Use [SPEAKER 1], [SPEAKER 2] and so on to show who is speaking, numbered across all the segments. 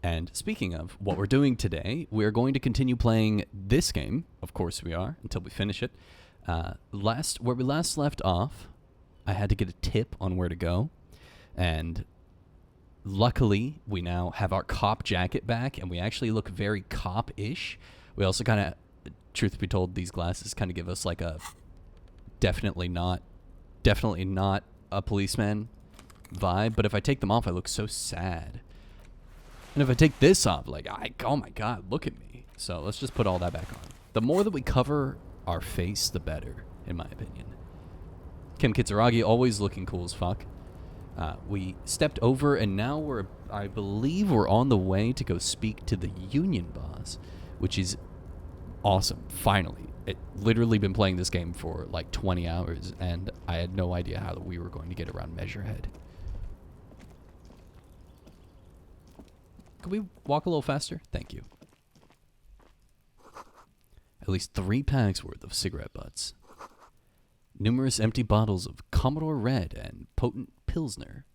[SPEAKER 1] And speaking of what we're doing today, we're going to continue playing this game. Of course we are, until we finish it. Where we last left off, I had to get a tip on where to go. And luckily, we now have our cop jacket back, and we actually look very cop-ish. We also kind of, truth be told, these glasses kind of give us like a definitely not a policeman vibe. But if I take them off, I look so sad. And if I take this off, like, oh my god, look at me. So let's just put all that back on. The more that we cover our face, the better, in my opinion. Kim Kitsuragi, always looking cool as fuck. We stepped over, and now I believe we're on the way to go speak to the union boss, which is awesome, finally. It literally been playing this game for like 20 hours, and I had no idea how we were going to get around Measurehead. Could we walk a little faster? Thank you. At least 3 packs worth of cigarette butts. Numerous empty bottles of Commodore Red and potent Pilsner.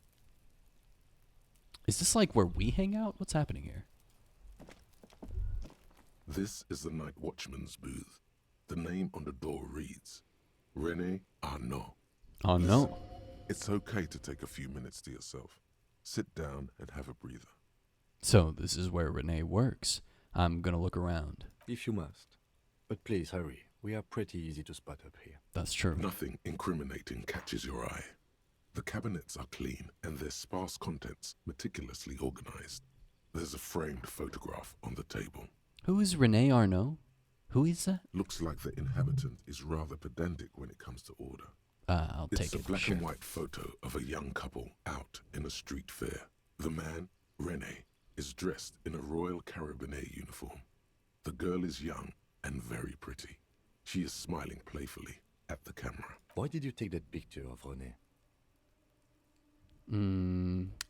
[SPEAKER 1] Is this like where we hang out? What's happening here?
[SPEAKER 2] This is the night watchman's booth. The name on the door reads, René Arnaud.
[SPEAKER 1] Oh no.
[SPEAKER 2] It's okay to take a few minutes to yourself. Sit down and have a breather.
[SPEAKER 1] So this is where René works. I'm gonna look around.
[SPEAKER 3] If you must. But please hurry. We are pretty easy to spot up here.
[SPEAKER 1] That's true.
[SPEAKER 2] Nothing incriminating catches your eye. The cabinets are clean and their sparse contents meticulously organized. There's a framed photograph on the table.
[SPEAKER 1] Who is René Arnaud? Who is that?
[SPEAKER 2] Looks like the inhabitant is rather pedantic when it comes to order.
[SPEAKER 1] I'll take it.
[SPEAKER 2] It's a black
[SPEAKER 1] sure.
[SPEAKER 2] and white photo of a young couple out in a street fair. The man, René, is dressed in a Royal Carabinieri uniform. The girl is young and very pretty. She is smiling playfully at the camera.
[SPEAKER 3] Why did you take that picture of René?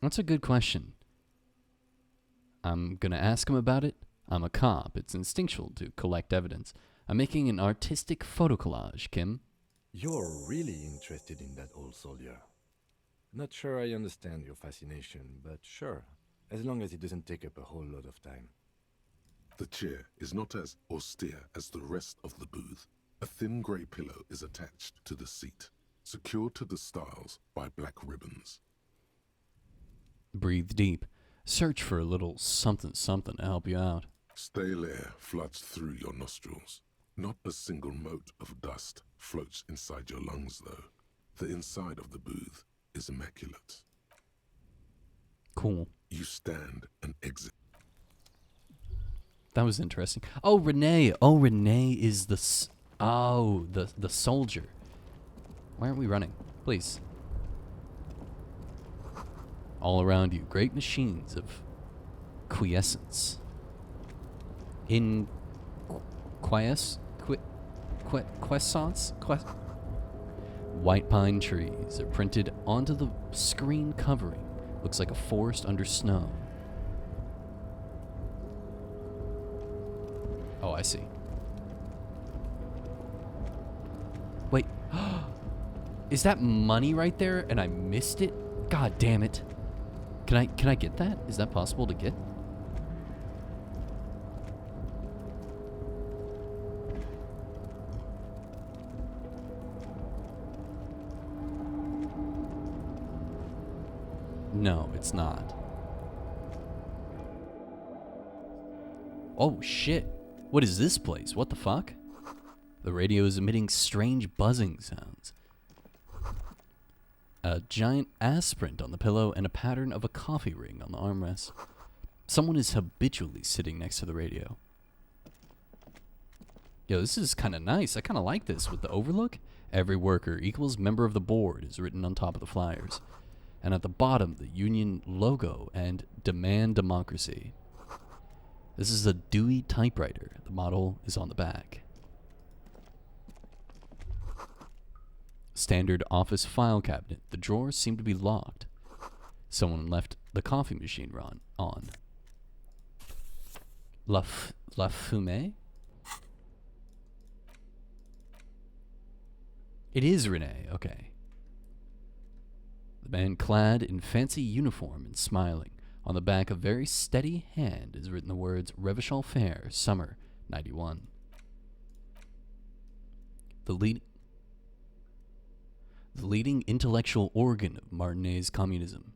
[SPEAKER 1] That's a good question. I'm gonna ask him about it. I'm a cop. It's instinctual to collect evidence. I'm making an artistic photo collage, Kim.
[SPEAKER 3] You're really interested in that old soldier. Not sure I understand your fascination, but sure. As long as it doesn't take up a whole lot of time.
[SPEAKER 2] The chair is not as austere as the rest of the booth. A thin grey pillow is attached to the seat, secured to the stiles by black ribbons.
[SPEAKER 1] Breathe deep. Search for a little something something to help you out.
[SPEAKER 2] Stale air floods through your nostrils. Not a single mote of dust floats inside your lungs, though. The inside of the booth is immaculate.
[SPEAKER 1] Cool.
[SPEAKER 2] You stand and exit.
[SPEAKER 1] That was interesting. Oh, René. Oh, René is the soldier. Why aren't we running? Please. All around you, great machines of quiescence. In quiescence? White pine trees are printed onto the screen covering. Looks like a forest under snow. Oh, I see. Wait. Is that money right there and I missed it? God damn it. Can I get that? Is that possible to get? No, it's not. Oh shit. What is this place? What the fuck? The radio is emitting strange buzzing sounds. A giant aspirin on the pillow and a pattern of a coffee ring on the armrest. Someone is habitually sitting next to the radio. Yo, this is kind of nice. I kind of like this with the overlook. Every worker equals member of the board is written on top of the flyers. And at the bottom, the union logo and demand democracy. This is a Dewey typewriter. The model is on the back. Standard office file cabinet. The drawers seem to be locked. Someone left the coffee machine on. La Fumée? It is René, okay. The man clad in fancy uniform and smiling. On the back, a very steady hand is written the words Revachol Fair, Summer 91. The leading intellectual organ of Martinet's communism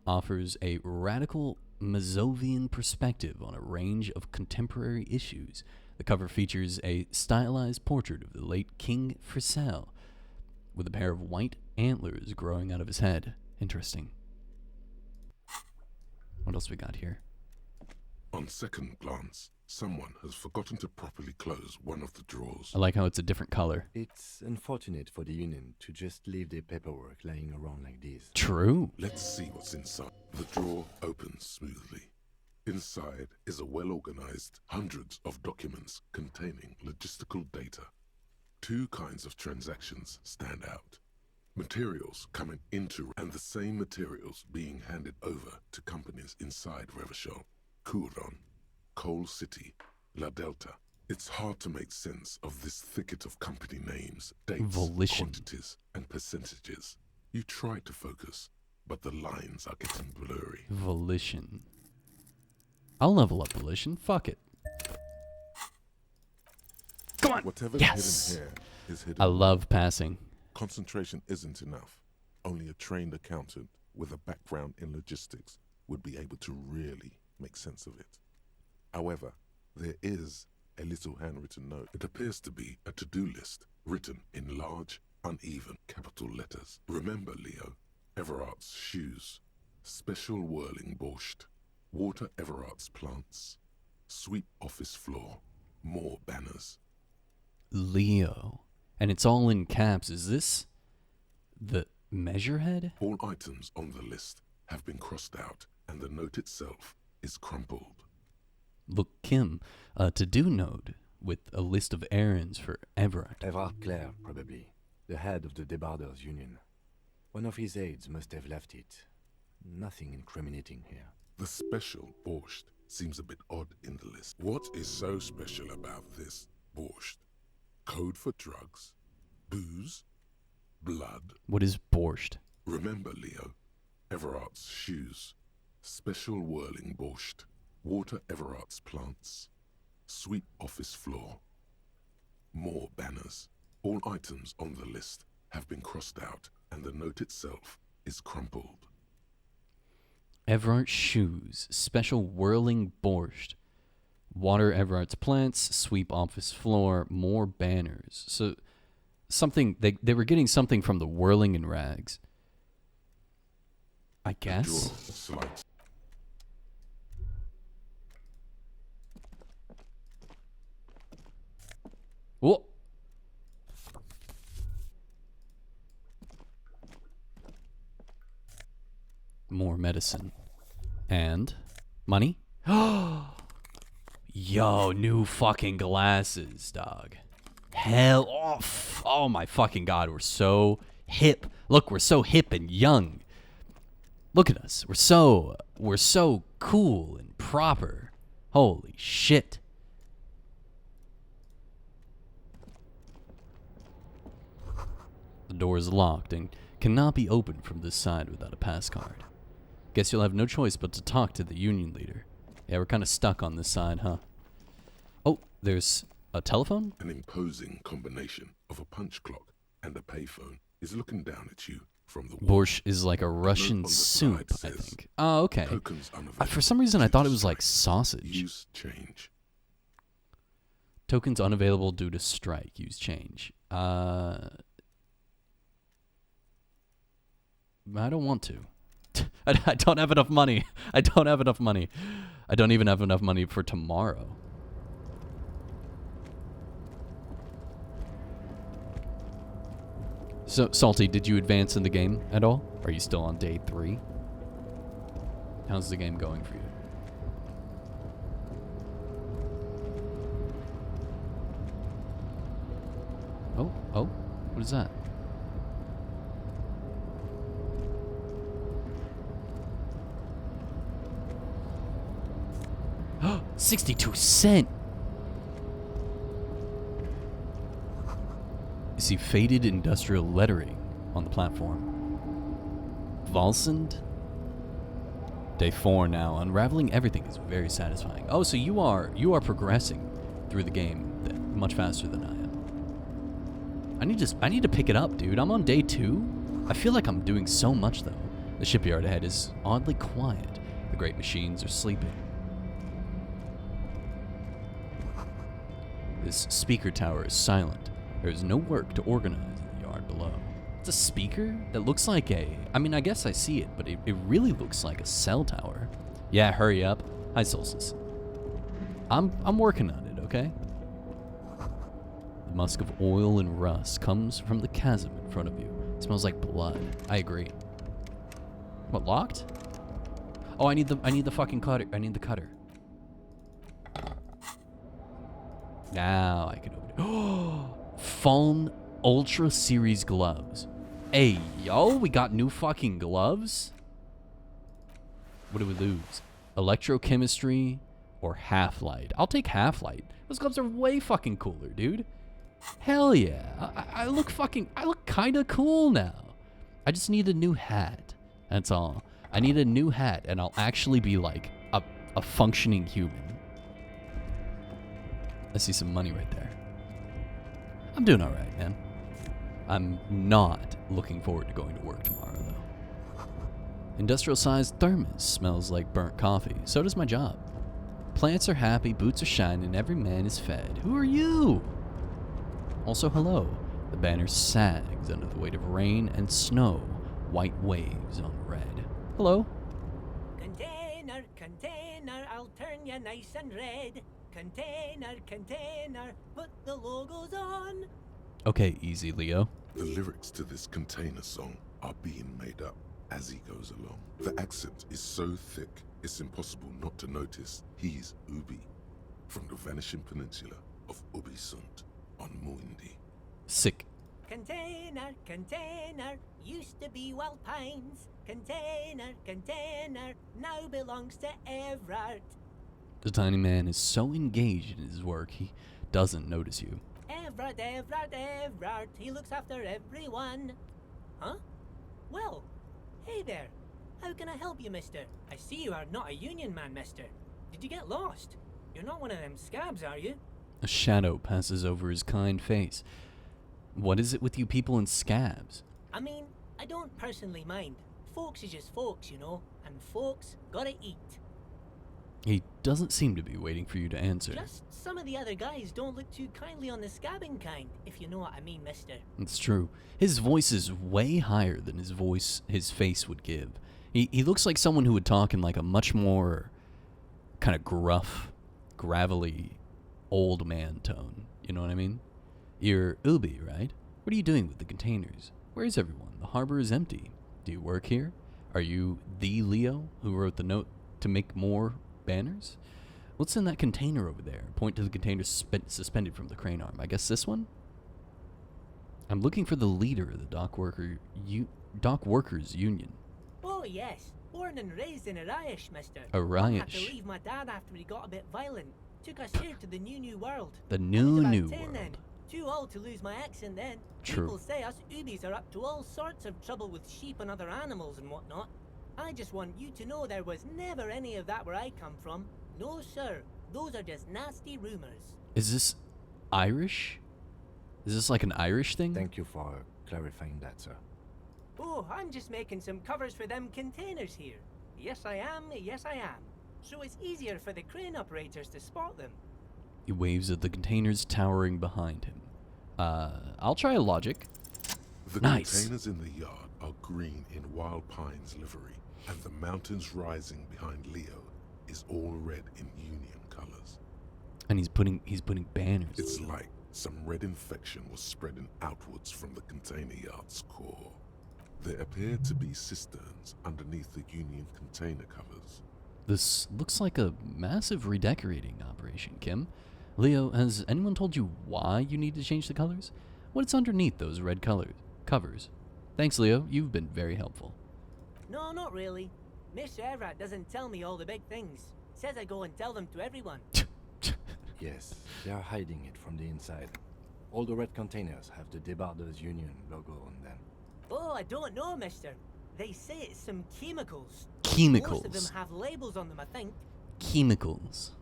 [SPEAKER 1] offers a radical Mazovian perspective on a range of contemporary issues. The cover features a stylized portrait of the late King Friesel with a pair of white antlers growing out of his head. Interesting. What else we got here?
[SPEAKER 2] On second glance, someone has forgotten to properly close one of the drawers.
[SPEAKER 1] I like how it's a different color.
[SPEAKER 3] It's unfortunate for the Union to just leave their paperwork lying around like this.
[SPEAKER 1] True.
[SPEAKER 2] Let's see what's inside. The drawer opens smoothly. Inside is a well-organized hundreds of documents containing logistical data. Two kinds of transactions stand out. Materials coming into and the same materials being handed over to companies inside Revachol, Couron, Coal City, La Delta. It's hard to make sense of this thicket of company names, dates,
[SPEAKER 1] Volition.
[SPEAKER 2] quantities, and percentages. You try to focus, but the lines are getting blurry.
[SPEAKER 1] Volition. I'll level up Volition. Fuck it. Come on.
[SPEAKER 2] Whatever's
[SPEAKER 1] Yes.
[SPEAKER 2] hidden here is hidden.
[SPEAKER 1] I love passing.
[SPEAKER 2] Concentration isn't enough. Only a trained accountant with a background in logistics would be able to really make sense of it. However, there is a little handwritten note. It appears to be a to-do list written in large, uneven capital letters. Remember, Leo, Everard's shoes, special whirling borscht, water Everard's plants, sweep office floor, more banners.
[SPEAKER 1] Leo. And it's all in caps. Is this the measurehead?
[SPEAKER 2] All items on the list have been crossed out, and the note itself is crumpled.
[SPEAKER 1] Look, Kim, a to-do note with a list of errands for Everard.
[SPEAKER 3] Everard Clare, probably. The head of the Debarders Union. One of his aides must have left it. Nothing incriminating here.
[SPEAKER 2] The special borscht seems a bit odd in the list. What is so special about this borscht? Code for drugs, booze, blood.
[SPEAKER 1] What is borscht?
[SPEAKER 2] Remember, Leo, Everard's shoes, special whirling borscht, water Everard's plants, sweep office floor, more banners. All items on the list have been crossed out, and the note itself is crumpled.
[SPEAKER 1] Everard's shoes, special whirling borscht, water Everard's plants, sweep office floor, more banners. So something they were getting something from the whirling in rags. I guess.
[SPEAKER 2] Drawer slides.
[SPEAKER 1] Whoa. More medicine. And money. Yo, new fucking glasses, dog. Hell off. Oh my fucking god, we're so hip. Look, we're so hip and young. Look at us. We're so cool and proper. Holy shit. The door is locked and cannot be opened from this side without a pass card. Guess you'll have no choice but to talk to the union leader. Yeah, we're kind of stuck on this side, huh? Oh, there's a telephone?
[SPEAKER 2] An imposing combination of a punch clock and a payphone is looking down at you from the wall.
[SPEAKER 1] Borscht is like a Russian
[SPEAKER 2] on the
[SPEAKER 1] soup,
[SPEAKER 2] side
[SPEAKER 1] I
[SPEAKER 2] says,
[SPEAKER 1] think. Oh, okay.
[SPEAKER 2] Tokens unavailable.
[SPEAKER 1] For some reason, I thought it was like
[SPEAKER 2] Strike.
[SPEAKER 1] sausage.
[SPEAKER 2] Use change.
[SPEAKER 1] Tokens unavailable due to strike. Use change. I don't want to. I don't have enough money. I don't have enough money. I don't even have enough money for tomorrow. So, Salty, did you advance in the game at all? Are you still on day 3? How's the game going for you? Oh, what is that? Oh, 62 cents! You see faded industrial lettering on the platform. Valsend? Day 4 now. Unraveling everything is very satisfying. Oh, so you are progressing through the game much faster than I am. I need to pick it up, dude. I'm on day 2. I feel like I'm doing so much though. The shipyard ahead is oddly quiet. The great machines are sleeping. This speaker tower is silent. There is no work to organize in the yard below. It's a speaker that looks like I mean, I guess I see it, but it really looks like a cell tower. Yeah, hurry up. Hi, Solstice. I'm working on it, okay? The musk of oil and rust comes from the chasm in front of you. It smells like blood. I agree. What, locked? Oh, I need the fucking cutter. I need the cutter. Now I can open it. Oh, Fallen Ultra Series gloves. Hey, yo, we got new fucking gloves? What do we lose? Electrochemistry or half-light? I'll take half-light. Those gloves are way fucking cooler, dude. Hell yeah. I look kinda cool now. I just need a new hat. That's all. I need a new hat and I'll actually be like a functioning human. I see some money right there. I'm doing alright, man. I'm not looking forward to going to work tomorrow, though. Industrial-sized thermos smells like burnt coffee. So does my job. Plants are happy, boots are shining, every man is fed. Who are you? Also, hello. The banner sags under the weight of rain and snow. White waves on red. Hello.
[SPEAKER 4] Container, container, I'll turn you nice and red. Container, container, put the logos on.
[SPEAKER 1] Okay, easy, Leo.
[SPEAKER 2] The lyrics to this container song are being made up as he goes along. The accent is so thick, it's impossible not to notice he's Ubi, from the vanishing peninsula of Ubisunt on Muindi.
[SPEAKER 1] Sick.
[SPEAKER 4] Container, container, used to be Wild Pines. Container, container, now belongs to Everard.
[SPEAKER 1] The tiny man is so engaged in his work, he doesn't notice you.
[SPEAKER 4] Everard, Everard, Everard, he looks after everyone. Huh? Well, hey there. How can I help you, mister? I see you are not a union man, mister. Did you get lost? You're not one of them scabs, are you?
[SPEAKER 1] A shadow passes over his kind face. What is it with you people in scabs?
[SPEAKER 4] I mean, I don't personally mind. Folks is just folks, you know, and folks gotta eat.
[SPEAKER 1] He doesn't seem to be waiting for you to answer.
[SPEAKER 4] Just some of the other guys don't look too kindly on the scabbing kind, if you know what I mean, mister.
[SPEAKER 1] It's true. His voice is way higher than his face would give. He looks like someone who would talk in like a much more kind of gruff, gravelly, old man tone. You know what I mean? You're Ubi, right? What are you doing with the containers? Where is everyone? The harbor is empty. Do you work here? Are you the Leo who wrote the note to make more banners? What's in that container over there? Point to the container suspended from the crane arm. I guess this one? I'm looking for the leader of the dock workers union.
[SPEAKER 4] Oh yes, born and raised in Arish, mister.
[SPEAKER 1] Arish.
[SPEAKER 4] Had to leave my dad after he got a bit violent. Took us here to the new world.
[SPEAKER 1] The
[SPEAKER 4] I was
[SPEAKER 1] new
[SPEAKER 4] about 10
[SPEAKER 1] world.
[SPEAKER 4] then. Too old to lose my accent then.
[SPEAKER 1] True.
[SPEAKER 4] People say us Ubis are up to all sorts of trouble with sheep and other animals and whatnot. I just want you to know there was never any of that where I come from. No, sir. Those are just nasty rumors.
[SPEAKER 1] Is this Irish? Is this like an Irish thing?
[SPEAKER 3] Thank you for clarifying that, sir.
[SPEAKER 4] Oh, I'm just making some covers for them containers here. Yes, I am. Yes, I am. So it's easier for the crane operators to spot them.
[SPEAKER 1] He waves at the containers towering behind him. I'll try a logic.
[SPEAKER 2] The
[SPEAKER 1] Nice.
[SPEAKER 2] containers in the yard are green in Wild Pine's livery, and the mountains rising behind Leo is all red in Union colors.
[SPEAKER 1] And he's putting banners.
[SPEAKER 2] It's like some red infection was spreading outwards from the container yard's core. There appear to be cisterns underneath the Union container covers.
[SPEAKER 1] This looks like a massive redecorating operation, Kim. Leo, has anyone told you why you need to change the colors? What's underneath those red covers? Thanks, Leo. You've been very helpful.
[SPEAKER 4] No, not really. Mr. Everett doesn't tell me all the big things. Says I go and tell them to everyone.
[SPEAKER 3] Yes, they are hiding it from the inside. All the red containers have the Debarders Union logo on them.
[SPEAKER 4] Oh, I don't know, mister. They say it's some chemicals.
[SPEAKER 1] Chemicals.
[SPEAKER 4] Most of them have labels on them, I think.
[SPEAKER 1] Chemicals.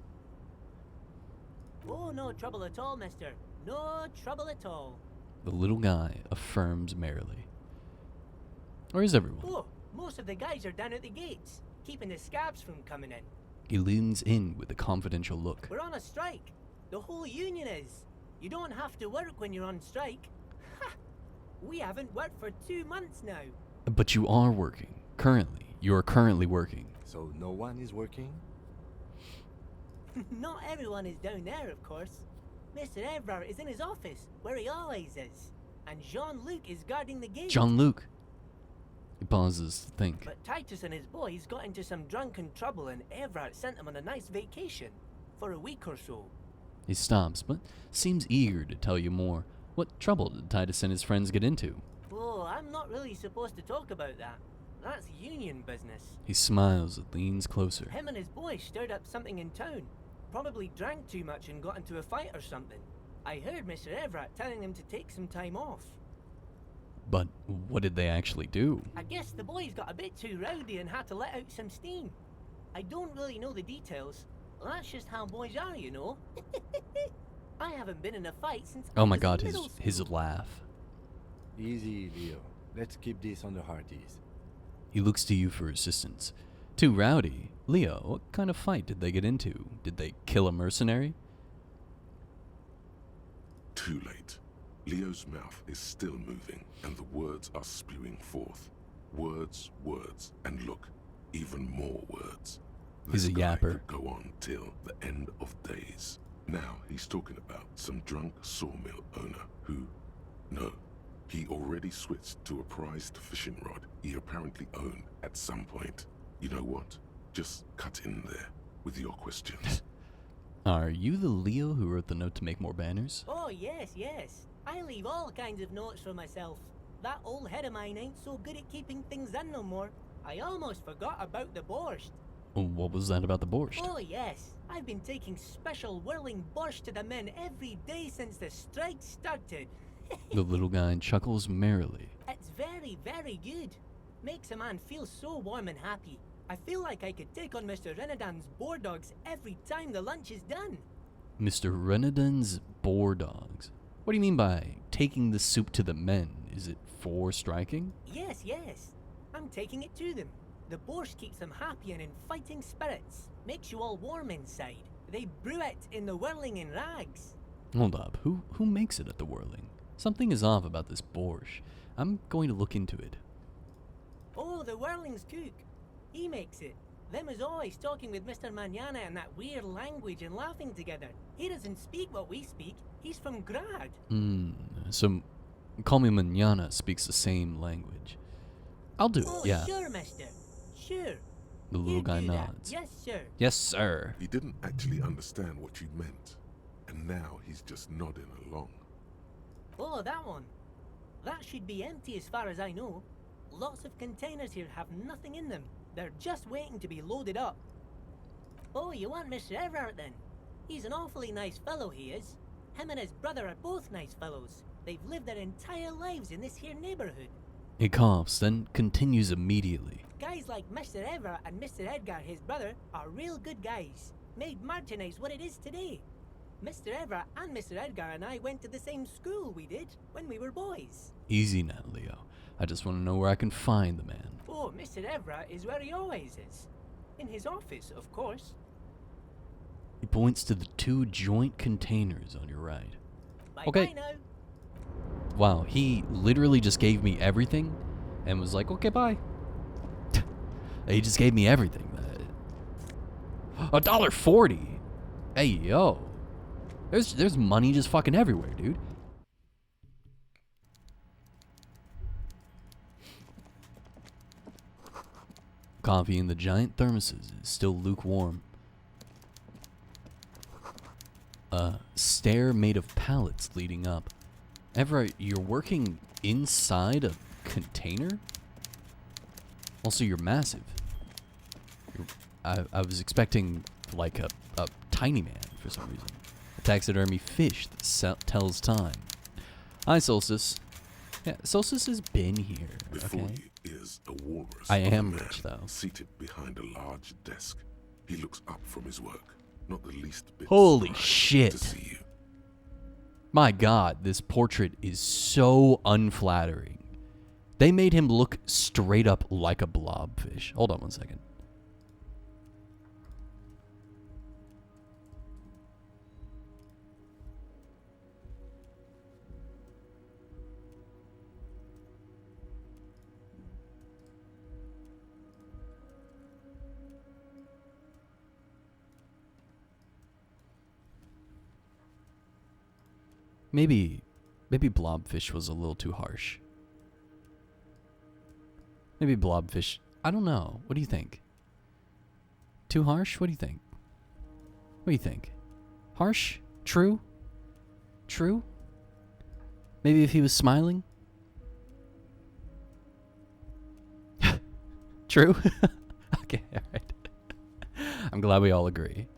[SPEAKER 4] Oh, no trouble at all, mister. No trouble at all.
[SPEAKER 1] The little guy affirms merrily. Or is everyone?
[SPEAKER 4] Oh, most of the guys are down at the gates, keeping the scabs from coming in.
[SPEAKER 1] He leans in with a confidential look.
[SPEAKER 4] We're on a strike. The whole union is. You don't have to work when you're on strike. Ha! We haven't worked for 2 months now.
[SPEAKER 1] But you are working. Currently. You are currently working.
[SPEAKER 3] So no one is working?
[SPEAKER 4] Not everyone is down there, of course. Mr. Everard is in his office, where he always is. And Jean-Luc is guarding the gate.
[SPEAKER 1] Jean-Luc. He pauses to think.
[SPEAKER 4] But Titus and his boys got into some drunken trouble and Everard sent them on a nice vacation. For a week or so.
[SPEAKER 1] He stops, but seems eager to tell you more. What trouble did Titus and his friends get into?
[SPEAKER 4] Oh, I'm not really supposed to talk about that. That's union business.
[SPEAKER 1] He smiles and leans closer.
[SPEAKER 4] Him and his boys stirred up something in town. Probably drank too much and got into a fight or something. I heard Mr. Everett telling them to take some time off.
[SPEAKER 1] But what did they actually do?
[SPEAKER 4] I guess the boys got a bit too rowdy and had to let out some steam. I don't really know the details. That's just how boys are, you know. I haven't been in a fight since I
[SPEAKER 1] Oh my
[SPEAKER 4] was
[SPEAKER 1] god,
[SPEAKER 4] in middle
[SPEAKER 1] his
[SPEAKER 4] school.
[SPEAKER 1] laugh.
[SPEAKER 3] Easy, Leo. Let's keep this on the hearties.
[SPEAKER 1] He looks to you for assistance. Too rowdy. Leo, what kind of fight did they get into? Did they kill a mercenary?
[SPEAKER 2] Too late. Leo's mouth is still moving, and the words are spewing forth. Words, words, and look, even more words.
[SPEAKER 1] He's
[SPEAKER 2] This
[SPEAKER 1] a
[SPEAKER 2] guy
[SPEAKER 1] yapper.
[SPEAKER 2] could go on till the end of days. Now he's talking about some drunk sawmill owner who, no, he already switched to a prized fishing rod he apparently owned at some point. You know what? Just cut in there with your questions.
[SPEAKER 1] Are you the Leo who wrote the note to make more banners?
[SPEAKER 4] Oh, yes, yes. I leave all kinds of notes for myself. That old head of mine ain't so good at keeping things in no more. I almost forgot about the borscht.
[SPEAKER 1] What was that about the borscht?
[SPEAKER 4] Oh, yes. I've been taking special whirling borscht to the men every day since the strike started.
[SPEAKER 1] The little guy chuckles merrily.
[SPEAKER 4] It's very, very good. Makes a man feel so warm and happy. I feel like I could take on Mr. Renadan's boar dogs every time the lunch is done.
[SPEAKER 1] Mr. Renadan's boar dogs. What do you mean by taking the soup to the men? Is it for striking?
[SPEAKER 4] Yes, yes. I'm taking it to them. The borscht keeps them happy and in fighting spirits. Makes you all warm inside. They brew it in the whirling in rags.
[SPEAKER 1] Hold up. Who makes it at the whirling? Something is off about this borscht. I'm going to look into it.
[SPEAKER 4] Oh, the whirling's cook. He makes it. Them is always talking with Mr. Manana in that weird language and laughing together. He doesn't speak what we speak. He's from Grad.
[SPEAKER 1] So call me Manana speaks the same language. I'll do it,
[SPEAKER 4] Oh,
[SPEAKER 1] yeah.
[SPEAKER 4] sure, mister. Sure.
[SPEAKER 1] The little
[SPEAKER 4] You
[SPEAKER 1] guy
[SPEAKER 4] do that.
[SPEAKER 1] nods.
[SPEAKER 4] Yes, sir.
[SPEAKER 1] Yes, sir.
[SPEAKER 2] He didn't actually understand what you meant, and now he's just nodding along.
[SPEAKER 4] Oh, that one. That should be empty as far as I know. Lots of containers here have nothing in them. They're just waiting to be loaded up. Oh, you want Mr. Everard then? He's an awfully nice fellow, he is. Him and his brother are both nice fellows. They've lived their entire lives in this here neighborhood.
[SPEAKER 1] He coughs, then continues immediately.
[SPEAKER 4] Guys like Mr. Everard and Mr. Edgar, his brother, are real good guys. Made Martinez what it is today. Mr. Everard and Mr. Edgar and I went to the same school we did when we were boys.
[SPEAKER 1] Easy now, Leo. I just want to know where I can find the man.
[SPEAKER 4] Oh, Mr. Everett is where he always is. In his office, of course.
[SPEAKER 1] He points to the 2 joint containers on your right.
[SPEAKER 4] Bye-bye
[SPEAKER 1] Okay.
[SPEAKER 4] now.
[SPEAKER 1] Wow, he literally just gave me everything and was like, okay, bye. He just gave me everything. $1.40. Hey, yo. There's money just fucking everywhere, dude. Coffee in the giant thermoses is still lukewarm. A stair made of pallets leading up. Everett, you're working inside a container? Also, you're massive. I was expecting, like, a tiny man for some reason. A taxidermy fish that tells time. Hi, Solstice. Yeah, Solstice has been here,
[SPEAKER 2] Before
[SPEAKER 1] okay?
[SPEAKER 2] you is a walrus.
[SPEAKER 1] I
[SPEAKER 2] of a
[SPEAKER 1] am
[SPEAKER 2] man
[SPEAKER 1] rich, though.
[SPEAKER 2] Seated behind a large desk. He looks up from his work, not the least bit
[SPEAKER 1] Holy
[SPEAKER 2] surprised
[SPEAKER 1] shit.
[SPEAKER 2] to see you.
[SPEAKER 1] My God, this portrait is so unflattering. They made him look straight up like a blobfish. Hold on one second. Maybe blobfish was a little too harsh. Maybe blobfish, I don't know. What do you think? Too harsh? What do you think? What do you think? Harsh? True? True? Maybe if he was smiling? True? Okay, alright. I'm glad we all agree.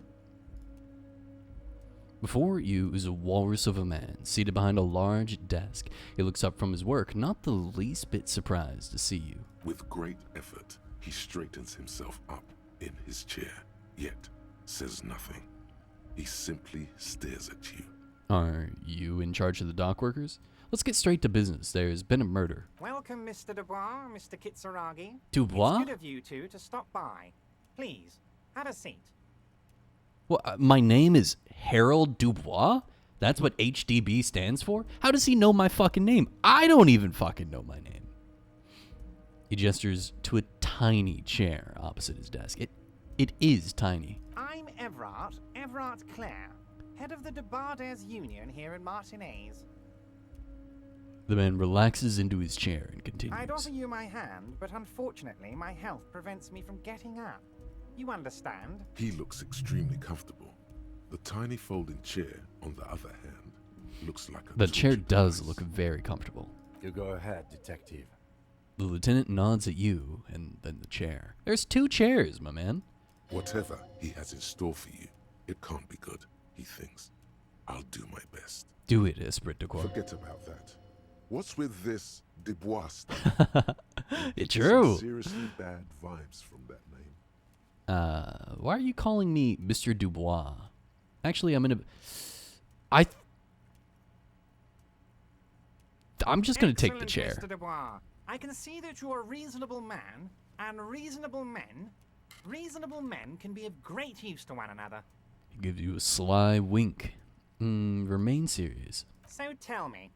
[SPEAKER 1] Before you is a walrus of a man, seated behind a large desk. He looks up from his work, not the least bit surprised to see you.
[SPEAKER 2] With great effort, he straightens himself up in his chair, yet says nothing. He simply stares at you.
[SPEAKER 1] Are you in charge of the dock workers? Let's get straight to business. There's been a murder.
[SPEAKER 5] Welcome, Mr. Dubois, Mr. Kitsuragi.
[SPEAKER 1] Dubois?
[SPEAKER 5] It's good of you two to stop by. Please, have a seat.
[SPEAKER 1] Well, my name is Harold Dubois? That's what HDB stands for? How does he know my fucking name? I don't even fucking know my name. He gestures to a tiny chair opposite his desk. It is tiny.
[SPEAKER 5] I'm Everard Clare, head of the Debarders Union here in Martinez.
[SPEAKER 1] The man relaxes into his chair and continues.
[SPEAKER 5] I'd offer you my hand, but unfortunately my health prevents me from getting up. You understand?
[SPEAKER 2] He looks extremely comfortable. The tiny folding chair, on the other hand, looks like a
[SPEAKER 1] The chair
[SPEAKER 2] torture
[SPEAKER 1] does
[SPEAKER 2] device.
[SPEAKER 1] look very comfortable.
[SPEAKER 3] You go ahead, detective.
[SPEAKER 1] The lieutenant nods at you and then the chair. There's 2 chairs, my man.
[SPEAKER 2] Whatever he has in store for you, it can't be good, he thinks. I'll do my best.
[SPEAKER 1] Do it, Esprit de Corps.
[SPEAKER 2] Forget about that. What's with this Dubois stuff?
[SPEAKER 1] It's
[SPEAKER 2] Some
[SPEAKER 1] true.
[SPEAKER 2] seriously bad vibes from that name.
[SPEAKER 1] Why are you calling me Mr. Dubois? Actually, I'm just gonna take the
[SPEAKER 5] Excellent,
[SPEAKER 1] chair.
[SPEAKER 5] Mr. Dubois. I can see that you're a reasonable man, and reasonable men can be of great use to one another.
[SPEAKER 1] He gives you a sly wink. Remain serious.
[SPEAKER 5] So tell me,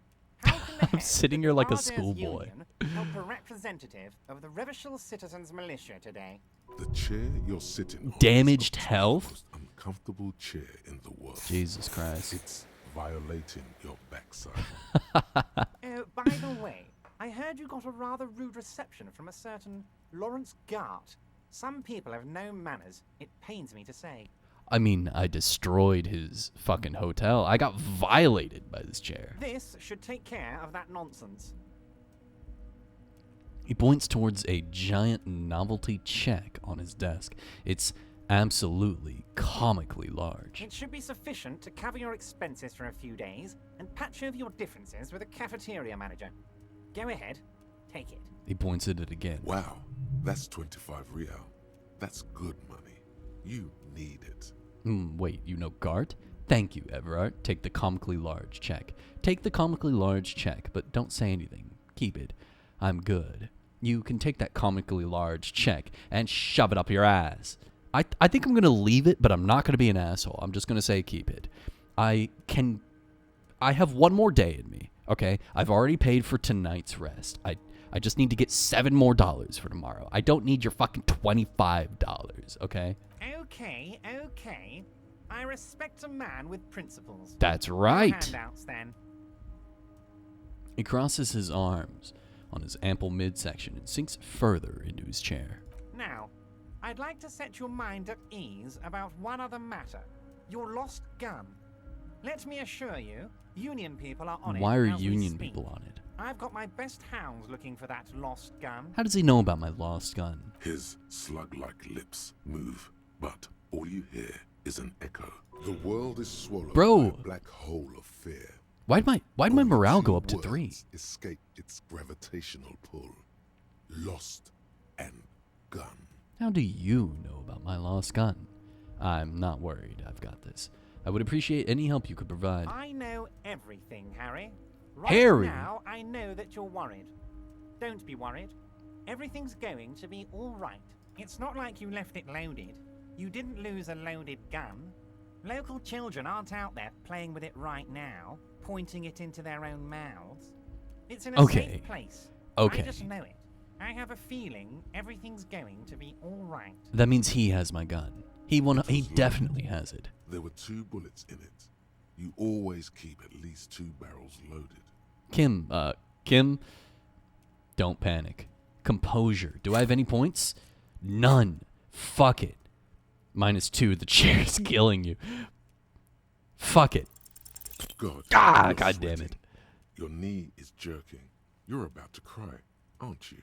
[SPEAKER 5] how can the
[SPEAKER 1] I'm
[SPEAKER 5] head
[SPEAKER 1] sitting
[SPEAKER 5] of
[SPEAKER 1] here
[SPEAKER 5] the
[SPEAKER 1] like a
[SPEAKER 5] Debarders
[SPEAKER 1] schoolboy.
[SPEAKER 5] Union help a representative of the Revachol Citizens Militia today?
[SPEAKER 2] The chair you're sitting on
[SPEAKER 1] Damaged
[SPEAKER 2] is
[SPEAKER 1] health?
[SPEAKER 2] the most uncomfortable chair in the world.
[SPEAKER 1] Jesus Christ.
[SPEAKER 2] It's violating your backside.
[SPEAKER 5] Oh, by the way, I heard you got a rather rude reception from a certain Lawrence Gart. Some people have no manners, it pains me to say.
[SPEAKER 1] I mean, I destroyed his fucking hotel. I got violated by this chair.
[SPEAKER 5] This should take care of that nonsense.
[SPEAKER 1] He points towards a giant novelty check on his desk. It's absolutely comically large.
[SPEAKER 5] It should be sufficient to cover your expenses for a few days and patch over your differences with a cafeteria manager. Go ahead, take it.
[SPEAKER 1] He points at it again.
[SPEAKER 2] Wow, that's 25 real. That's good money. You need it.
[SPEAKER 1] Wait, you know Gart? Thank you, Everard. Take the comically large check. Take the comically large check, but don't say anything. Keep it. I'm good. You can take that comically large check and shove it up your ass. I think I'm going to leave it, but I'm not going to be an asshole. I'm just going to say keep it. I have one more day in me, okay? I've already paid for tonight's rest. I just need to get $7 more for tomorrow. I don't need your fucking $25, okay?
[SPEAKER 5] Okay. I respect a man with principles.
[SPEAKER 1] That's
[SPEAKER 5] No
[SPEAKER 1] right.
[SPEAKER 5] handouts, then.
[SPEAKER 1] He crosses his arms on his ample midsection and sinks further into his chair.
[SPEAKER 5] Now, I'd like to set your mind at ease about one other matter. Your lost gun. Let me assure you, Union people are on it.
[SPEAKER 1] Why are
[SPEAKER 5] as we
[SPEAKER 1] Union
[SPEAKER 5] speak.
[SPEAKER 1] people on it?
[SPEAKER 5] I've got my best hounds looking for that lost gun.
[SPEAKER 1] How does he know about my lost gun?
[SPEAKER 2] His slug-like lips move, but all you hear is an echo. The world is swallowed
[SPEAKER 1] Bro.
[SPEAKER 2] by a black hole of fear.
[SPEAKER 1] Why'd my
[SPEAKER 2] Only
[SPEAKER 1] morale
[SPEAKER 2] two
[SPEAKER 1] go up to
[SPEAKER 2] words
[SPEAKER 1] 3?
[SPEAKER 2] escape its gravitational pull. lost and gun.
[SPEAKER 1] How do you know about my lost gun? I'm not worried. I've got this. I would appreciate any help you could provide.
[SPEAKER 5] I know everything, Harry. Right
[SPEAKER 1] Harry?
[SPEAKER 5] now, I know that you're worried. Don't be worried. Everything's going to be all right. It's not like you left it loaded. You didn't lose a loaded gun. Local children aren't out there playing with it right now, pointing it into their own mouths. It's in a
[SPEAKER 1] Okay.
[SPEAKER 5] safe place.
[SPEAKER 1] Okay.
[SPEAKER 5] I just know it. I have a feeling everything's going to be all right.
[SPEAKER 1] That means he has my gun. He definitely has it.
[SPEAKER 2] There were 2 bullets in it. You always keep at least 2 barrels loaded.
[SPEAKER 1] Kim, don't panic. Composure. Do I have any points? None. Fuck it. -2. The chair's killing you. Fuck it.
[SPEAKER 2] God.
[SPEAKER 1] Ah,
[SPEAKER 2] you're
[SPEAKER 1] God damn
[SPEAKER 2] sweating.
[SPEAKER 1] it.
[SPEAKER 2] Your knee is jerking. You're about to cry, aren't you?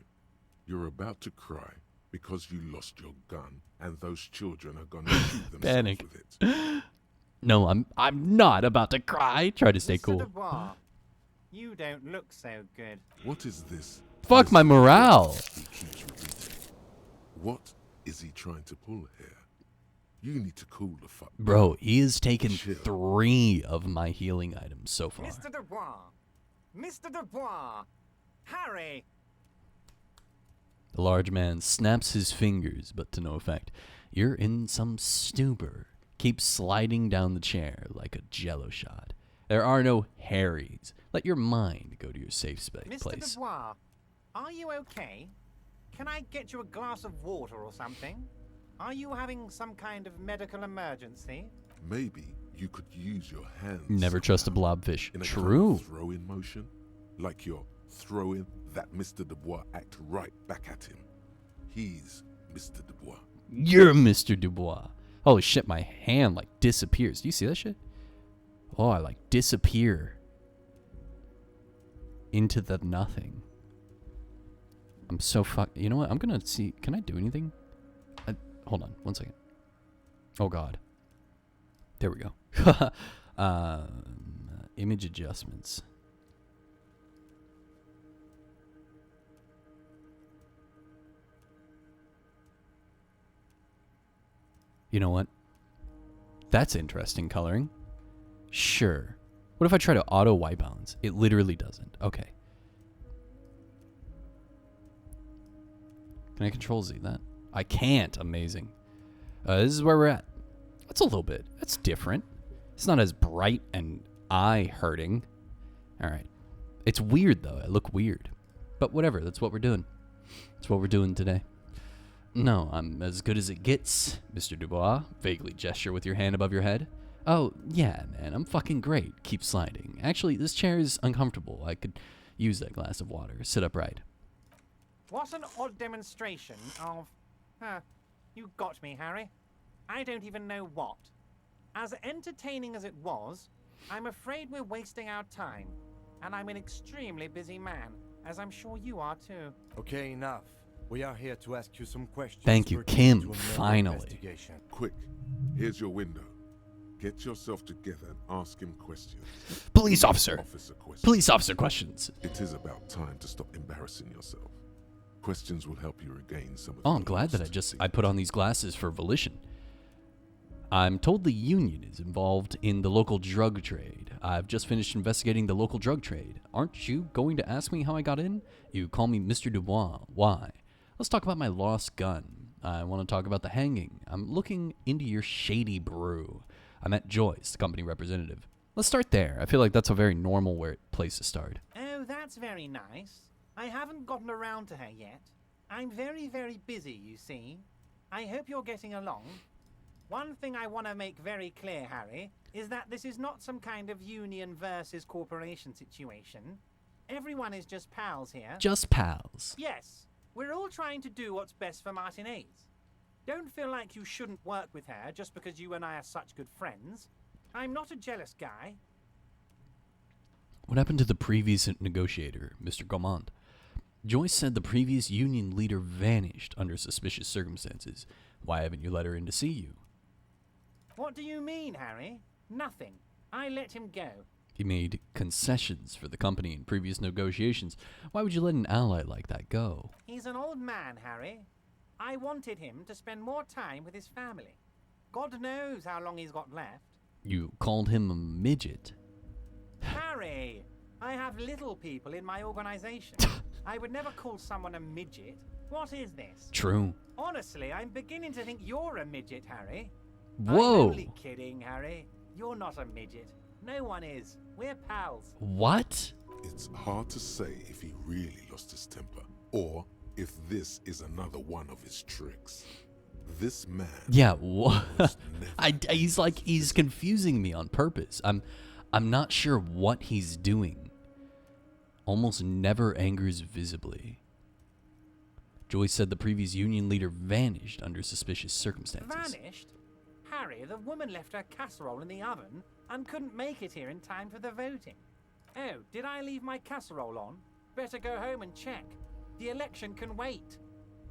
[SPEAKER 2] You're about to cry because you lost your gun and those children are going to shoot themselves
[SPEAKER 1] Panic.
[SPEAKER 2] with it.
[SPEAKER 1] No, I'm not about to cry. Try to stay
[SPEAKER 5] Mr.
[SPEAKER 1] cool.
[SPEAKER 5] Dubois, you don't look so good.
[SPEAKER 2] What is this?
[SPEAKER 1] Fuck my morale.
[SPEAKER 2] He keeps repeating. What is he trying to pull here? You need to cool the fuck down.
[SPEAKER 1] Bro, he has taken
[SPEAKER 2] Chill.
[SPEAKER 1] 3 of my healing items so far.
[SPEAKER 5] Mr. Dubois! Mr. Dubois! Harry!
[SPEAKER 1] The large man snaps his fingers, but to no effect. You're in some stupor. Keep sliding down the chair like a jello shot. There are no Harrys. Let your mind go to your safe
[SPEAKER 5] Mr.
[SPEAKER 1] place.
[SPEAKER 5] Dubois, are you okay? Can I get you a glass of water or something? Are you having some kind of medical emergency?
[SPEAKER 2] Maybe you could use your hands.
[SPEAKER 1] Never trust a
[SPEAKER 2] somehow
[SPEAKER 1] blobfish.
[SPEAKER 2] in a
[SPEAKER 1] True.
[SPEAKER 2] kind of throw-in motion, like you're throwing that Mr. Dubois act right back at him. He's Mr. Dubois.
[SPEAKER 1] You're Mr. Dubois. Holy shit, my hand like disappears. Do you see that shit? Oh, I like disappear into the nothing. I'm so You know what? I'm gonna see. Can I do anything? Hold on, 1 second. Oh god. There we go. Image adjustments. You know what? That's interesting coloring. Sure. What if I try to auto white balance? It literally doesn't. Okay. Can I control Z that? I can't. Amazing. This is where we're at. That's a little bit. That's different. It's not as bright and eye hurting. All right. It's weird though. I look weird. But whatever. That's what we're doing. That's what we're doing today. No, I'm as good as it gets, Mr. Dubois. Vaguely gesture with your hand above your head. Oh, yeah, man. I'm fucking great. Keep sliding. Actually, this chair is uncomfortable. I could use that glass of water. Sit upright.
[SPEAKER 5] What an odd demonstration of... you got me, Harry. I don't even know what. As entertaining as it was, I'm afraid we're wasting our time. And I'm an extremely busy man, as I'm sure you are too.
[SPEAKER 3] Okay, enough. We are here to ask you some questions.
[SPEAKER 1] Thank you,
[SPEAKER 3] pertaining
[SPEAKER 1] Kim,
[SPEAKER 3] to a murder
[SPEAKER 1] finally.
[SPEAKER 3] investigation.
[SPEAKER 2] Quick, here's your window. Get yourself together and ask him questions.
[SPEAKER 1] Police officer.
[SPEAKER 2] Officer questions.
[SPEAKER 1] Police officer questions.
[SPEAKER 2] It is about time to stop embarrassing yourself. Questions will help you regain some of
[SPEAKER 1] Oh,
[SPEAKER 2] your
[SPEAKER 1] I'm glad that
[SPEAKER 2] lost
[SPEAKER 1] I put on these glasses for volition. I'm told the union is involved in the local drug trade. I've just finished investigating the local drug trade. Aren't you going to ask me how I got in? You call me Mr. Dubois. Why? Let's talk about my lost gun. I want to talk about the hanging. I'm looking into your shady brew. I met Joyce, the company representative. Let's start there. I feel like that's a very normal place to start.
[SPEAKER 5] Oh, that's very nice. I haven't gotten around to her yet. I'm very, very busy, you see. I hope you're getting along. One thing I want to make very clear, Harry, is that this is not some kind of union versus corporation situation. Everyone is just pals here.
[SPEAKER 1] Just pals.
[SPEAKER 5] Yes, we're all trying to do what's best for Martinez. Don't feel like you shouldn't work with her just because you and I are such good friends. I'm not a jealous guy.
[SPEAKER 1] What happened to the previous negotiator, Mr. Gaumont? Joyce said the previous union leader vanished under suspicious circumstances. Why haven't you let her in to see you?
[SPEAKER 5] What do you mean, Harry? Nothing. I let him go.
[SPEAKER 1] He made concessions for the company in previous negotiations. Why would you let an ally like that go?
[SPEAKER 5] He's an old man, Harry. I wanted him to spend more time with his family. God knows how long he's got left.
[SPEAKER 1] You called him a midget.
[SPEAKER 5] Harry, I have little people in my organization. I would never call someone a midget. What is this?
[SPEAKER 1] True.
[SPEAKER 5] Honestly, I'm beginning to think you're a midget, Harry.
[SPEAKER 1] Whoa.
[SPEAKER 5] I'm only kidding, Harry. You're not a midget. No one is. We're pals.
[SPEAKER 1] What?
[SPEAKER 2] It's hard to say if he really lost his temper, or if this is another one of his tricks. This man.
[SPEAKER 1] Yeah, what?
[SPEAKER 2] was never
[SPEAKER 1] he's confusing me on purpose. I'm not sure what he's doing. Almost never angers visibly. Joyce said the previous union leader vanished under suspicious circumstances.
[SPEAKER 5] Vanished? Harry, the woman left her casserole in the oven and couldn't make it here in time for the voting. Oh, did I leave my casserole on? Better go home and check. The election can wait.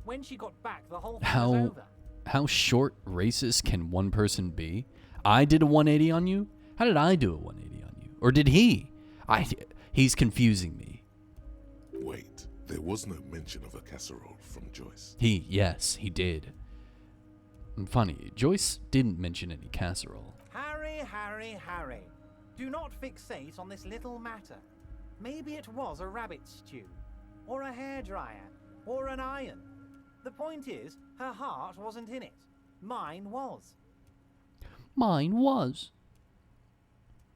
[SPEAKER 5] When she got back, the whole thing was over.
[SPEAKER 1] How short racist can one person be? I did a 180 on you? How did I do a 180 on you? Or did he? He's confusing me.
[SPEAKER 2] Wait, there was no mention of a casserole from Joyce.
[SPEAKER 1] Yes, he did. Funny, Joyce didn't mention any casserole.
[SPEAKER 5] Harry, Harry, Harry. Do not fixate on this little matter. Maybe it was a rabbit stew, or a hairdryer, or an iron. The point is, her heart wasn't in it. Mine was.
[SPEAKER 1] Mine was.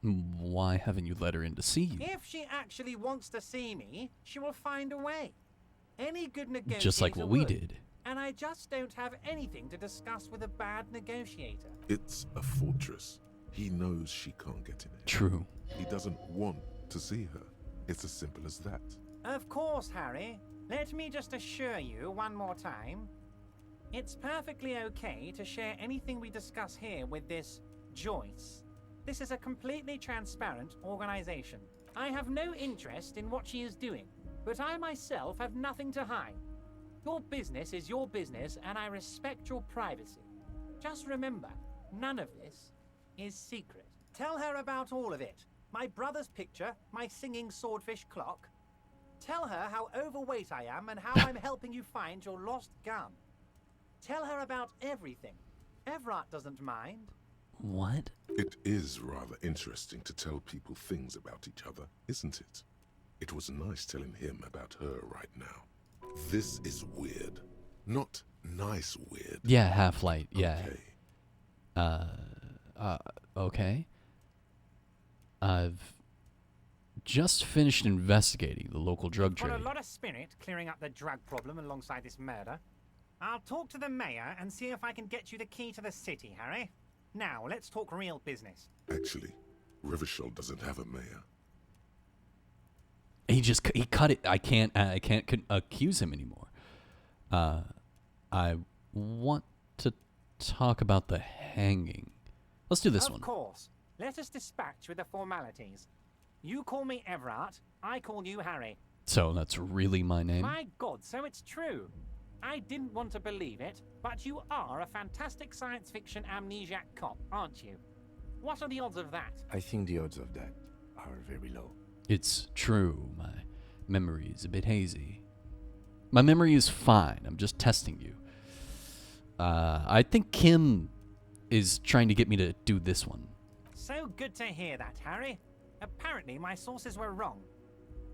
[SPEAKER 1] Why haven't you let her in to see you?
[SPEAKER 5] If she actually wants to see me, she will find a way. Any good negotiator
[SPEAKER 1] Just like what we
[SPEAKER 5] would.
[SPEAKER 1] did.
[SPEAKER 5] And I just don't have anything to discuss with a bad negotiator.
[SPEAKER 2] It's a fortress. He knows she can't get in it.
[SPEAKER 1] True.
[SPEAKER 2] He doesn't want to see her. It's as simple as that.
[SPEAKER 5] Of course, Harry. Let me just assure you one more time. It's perfectly okay to share anything we discuss here with this Joyce. This is a completely transparent organization. I have no interest in what she is doing, but I myself have nothing to hide. Your business is your business, and I respect your privacy. Just remember, none of this is secret. Tell her about all of it. My brother's picture, my singing swordfish clock. Tell her how overweight I am and how I'm helping you find your lost gun. Tell her about everything. Everett doesn't mind.
[SPEAKER 1] What?
[SPEAKER 2] It is rather interesting to tell people things about each other, isn't it? It was nice telling him about her right now. This is weird. Not nice weird.
[SPEAKER 1] Yeah, Half-Light, yeah.
[SPEAKER 2] Okay.
[SPEAKER 1] Okay. I've just finished investigating the local drug
[SPEAKER 5] Got
[SPEAKER 1] trade.
[SPEAKER 5] a lot of spirit clearing up the drug problem alongside this murder. I'll talk to the mayor and see if I can get you the key to the city, Harry. Now, let's talk real business.
[SPEAKER 2] Actually, Rivershell doesn't have a mayor.
[SPEAKER 1] He cut it. I can't accuse him anymore. I want to talk about the hanging. Let's do this one.
[SPEAKER 5] Of course. Let us dispatch with the formalities. You call me Everett, I call you Harry.
[SPEAKER 1] So that's really my name?
[SPEAKER 5] My God, so it's true. I didn't want to believe it, but you are a fantastic science fiction amnesiac cop, aren't you? What are the odds of that?
[SPEAKER 3] I think the odds of that are very low.
[SPEAKER 1] It's true. My memory is a bit hazy. My memory is fine. I'm just testing you. I think Kim is trying to get me to do this one.
[SPEAKER 5] So good to hear that, Harry. Apparently my sources were wrong.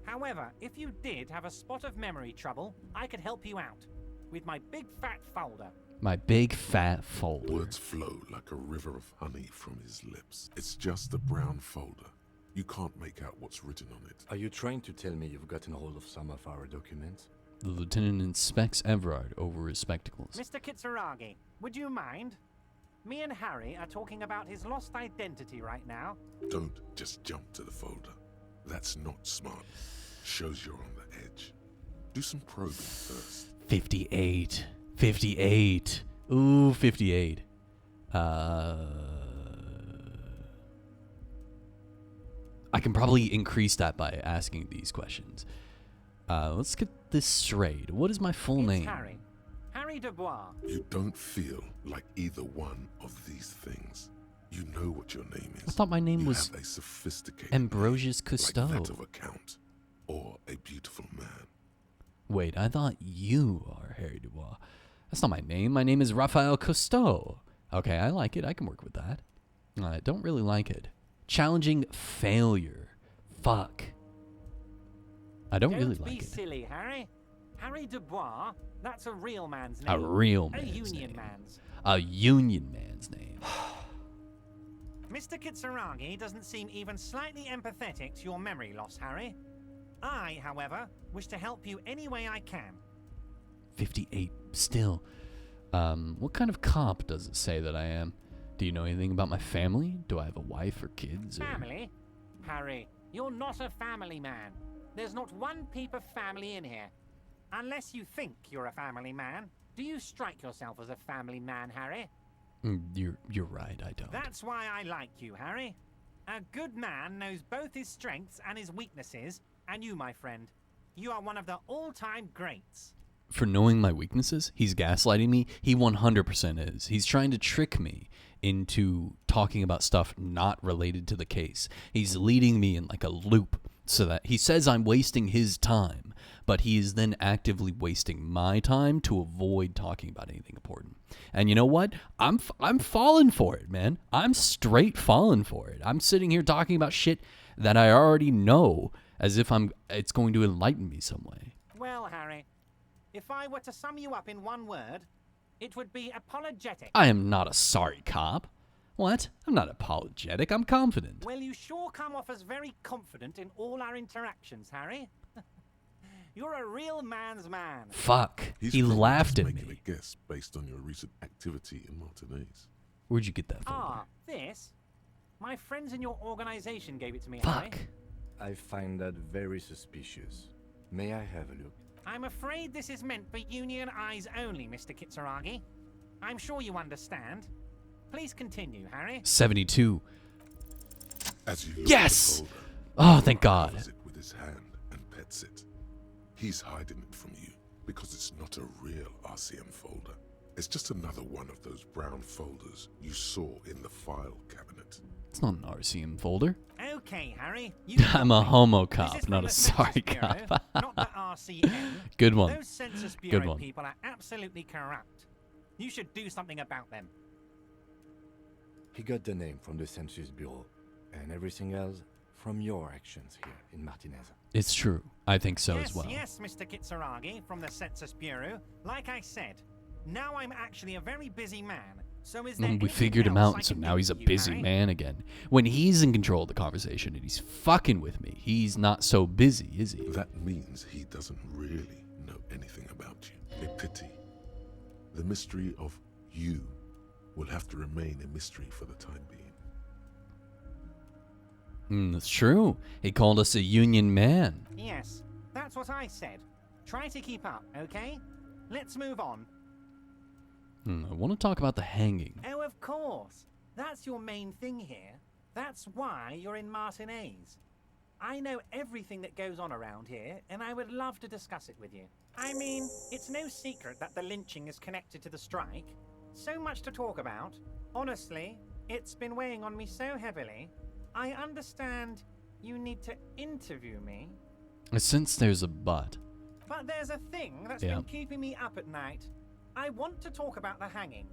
[SPEAKER 5] However, if you did have a spot of memory trouble, I could help you out. With my big fat folder.
[SPEAKER 1] My big fat folder.
[SPEAKER 2] Words flow like a river of honey from his lips. It's just a brown folder. You can't make out what's written on it.
[SPEAKER 3] Are you trying to tell me you've gotten hold of some of our documents?
[SPEAKER 1] The lieutenant inspects Everard over his spectacles.
[SPEAKER 5] Mr. Kitsuragi, would you mind? Me and Harry are talking about his lost identity right now.
[SPEAKER 2] Don't just jump to the folder. That's not smart. Shows you're on the edge. Do some probing first.
[SPEAKER 1] 58. 58. Ooh, 58. I can probably increase that by asking these questions. Let's get this straight. What is my full
[SPEAKER 5] It's
[SPEAKER 1] name?
[SPEAKER 5] Harry. Harry Dubois.
[SPEAKER 2] You don't feel like either one of these things. You know what your name is.
[SPEAKER 1] I thought my name
[SPEAKER 2] you
[SPEAKER 1] was...
[SPEAKER 2] have a sophisticated
[SPEAKER 1] Ambrosius
[SPEAKER 2] like
[SPEAKER 1] Cousteau.
[SPEAKER 2] that of a count or a beautiful man.
[SPEAKER 1] Wait, I thought you are Harry Dubois. That's not my name. My name is Raphael Cousteau. Okay, I like it. I can work with that. I don't really like it. Challenging failure. Fuck. I don't really
[SPEAKER 5] Don't
[SPEAKER 1] like
[SPEAKER 5] be
[SPEAKER 1] it.
[SPEAKER 5] silly, Harry. Harry Dubois, that's a real man's name.
[SPEAKER 1] A real
[SPEAKER 5] A
[SPEAKER 1] man's
[SPEAKER 5] union
[SPEAKER 1] name.
[SPEAKER 5] man's.
[SPEAKER 1] A union man's name.
[SPEAKER 5] Mr. Kitsuragi doesn't seem even slightly empathetic to your memory loss, Harry. I, however, wish to help you any way I can.
[SPEAKER 1] 58 still. What kind of cop does it say that I am? Do you know anything about my family? Do I have a wife or kids? Or...
[SPEAKER 5] Family? Harry, you're not a family man. There's not one peep of family in here. Unless you think you're a family man, do you strike yourself as a family man, Harry?
[SPEAKER 1] You're right, I don't.
[SPEAKER 5] That's why I like you, Harry. A good man knows both his strengths and his weaknesses, and you, my friend, you are one of the all-time greats.
[SPEAKER 1] For knowing my weaknesses, he's gaslighting me. He 100% is. He's trying to trick me into talking about stuff not related to the case. He's leading me in like a loop so that he says I'm wasting his time, but he is then actively wasting my time to avoid talking about anything important. And you know what? I'm falling for it, man. I'm straight falling for it. I'm sitting here talking about shit that I already know as if it's going to enlighten me some way.
[SPEAKER 5] Well, Harry, if I were to sum you up in one word, it would be apologetic.
[SPEAKER 1] I am not a sorry cop. What? I'm not apologetic. I'm confident.
[SPEAKER 5] Well, you sure come off as very confident in all our interactions, Harry. You're a real man's man.
[SPEAKER 1] Fuck.
[SPEAKER 2] He's
[SPEAKER 1] He
[SPEAKER 2] probably
[SPEAKER 1] laughed
[SPEAKER 2] just
[SPEAKER 1] at
[SPEAKER 2] making
[SPEAKER 1] me.
[SPEAKER 2] a guess based on your recent activity in Martinez.
[SPEAKER 1] Where'd you get that from?
[SPEAKER 5] Ah, this? My friends in your organization gave it to me,
[SPEAKER 1] Fuck.
[SPEAKER 5] Harry.
[SPEAKER 3] I find that very suspicious. May I have a look?
[SPEAKER 5] I'm afraid this is meant for union eyes only, Mr. Kitsuragi. I'm sure you understand. Please continue, Harry.
[SPEAKER 1] 72.
[SPEAKER 2] As you look
[SPEAKER 1] Yes!
[SPEAKER 2] at the folder,
[SPEAKER 1] Oh, thank God.
[SPEAKER 2] covers it with his hand and pets it. He's hiding it from you because it's not a real RCM folder. It's just another one of those brown folders you saw in the file cabinet.
[SPEAKER 1] It's not an RCM folder.
[SPEAKER 5] Okay, Harry. You
[SPEAKER 1] I'm a
[SPEAKER 5] got me.
[SPEAKER 1] homo
[SPEAKER 5] This
[SPEAKER 1] cop,
[SPEAKER 5] is
[SPEAKER 1] not
[SPEAKER 5] from
[SPEAKER 1] a
[SPEAKER 5] the
[SPEAKER 1] sorry
[SPEAKER 5] Census Bureau,
[SPEAKER 1] cop.
[SPEAKER 5] not the RCM.
[SPEAKER 1] Good one.
[SPEAKER 5] Those Census
[SPEAKER 1] Good
[SPEAKER 5] Bureau
[SPEAKER 1] one.
[SPEAKER 5] people are absolutely corrupt. You should do something about them.
[SPEAKER 3] He got the name from the Census Bureau, and everything else from your actions here in Martinez.
[SPEAKER 1] It's true. I think so
[SPEAKER 5] yes,
[SPEAKER 1] as well.
[SPEAKER 5] yes, Mr. Kitsuragi from the Census Bureau. Like I said, now I'm actually a very busy man. So is there
[SPEAKER 1] We
[SPEAKER 5] anything
[SPEAKER 1] figured him
[SPEAKER 5] else I
[SPEAKER 1] out, so
[SPEAKER 5] can
[SPEAKER 1] now
[SPEAKER 5] do
[SPEAKER 1] he's a
[SPEAKER 5] for you,
[SPEAKER 1] busy
[SPEAKER 5] Harry?
[SPEAKER 1] man again. When he's in control of the conversation and he's fucking with me, he's not so busy, is he?
[SPEAKER 2] That means he doesn't really know anything about you. A pity. The mystery of you will have to remain a mystery for the time being.
[SPEAKER 1] That's true. He called us a union man.
[SPEAKER 5] Yes, that's what I said. Try to keep up, okay? Let's move on.
[SPEAKER 1] I want to talk about the hanging.
[SPEAKER 5] Oh, of course. That's your main thing here. That's why you're in Martinez. I know everything that goes on around here, and I would love to discuss it with you. I mean, it's no secret that the lynching is connected to the strike. So much to talk about. Honestly, it's been weighing on me so heavily. I understand you need to interview me,
[SPEAKER 1] I sense there's a but.
[SPEAKER 5] but there's a thing that's
[SPEAKER 1] Yeah.
[SPEAKER 5] been keeping me up at night. I want to talk about the hanging.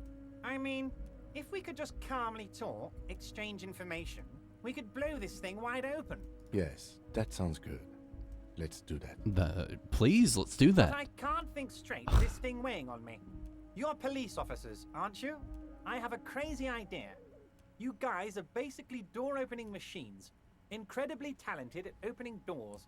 [SPEAKER 5] I mean, if we could just calmly talk, exchange information, we could blow this thing wide open.
[SPEAKER 3] Yes, that sounds good. Let's do that.
[SPEAKER 1] Please, let's do
[SPEAKER 5] But
[SPEAKER 1] that.
[SPEAKER 5] I can't think straight with this thing weighing on me. You're police officers, aren't you? I have a crazy idea. You guys are basically door-opening machines, incredibly talented at opening doors.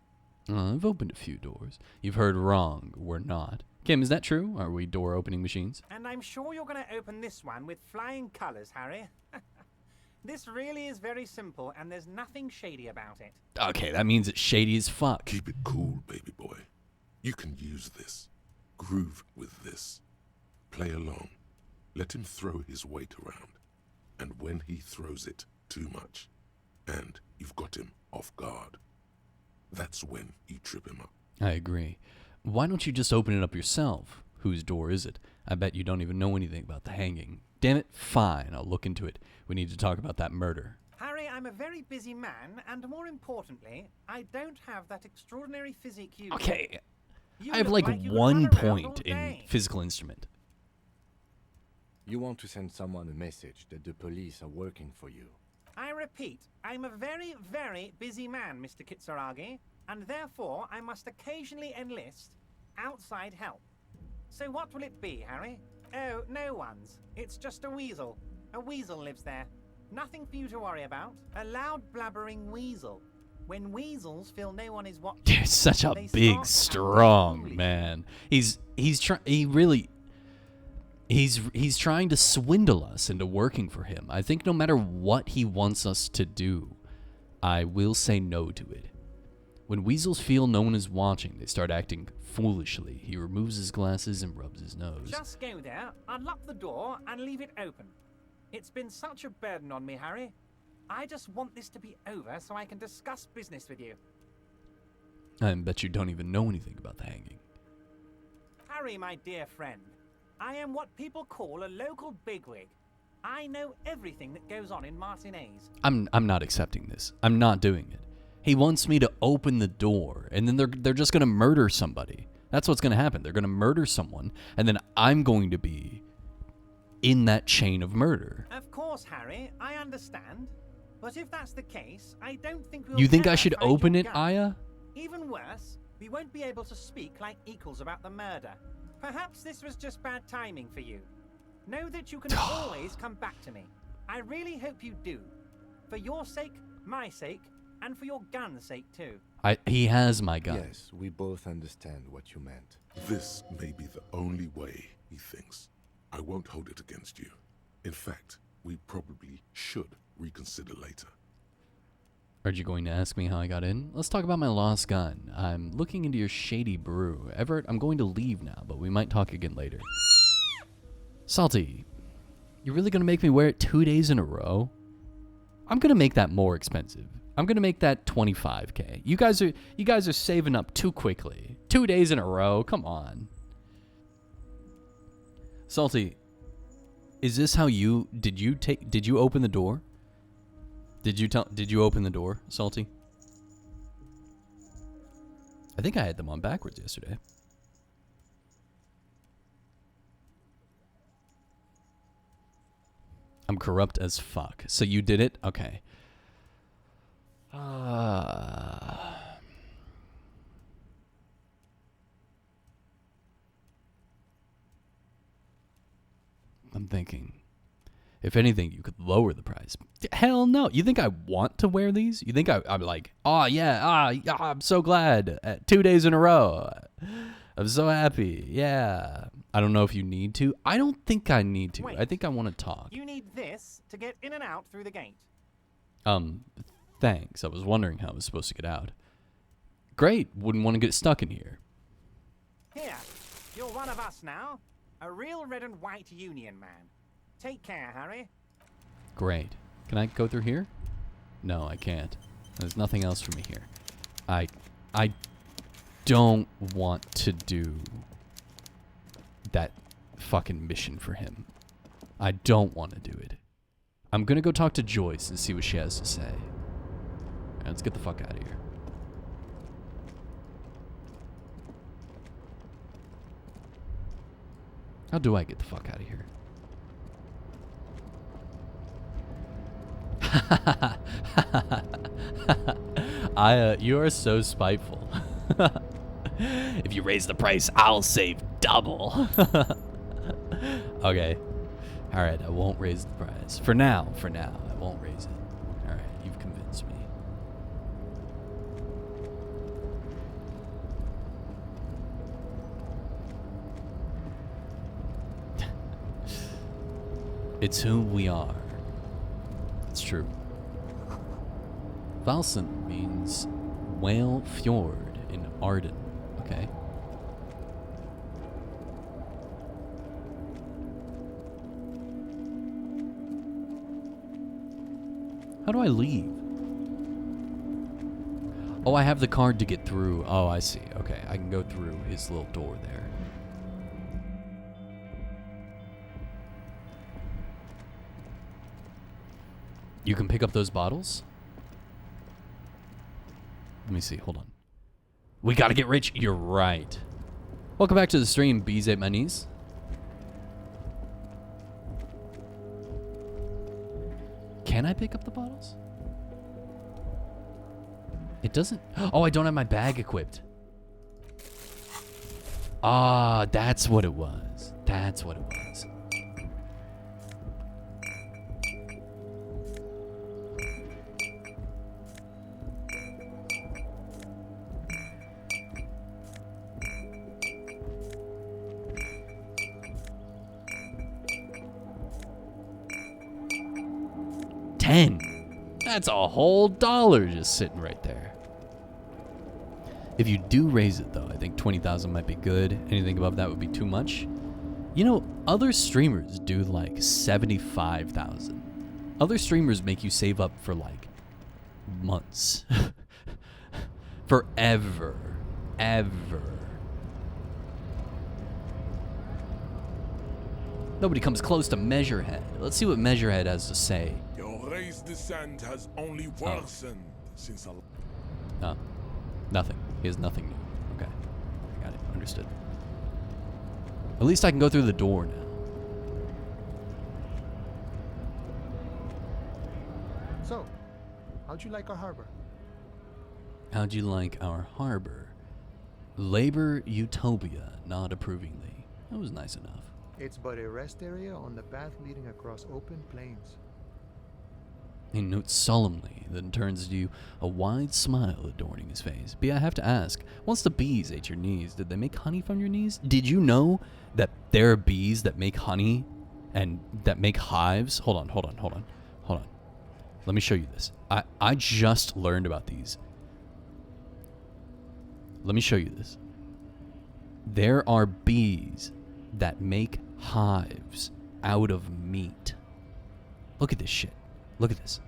[SPEAKER 1] I've opened a few doors. You've heard wrong. We're not. Kim, is that true? Are we door opening machines?
[SPEAKER 5] And I'm sure you're going to open this one with flying colors, Harry. This really is very simple, and there's nothing shady about it.
[SPEAKER 1] Okay, that means it's shady as fuck.
[SPEAKER 2] Keep it cool, baby boy. You can use this. Groove with this. Play along. Let him throw his weight around. And when he throws it too much, and you've got him off guard, that's when you trip him up.
[SPEAKER 1] I agree. Why don't you just open it up yourself? Whose door is it? I bet you don't even know anything about the hanging. Damn it, fine, I'll look into it. We need to talk about that murder.
[SPEAKER 5] Harry, I'm a very busy man, and more importantly, I don't have that extraordinary physique you do.
[SPEAKER 1] Okay.
[SPEAKER 5] You
[SPEAKER 1] I have
[SPEAKER 5] look
[SPEAKER 1] like
[SPEAKER 5] you could
[SPEAKER 1] one
[SPEAKER 5] run around all
[SPEAKER 1] point in
[SPEAKER 5] day.
[SPEAKER 1] physical instrument.
[SPEAKER 3] You want to send someone a message that the police are working for you.
[SPEAKER 5] I repeat, I'm a very, very busy man, Mr. Kitsuragi, and therefore I must occasionally enlist outside help. So what will it be, Harry? Oh, no one's. It's just a weasel. A weasel lives there. Nothing for you to worry about. A loud blabbering weasel. When weasels feel no one is watching,
[SPEAKER 1] You're such a
[SPEAKER 5] they
[SPEAKER 1] big,
[SPEAKER 5] start
[SPEAKER 1] strong
[SPEAKER 5] acting
[SPEAKER 1] man. He's trying to swindle us into working for him. I think no matter what he wants us to do, I will say no to it. When weasels feel no one is watching, they start acting foolishly. He removes his glasses and rubs his nose.
[SPEAKER 5] Just go there, unlock the door, and leave it open. It's been such a burden on me, Harry. I just want this to be over so I can discuss business with you.
[SPEAKER 1] I bet you don't even know anything about the hanging.
[SPEAKER 5] Harry, my dear friend, I am what people call a local bigwig. I know everything that goes on in Martinez.
[SPEAKER 1] I'm not accepting this. I'm not doing it. He wants me to open the door, and then they're just going to murder somebody. That's what's going to happen. They're going to murder someone, and then I'm going to be in that chain of murder.
[SPEAKER 5] Of course, Harry, I understand. But if that's the case, I don't think we'll
[SPEAKER 1] You think I
[SPEAKER 5] ever
[SPEAKER 1] should
[SPEAKER 5] find
[SPEAKER 1] open
[SPEAKER 5] your
[SPEAKER 1] it,
[SPEAKER 5] gun.
[SPEAKER 1] Aya?
[SPEAKER 5] Even worse, we won't be able to speak like equals about the murder. Perhaps this was just bad timing for you. Know that you can always come back to me. I really hope you do. For your sake, my sake, and for your gun's sake too.
[SPEAKER 1] He has my gun.
[SPEAKER 3] Yes, we both understand what you meant.
[SPEAKER 2] This may be the only way, he thinks. I won't hold it against you. In fact, we probably should reconsider later.
[SPEAKER 1] Are you going to ask me how I got in? Let's talk about my lost gun. I'm looking into your shady brew. Everett, I'm going to leave now, but we might talk again later. Salty, you're really going to make me wear it 2 days in a row? I'm going to make that more expensive. I'm going to make that 25K. You guys are saving up too quickly. 2 days in a row? Come on. Salty, is this how did you open the door? Did you open the door, Salty? I think I had them on backwards yesterday. I'm corrupt as fuck. So you did it? Okay. I'm thinking, if anything, you could lower the price. Hell no. You think I want to wear these? You think I'm like, oh yeah, I'm so glad. 2 days in a row. I'm so happy. Yeah. I don't know if you need to. I don't think I need to.
[SPEAKER 5] Wait.
[SPEAKER 1] I think I want to talk.
[SPEAKER 5] You need this to get in and out through the gate.
[SPEAKER 1] Thanks. I was wondering how I was supposed to get out. Great. Wouldn't want to get stuck in here.
[SPEAKER 5] Here, you're one of us now. A real red and white Union man. Take care, Harry.
[SPEAKER 1] Great. Can I go through here? No, I can't. There's nothing else for me here. I don't want to do that fucking mission for him. I don't want to do it. I'm gonna go talk to Joyce and see what she has to say. Alright, let's get the fuck out of here. How do I get the fuck out of here? You are so spiteful. If you raise the price, I'll save double. Okay. Alright, I won't raise the price. For now, I won't raise it. Alright, you've convinced me. It's who we are. It's true. Valsen means whale fjord in Arden. Okay. How do I leave? Oh, I have the card to get through. Oh, I see. Okay, I can go through his little door there. You can pick up those bottles? Let me see. Hold on. We gotta get rich. You're right. Welcome back to the stream, Bees Ate My Knees. Can I pick up the bottles? It doesn't. Oh, I don't have my bag equipped. Ah, that's what it was. That's what it was. That's a whole $1 just sitting right there. If you do raise it, though, I think 20,000 might be good. Anything above that would be too much. You know, other streamers do like 75,000. Other streamers make you save up for like months. Forever. Ever. Nobody comes close to Measurehead. Let's see what Measurehead has to say.
[SPEAKER 6] Your race descent has only worsened since a...
[SPEAKER 1] No. Nothing. He has nothing new. Okay. I got it. Understood. At least I can go through the door now.
[SPEAKER 7] So, how'd you like our harbor?
[SPEAKER 1] How'd you like our harbor? Labor Utopia, not approvingly. That was nice enough.
[SPEAKER 7] It's but a rest area on the path leading across open plains.
[SPEAKER 1] He notes solemnly, then turns to you, a wide smile adorning his face. B, I have to ask, once the bees ate your knees, did they make honey from your knees? Did you know that there are bees that make honey and that make hives? Hold on. Let me show you this. I just learned about these. Let me show you this. There are bees that make hives out of meat. Look at this shit. Look at this.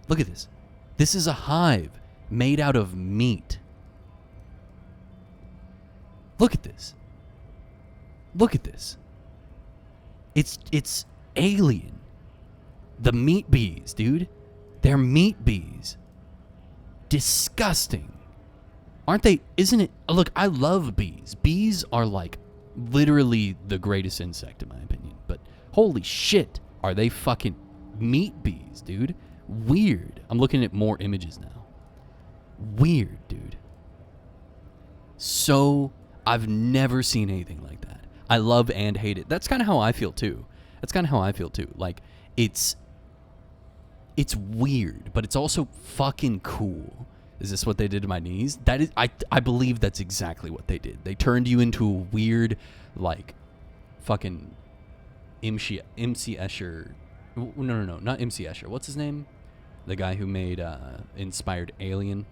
[SPEAKER 1] Look at this. This is a hive made out of meat. Look at this. Look at this. It's alien. The meat bees, dude. They're meat bees. Disgusting. Aren't they? Isn't it? Look, I love bees. Bees are like literally the greatest insect in my opinion. But holy shit, are they fucking meat bees, dude? Weird. I'm looking at more images now. Weird, dude. So, I've never seen anything like that. I love and hate it. That's kind of how I feel too. Like, it's weird, but it's also fucking cool. Is this what they did to my knees? That is, I believe that's exactly what they did. They turned you into a weird, like, fucking MC Escher. No, not MC Escher. What's his name? The guy who made inspired Alien.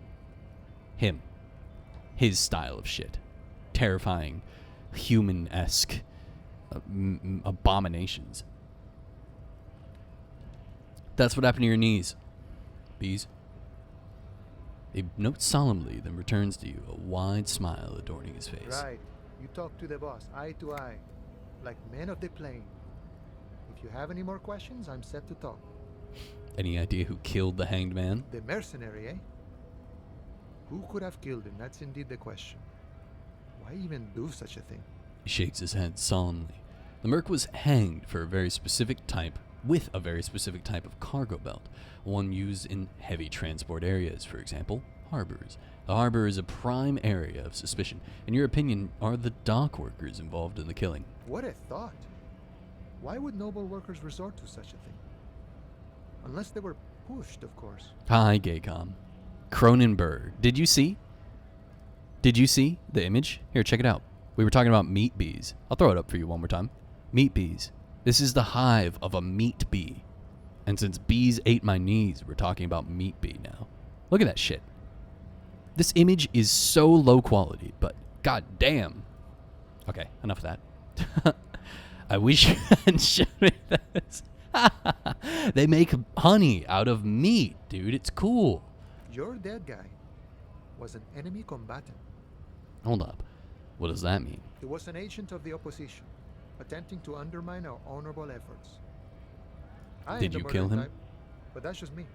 [SPEAKER 1] Him. His style of shit. Terrifying, human-esque abominations. That's what happened to your knees, bees. He notes solemnly, then returns to you, a wide smile adorning his face.
[SPEAKER 7] Right. You talk to the boss, eye to eye, like men of the plain. If you have any more questions, I'm set to talk.
[SPEAKER 1] Any idea who killed the hanged man?
[SPEAKER 7] The mercenary, eh? Who could have killed him? That's indeed the question. Why even do such a thing?
[SPEAKER 1] He shakes his head solemnly. The merc was hanged for a very specific type, with a very specific type of cargo belt, one used in heavy transport areas, for example, harbors. The harbor is a prime area of suspicion. In your opinion, are the dock workers involved in the killing?
[SPEAKER 7] What a thought. Why would noble workers resort to such a thing? Unless they were pushed, of course.
[SPEAKER 1] Hi, Gaycom. Cronenberg. Did you see the image? Here, check it out. We were talking about meat bees. I'll throw it up for you one more time. Meat bees. This is the hive of a meat bee. And since bees ate my knees, we're talking about meat bee now. Look at that shit. This image is so low quality, but goddamn. Okay, enough of that. I wish you had shown me this. They make honey out of meat, dude. It's cool.
[SPEAKER 7] Your dead guy was an enemy combatant.
[SPEAKER 1] Hold up. What does that mean?
[SPEAKER 7] He was an agent of the opposition, attempting to undermine our honorable efforts. I
[SPEAKER 1] Did
[SPEAKER 7] ain't the
[SPEAKER 1] you kill
[SPEAKER 7] murder
[SPEAKER 1] him?
[SPEAKER 7] type, but that's just me.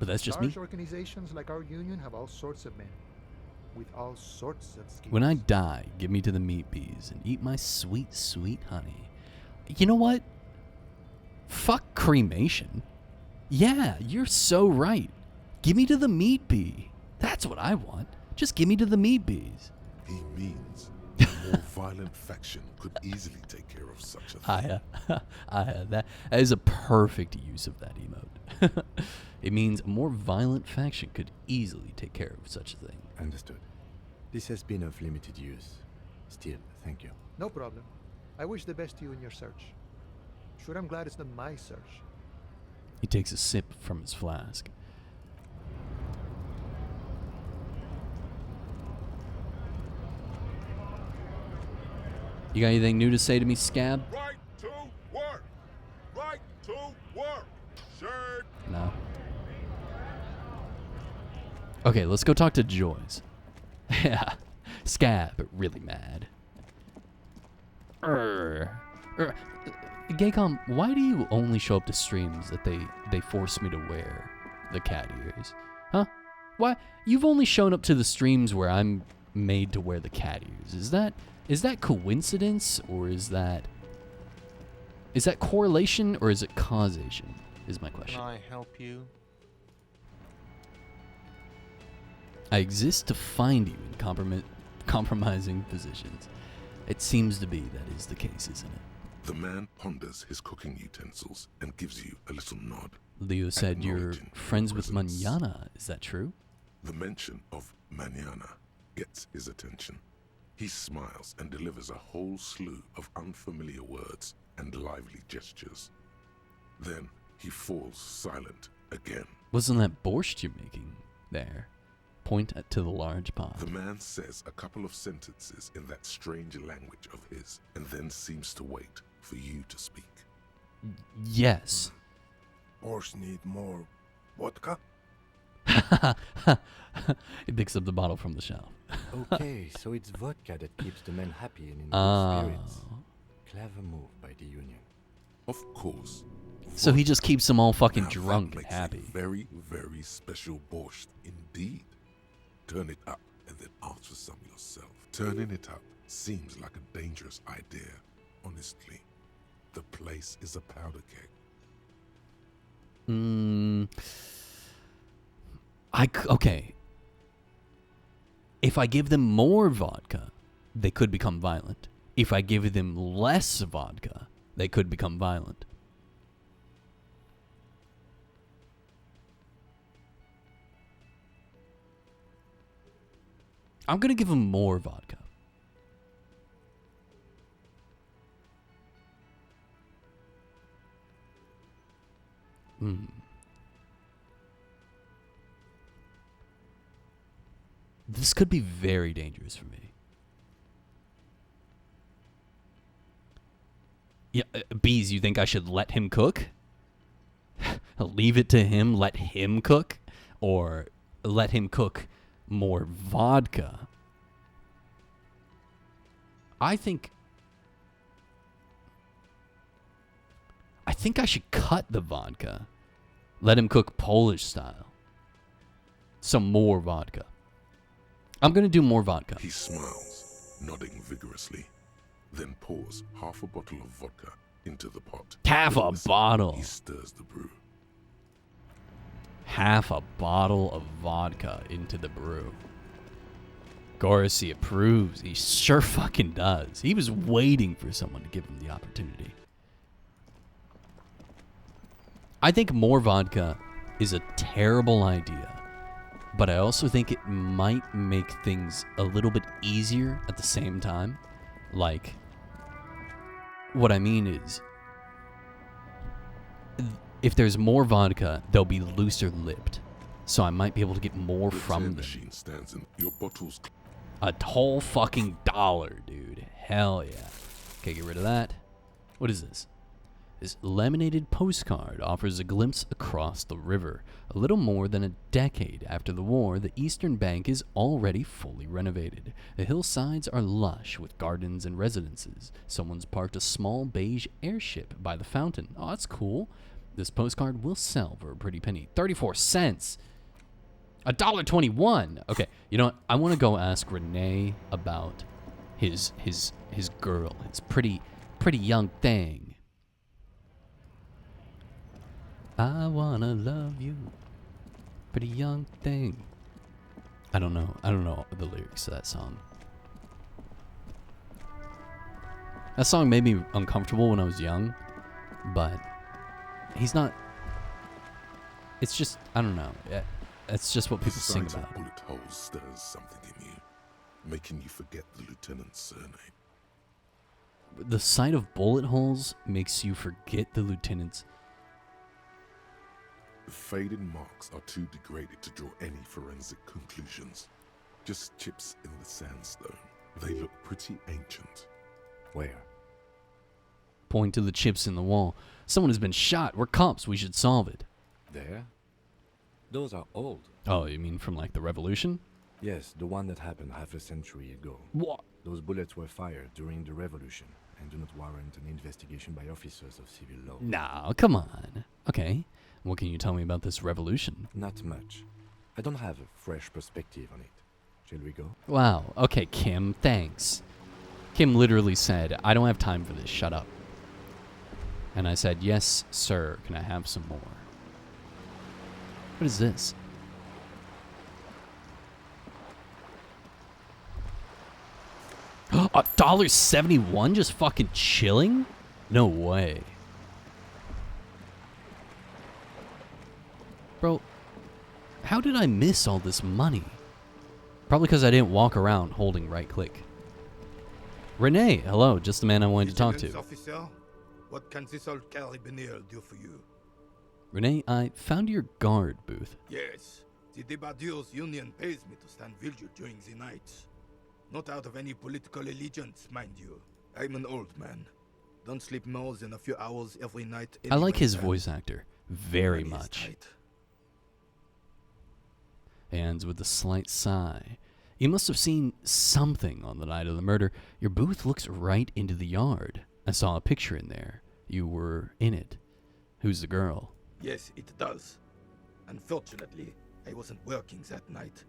[SPEAKER 1] But that's just me.
[SPEAKER 7] Large organizations like our union have all sorts of men, with all sorts of skills.
[SPEAKER 1] When I die, give me to the meat bees and eat my sweet, sweet honey. You know what? Fuck cremation. Yeah, you're so right. Give me to the meat bee. That's what I want. Just give me to the meat bees.
[SPEAKER 2] He means a more violent faction could easily take care of such a thing.
[SPEAKER 1] That is a perfect use of that emote. It means a more violent faction could easily take care of such a thing.
[SPEAKER 3] Understood. This has been of limited use. Still, thank you.
[SPEAKER 7] No problem. I wish the best to you in your search. Sure, I'm glad it's not my search.
[SPEAKER 1] He takes a sip from his flask. You got anything new to say to me, Scab?
[SPEAKER 6] Right to work. Right to work. Shade.
[SPEAKER 1] No. Okay, let's go talk to Joyce. Yeah. Scab, really mad. Gaycom, why do you only show up to streams that they force me to wear the cat ears? Huh? Why? You've only shown up to the streams where I'm made to wear the cat ears. Is that coincidence, or is that correlation, or is it causation? Is my question.
[SPEAKER 8] Can I help you?
[SPEAKER 1] I exist to find you in compromising positions. It seems to be that is the case, isn't it?
[SPEAKER 2] The man ponders his cooking utensils and gives you a little nod.
[SPEAKER 1] Leo said you're
[SPEAKER 2] Acknowledging
[SPEAKER 1] friends
[SPEAKER 2] your
[SPEAKER 1] with
[SPEAKER 2] presence.
[SPEAKER 1] Manana. Is that true?
[SPEAKER 2] The mention of manana gets his attention. He smiles and delivers a whole slew of unfamiliar words and lively gestures. Then he falls silent again.
[SPEAKER 1] Wasn't that borscht you're making there? Point to the large pot.
[SPEAKER 2] The man says a couple of sentences in that strange language of his and then seems to wait for you to speak.
[SPEAKER 1] Yes.
[SPEAKER 6] Borscht need more vodka?
[SPEAKER 1] He picks up the bottle from the shelf.
[SPEAKER 3] Okay, so it's vodka that keeps the men happy and in good
[SPEAKER 1] Oh.
[SPEAKER 3] spirits. Clever move by the union.
[SPEAKER 2] Of course.
[SPEAKER 1] So he just keeps them all fucking
[SPEAKER 2] Now that
[SPEAKER 1] drunk and
[SPEAKER 2] makes it
[SPEAKER 1] happy.
[SPEAKER 2] very, very special borscht indeed. Turn it up and then ask for some yourself. Turning it up seems like a dangerous idea, honestly. The place is a powder keg.
[SPEAKER 1] Okay. If I give them more vodka, they could become violent. If I give them less vodka, they could become violent. I'm going to give them more vodka. This could be very dangerous for me. Yeah, Bees, you think I should let him cook? Leave it to him, let him cook? Or let him cook more vodka? I think I should cut the vodka. Let him cook Polish style. Some more vodka. I'm going to do more vodka.
[SPEAKER 2] He smiles, nodding vigorously, then pours half a bottle of vodka into the pot.
[SPEAKER 1] Half
[SPEAKER 2] With
[SPEAKER 1] a
[SPEAKER 2] whistle,
[SPEAKER 1] bottle.
[SPEAKER 2] He stirs the brew.
[SPEAKER 1] Half a bottle of vodka into the brew. Gorossi approves. He sure fucking does. He was waiting for someone to give him the opportunity. I think more vodka is a terrible idea, but I also think it might make things a little bit easier at the same time. Like, what I mean is, if there's more vodka, they'll be looser lipped. So I might be able to get more
[SPEAKER 2] The
[SPEAKER 1] from
[SPEAKER 2] tin
[SPEAKER 1] them.
[SPEAKER 2] machine stands in your bottles.
[SPEAKER 1] A whole fucking $1, dude. Hell yeah. Okay, get rid of that. What is this? This laminated postcard offers a glimpse across the river. A little more than a decade after the war, the eastern bank is already fully renovated. The hillsides are lush with gardens and residences. Someone's parked a small beige airship by the fountain. Oh, that's cool. This postcard will sell for a pretty penny. 34 cents. $1.21. Okay, you know what? I want to go ask Renee about his girl, his pretty young thing. I wanna love you, pretty young thing. I don't know the lyrics to that song. That song made me uncomfortable when I was young, but he's not. It's just, I don't know. It's just what people sing
[SPEAKER 2] The sight
[SPEAKER 1] about.
[SPEAKER 2] of bullet holes stirs something in you, making you forget the lieutenant's surname.
[SPEAKER 1] The sight of bullet holes makes you forget the lieutenant's.
[SPEAKER 2] The faded marks are too degraded to draw any forensic conclusions. Just chips in the sandstone. They look pretty ancient.
[SPEAKER 3] Where?
[SPEAKER 1] Point to the chips in the wall. Someone has been shot. We're cops. We should solve it.
[SPEAKER 3] There? Those are old.
[SPEAKER 1] Oh, you mean from like the revolution?
[SPEAKER 3] Yes, the one that happened half a century ago.
[SPEAKER 1] What?
[SPEAKER 3] Those bullets were fired during the revolution and do not warrant an investigation by officers of civil law.
[SPEAKER 1] Nah, come on. Okay. What can you tell me about this revolution?
[SPEAKER 3] Not much. I don't have a fresh perspective on it. Shall we go?
[SPEAKER 1] Wow. Okay, Kim, thanks. Kim literally said, I don't have time for this. Shut up. And I said, yes, sir. Can I have some more? What is this? $1.71 just fucking chilling? No way. Bro, how did I miss all this money? Probably because I didn't walk around holding right click. Renee, hello, just the man I wanted to talk to.
[SPEAKER 8] Officer, what can this old carabinier do for you?
[SPEAKER 1] Renee, I found your guard booth.
[SPEAKER 8] Yes, the Debardeurs Union pays me to stand vigil during the night. Not out of any political allegiance, mind you. I'm an old man. Don't sleep more than a few hours every night.
[SPEAKER 1] I like his
[SPEAKER 8] anyway,
[SPEAKER 1] voice actor very
[SPEAKER 8] money is
[SPEAKER 1] much.
[SPEAKER 8] tight.
[SPEAKER 1] And with a slight sigh, you must have seen something on the night of the murder. Your booth looks right into the yard. I saw a picture in there. You were in it. Who's the girl?
[SPEAKER 8] Yes, it does. Unfortunately, I wasn't working that night.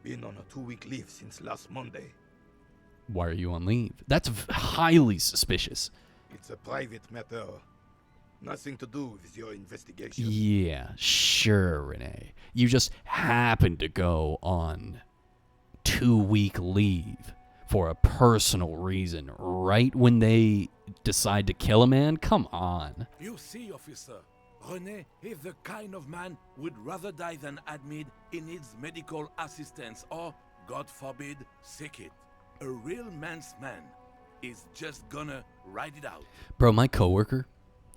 [SPEAKER 8] Been on a 2-week leave since last Monday.
[SPEAKER 1] Why are you on leave? That's highly suspicious.
[SPEAKER 8] It's a private matter. Nothing to do with your investigation.
[SPEAKER 1] Yeah, sure, Renee. You just happened to go on 2-week leave for a personal reason right when they decide to kill a man? Come on.
[SPEAKER 6] You see, officer, René is the kind of man who would rather die than admit he needs medical assistance or, God forbid, sick it. A real man's man is just gonna ride it out.
[SPEAKER 1] Bro, my coworker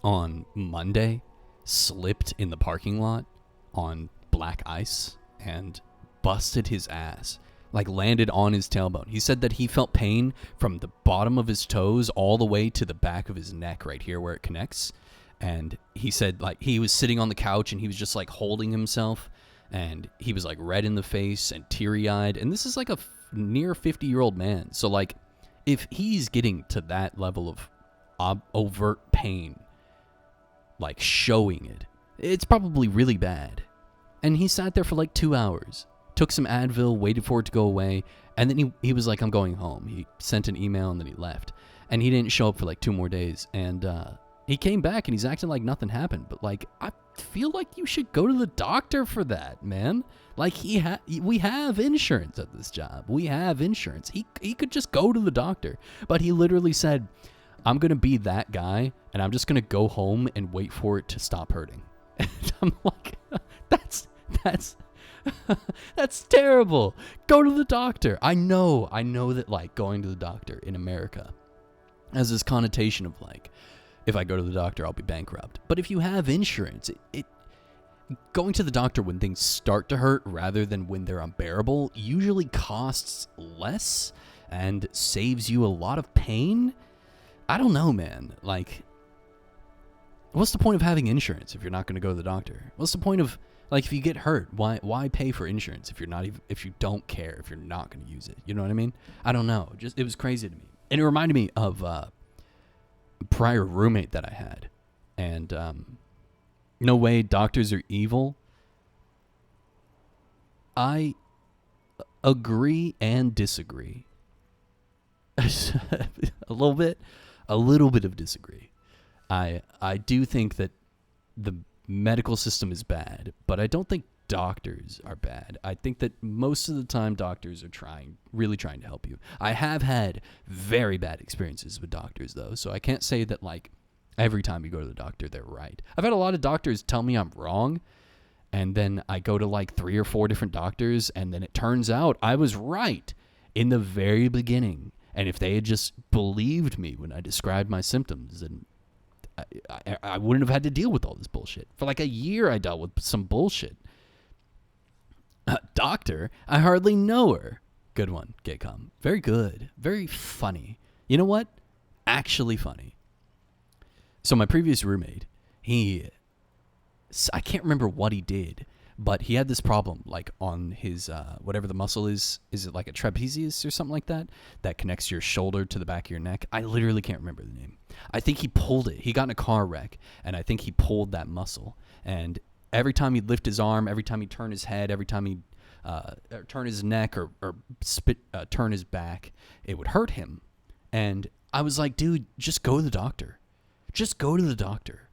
[SPEAKER 1] on Monday slipped in the parking lot on black ice and busted his ass. Like landed on his tailbone. He said that he felt pain from the bottom of his toes all the way to the back of his neck right here where it connects. And he said like he was sitting on the couch and he was just like holding himself and he was like red in the face and teary-eyed. And this is like a near 50-year-old man. So like if he's getting to that level of overt pain, like showing it, it's probably really bad. And he sat there for like 2 hours. Took some Advil, waited for it to go away, and then he was like, I'm going home. He sent an email and then he left. And he didn't show up for like 2 more days. And he came back and he's acting like nothing happened. But like, I feel like you should go to the doctor for that, man. Like we have insurance at this job. We have insurance. He could just go to the doctor. But he literally said, I'm going to be that guy and I'm just going to go home and wait for it to stop hurting. And I'm like, that's that's terrible. Go to the doctor. I know that like going to the doctor in America has this connotation of like, if I go to the doctor, I'll be bankrupt. But if you have insurance, it going to the doctor when things start to hurt rather than when they're unbearable usually costs less and saves you a lot of pain. I don't know, man. Like, what's the point of having insurance if you're not going to go to the doctor? What's the point of like if you get hurt, why pay for insurance if you don't care, if you're not going to use it? You know what I mean? I don't know. Just it was crazy to me. And it reminded me of a prior roommate that I had. And no way, doctors are evil. I agree and disagree. a little bit of disagree. I do think that the medical system is bad, but I don't think doctors are bad. I think that most of the time doctors are really trying to help you. I have had very bad experiences with doctors though, so I can't say that like every time you go to the doctor they're right. I've had a lot of doctors tell me I'm wrong, and then I go to like 3 or 4 different doctors, and then it turns out I was right in the very beginning. And if they had just believed me when I described my symptoms, then I wouldn't have had to deal with all this bullshit. For like a year I dealt with some bullshit. Doctor, I hardly know her. Good one, Gaycom. Very good. Very funny. You know what? Actually funny. So my previous roommate, I can't remember what he did, but he had this problem, like on his, whatever the muscle is it like a trapezius or something like that, that connects your shoulder to the back of your neck? I literally can't remember the name. I think he pulled it. He got in a car wreck, and I think he pulled that muscle. And every time he'd lift his arm, every time he'd turn his head, every time he'd turn his neck or turn his back, it would hurt him. And I was like, dude, just go to the doctor. Just go to the doctor.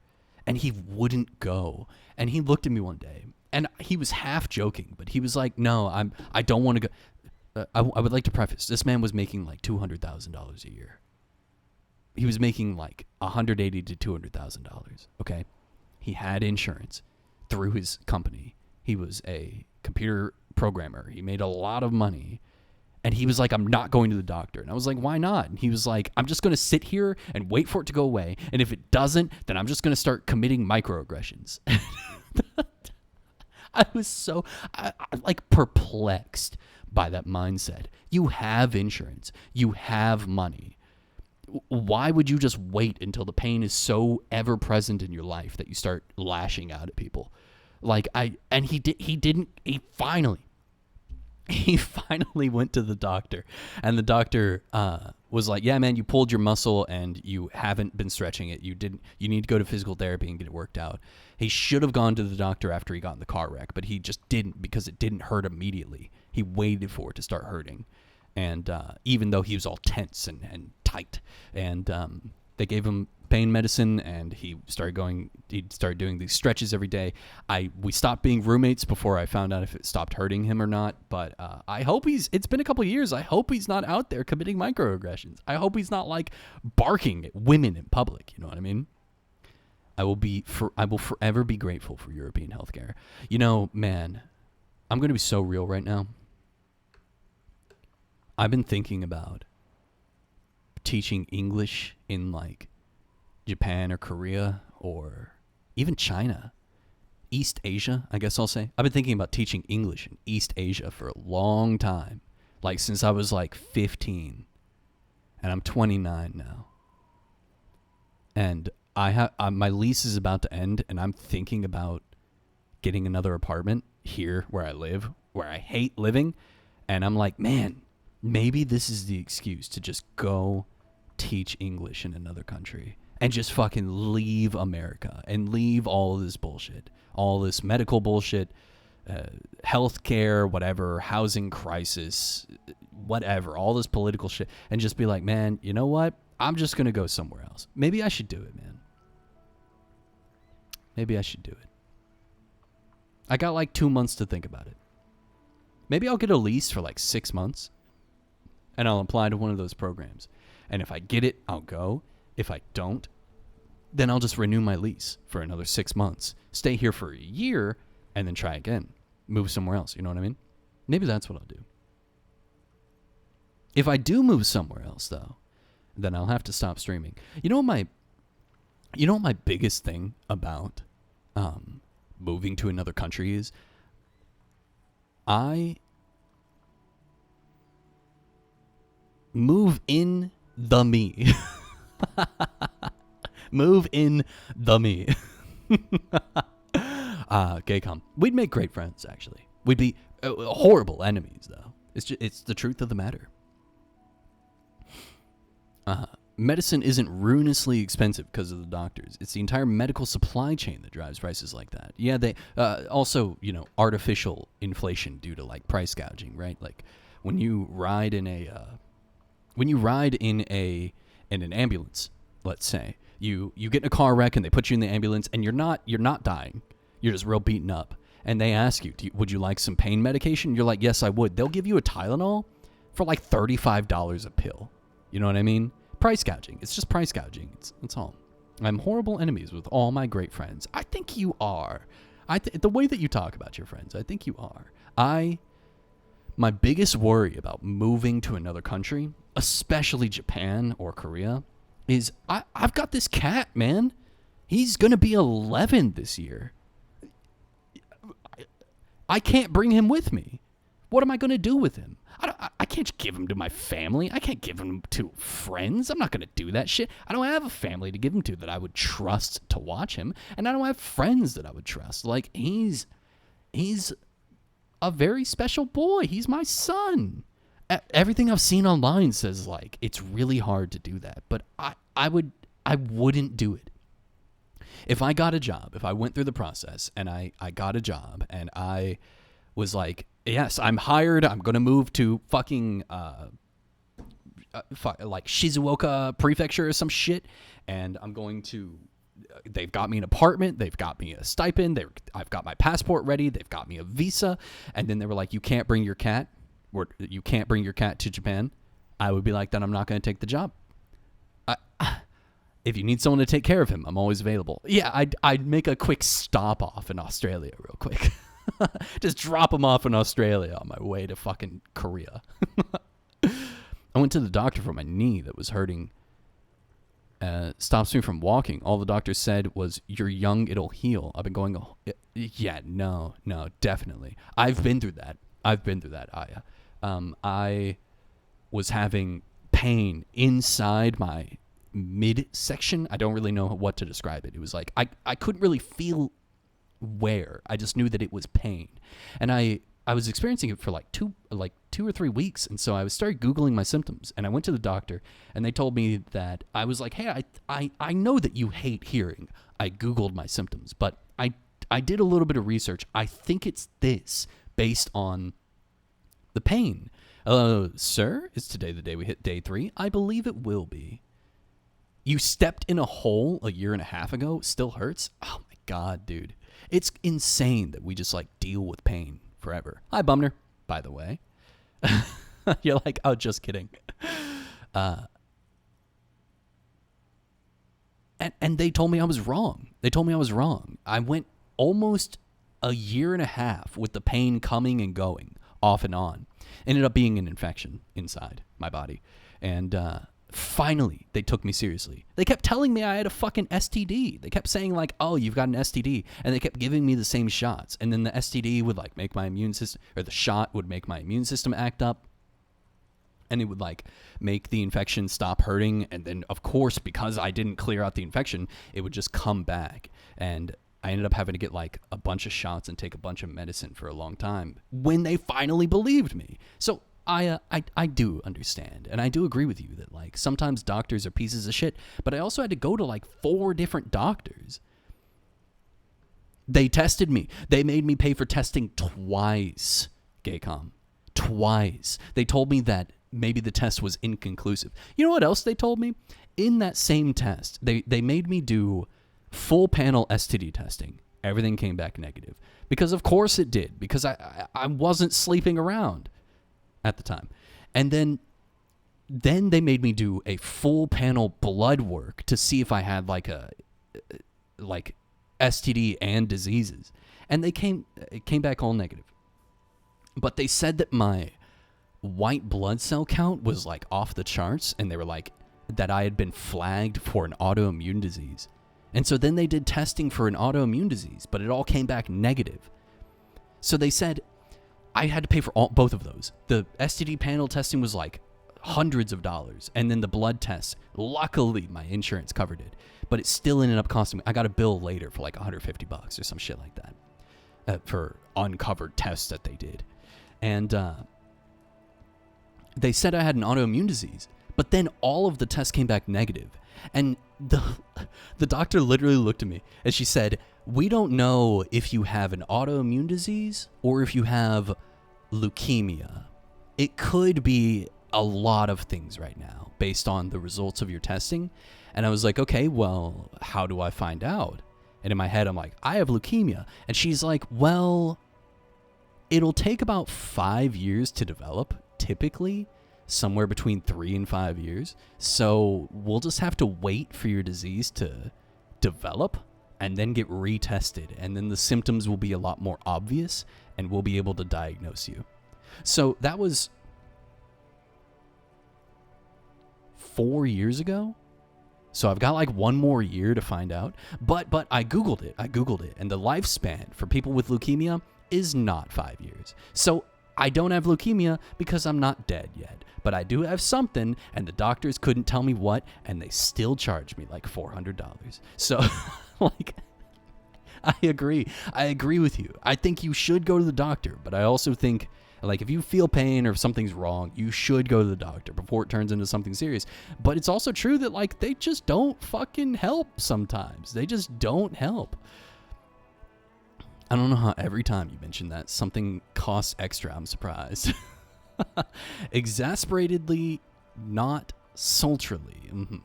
[SPEAKER 1] And he wouldn't go. And he looked at me one day, and he was half joking, but he was like, no, I don't want to go. I would like to preface, this man was making like $200,000 a year. He was making like $180,000 to $200,000. Okay. He had insurance through his company. He was a computer programmer. He made a lot of money. And he was like, I'm not going to the doctor. And I was like, why not? And he was like, I'm just going to sit here and wait for it to go away. And if it doesn't, then I'm just going to start committing microaggressions. I was so like perplexed by that mindset. You have insurance. You have money. Why would you just wait until the pain is so ever present in your life that you start lashing out at people? He finally went to the doctor, and the doctor was like, yeah, man, you pulled your muscle and you haven't been stretching it. You need to go to physical therapy and get it worked out. He should have gone to the doctor after he got in the car wreck, but he just didn't, because it didn't hurt immediately. He waited for it to start hurting. And even though he was all tense and tight, and they gave him pain medicine, and he started doing these stretches every day. We stopped being roommates before I found out if it stopped hurting him or not, but I hope it's been a couple of years. I hope he's not out there committing microaggressions. I hope he's not like barking at women in public, you know what I mean? I will forever be grateful for European healthcare. You know, man, I'm going to be so real right now. I've been thinking about teaching English in like Japan or Korea or even China, East Asia, I guess I'll say. I've been thinking about teaching English in East Asia for a long time, like since I was like 15, and I'm 29 now. And my lease is about to end, and I'm thinking about getting another apartment here where I live, where I hate living, and I'm like, man, maybe this is the excuse to just go teach English in another country and just fucking leave America and leave all of this bullshit, all this medical bullshit, healthcare, whatever, housing crisis, whatever, all this political shit, and just be like, man, you know what? I'm just going to go somewhere else. Maybe I should do it, man. Maybe I should do it. I got like 2 months to think about it. Maybe I'll get a lease for like 6 months, and I'll apply to one of those programs. And if I get it, I'll go. If I don't, then I'll just renew my lease for another 6 months, stay here for a year, and then try again. Move somewhere else, you know what I mean? Maybe that's what I'll do. If I do move somewhere else, though, then I'll have to stop streaming. You know what my biggest thing about moving to another country is? I move in the me. Move in the me. Gaycom. We'd make great friends, actually. We'd be horrible enemies, though. It's the truth of the matter. medicine isn't ruinously expensive because of the doctors. It's the entire medical supply chain that drives prices like that. Yeah, they also, artificial inflation due to like price gouging, right? Like when you ride in an ambulance, let's say, you get in a car wreck and they put you in the ambulance and you're not dying. You're just real beaten up. And they ask you, would you like some pain medication? You're like, yes, I would. They'll give you a Tylenol for like $35 a pill. You know what I mean? Price gouging. It's just price gouging. That's all. I'm horrible enemies with all my great friends. I think you are. The way that you talk about your friends, I think you are. My biggest worry about moving to another country, especially Japan or Korea, is I've got this cat, man. He's going to be 11 this year. I can't bring him with me. What am I going to do with him? I can't give him to my family. I can't give him to friends. I'm not going to do that shit. I don't have a family to give him to that I would trust to watch him, and I don't have friends that I would trust. Like, he's a very special boy. He's my son. Everything I've seen online says, like, it's really hard to do that, but I wouldn't do it. If I got a job, if I went through the process and I got a job and I was like, yes, I'm hired, I'm going to move to fucking like Shizuoka Prefecture or some shit, and I'm going to, they've got me an apartment, they've got me a stipend, I've got my passport ready, they've got me a visa, and then they were like, you can't bring your cat, or you can't bring your cat to Japan, I would be like, then I'm not going to take the job. If you need someone to take care of him, I'm always available. Yeah, I'd make a quick stop off in Australia real quick. Just drop him off in Australia on my way to fucking Korea. I went to the doctor for my knee that was hurting. Stops me from walking. All the doctor said was, you're young, it'll heal. I've been going, yeah, no, definitely. I've been through that, Aya. I was having pain inside my midsection. I don't really know what to describe it. It was like, I couldn't really feel where. I just knew that it was pain. And I was experiencing it for like 2 or 3 weeks. And so I started Googling my symptoms, and I went to the doctor, and they told me that I was like, hey, I know that you hate hearing. I Googled my symptoms, but I did a little bit of research. I think it's this based on the pain. Sir, is today the day we hit day 3? I believe it will be. You stepped in a hole a year and a half ago, still hurts? Oh my God, dude. It's insane that we just like deal with pain forever. Hi, Bumner, by the way. You're like, oh, just kidding. And they told me I was wrong. I went almost a year and a half with the pain coming and going, off and on. Ended up being an infection inside my body. And finally, they took me seriously. They kept telling me I had a fucking STD. They kept saying like, oh, you've got an STD. And they kept giving me the same shots. And then the STD would like make my immune system, or the shot would make my immune system act up. And it would like make the infection stop hurting. And then, of course, because I didn't clear out the infection, it would just come back. And I ended up having to get like a bunch of shots and take a bunch of medicine for a long time when they finally believed me. So I do understand, and I do agree with you that like sometimes doctors are pieces of shit, but I also had to go to like 4 different doctors. They tested me. They made me pay for testing twice, Gaycom. Twice. They told me that maybe the test was inconclusive. You know what else they told me? In that same test, they made me do full panel STD testing. Everything came back negative. Because of course it did, because I wasn't sleeping around at the time. And then they made me do a full panel blood work to see if I had like STD and diseases. And it came back all negative. But they said that my white blood cell count was like off the charts, and they were like that I had been flagged for an autoimmune disease. And so then they did testing for an autoimmune disease, but it all came back negative. So they said I had to pay for both of those. The STD panel testing was like hundreds of dollars. And then the blood test, luckily my insurance covered it. But it still ended up costing me, I got a bill later for like $150 or some shit like that. For uncovered tests that they did. And they said I had an autoimmune disease. But then all of the tests came back negative. And the doctor literally looked at me and she said, "We don't know if you have an autoimmune disease or if you have leukemia. It could be a lot of things right now based on the results of your testing." And I was like, "Okay, well, how do I find out?" And in my head, I'm like, "I have leukemia." And she's like, "Well, it'll take about 5 years to develop, typically. Somewhere between 3 and 5 years. So we'll just have to wait for your disease to develop and then get retested. And then the symptoms will be a lot more obvious and we'll be able to diagnose you." So that was 4 years ago. So I've got like 1 more year to find out. But I Googled it. And the lifespan for people with leukemia is not 5 years. So I don't have leukemia because I'm not dead yet. But I do have something, and the doctors couldn't tell me what, and they still charged me like $400. So, like, I agree. I agree with you. I think you should go to the doctor, but I also think, like, if you feel pain or if something's wrong, you should go to the doctor before it turns into something serious. But it's also true that, like, they just don't fucking help sometimes. They just don't help. I don't know how every time you mention that something costs extra, I'm surprised. Exasperatedly, not sultrily.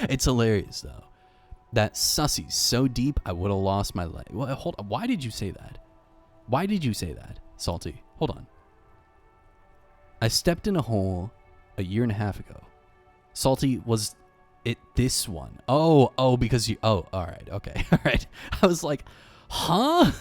[SPEAKER 1] It's hilarious, though. That sussy's so deep, I would have lost my leg. Well, hold on. Why did you say that? Why did you say that, Salty? Hold on. I stepped in a hole a year and a half ago. Salty, was it this one? Oh, because you... Oh, all right. Okay. All right. I was like, huh?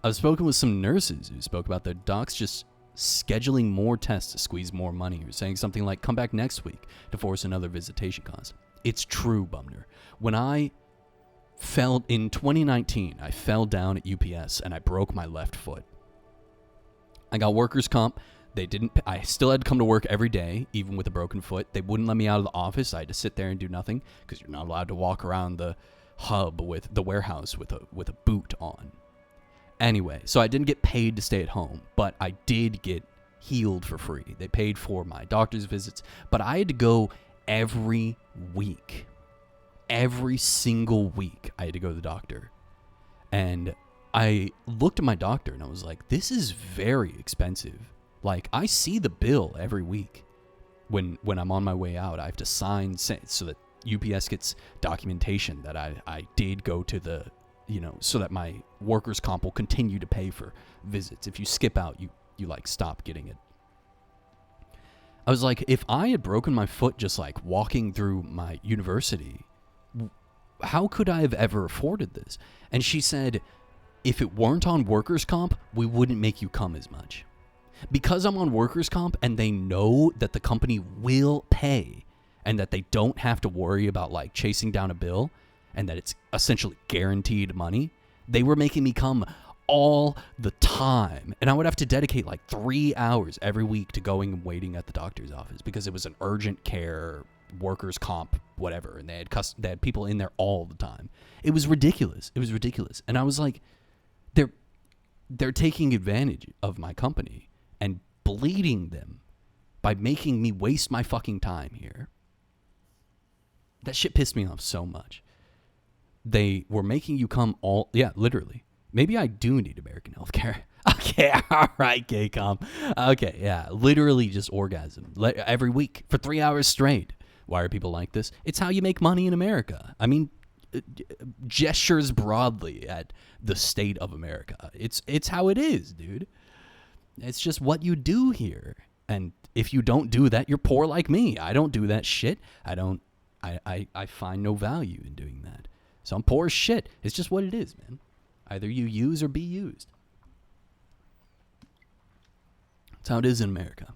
[SPEAKER 1] I've spoken with some nurses who spoke about their docs just scheduling more tests to squeeze more money, or saying something like, "Come back next week to force another visitation cost." It's true, Bumner. When I fell in 2019, I fell down at UPS and I broke my left foot. I got workers' comp. I still had to come to work every day, even with a broken foot. They wouldn't let me out of the office. I had to sit there and do nothing because you're not allowed to walk around the hub with the warehouse with a boot on. Anyway, so I didn't get paid to stay at home, but I did get healed for free. They paid for my doctor's visits, but I had to go every week. Every single week I had to go to the doctor. And I looked at my doctor and I was like, this is very expensive. Like, I see the bill every week. When I'm on my way out, I have to sign so that UPS gets documentation that I did go to the, so that my workers' comp will continue to pay for visits. If you skip out, you like stop getting it. I was like, if I had broken my foot just like walking through my university, how could I have ever afforded this? And she said, if it weren't on workers' comp, we wouldn't make you come as much. Because I'm on workers' comp and they know that the company will pay and that they don't have to worry about like chasing down a bill and that it's essentially guaranteed money, they were making me come all the time. And I would have to dedicate like 3 hours every week to going and waiting at the doctor's office because it was an urgent care, workers' comp, whatever. And they had people in there all the time. It was ridiculous. It was ridiculous. And I was like, they're taking advantage of my company and bleeding them by making me waste my fucking time here. That shit pissed me off so much. They were making you come literally. Maybe I do need American healthcare. Okay, all right, K-Com. Okay, yeah, literally just orgasm every week for 3 hours straight. Why are people like this? It's how you make money in America. I mean, gestures broadly at the state of America. It's how it is, dude. It's just what you do here. And if you don't do that, you're poor like me. I don't do that shit. I find no value in doing that. So I'm poor as shit. It's just what it is, man. Either you use or be used. That's how it is in America.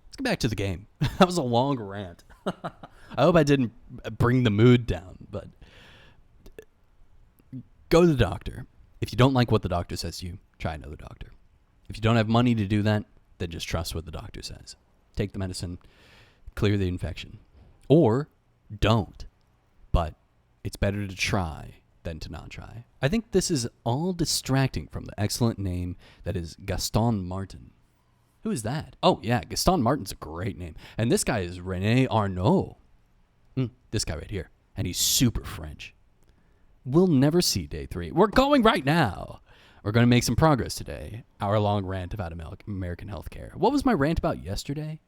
[SPEAKER 1] Let's get back to the game. That was a long rant. I hope I didn't bring the mood down, but go to the doctor. If you don't like what the doctor says to you, try another doctor. If you don't have money to do that, then just trust what the doctor says. Take the medicine, clear the infection. Or don't. But it's better to try than to not try. I think this is all distracting from the excellent name that is Gaston Martin. Who is that? Oh, yeah, Gaston Martin's a great name. And this guy is René Arnaud. This guy right here. And he's super French. We'll never see day 3. We're going right now. We're going to make some progress today. Hour-long rant about American healthcare. What was my rant about yesterday?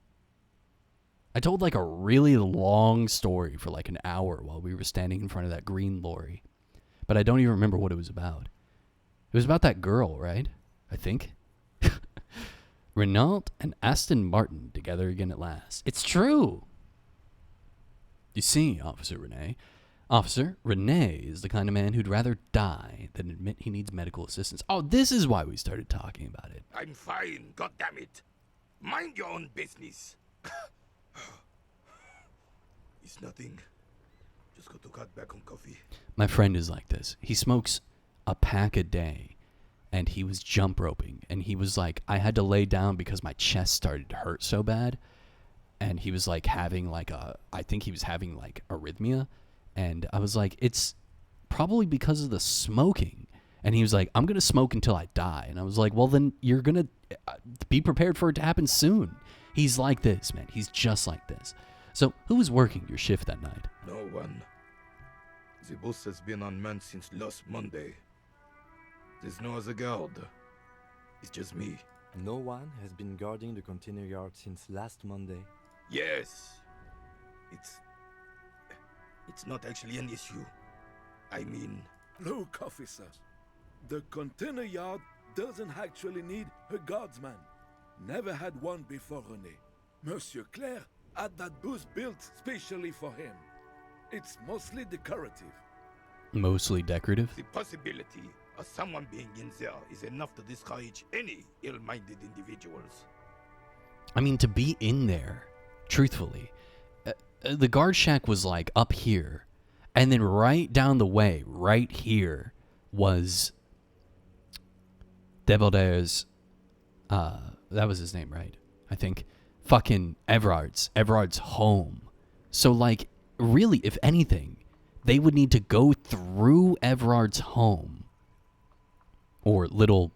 [SPEAKER 1] I told like a really long story for like an hour while we were standing in front of that green lorry. But I don't even remember what it was about. It was about that girl, right? I think. Renault and Aston Martin together again at last. It's true. You see, Officer René is the kind of man who'd rather die than admit he needs medical assistance. Oh, this is why we started talking about it.
[SPEAKER 8] I'm fine, goddammit. Mind your own business. It's nothing. Just got to cut back on coffee.
[SPEAKER 1] My friend is like this. He smokes a pack a day, and he was jump roping, and he was like, I had to lay down because my chest started to hurt so bad, and he was like having like I think he was having like arrhythmia, and I was like, it's probably because of the smoking. And he was like, I'm going to smoke until I die. And I was like, well, then you're going to be prepared for it to happen soon. He's like this, man. He's just like this. So who was working your shift that night?
[SPEAKER 8] No one. The boss has been unmanned since last Monday. There's no other guard. It's just me.
[SPEAKER 3] No one has been guarding the container yard since last Monday.
[SPEAKER 8] Yes. It's not actually an issue. I mean...
[SPEAKER 6] Look, officers. The container yard doesn't actually need a guardsman. Never had one before René. Monsieur Claire had that booth built specially for him. It's mostly decorative.
[SPEAKER 1] Mostly decorative?
[SPEAKER 8] The possibility of someone being in there is enough to discourage any ill-minded individuals.
[SPEAKER 1] I mean, to be in there, truthfully, the guard shack was like up here, and then right down the way, right here, was Devildair's, that was his name, right? I think. Fucking Everard's home. So, like, really, if anything, they would need to go through Everard's home, or little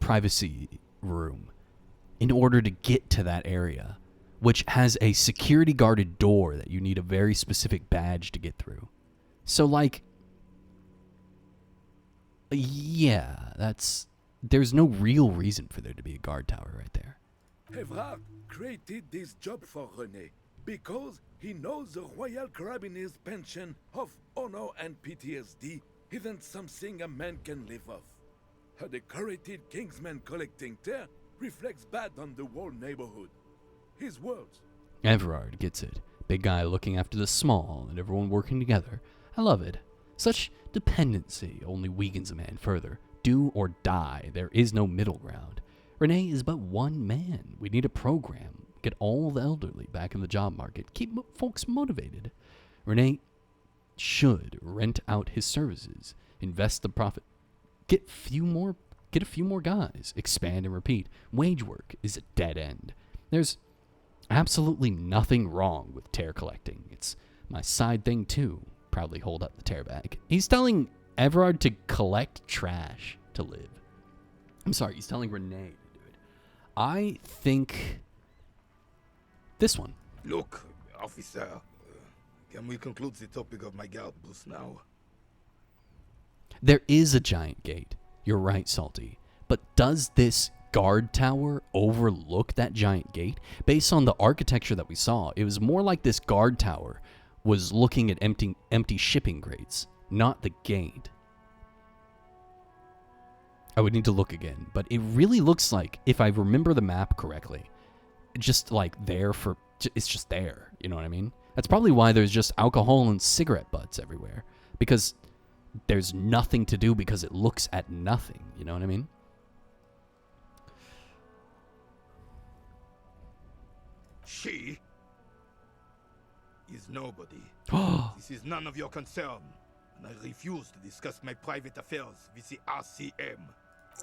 [SPEAKER 1] privacy room, in order to get to that area, which has a security guarded door that you need a very specific badge to get through. So, like, yeah, there's no real reason for there to be a guard tower right there.
[SPEAKER 6] Everard created this job for René because he knows the Royal Carabiniers' pension of honor and PTSD isn't something a man can live off. A decorated Kingsman collecting tear reflects bad on the whole neighborhood. His words.
[SPEAKER 1] Everard gets it. Big guy looking after the small and everyone working together. I love it. Such dependency only weakens a man further. Do or die. There is no middle ground. René is but one man. We need a program. Get all the elderly back in the job market. Keep folks motivated. René should rent out his services. Invest the profit. Get a few more guys. Expand and repeat. Wage work is a dead end. There's absolutely nothing wrong with tear collecting. It's my side thing too. Proudly hold up the tear bag. He's telling Everard to collect trash to live. I'm sorry, he's telling René to do it. I think this one.
[SPEAKER 8] Look, officer, can we conclude the topic of my guard boost now?
[SPEAKER 1] There is a giant gate. You're right, Salty. But does this guard tower overlook that giant gate? Based on the architecture that we saw, it was more like this guard tower was looking at empty shipping crates, not the gate. I would need to look again, but it really looks like, if I remember the map correctly, just like it's just there, you know what I mean? That's probably why there's just alcohol and cigarette butts everywhere, because there's nothing to do because it looks at nothing, you know what I mean?
[SPEAKER 8] She is nobody. This is none of your concern, and I refuse to discuss my private affairs with the RCM.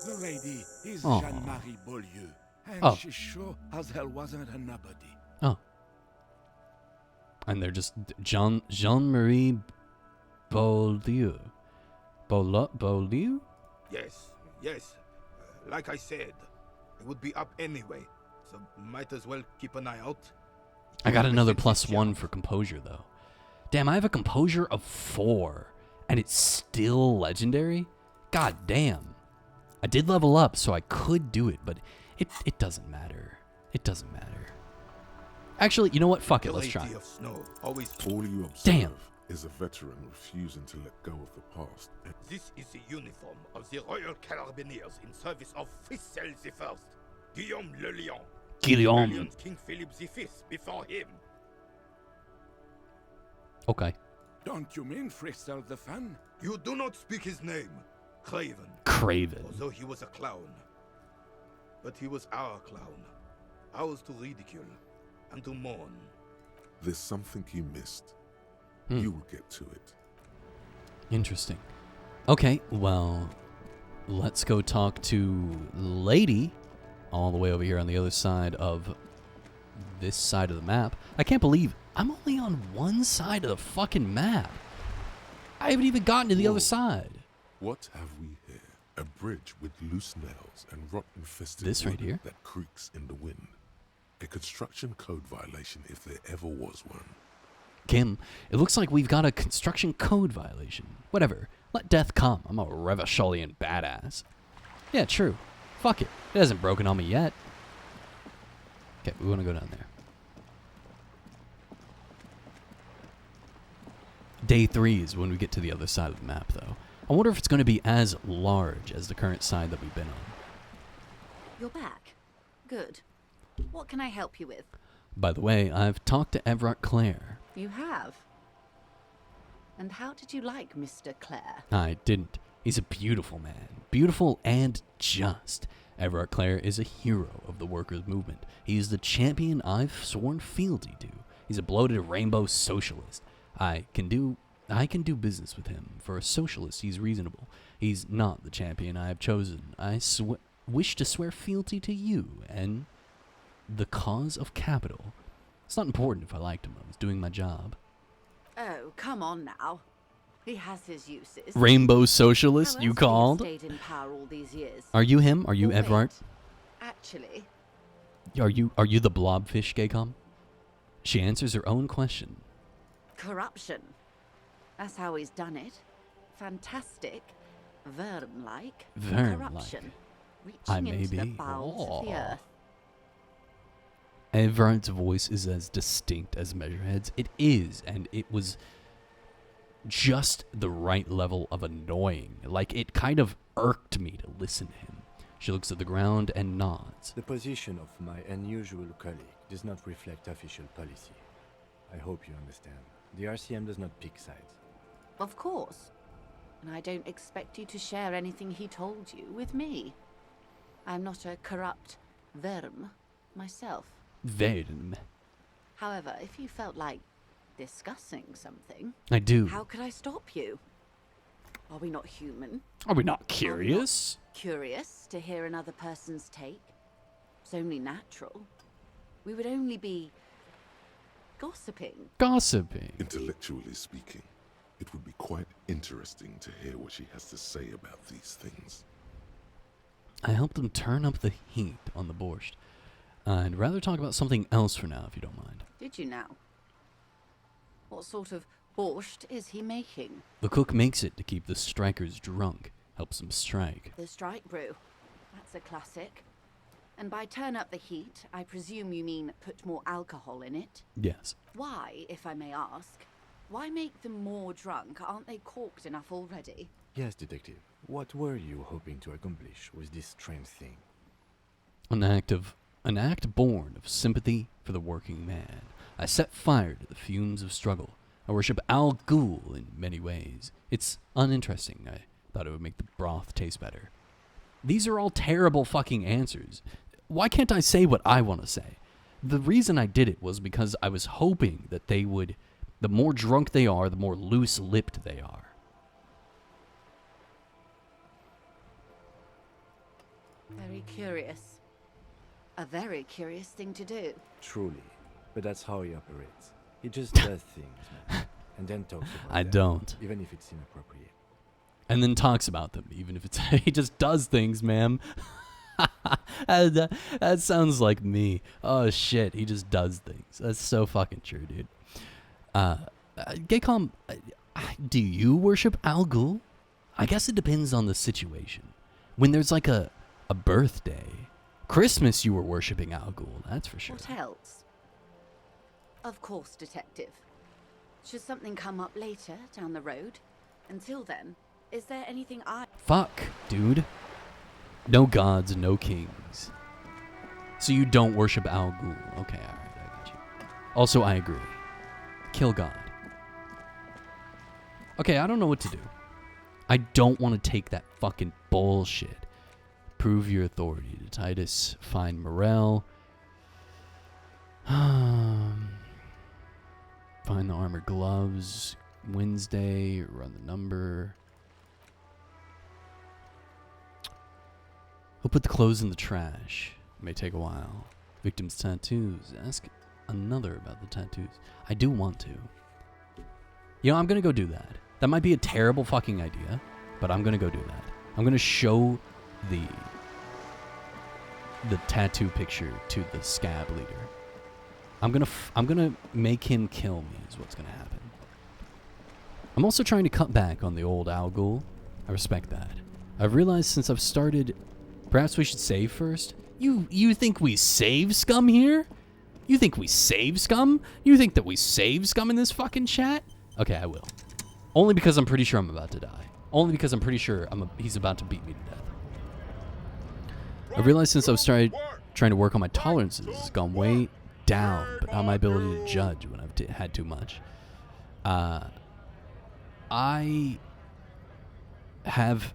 [SPEAKER 6] The lady is
[SPEAKER 1] Aw.
[SPEAKER 6] Jean-Marie Beaulieu, and
[SPEAKER 1] Oh.
[SPEAKER 6] she sure as hell wasn't a nobody.
[SPEAKER 1] Oh. And they're just Jean-Marie Beaulieu. Beaulieu?
[SPEAKER 8] Yes, yes. Like I said, it would be up anyway, so might as well keep an eye out.
[SPEAKER 1] I got
[SPEAKER 8] You'll
[SPEAKER 1] another
[SPEAKER 8] miss it,
[SPEAKER 1] +1
[SPEAKER 8] Sherlock.
[SPEAKER 1] for composure, though. Damn, I have a composure of 4, and it's still legendary? God damn. I did level up, so I could do it, but it doesn't matter. It doesn't matter. Actually, you know what? Fuck it, let's try.
[SPEAKER 8] Plenty of snow, always.
[SPEAKER 2] All you observe
[SPEAKER 1] Damn.
[SPEAKER 2] is a veteran refusing to let go of the past. And
[SPEAKER 8] This is the uniform of the Royal Carabineers in service of Frissel the First, Guillaume Le Lion.
[SPEAKER 1] Guillaume.
[SPEAKER 8] Napoleon's King Philip V before him.
[SPEAKER 1] Okay.
[SPEAKER 6] Don't you mean Fristel the Fan?
[SPEAKER 8] You do not speak his name, Craven.
[SPEAKER 1] Craven.
[SPEAKER 8] Although he was a clown. But he was our clown. Ours to ridicule and to mourn.
[SPEAKER 2] there's something you missed. You will get to it.
[SPEAKER 1] Interesting. Okay, well, let's go talk to Lady, all the way over here on the other side of this side of the map. I can't believe I'm only on one side of the fucking map. I haven't even gotten to the other side.
[SPEAKER 2] What have we here? A bridge with loose nails and rot-infested
[SPEAKER 1] This right
[SPEAKER 2] wood
[SPEAKER 1] here?
[SPEAKER 2] that creaks in the wind. A construction code violation if there ever was one.
[SPEAKER 1] Kim, it looks like we've got a construction code violation. Whatever. Let death come. I'm a Revacholian badass. Yeah, true. Fuck it. It hasn't broken on me yet. Okay, we want to go down there. Day 3 is when we get to the other side of the map, though. I wonder if it's going to be as large as the current side that we've been on.
[SPEAKER 9] You're back. Good. What can I help you with?
[SPEAKER 1] By the way, I've talked to Everard Clare.
[SPEAKER 9] You have. And how did you like Mr. Clare?
[SPEAKER 1] I didn't. He's a beautiful man. Beautiful and just. Everard Clare is a hero of the workers' movement. He is the champion I've sworn fealty to. He's a bloated rainbow socialist. I can do business with him. For a socialist, he's reasonable. He's not the champion I have chosen. I wish to swear fealty to you and the cause of capital. It's not important if I liked him. I was doing my job.
[SPEAKER 9] Oh, come on now. He has his uses.
[SPEAKER 1] Rainbow
[SPEAKER 9] How
[SPEAKER 1] socialist,
[SPEAKER 9] else
[SPEAKER 1] you
[SPEAKER 9] have you
[SPEAKER 1] called?
[SPEAKER 9] stayed in power all these years?
[SPEAKER 1] Are you him? Are you
[SPEAKER 9] Or
[SPEAKER 1] Everard?
[SPEAKER 9] wait, actually,
[SPEAKER 1] Are you the blobfish, Gaycom? She answers her own question.
[SPEAKER 9] corruption. That's how he's done it. Fantastic. Verne-like.
[SPEAKER 1] Verne-like.
[SPEAKER 9] Corruption. Reaching
[SPEAKER 1] I
[SPEAKER 9] into the
[SPEAKER 1] maybe.
[SPEAKER 9] bowels of the
[SPEAKER 1] Oh.
[SPEAKER 9] earth.
[SPEAKER 1] Everard's voice is as distinct as Measurehead's. It is, and it was just the right level of annoying. Like, it kind of irked me to listen to him. She looks at the ground and nods.
[SPEAKER 3] The position of my unusual colleague does not reflect official policy. I hope you understand. The RCM does not pick sides.
[SPEAKER 9] Of course. And I don't expect you to share anything he told you with me. I'm not a corrupt Verm myself.
[SPEAKER 1] Verne.
[SPEAKER 9] However, if you felt like discussing something,
[SPEAKER 1] I do.
[SPEAKER 9] how could I stop you? Are we not human?
[SPEAKER 1] Are we not curious?
[SPEAKER 9] Curious to hear another person's take? It's only natural. We would only be gossiping.
[SPEAKER 1] Gossiping.
[SPEAKER 2] Intellectually speaking, it would be quite interesting to hear what she has to say about these things.
[SPEAKER 1] I helped them turn up the heat on the borscht. I'd rather talk about something else for now, if you don't mind.
[SPEAKER 9] Did you now? What sort of borscht is he making?
[SPEAKER 1] The cook makes it to keep the strikers drunk. Helps them strike.
[SPEAKER 9] The strike brew. That's a classic. And by turn up the heat, I presume you mean put more alcohol in it?
[SPEAKER 1] Yes.
[SPEAKER 9] Why, if I may ask? Why make them more drunk? Aren't they corked enough already?
[SPEAKER 3] Yes, detective. What were you hoping to accomplish with this strange thing?
[SPEAKER 1] An act born of sympathy for the working man. I set fire to the fumes of struggle. I worship Al Ghul in many ways. It's uninteresting. I thought it would make the broth taste better. These are all terrible fucking answers. Why can't I say what I want to say? The reason I did it was because I was hoping that they would, the more drunk they are, the more loose-lipped they are.
[SPEAKER 9] Very curious. A very curious thing to do.
[SPEAKER 3] Truly. But that's how he operates. He just does things, man. and then talks about
[SPEAKER 1] I
[SPEAKER 3] them,
[SPEAKER 1] don't.
[SPEAKER 3] even if it's inappropriate.
[SPEAKER 1] And then talks about them, even if it's he just does things, ma'am. that sounds like me. Oh shit, he just does things. That's so fucking true, dude. Gaycom, do you worship Al Ghul? I guess it depends on the situation. When there's like a birthday, Christmas, you were worshiping Al Ghul, that's for sure.
[SPEAKER 9] What else? Of course, Detective. Should something come up later, down the road? Until then, is there anything I...
[SPEAKER 1] Fuck, dude. No gods, no kings. So you don't worship Al Ghul. Okay, alright, I got you. Also, I agree. Kill God. Okay, I don't know what to do. I don't want to take that fucking bullshit. Prove your authority to Titus. Find Morel. Find the armored gloves. Wednesday. Run the number. He'll put the clothes in the trash. It may take a while. Victim's tattoos. Ask another about the tattoos. I do want to. You know, I'm going to go do that. That might be a terrible fucking idea, but I'm going to go do that. I'm going to show the tattoo picture to the scab leader. I'm going to make him kill me is what's going to happen. I'm also trying to cut back on the old Al Ghul. I respect that. I've realized since I've started, perhaps we should save first. You think we save scum here? You think we save scum? You think that we save scum in this fucking chat? Okay, I will. Only because I'm pretty sure I'm about to die. Only because I'm pretty sure he's about to beat me to death. I realized since I've started trying to work on my tolerances, it's gone way down, but not my ability to judge when I've had too much. I have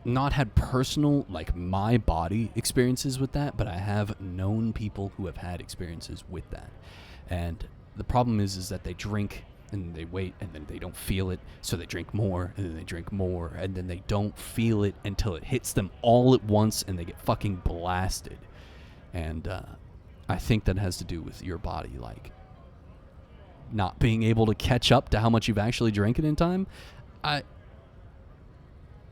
[SPEAKER 1] not had personal, like, my body experiences with that, but I have known people who have had experiences with that. And the problem is that they drink and they wait and then they don't feel it, so they drink more and then they drink more and then they don't feel it until it hits them all at once and they get fucking blasted. And I think that has to do with your body, like, not being able to catch up to how much you've actually drank it in time.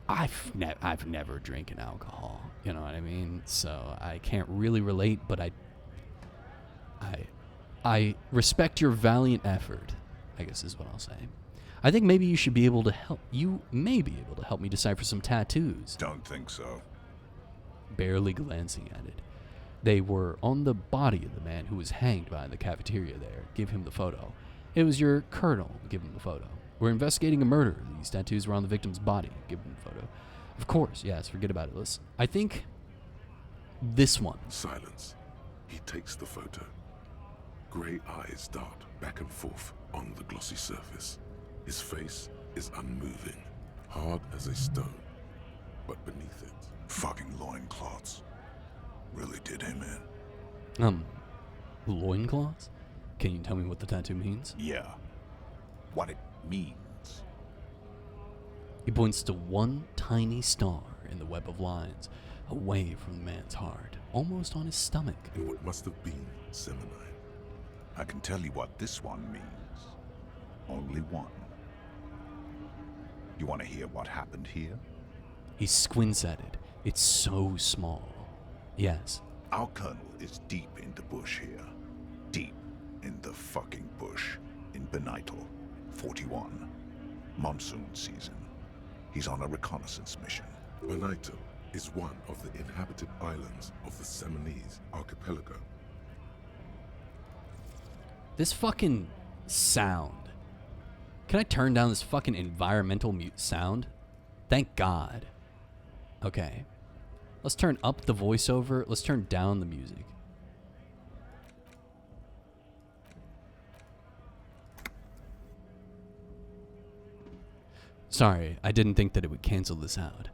[SPEAKER 1] I've never drinking alcohol, you know what I mean? So I can't really relate, but I respect your valiant effort, I guess is what I'll say. I think maybe you should be able to help. You may be able to help me decipher some tattoos.
[SPEAKER 10] Don't think so.
[SPEAKER 1] Barely glancing at it. They were on the body of the man who was hanged behind the cafeteria there. Give him the photo. It was your colonel. Give him the photo. We're investigating a murder. These tattoos were on the victim's body. Give him the photo. Of course, yes, forget about it. Listen, I think this one.
[SPEAKER 2] Silence. He takes the photo. Grey eyes dart back and forth on the glossy surface. His face is unmoving, hard as a stone. But beneath it,
[SPEAKER 10] Fucking loincloths. Really did him in.
[SPEAKER 1] Loincloths? Can you tell me what the tattoo means?
[SPEAKER 10] Yeah. What it means.
[SPEAKER 1] He points to one tiny star in the web of lines, away from the man's heart, almost on his stomach.
[SPEAKER 2] in what must have been Seminine.
[SPEAKER 10] I can tell you what this one means. Only one. You want to hear what happened here?
[SPEAKER 1] He squints at it. It's so small. Yes.
[SPEAKER 10] Our colonel is deep in the bush here. Deep in the fucking bush. In Benital, 41. Monsoon season. He's on a reconnaissance mission.
[SPEAKER 2] Benito is one of the inhabited islands of the Seminese archipelago.
[SPEAKER 1] This fucking sound. Can I turn down this fucking environmental sound? Thank God. Okay. Let's turn up the voiceover. Let's turn down the music. Sorry, I didn't think that it would cancel this out.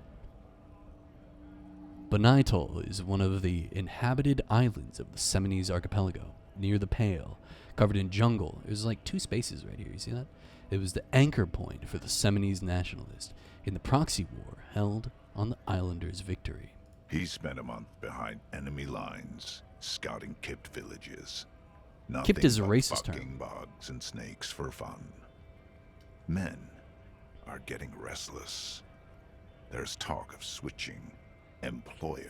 [SPEAKER 1] Benital is one of the inhabited islands of the Seminese archipelago, near the Pale, covered in jungle. There's like two spaces right here, you see that? It was the anchor point for the Seminese nationalists in the proxy war held on the islanders' victory.
[SPEAKER 10] He spent a month behind enemy lines, scouting Kipt villages.
[SPEAKER 1] Kipt is a
[SPEAKER 10] but
[SPEAKER 1] racist
[SPEAKER 10] fucking
[SPEAKER 1] term.
[SPEAKER 10] bugs and snakes for fun. Men are getting restless. There's talk of switching employers.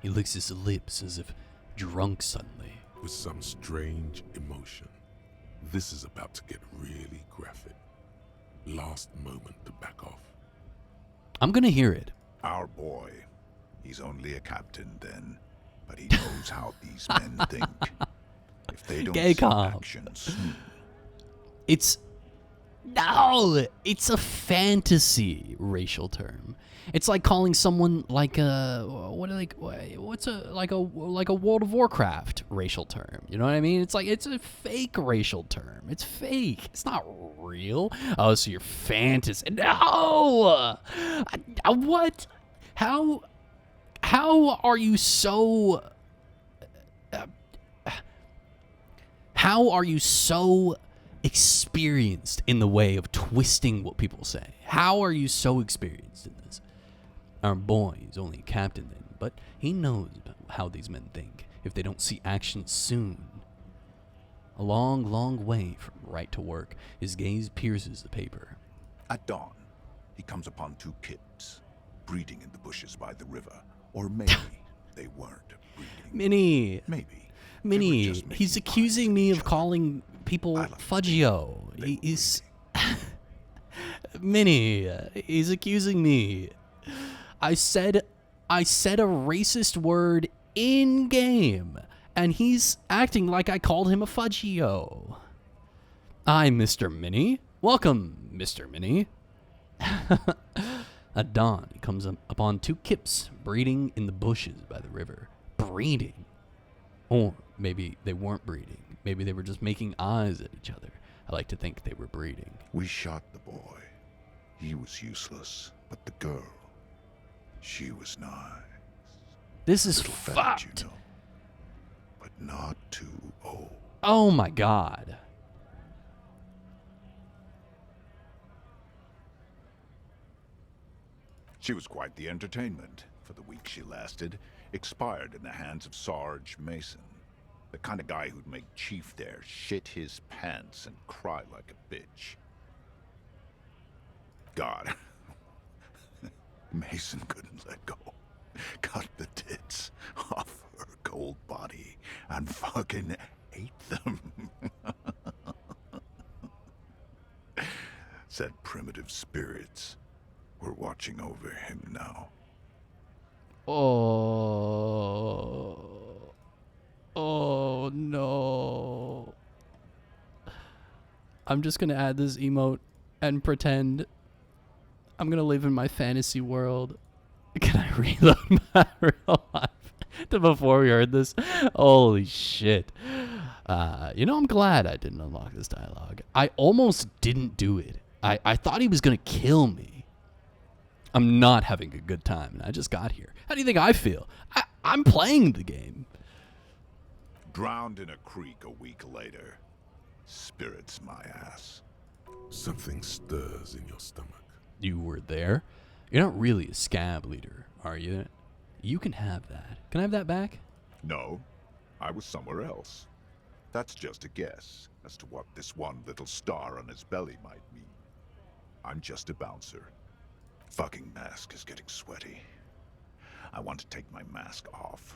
[SPEAKER 1] He licks his lips as if drunk suddenly.
[SPEAKER 2] With some strange emotion. This is about to get really graphic. Last moment to back off.
[SPEAKER 1] I'm gonna hear it.
[SPEAKER 10] Our boy, he's only a captain then, but he knows how these men think. If they don't see
[SPEAKER 1] Gaycom.
[SPEAKER 10] action soon,
[SPEAKER 1] It's a fantasy racial term. It's like calling someone like a what's a World of Warcraft racial term. You know what I mean? It's like it's a fake racial term. It's fake. It's not real. Oh, so you're fantasy? No. What? How are you so? How are you so experienced in the way of twisting what people say? How are you so experienced in this? Our boy is only a captain then, but he knows how these men think if they don't see action soon. A long, long way from right to work, his gaze pierces the paper.
[SPEAKER 10] at dawn, he comes upon two kids, breeding in the bushes by the river. Or maybe they weren't breeding.
[SPEAKER 1] Minnie!
[SPEAKER 10] Maybe.
[SPEAKER 1] Minnie, he's accusing me of calling people Fudgio. He's... Minnie, he's accusing me. I said a racist word in-game, and he's acting like I called him a Fudgio. I'm Mr. Minnie. Welcome, Mr. Minnie. At dawn, he comes upon two kips breeding in the bushes by the river. Breeding? Or maybe they weren't breeding. Maybe they were just making eyes at each other. I like to think they were breeding.
[SPEAKER 10] We shot the boy. He was useless. But the girl, she was nice.
[SPEAKER 1] This is
[SPEAKER 10] Little fat,
[SPEAKER 1] fucked.
[SPEAKER 10] you know, but not too old.
[SPEAKER 1] Oh my god.
[SPEAKER 10] She was quite the entertainment for the week she lasted. Expired in the hands of Sarge Mason. The kind of guy who'd make Chief there shit his pants and cry like a bitch. God. Mason couldn't let go. Cut the tits off her cold body and fucking ate them. Said primitive spirits were watching over him now.
[SPEAKER 1] Oh no. I'm just gonna add this emote and pretend I'm gonna live in my fantasy world. Can I reload my real life to before we heard this? Holy shit. I'm glad I didn't unlock this dialogue. I almost didn't do it. I thought he was gonna kill me. I'm not having a good time, and I just got here. How do you think I feel? I'm playing the game.
[SPEAKER 10] Drowned in a creek a week later. Spirits my ass.
[SPEAKER 2] Something stirs in your stomach.
[SPEAKER 1] You were there? You're not really a scab leader, are you? You can have that. Can I have that back?
[SPEAKER 10] No, I was somewhere else. That's just a guess as to what this one little star on his belly might mean. I'm just a bouncer. Fucking mask is getting sweaty. I want to take my mask off.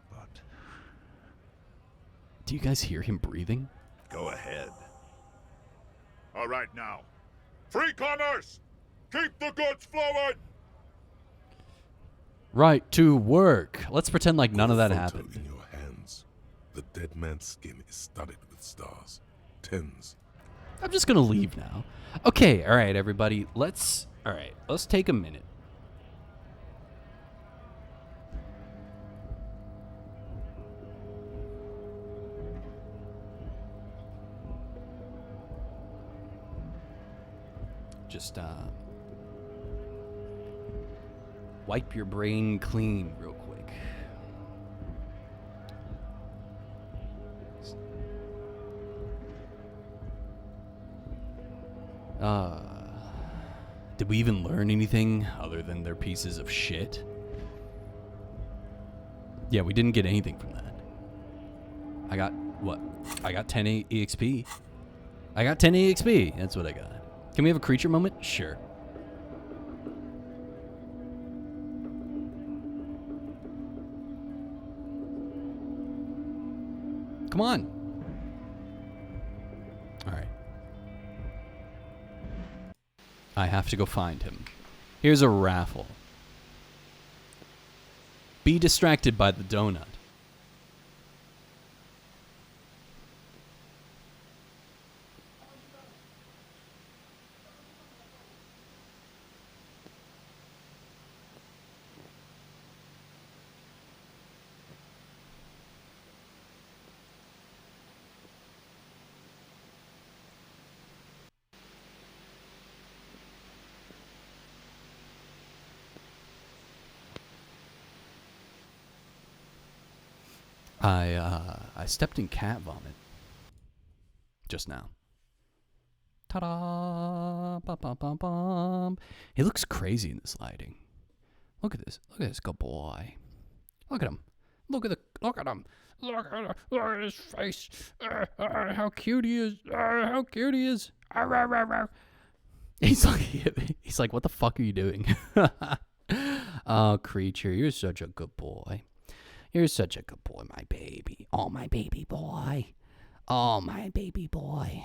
[SPEAKER 10] But...
[SPEAKER 1] Do you guys hear him breathing?
[SPEAKER 10] Go ahead. All right now. Free commerce! Keep the goods flowing!
[SPEAKER 1] Right to work. Let's pretend like none of that
[SPEAKER 2] Photo
[SPEAKER 1] happened.
[SPEAKER 2] in your hands. The dead man's skin is studded with stars. Tens.
[SPEAKER 1] I'm just gonna leave now. Okay, all right, everybody. Let's take a minute. Just wipe your brain clean real quick. Did we even learn anything other than they're pieces of shit? Yeah, we didn't get anything from that. I got, what? I got 10 EXP. I got 10 EXP. That's what I got. Can we have a creature moment? Sure. Come on. All right. I have to go find him. Here's a raffle. Be distracted by the donut. I stepped in cat vomit just now. Ta-da! Ba-ba-ba-bum. He looks crazy in this lighting. Look at this. Look at this good boy. Look at him. Look at him. Look at his face. How cute he is. How cute he is. He's like, what the fuck are you doing? Oh, creature, you're such a good boy. You're such a good boy, my baby. Oh, my baby boy. Oh, my baby boy.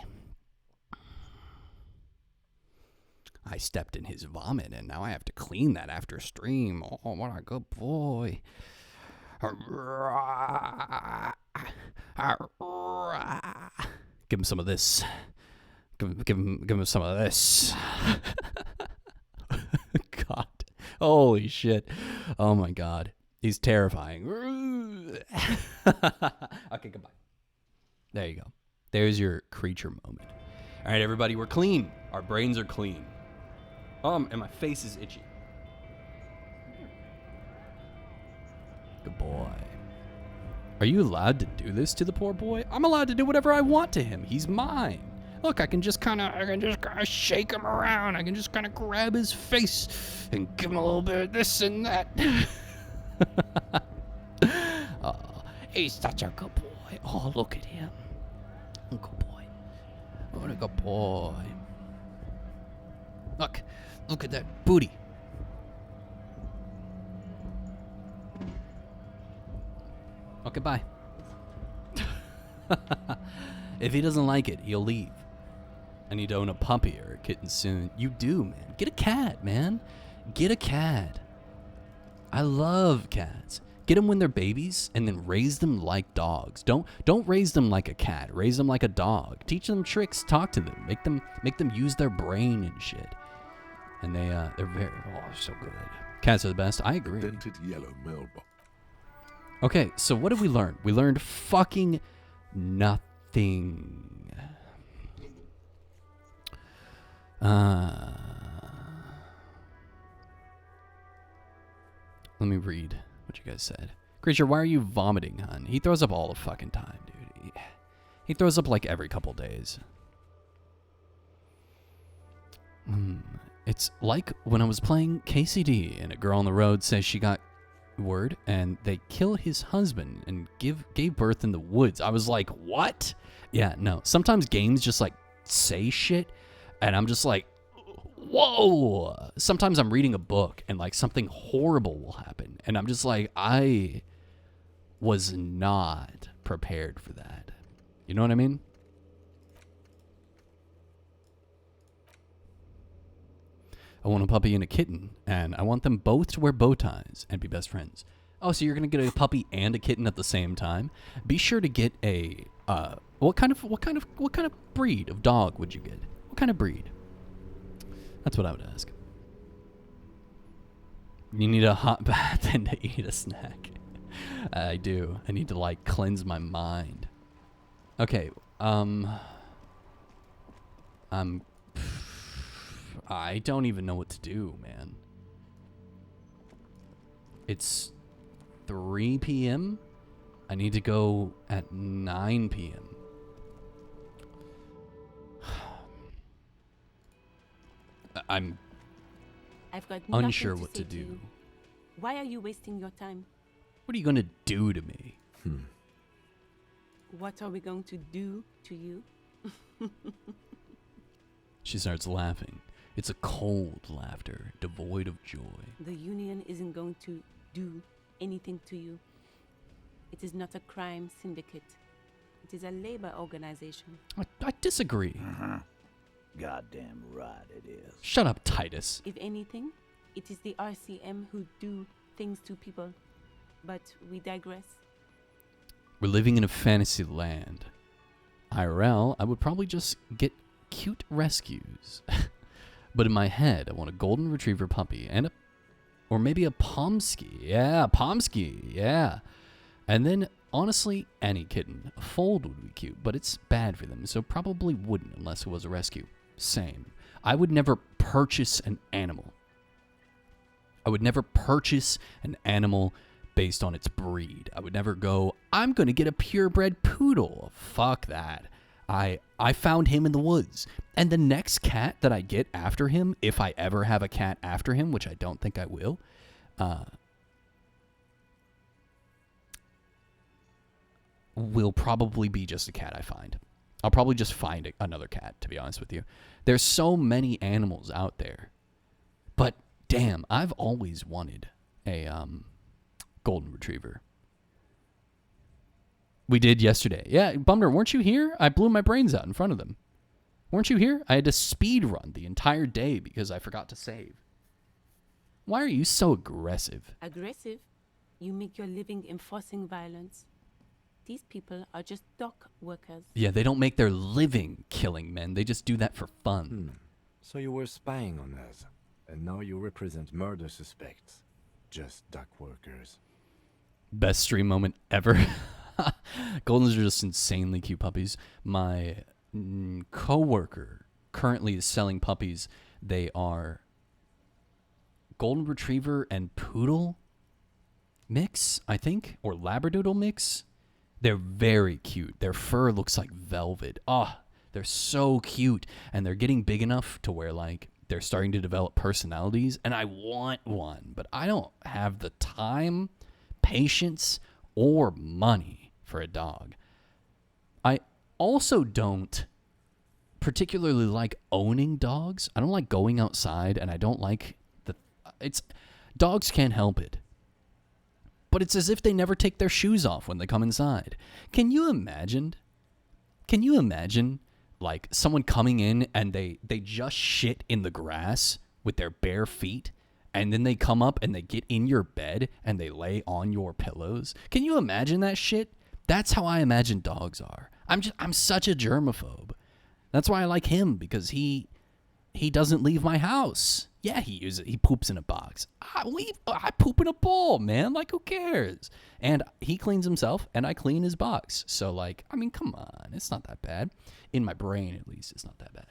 [SPEAKER 1] I stepped in his vomit, and now I have to clean that after stream. Oh, what a good boy. Give him some of this. Give him some of this. God. Holy shit. Oh, my God. He's terrifying. Okay, goodbye. There you go. There's your creature moment. All right, everybody, we're clean. Our brains are clean. And my face is itchy. Good boy. Are you allowed to do this to the poor boy? I'm allowed to do whatever I want to him. He's mine. Look, I can just kind of shake him around. I can just kind of grab his face and give him a little bit of this and that. Oh, he's such a good boy. Oh, look at him. Good boy. What a good boy. Look at that booty. Okay, bye. If he doesn't like it, he'll leave. I need to own a puppy or a kitten soon. You do, man. Get a cat, man. Get a cat. I love cats. Get them when they're babies and then raise them like dogs. Don't raise them like a cat. Raise them like a dog. Teach them tricks. Talk to them. Make them use their brain and shit. And they're very so good. Cats are the best. I agree.
[SPEAKER 2] Dented yellow mailbox.
[SPEAKER 1] Okay, so what did we learn? We learned fucking nothing. Let me read what you guys said. Creature, why are you vomiting, hun? He throws up all the fucking time, dude. He throws up like every couple days. It's like when I was playing KCD and a girl on the road says she got word and they kill his husband and gave birth in the woods. I was like, what? Yeah, no. Sometimes games just like say shit and I'm just like, whoa. Sometimes I'm reading a book and like something horrible will happen and I'm just like, I was not prepared for that. You know what I mean? I want a puppy and a kitten, and I want them both to wear bow ties and be best friends. Oh, so you're gonna get a puppy and a kitten at the same time? Be sure to get a what kind of breed of dog would you get? What kind of breed? That's what I would ask. You need a hot bath and to eat a snack. I do. I need to like cleanse my mind. Okay. I don't even know what to do, man. It's 3 p.m. I need to go at 9 p.m. I'm
[SPEAKER 11] I've got
[SPEAKER 1] unsure
[SPEAKER 11] nothing
[SPEAKER 1] what to
[SPEAKER 11] say
[SPEAKER 1] do.
[SPEAKER 11] you. Why are you wasting your time?
[SPEAKER 1] What are you going to do to me?
[SPEAKER 11] What are we going to do to you?
[SPEAKER 1] She starts laughing. It's a cold laughter, devoid of joy.
[SPEAKER 11] The union isn't going to do anything to you. It is not a crime syndicate. It is a labor organization.
[SPEAKER 1] I disagree.
[SPEAKER 12] Goddamn right it is.
[SPEAKER 1] Shut up, Titus.
[SPEAKER 11] If anything, it is the RCM who do things to people. But we digress.
[SPEAKER 1] We're living in a fantasy land. IRL, I would probably just get cute rescues. But in my head, I want a golden retriever puppy and or maybe a Pomsky. Yeah, Pomsky. Yeah. And then, honestly, any kitten. A fold would be cute, but it's bad for them, so probably wouldn't unless it was a rescue. Same. I would never purchase an animal. I would never purchase an animal based on its breed. I would never go, I'm going to get a purebred poodle. Fuck that. I found him in the woods. And the next cat that I get after him, if I ever have a cat after him, which I don't think I will, will probably be just a cat I find. I'll probably just find another cat, to be honest with you. There's so many animals out there. But damn, I've always wanted a golden retriever. We did yesterday. Yeah, Bummer, weren't you here? I blew my brains out in front of them. Weren't you here? I had to speed run the entire day because I forgot to save. Why are you so aggressive?
[SPEAKER 11] Aggressive? You make your living enforcing violence. These people are just dock workers.
[SPEAKER 1] Yeah, they don't make their living killing men. They just do that for fun.
[SPEAKER 3] So you were spying on us, and now you represent murder suspects. Just dock workers.
[SPEAKER 1] Best stream moment ever. Goldens are just insanely cute puppies. My coworker currently is selling puppies. They are golden retriever and poodle mix, I think, or labradoodle mix. They're very cute. Their fur looks like velvet. They're so cute. And they're getting big enough to where, like, they're starting to develop personalities. And I want one, but I don't have the time, patience, or money for a dog. I also don't particularly like owning dogs. I don't like going outside, and I don't like dogs can't help it. But it's as if they never take their shoes off when they come inside. Can you imagine, like, someone coming in and they just shit in the grass with their bare feet, and then they come up and they get in your bed and they lay on your pillows? Can you imagine that shit? That's how I imagine dogs are. I'm such a germaphobe. That's why I like him, because he doesn't leave my house. Yeah, he poops in a box. I poop in a bowl, man. Like, who cares? And he cleans himself, and I clean his box. So, like, I mean, come on. It's not that bad. In my brain, at least, it's not that bad.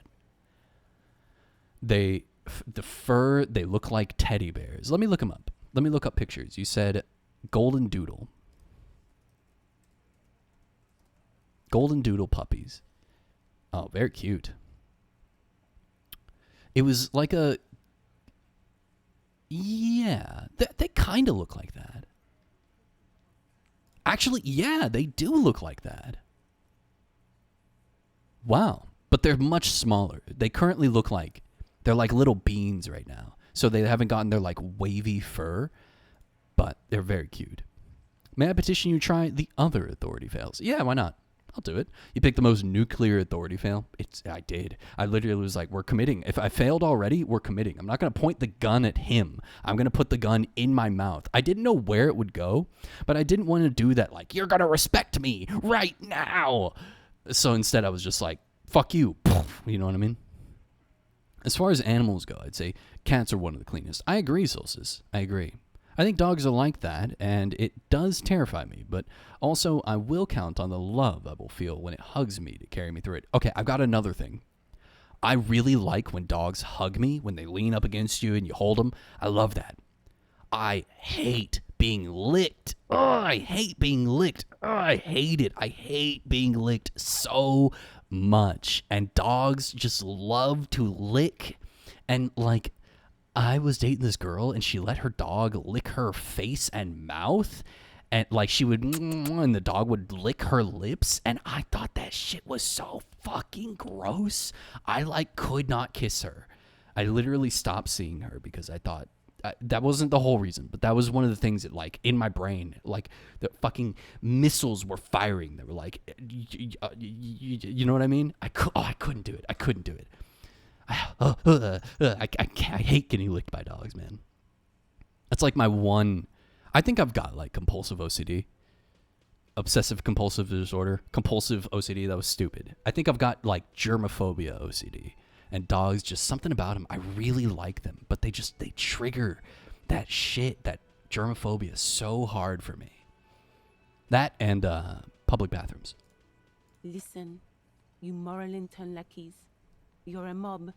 [SPEAKER 1] The fur, they look like teddy bears. Let me look them up. Let me look up pictures. You said golden doodle. Golden doodle puppies. Oh, very cute. It was like a... Yeah, they kind of look like that. Actually, yeah, they do look like that. Wow. But they're much smaller. They currently look like... They're like little beans right now. So they haven't gotten their, like, wavy fur. But they're very cute. May I petition you to try the other authority fails? Yeah, why not? I'll do it. You picked the most nuclear authority fail. I did. I literally was like, we're committing. If I failed already, we're committing. I'm not going to point the gun at him. I'm going to put the gun in my mouth. I didn't know where it would go, but I didn't want to do that. Like, you're going to respect me right now. So instead, I was just like, fuck you. You know what I mean? As far as animals go, I'd say cats are one of the cleanest. I agree, Solstice. I agree. I think dogs are like that, and it does terrify me, but also I will count on the love I will feel when it hugs me to carry me through it. Okay, I've got another thing. I really like when dogs hug me, when they lean up against you and you hold them. I love that. I hate being licked. Oh, I hate being licked. Oh, I hate it. I hate being licked so much. And dogs just love to lick. And, like, I was dating this girl, and she let her dog lick her face and mouth, And like she would, and the dog would lick her lips, and I thought that shit was so fucking gross. I like could not kiss her. I literally stopped seeing her because I thought that wasn't the whole reason, but that was one of the things that like in my brain, like the fucking missiles were firing. They were like, you know what I mean? I couldn't do it. I couldn't do it. I hate getting licked by dogs, man. That's like my one. I think I've got like compulsive OCD, obsessive compulsive disorder, compulsive OCD. That was stupid. I think I've got like germophobia OCD, and dogs, just something about them. I really like them, but they trigger that shit, that germophobia so hard for me. That and public bathrooms.
[SPEAKER 11] Listen, you moral intern lackeys. You're a mob,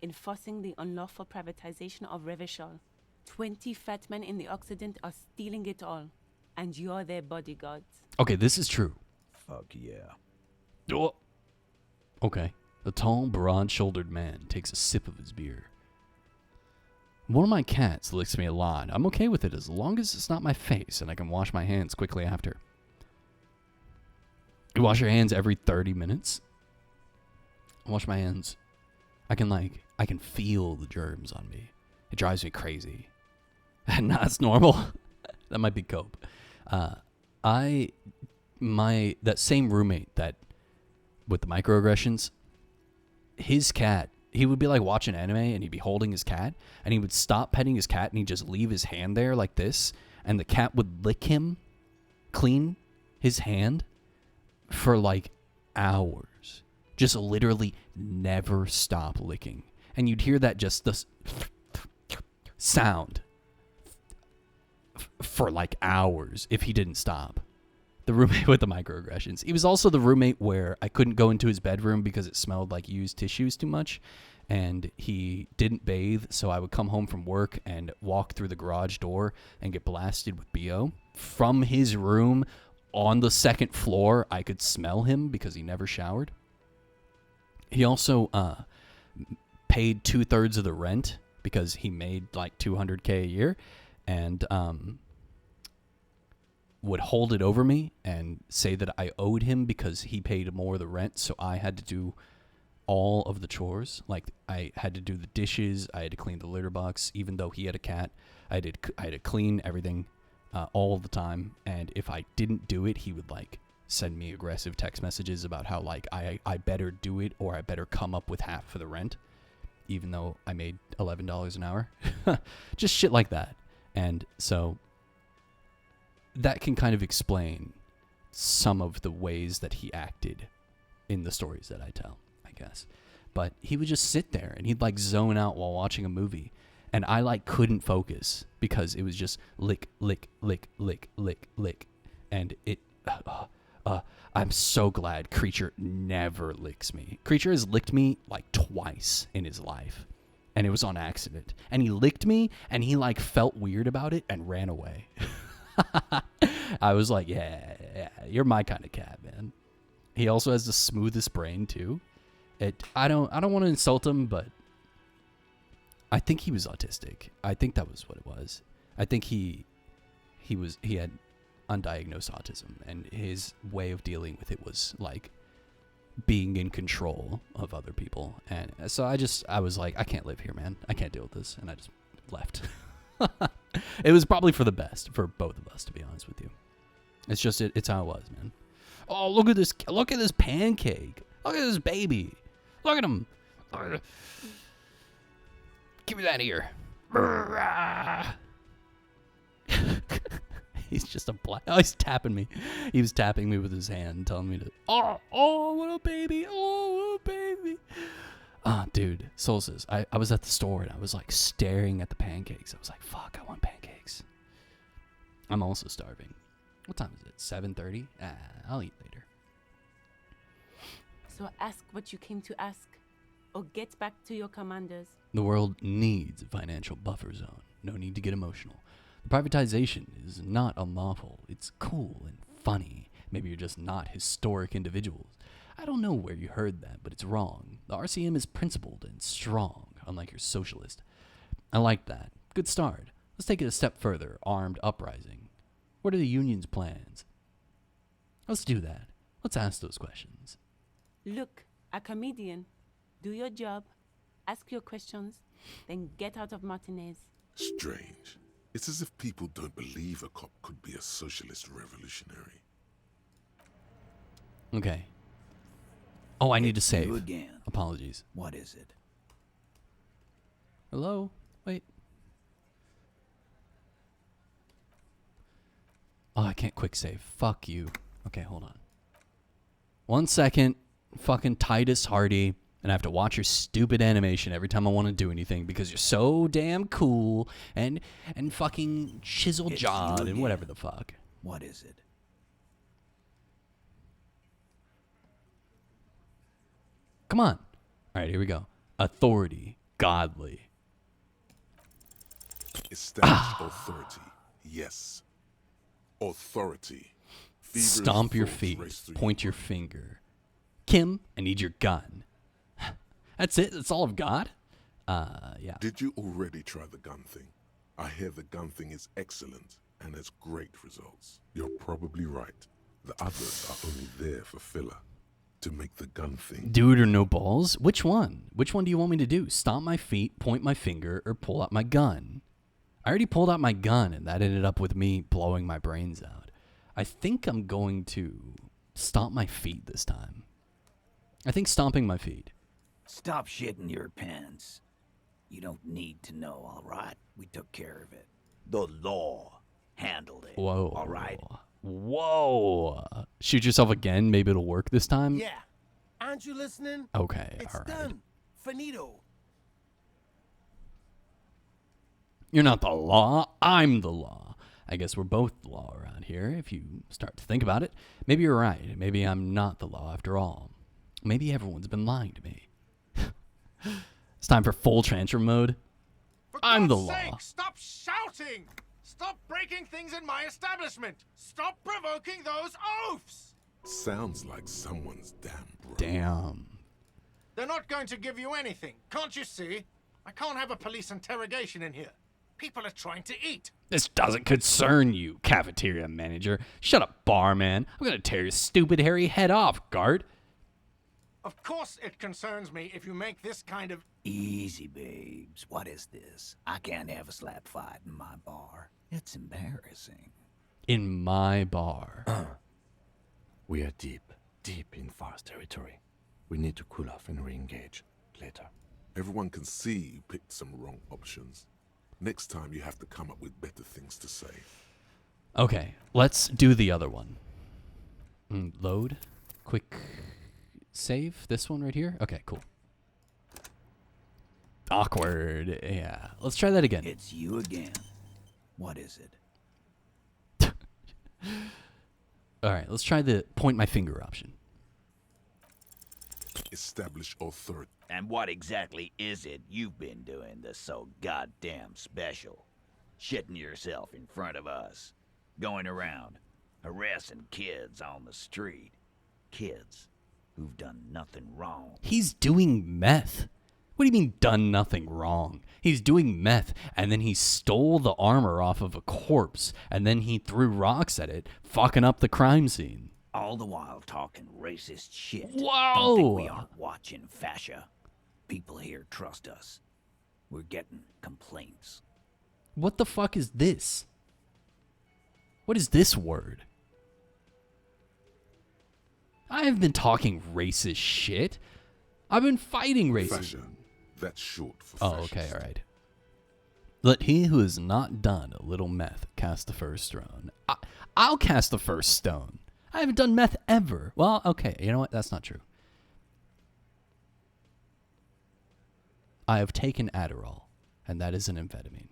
[SPEAKER 11] enforcing the unlawful privatization of Revachol. 20 fat men in the Occident are stealing it all, and you're their bodyguards.
[SPEAKER 1] Okay, this is true.
[SPEAKER 12] Fuck yeah.
[SPEAKER 1] Oh. Okay. The tall, broad-shouldered man takes a sip of his beer. One of my cats licks me a lot. I'm okay with it as long as it's not my face and I can wash my hands quickly after. You wash your hands every 30 minutes? I wash my hands. I can feel the germs on me. It drives me crazy. Nah, it's normal. That might be cope. That same roommate that with the microaggressions, his cat, he would be like watching anime and he'd be holding his cat and he would stop petting his cat and he'd just leave his hand there like this, and the cat would lick him clean his hand for like hours. Just literally never stop licking. And you'd hear that just this sound for like hours if he didn't stop. The roommate with the microaggressions. He was also the roommate where I couldn't go into his bedroom because it smelled like used tissues too much, and he didn't bathe, so I would come home from work and walk through the garage door and get blasted with BO. From his room on the second floor, I could smell him because he never showered. He also paid 2/3 of the rent because he made like $200K a year, and would hold it over me and say that I owed him because he paid more of the rent, so I had to do all of the chores. Like, I had to do the dishes, I had to clean the litter box, even though he had a cat. I had to clean everything all the time, and if I didn't do it, he would like send me aggressive text messages about how like I better do it or I better come up with half of the rent, even though I made $11 an hour. Just shit like that. And so that can kind of explain some of the ways that he acted in the stories that I tell, I guess. But he would just sit there and he'd like zone out while watching a movie, and I like couldn't focus because it was just lick, lick, lick, lick, lick, lick. And it, I'm so glad Creature never licks me. Creature has licked me like twice in his life, and it was on accident. And he licked me and he like felt weird about it and ran away. I was like, yeah, you're my kind of cat, man. He also has the smoothest brain too. I don't want to insult him, but I think he was autistic. I think that was what it was. I think he had undiagnosed autism, and his way of dealing with it was like being in control of other people. And so I was like, I can't live here, man. I can't deal with this, and I just left. It was probably for the best for both of us, to be honest with you. It's just it's how it was, man. Oh, look at this pancake. Look at this baby. Look at him. Give me that ear. He's just a black. Oh, he's tapping me. He was tapping me with his hand, telling me to. Oh, what a baby. Oh, what a baby. Dude, Solstice, I was at the store and I was like staring at the pancakes. I was like, fuck, I want pancakes. I'm also starving. What time is it? 7:30? I'll eat later.
[SPEAKER 11] So ask what you came to ask, or get back to your commanders.
[SPEAKER 1] The world needs a financial buffer zone. No need to get emotional. The privatization is not unlawful. It's cool and funny. Maybe you're just not historic individuals. I don't know where you heard that, but it's wrong. The RCM is principled and strong, unlike your socialist. I like that. Good start. Let's take it a step further. Armed uprising. What are the union's plans? Let's do that. Let's ask those questions.
[SPEAKER 11] Look, a comedian. Do your job, ask your questions, then get out of Martinez.
[SPEAKER 2] Strange. It's as if people don't believe a cop could be a socialist revolutionary.
[SPEAKER 1] Okay. Oh, I need to save.
[SPEAKER 12] You again.
[SPEAKER 1] Apologies.
[SPEAKER 12] What is it?
[SPEAKER 1] Hello? Wait. Oh, I can't quick save. Fuck you. Okay, hold on. 1 second. Fucking Titus Hardy. And I have to watch your stupid animation every time I want to do anything because you're so damn cool and fucking chisel jawed and whatever the fuck.
[SPEAKER 12] What is it?
[SPEAKER 1] Come on. All right, here we go. Authority. Godly.
[SPEAKER 2] Establish authority. Yes. Authority. Fevers
[SPEAKER 1] Stomp your
[SPEAKER 2] thoughts
[SPEAKER 1] feet.
[SPEAKER 2] race through
[SPEAKER 1] Point your finger. Kim, I need your gun. That's it? That's all I've got? Yeah.
[SPEAKER 2] Did you already try the gun thing? I hear the gun thing is excellent and has great results. You're probably right. The others are only there for filler. To make the gun thing.
[SPEAKER 1] Do it or no balls? Which one? Which one do you want me to do? Stomp my feet, point my finger, or pull out my gun? I already pulled out my gun, and that ended up with me blowing my brains out. I think I'm going to stomp my feet this time. I think stomping my feet.
[SPEAKER 12] Stop shitting your pants. You don't need to know, all right? We took care of it. The law handled it.
[SPEAKER 1] Whoa.
[SPEAKER 12] All right?
[SPEAKER 1] Whoa. Shoot yourself again. Maybe it'll work this time.
[SPEAKER 13] Yeah. Aren't you listening?
[SPEAKER 1] Okay,
[SPEAKER 13] It's
[SPEAKER 1] all right.
[SPEAKER 13] done. Finito.
[SPEAKER 1] You're not the law. I'm the law. I guess we're both the law around here if you start to think about it. Maybe you're right. Maybe I'm not the law after all. Maybe everyone's been lying to me. It's time for full transfer mode. I'm the law.
[SPEAKER 14] Sake, stop shouting! Stop breaking things in my establishment! Stop provoking those oafs!
[SPEAKER 2] Sounds like someone's damn broke.
[SPEAKER 1] Damn.
[SPEAKER 14] They're not going to give you anything, can't you see? I can't have a police interrogation in here. People are trying to eat.
[SPEAKER 1] This doesn't concern you, cafeteria manager. Shut up, barman. I'm gonna tear your stupid hairy head off, guard.
[SPEAKER 14] Of course it concerns me if you make this kind of...
[SPEAKER 12] Easy, babes. What is this? I can't have a slap fight in my bar. It's embarrassing.
[SPEAKER 1] In my bar.
[SPEAKER 3] We are deep in forest territory. We need to cool off and re-engage later.
[SPEAKER 2] Everyone can see you picked some wrong options. Next time you have to come up with better things to say.
[SPEAKER 1] Okay, let's do the other one. Load. Quick save. This one right here. Okay, cool. Awkward. Yeah. Let's try that again.
[SPEAKER 12] It's you again. What is it?
[SPEAKER 1] All right, let's try the point my finger option.
[SPEAKER 2] Establish authority.
[SPEAKER 12] And what exactly is it you've been doing that's so goddamn special? Shitting yourself in front of us. Going around, harassing kids on the street. Kids who've done nothing wrong.
[SPEAKER 1] He's doing meth. What do you mean done nothing wrong? He's doing meth, and then he stole the armor off of a corpse, and then he threw rocks at it, fucking up the crime scene.
[SPEAKER 12] All the while talking racist shit.
[SPEAKER 1] Whoa!
[SPEAKER 12] Don't think we aren't watching fascia. People here trust us. We're getting complaints.
[SPEAKER 1] What the fuck is this? What is this word? I have been talking racist shit. I've been fighting racism.
[SPEAKER 2] Fascia. That's short for
[SPEAKER 1] Oh,
[SPEAKER 2] fascist.
[SPEAKER 1] okay, all right. Let he who has not done a little meth cast the first stone. I'll cast the first stone. I haven't done meth ever. Well, okay, you know what? That's not true. I have taken Adderall, and that is an amphetamine.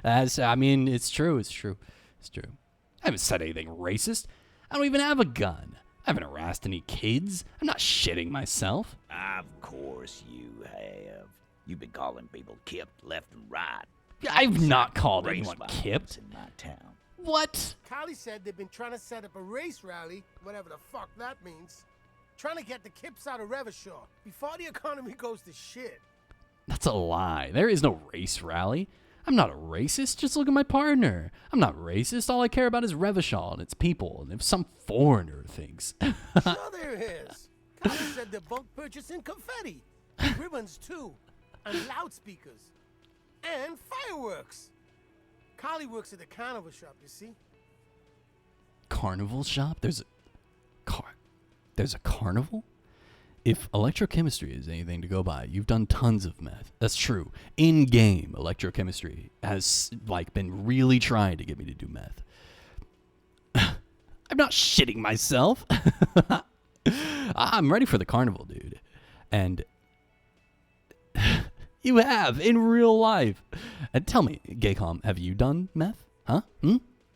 [SPEAKER 1] I mean, it's true. It's true. It's true. I haven't said anything racist. I don't even have a gun. I haven't harassed any kids. I'm not shitting myself.
[SPEAKER 12] Of course you have. You've been calling people kipped left and right.
[SPEAKER 1] I've not called
[SPEAKER 12] Race
[SPEAKER 1] anyone
[SPEAKER 12] violence
[SPEAKER 1] kipped.
[SPEAKER 12] in my town.
[SPEAKER 1] What?
[SPEAKER 13] Kylie said they've been trying to set up a race rally, whatever the fuck that means. Trying to get the kips out of Revachol before the economy goes to shit.
[SPEAKER 1] That's a lie. There is no race rally. I'm not a racist. Just look at my partner. I'm not racist. All I care about is Revachol and its people. And if some foreigner thinks.
[SPEAKER 13] Sure there is. Kali said they're bulk purchasing confetti, ribbons too, and loudspeakers, and fireworks. Kali works at the carnival shop, you see.
[SPEAKER 1] Carnival shop? There's a carnival? If electrochemistry is anything to go by, you've done tons of meth. That's true. In-game electrochemistry has been really trying to get me to do meth. I'm not shitting myself. I'm ready for the carnival, dude. And you have in real life. And tell me, Gaycom, have you done meth? Huh?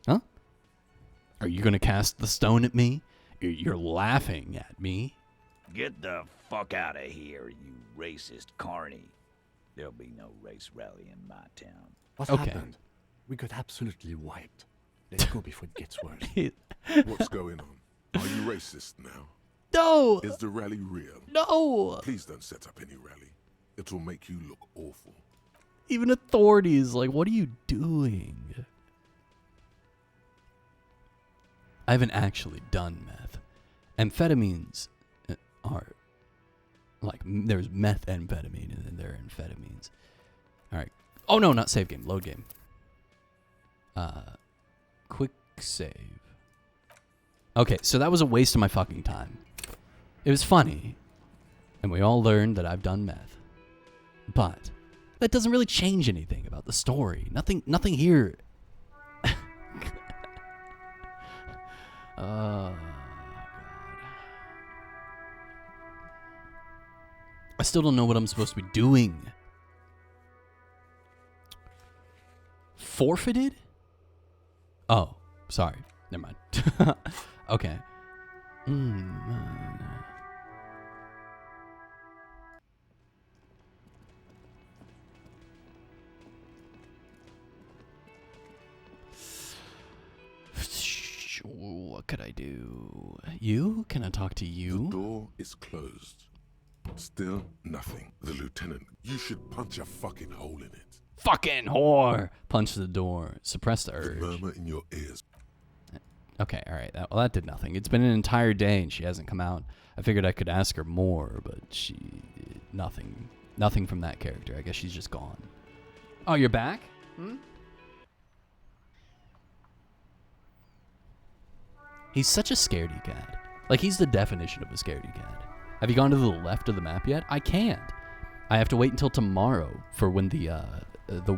[SPEAKER 1] Huh? Are you gonna cast the stone at me? You're laughing at me.
[SPEAKER 12] Get the fuck out of here, you racist carny. There'll be no race rally in my town.
[SPEAKER 3] What happened? We got absolutely wiped. Let's go before it gets worse.
[SPEAKER 2] What's going on? Are you racist now?
[SPEAKER 1] No!
[SPEAKER 2] Is the rally real?
[SPEAKER 1] No!
[SPEAKER 2] Please don't set up any rally. It'll make you look awful.
[SPEAKER 1] Even authorities, what are you doing? I haven't actually done meth. Amphetamines are there's methamphetamine and then there are amphetamines. Alright. Oh no, not save game, load game. Quick save. Okay, so that was a waste of my fucking time. It was funny. And we all learned that I've done meth. But that doesn't really change anything about the story. Nothing here. God. I still don't know what I'm supposed to be doing. Forfeited? Oh, sorry. Never mind. Okay. What could I do? You? Can I talk to you?
[SPEAKER 2] The door is closed. Still nothing. The lieutenant, you should punch a fucking hole in it.
[SPEAKER 1] Fucking whore! Punch the door. Suppress the urge.
[SPEAKER 2] The murmur in your ears.
[SPEAKER 1] Okay, alright. Well, that did nothing. It's been an entire day and she hasn't come out. I figured I could ask her more, but nothing. Nothing from that character. I guess she's just gone. Oh, you're back? He's such a scaredy cat. He's the definition of a scaredy cat. Have you gone to the left of the map yet? I can't. I have to wait until tomorrow for when the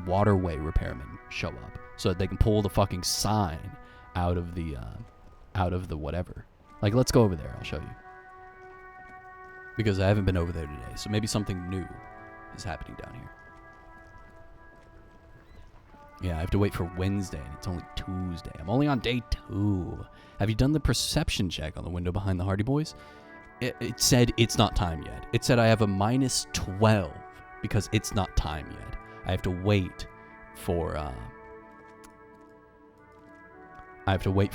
[SPEAKER 1] waterway repairmen show up so that they can pull the fucking sign out of the whatever. Let's go over there. I'll show you. Because I haven't been over there today, so maybe something new is happening down here. Yeah, I have to wait for Wednesday, and it's only Tuesday. I'm only on day 2. Have you done the perception check on the window behind the Hardy Boys? It said it's not time yet. It said I have a -12 because it's not time yet. I have to wait for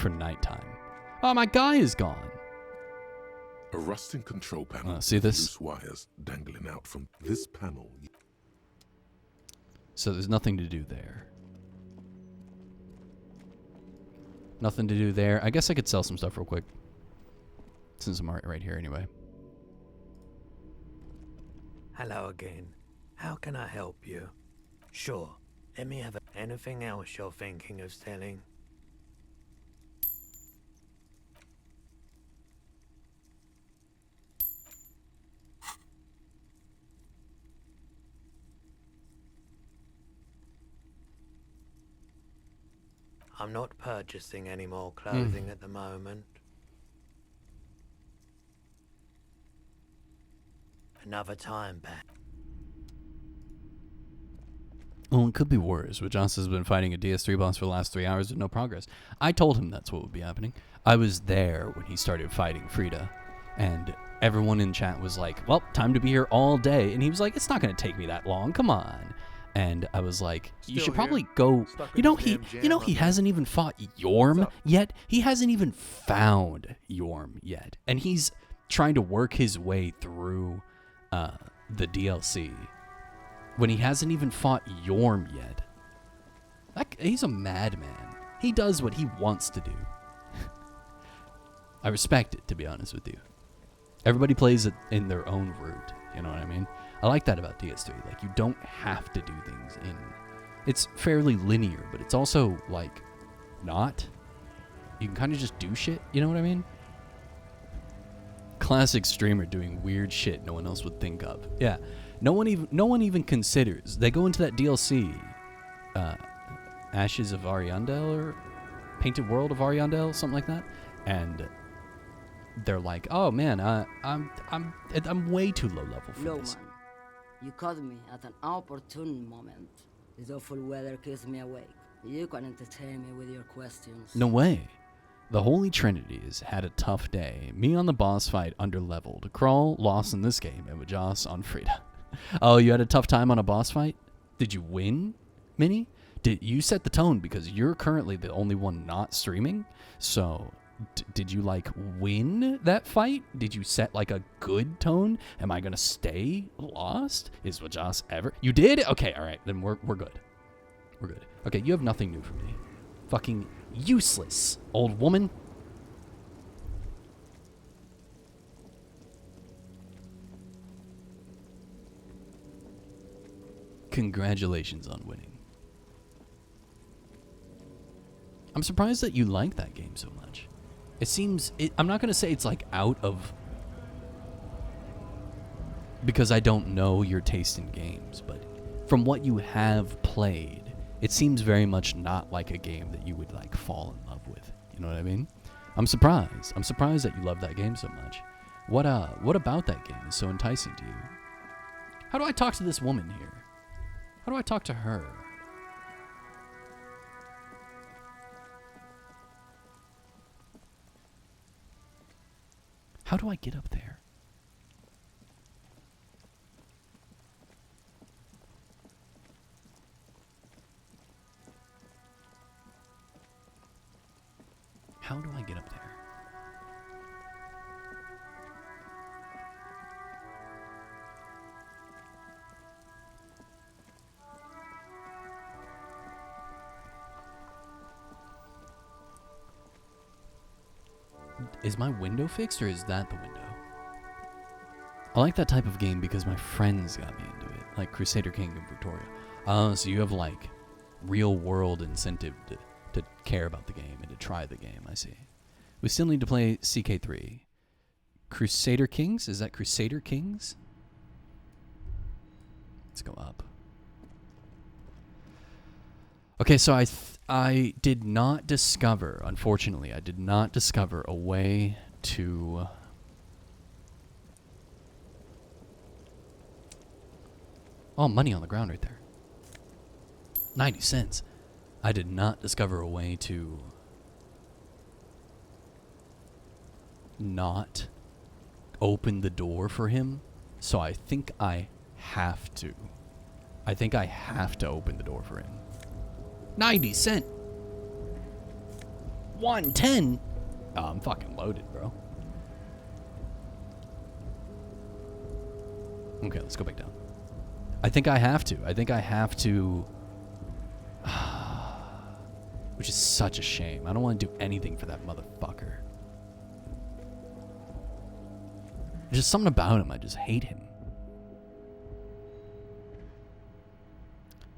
[SPEAKER 1] nighttime. Oh, my guy is gone.
[SPEAKER 2] A rusting control panel.
[SPEAKER 1] See this?
[SPEAKER 2] Loose wires dangling out from this panel.
[SPEAKER 1] So there's nothing to do there. Nothing to do there. I guess I could sell some stuff real quick. Since I'm right here anyway.
[SPEAKER 15] Hello again. How can I help you? Sure. Let me have anything else you're thinking of selling. I'm not purchasing any more clothing at the moment. Another time, Pat.
[SPEAKER 1] Well, it could be worse. But Johnson has been fighting a DS3 boss for the last 3 hours with no progress. I told him that's what would be happening. I was there when he started fighting Frida. And everyone in chat was like, well, time to be here all day. And he was like, it's not going to take me that long. Come on. And I was like, you should probably go. You know, he hasn't even fought Yorm yet. He hasn't even found Yorm yet. And he's trying to work his way through the DLC when he hasn't even fought Yorm yet. He's a madman. He does what he wants to do. I respect it, to be honest with you. Everybody plays it in their own route. You know what I mean? I like that about DS3. Like, you don't have to do things in... It's fairly linear, but it's also, like, not. You can kind of just do shit. You know what I mean? Classic streamer doing weird shit no one else would think of. Yeah. No one even considers. They go into that DLC, Ashes of Ariandel or Painted World of Ariandel, something like that, and they're like, "Oh man, I'm way too low level for this."
[SPEAKER 16] Man, you caught me at an opportune moment. This awful weather keeps me awake. You can entertain me with your questions.
[SPEAKER 1] No way. The Holy Trinity has had a tough day. Me on the boss fight under-leveled. Crawl lost in this game, and Joss on Frida. Oh, you had a tough time on a boss fight? Did you win, Minnie? Did you set the tone because you're currently the only one not streaming? So, did you like win that fight? Did you set like a good tone? Am I gonna stay lost? Is Joss ever? You did? Okay, all right, then we're good. We're good. Okay, you have nothing new for me. Fucking useless, old woman. Congratulations on winning. I'm surprised that you like that game so much. It seems... I'm not going to say it's like out of... because I don't know your taste in games, but from what you have played, it seems very much not like a game that you would like fall in love with. You know what I mean? I'm surprised. I'm surprised that you love that game so much. What about that game is so enticing to you? How do I talk to this woman here? How do I talk to her? How do I get up there? How do I get up there? Is my window fixed or is that the window? I like that type of game because my friends got me into it, like Crusader King of Victoria. So you have like real world incentive to care about the game and to try the game, I see. We still need to play CK3. Crusader Kings? Is that Crusader Kings? Let's go up. Okay, so I did not discover, unfortunately, I did not discover a way to... Oh, money on the ground right there. 90 cents. I did not discover a way to not open the door for him, so I think I have to. I think I have to open the door for him. 90 cent. 110. Oh, I'm fucking loaded, bro. Okay, let's go back down. I think I have to. I think I have to. Which is such a shame. I don't want to do anything for that motherfucker. There's just something about him. I just hate him.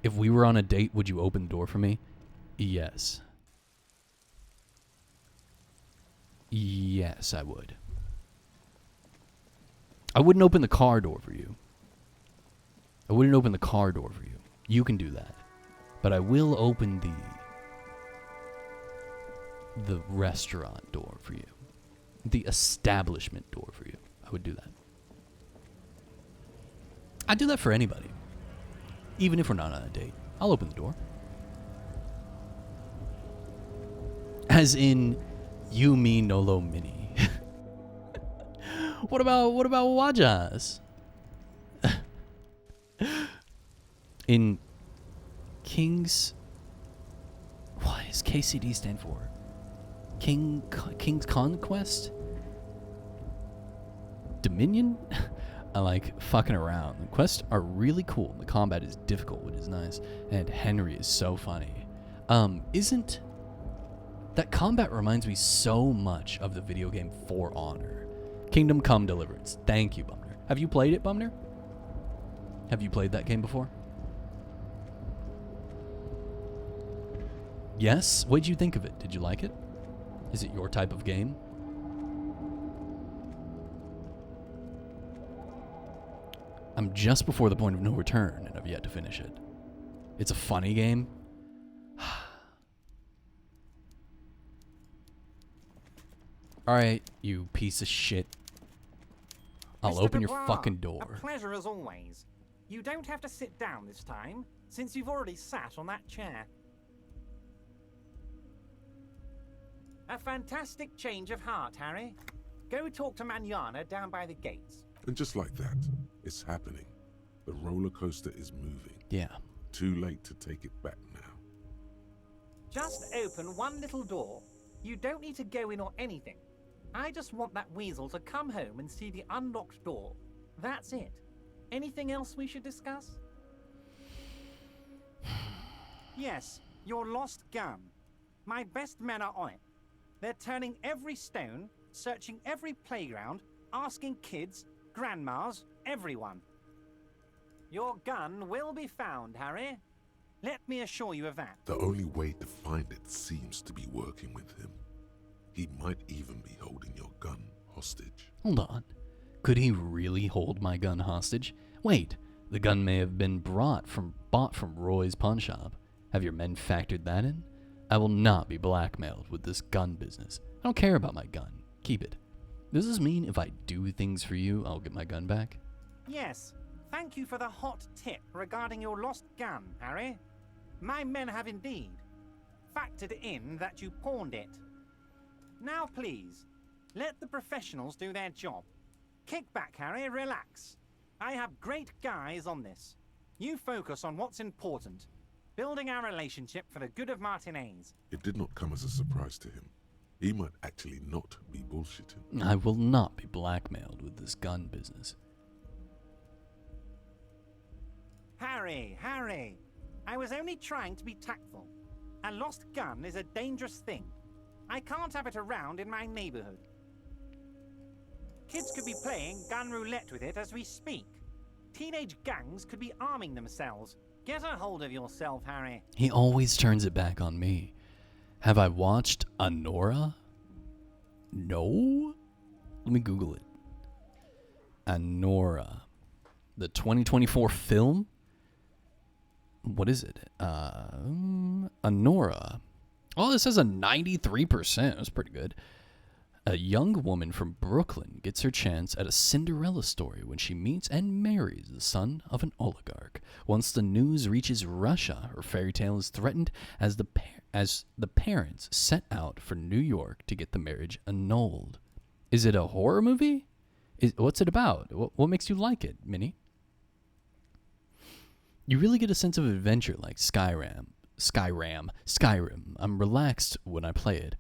[SPEAKER 1] If we were on a date, would you open the door for me? Yes. Yes, I would. I wouldn't open the car door for you. I wouldn't open the car door for you. You can do that. But I will open the restaurant door for you. The establishment door for you. I would do that. I'd do that for anybody. Even if we're not on a date. I'll open the door. As in, you, me, Nolo, Mini. What about Wajas? In King's... What does KCD stand for? King's Conquest? Dominion? I like fucking around. The quests are really cool. The combat is difficult, which is nice. And Henry is so funny. Isn't... That combat reminds me so much of the video game For Honor. Kingdom Come Deliverance. Thank you, Bumner. Have you played it, Bumner? Have you played that game before? Yes? What did you think of it? Did you like it? Is it your type of game? I'm just before the point of no return, and I've yet to finish it. It's a funny game. Alright, you piece of shit. I'll
[SPEAKER 5] Mr.
[SPEAKER 1] open your
[SPEAKER 5] Dubois,
[SPEAKER 1] fucking door.
[SPEAKER 5] A pleasure as always. You don't have to sit down this time, since you've already sat on that chair. A fantastic change of heart, Harry. Go talk to Manana down by the gates.
[SPEAKER 2] And just like that, it's happening. The roller coaster is moving.
[SPEAKER 1] Yeah.
[SPEAKER 2] Too late to take it back now.
[SPEAKER 5] Just open one little door. You don't need to go in or anything. I just want that weasel to come home and see the unlocked door. That's it. Anything else we should discuss? Yes, your lost gun. My best men are on it. They're turning every stone, searching every playground, asking kids, grandmas, everyone. Your gun will be found, Harry. Let me assure you of that.
[SPEAKER 2] The only way to find it seems to be working with him. He might even be holding your gun hostage.
[SPEAKER 1] Hold on. Could he really hold my gun hostage? Wait, the gun may have been bought from Roy's pawn shop. Have your men factored that in? I will not be blackmailed with this gun business. I don't care about my gun. Keep it. Does this mean if I do things for you, I'll get my gun back?
[SPEAKER 5] Yes. Thank you for the hot tip regarding your lost gun, Harry. My men have indeed factored in that you pawned it. Now please, let the professionals do their job. Kick back, Harry, relax. I have great guys on this. You focus on what's important. Building our relationship for the good of Martinez.
[SPEAKER 2] It did not come as a surprise to him. He might actually not be bullshitting.
[SPEAKER 1] I will not be blackmailed with this gun business.
[SPEAKER 5] Harry, I was only trying to be tactful. A lost gun is a dangerous thing. I can't have it around in my neighborhood. Kids could be playing gun roulette with it as we speak. Teenage gangs could be arming themselves. Get a hold of yourself, Harry.
[SPEAKER 1] He always turns it back on me. Have I watched Anora? No? Let me Google it. Anora. The 2024 film? What is it? Anora. Oh, this has a 93%. That's pretty good. A young woman from Brooklyn gets her chance at a Cinderella story when she meets and marries the son of an oligarch. Once the news reaches Russia, her fairy tale is threatened as the parents set out for New York to get the marriage annulled. Is it a horror movie? What's it about? What makes you like it, Minnie? You really get a sense of adventure like Skyrim. I'm relaxed when I play it.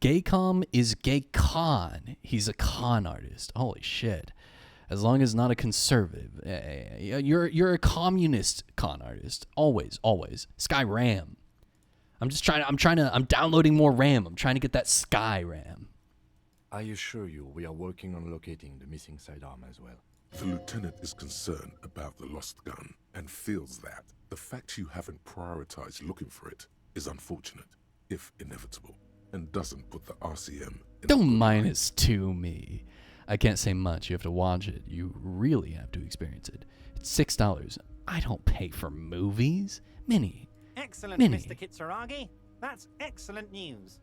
[SPEAKER 1] Gaycom is Gay Con. He's a con artist. Holy shit. As long as not a conservative. You're a communist con artist. Always. Skyrim. I'm downloading more RAM. I'm trying to get that Skyrim.
[SPEAKER 3] I assure you, we are working on locating the missing sidearm as well.
[SPEAKER 2] The lieutenant is concerned about the lost gun and feels that the fact you haven't prioritized looking for it is unfortunate, if inevitable, and doesn't put the RCM in
[SPEAKER 1] Don't -2 me. I can't say much. You have to watch it. You really have to experience it. It's $6. I don't pay for movies. Minnie.
[SPEAKER 5] Excellent,
[SPEAKER 1] Minnie.
[SPEAKER 5] Mr. Kitsuragi. That's excellent news.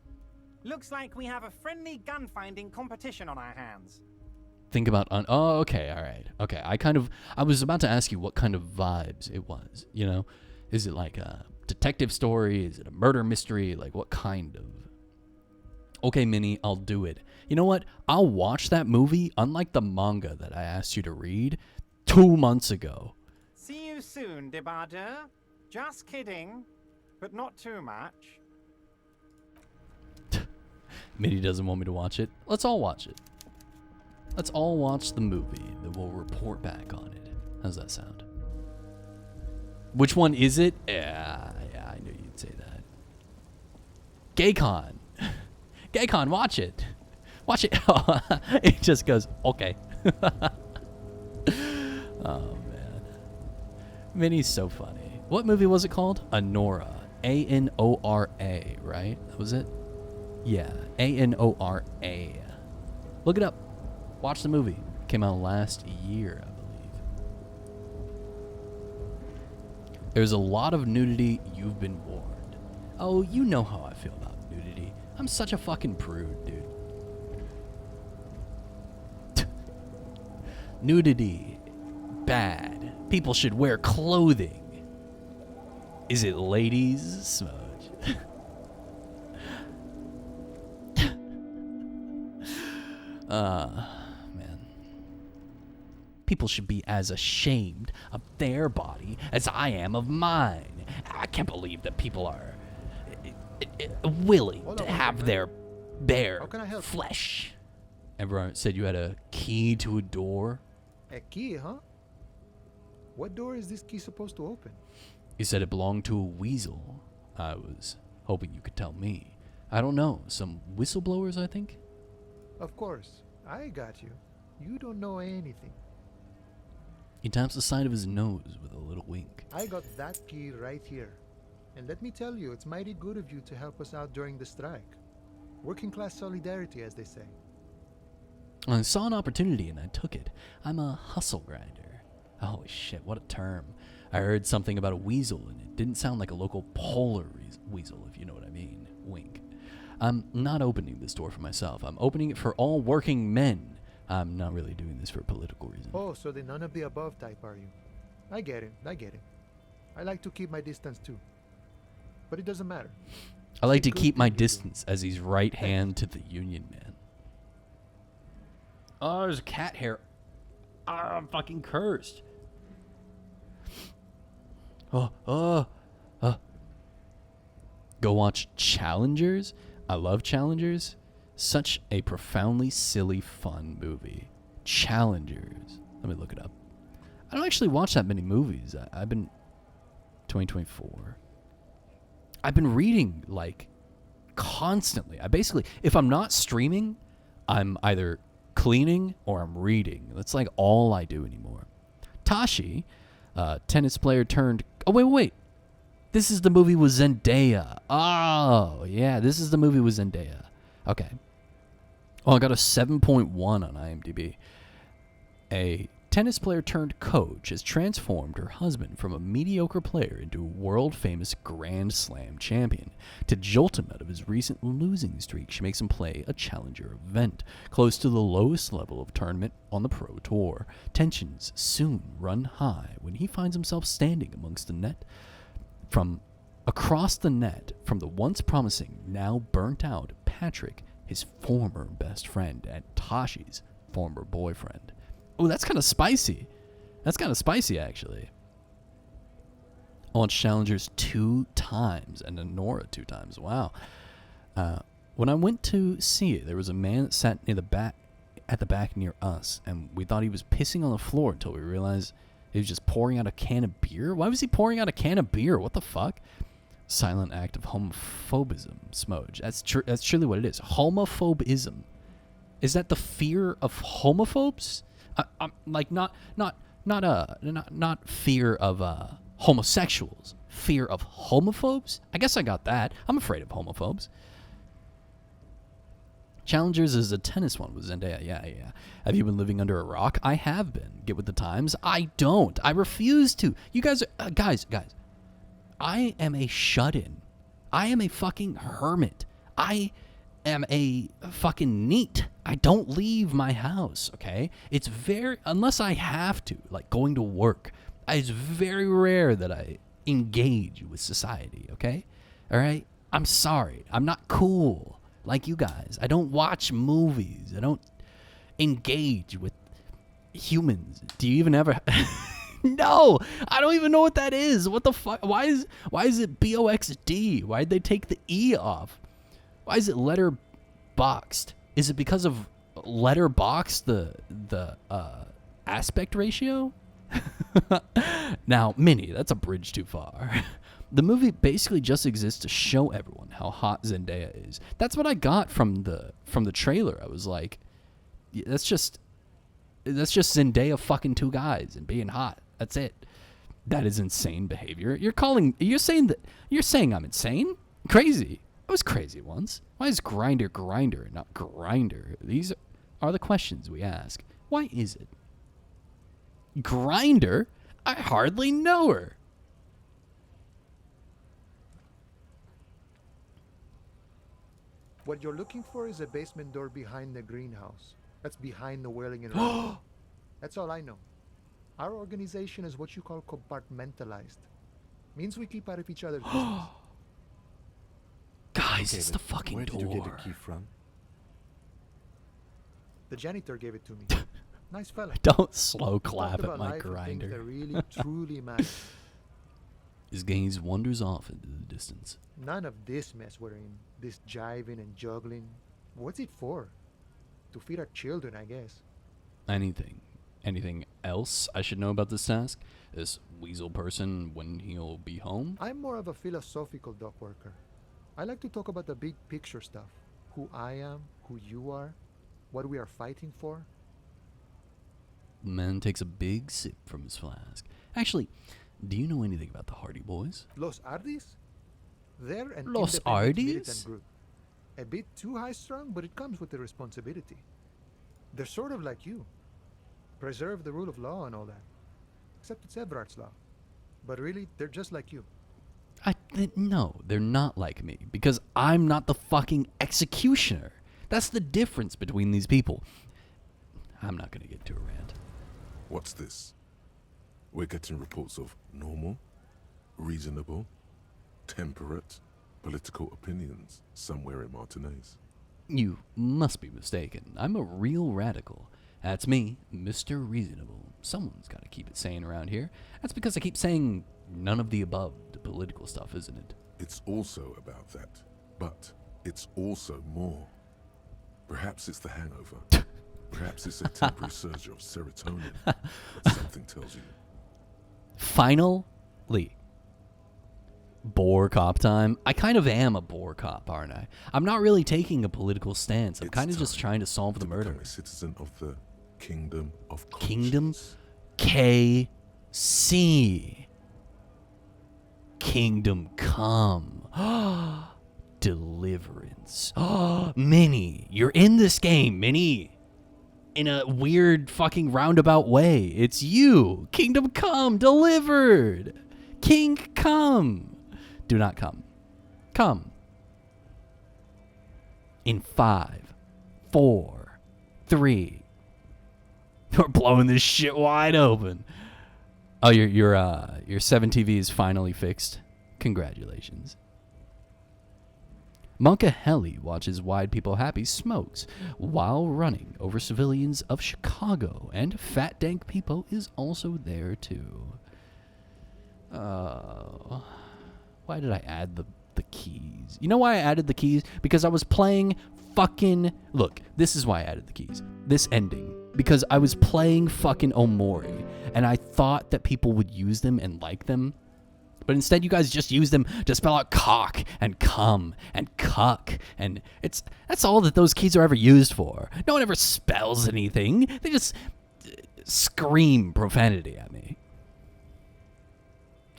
[SPEAKER 5] Looks like we have a friendly gun-finding competition on our hands.
[SPEAKER 1] Think about oh, okay, all right. Okay, I was about to ask you what kind of vibes it was, you know? Is it like a detective story? Is it a murder mystery? Like what kind of? Okay, Minnie, I'll do it. You know what? I'll watch that movie, unlike the manga that I asked you to read 2 months ago.
[SPEAKER 5] See you soon, Debardeur. Just kidding, but not too much.
[SPEAKER 1] Minnie doesn't want me to watch it. Let's all watch it. Let's all watch the movie, then we'll report back on it. How's that sound? Which one is it? Yeah, I knew you'd say that. Gaycon. Gaycon, watch it. Watch it. It just goes, okay. Oh, man. Minnie's so funny. What movie was it called? Anora. A-N-O-R-A, right? That was it? Yeah, A-N-O-R-A. Look it up. Watch the movie. Came out last year, I believe. There's a lot of nudity. You've been warned. Oh, you know how I feel about nudity. I'm such a fucking prude, dude. Nudity. Bad. People should wear clothing. Is it ladies? Smudge. Man. People should be as ashamed of their body as I am of mine. I can't believe that people are willing to have their bare flesh. Everyone said you had a key to a door.
[SPEAKER 7] A key, huh? What door is this key supposed to open?
[SPEAKER 1] You said it belonged to a weasel. I was hoping you could tell me. I don't know. Some whistleblowers, I think?
[SPEAKER 7] Of course. I got you. You don't know anything.
[SPEAKER 1] He taps the side of his nose with a little wink.
[SPEAKER 7] I got that key right here. And let me tell you, it's mighty good of you to help us out during the strike. Working class solidarity, as they say.
[SPEAKER 1] I saw an opportunity and I took it. I'm a hustle grinder. Holy shit, what a term. I heard something about a weasel and it didn't sound like a local polar weasel, if you know what I mean. Wink. I'm not opening this door for myself. I'm opening it for all working men. I'm not really doing this for political reasons.
[SPEAKER 7] Oh, so the none of the above type, are you? I get it. I like to keep my distance too. But it doesn't matter.
[SPEAKER 1] I like to keep my distance as he's right hand to the Union Man. Oh, there's a cat hair. Ah, I'm fucking cursed. Go watch Challengers. I love Challengers. Such a profoundly silly, fun movie. Challengers. Let me look it up. I don't actually watch that many movies. I've been 2024. I've been reading like constantly. I basically, if I'm not streaming, I'm either cleaning or I'm reading. That's like all I do anymore. Tashi, tennis player turned. Oh wait. This is the movie with Zendaya. Oh yeah, this is the movie with Zendaya. Okay. Oh, I got a 7.1 on IMDb. A tennis player turned coach has transformed her husband from a mediocre player into a world-famous Grand Slam champion. To jolt him out of his recent losing streak, she makes him play a challenger event, close to the lowest level of tournament on the Pro Tour. Tensions soon run high when he finds himself standing amongst the net from across the net from the once promising, now burnt out Patrick, his former best friend and Tashi's former boyfriend. Oh, that's kind of spicy. That's kind of spicy, actually. I watched Challengers 2 times and Anora 2 times. Wow. When I went to see it, there was a man that sat near the back, at the back near us, and we thought he was pissing on the floor until we realized he was just pouring out a can of beer. Why was he pouring out a can of beer? What the fuck? Silent act of homophobism, Smudge. That's truly what it is. Homophobism. Is that the fear of homophobes? Like not fear of homosexuals. Fear of homophobes? I guess I got that. I'm afraid of homophobes. Challengers is a tennis one with Zendaya. Yeah. Have you been living under a rock? I have been. Get with the times. I don't. I refuse to. You guys are guys. I am a shut-in. I am a fucking hermit. I am a fucking neat. I don't leave my house, okay? It's very, unless I have to, like going to work, it's very rare that I engage with society, okay? All right? I'm sorry. I'm not cool like you guys. I don't watch movies. I don't engage with humans. Do you even ever... No, I don't even know what that is. What the fuck? Why is it BOXD? Why'd they take the E off? Why is it letterboxed? Is it because of letterbox the aspect ratio? Now, Minnie, that's a bridge too far. The movie basically just exists to show everyone how hot Zendaya is. That's what I got from the trailer. I was like, yeah, that's just Zendaya fucking two guys and being hot. That's it. That is insane behavior. You're saying I'm insane? Crazy. I was crazy once. Why is Grinder and not Grinder? These are the questions we ask. Why is it? Grinder? I hardly know her.
[SPEAKER 7] What you're looking for is a basement door behind the greenhouse. That's behind the wailing and round. That's all I know. Our organization is what you call compartmentalized. Means we keep out of each other's business.
[SPEAKER 1] Guys, it's the fucking
[SPEAKER 3] where
[SPEAKER 1] door.
[SPEAKER 3] Where did you get the key from?
[SPEAKER 7] The janitor gave it to me. Nice fella.
[SPEAKER 1] Don't slow
[SPEAKER 7] He
[SPEAKER 1] clap
[SPEAKER 7] talked
[SPEAKER 1] at
[SPEAKER 7] about
[SPEAKER 1] my
[SPEAKER 7] life and things
[SPEAKER 1] Grinder.
[SPEAKER 7] that really, truly matter.
[SPEAKER 1] His gaze wanders off into the distance.
[SPEAKER 7] None of this mess we're in. This jiving and juggling. What's it for? To feed our children, I guess.
[SPEAKER 1] Anything else I should know about this task? This weasel person, when he'll be home?
[SPEAKER 7] I'm more of a philosophical dock worker. I like to talk about the big picture stuff. Who I am, who you are, what we are fighting for.
[SPEAKER 1] The man takes a big sip from his flask. Actually, do you know anything about the Hardy Boys?
[SPEAKER 7] Los Ardis? They're an
[SPEAKER 1] Los
[SPEAKER 7] independent
[SPEAKER 1] Ardis?
[SPEAKER 7] militant group. A bit too high-strung, but it comes with the responsibility. They're sort of like you. Preserve the rule of law and all that. Except it's Everard's law. But really, they're just like you.
[SPEAKER 1] No, they're not like me, because I'm not the fucking executioner. That's the difference between these people. I'm not going to get to a rant.
[SPEAKER 2] What's this? We're getting reports of normal, reasonable, temperate, political opinions somewhere in Martinez.
[SPEAKER 1] You must be mistaken. I'm a real radical. That's me, Mr. Reasonable. Someone's got to keep it sane around here. That's because I keep saying none of the above, the political stuff, isn't it?
[SPEAKER 2] It's also about that, but it's also more. Perhaps it's the hangover. Perhaps it's a temporary surge of serotonin that something tells you.
[SPEAKER 1] Finally. Boar cop time. I kind of am a boar cop, aren't I? I'm not really taking a political stance. I'm kind of just trying to solve the murder.
[SPEAKER 2] Become a citizen of the Kingdom of
[SPEAKER 1] Kingdom
[SPEAKER 2] Conscience.
[SPEAKER 1] KC. Kingdom come. Deliverance. Minnie, you're in this game, Minnie. In a weird fucking roundabout way. It's you. Kingdom come. Delivered. King come. Do not come. Come. In 5, 4, 3. We're blowing this shit wide open. Oh, your 7 TV is finally fixed. Congratulations. Monka Helly watches Wide People Happy smokes while running over civilians of Chicago, and Fat Dank People is also there too. Why did I add the keys? You know why I added the keys? Because I was playing fucking... Look, this is why I added the keys. This ending. Because I was playing fucking Omori, and I thought that people would use them and like them. But instead, you guys just use them to spell out cock and cum and cuck. And that's all that those keys are ever used for. No one ever spells anything. They just scream profanity at me.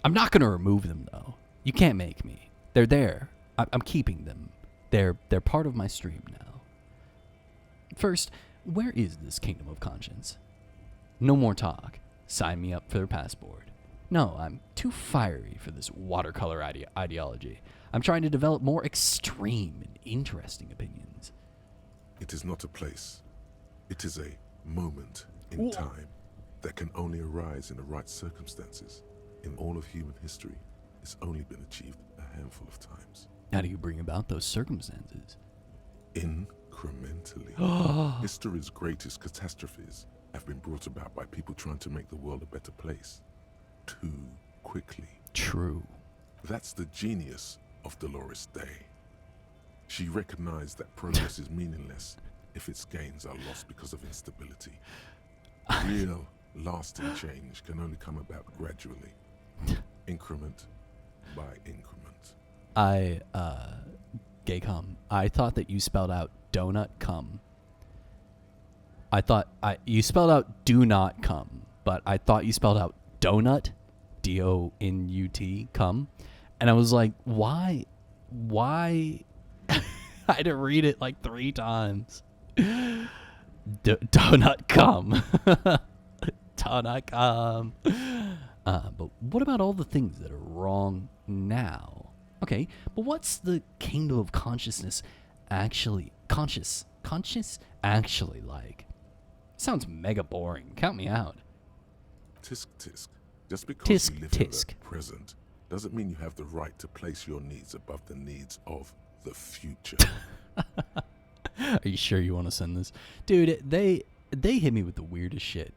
[SPEAKER 1] I'm not going to remove them, though. You can't make me. They're there. I'm keeping them. They're part of my stream now. First, where is this Kingdom of Conscience? No more talk. Sign me up for their passport. No, I'm too fiery for this watercolor ideology. I'm trying to develop more extreme and interesting opinions.
[SPEAKER 2] It is not a place. It is a moment in time that can only arise in the right circumstances. In all of human history, it's only been achieved a handful of times.
[SPEAKER 1] How do you bring about those circumstances?
[SPEAKER 2] Incrementally. History's greatest catastrophes have been brought about by people trying to make the world a better place. Too quickly.
[SPEAKER 1] True.
[SPEAKER 2] That's the genius of Dolores Day. She recognized that progress is meaningless if its gains are lost because of instability. Real Lasting change can only come about gradually, increment by increment.
[SPEAKER 1] Gaycom, I thought that you spelled out donut cum. You spelled out do not come, but I thought you spelled out donut, D-O-N-U-T, cum. And I was like, why? I had to read it like 3 times. Donut cum. Donut cum. But what about all the things that are wrong now? Okay, but what's the kingdom of consciousness actually actually like? Sounds mega boring. Count me out.
[SPEAKER 2] Tisk tisk. Just because
[SPEAKER 1] Tisk,
[SPEAKER 2] you live
[SPEAKER 1] tisk.
[SPEAKER 2] in the present doesn't mean you have the right to place your needs above the needs of the future.
[SPEAKER 1] Are you sure you want to send this? Dude, they hit me with the weirdest shit.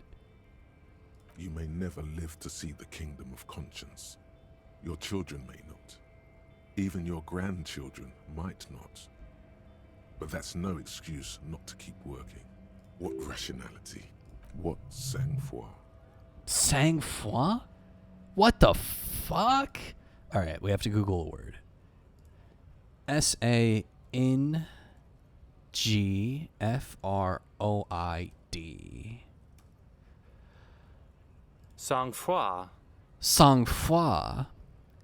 [SPEAKER 2] You may never live to see the kingdom of conscience. Your children may not. Even your grandchildren might not. But that's no excuse not to keep working. What rationality? What sang-froid?
[SPEAKER 1] Sang-froid? What the fuck? All right, we have to Google a word. S-A-N-G-F-R-O-I-D.
[SPEAKER 17] Sang-froid.
[SPEAKER 1] Sang-froid.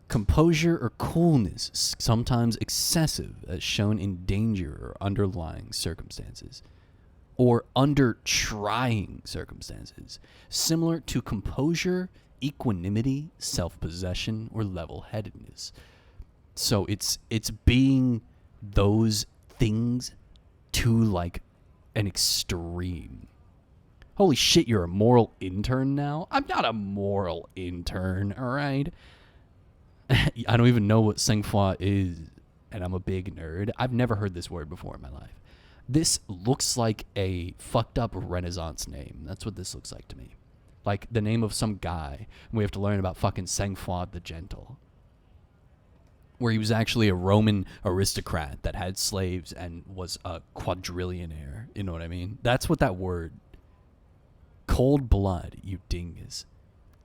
[SPEAKER 1] Composure or coolness, sometimes excessive, as shown in danger or underlying circumstances, or under trying circumstances, similar to composure, equanimity, self-possession, or level-headedness. So it's being those things to like an extreme. Holy shit, you're a moral intern now? I'm not a moral intern, all right? I don't even know what sang-froid is, and I'm a big nerd. I've never heard this word before in my life. This looks like a fucked up Renaissance name. That's what this looks like to me. Like the name of some guy, and we have to learn about fucking Sang-Froid the Gentle. Where he was actually a Roman aristocrat that had slaves and was a quadrillionaire. You know what I mean? That's what that word. Cold blood, you dingus.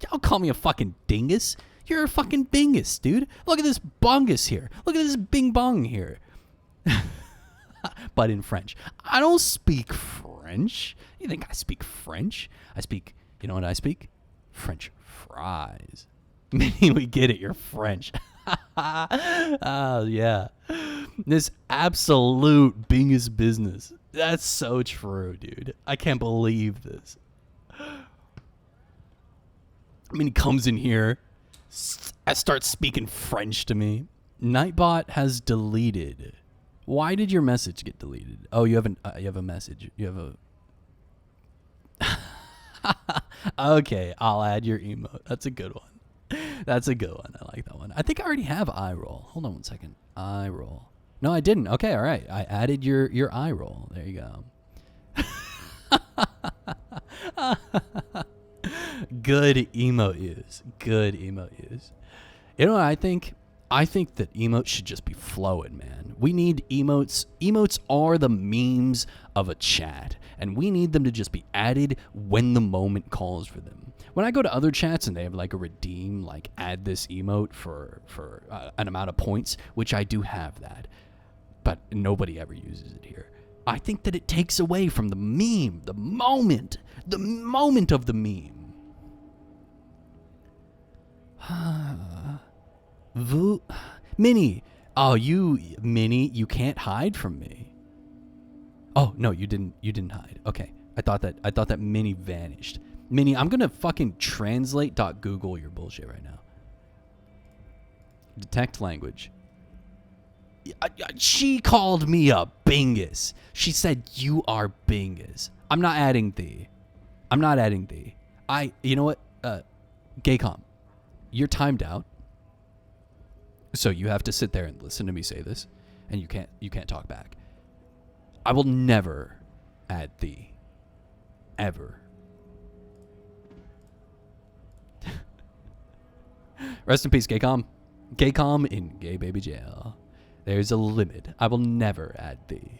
[SPEAKER 1] Y'all call me a fucking dingus? You're a fucking bingus, dude. Look at this bungus here. Look at this bing bong here. But in French. I don't speak French. You think I speak French? I speak, you know what I speak? French fries. We get it, you're French. Oh, yeah. This absolute bingus business. That's so true, dude. I can't believe this. I mean, he comes in here, starts speaking French to me. Nightbot has deleted. Why did your message get deleted? Oh, you have a message. You have a. Okay, I'll add your emote. That's a good one. That's a good one. I like that one. I think I already have eye roll. Hold on 1 second. Eye roll. No, I didn't. Okay, all right. I added your eye roll. There you go. Good emote use. Good emote use. You know what I think? I think that emotes should just be flowing, man. We need emotes. Emotes are the memes of a chat, and we need them to just be added when the moment calls for them. When I go to other chats and they have like a redeem, like add this emote for an amount of points, which I do have that, but nobody ever uses it here. I think that it takes away from the meme, the moment of the meme. Minnie. Oh, Minnie, you can't hide from me. Oh, no, you didn't hide. Okay. I thought that Minnie vanished. Minnie, I'm going to fucking translate.google your bullshit right now. Detect language. She called me a bingus. She said you are bingus. I'm not adding thee. You know what? Gaycom, you're timed out. So you have to sit there and listen to me say this, and you can't talk back. I will never add thee. Ever. Rest in peace, Gaycom. Gaycom in gay baby jail. There's a limit. I will never add thee.